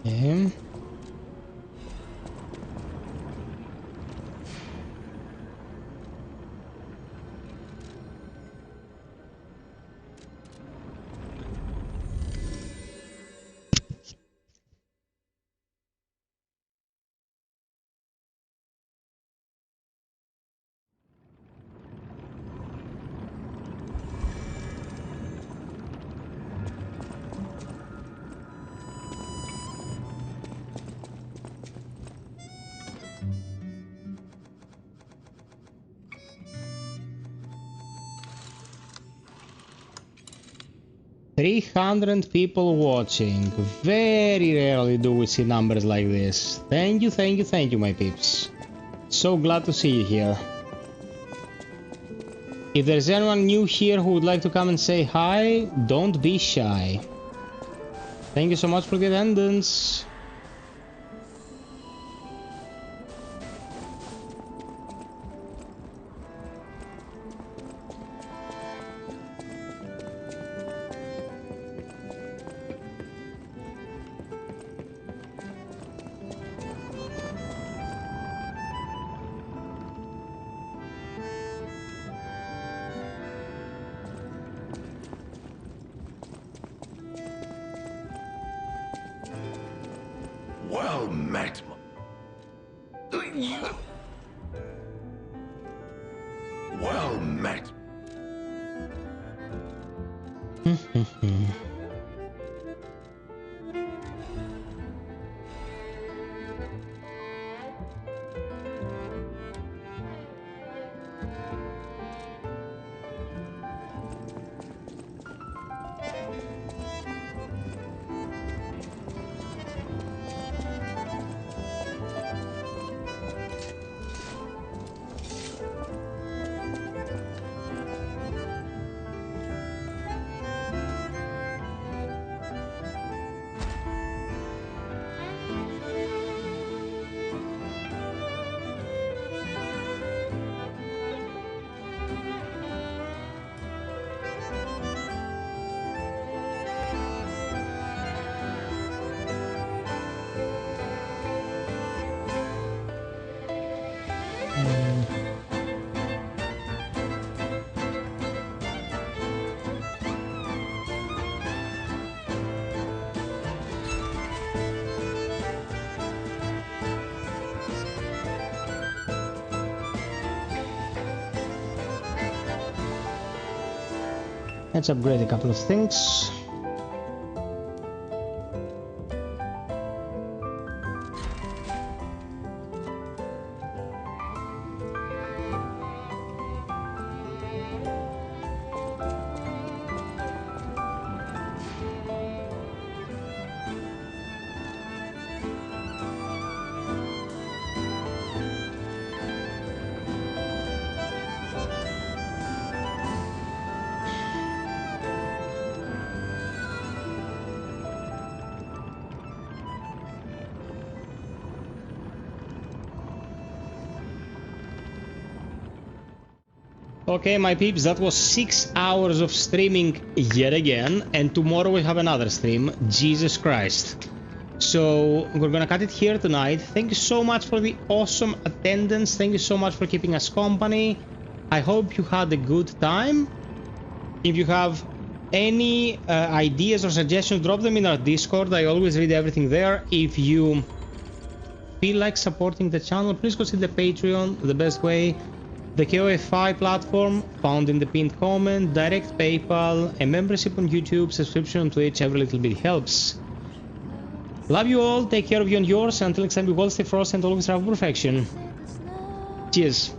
Okay. $300 people watching. Very rarely do we see numbers like this. Thank you, thank you, thank you, my peeps. So glad to see you here. If there's anyone new here who would like to come and say hi, don't be shy. Thank you so much for the attendance. Well met. Well met. Let's upgrade a couple of things. Okay, my peeps, that was 6 hours of streaming yet again, and tomorrow we have another stream. Jesus Christ. So we're gonna cut it here tonight. Thank you so much for the awesome attendance. Thank you so much for keeping us company. I hope you had a good time. If you have any ideas or suggestions, drop them in our Discord. I always read everything there. If you feel like supporting the channel, please consider Patreon, the best way. The KOFI platform, found in the pinned comment, direct PayPal, a membership on YouTube, subscription on Twitch, every little bit helps. Love you all, take care of you and yours, until next time be well, stay frosty and always strive for perfection. Cheers.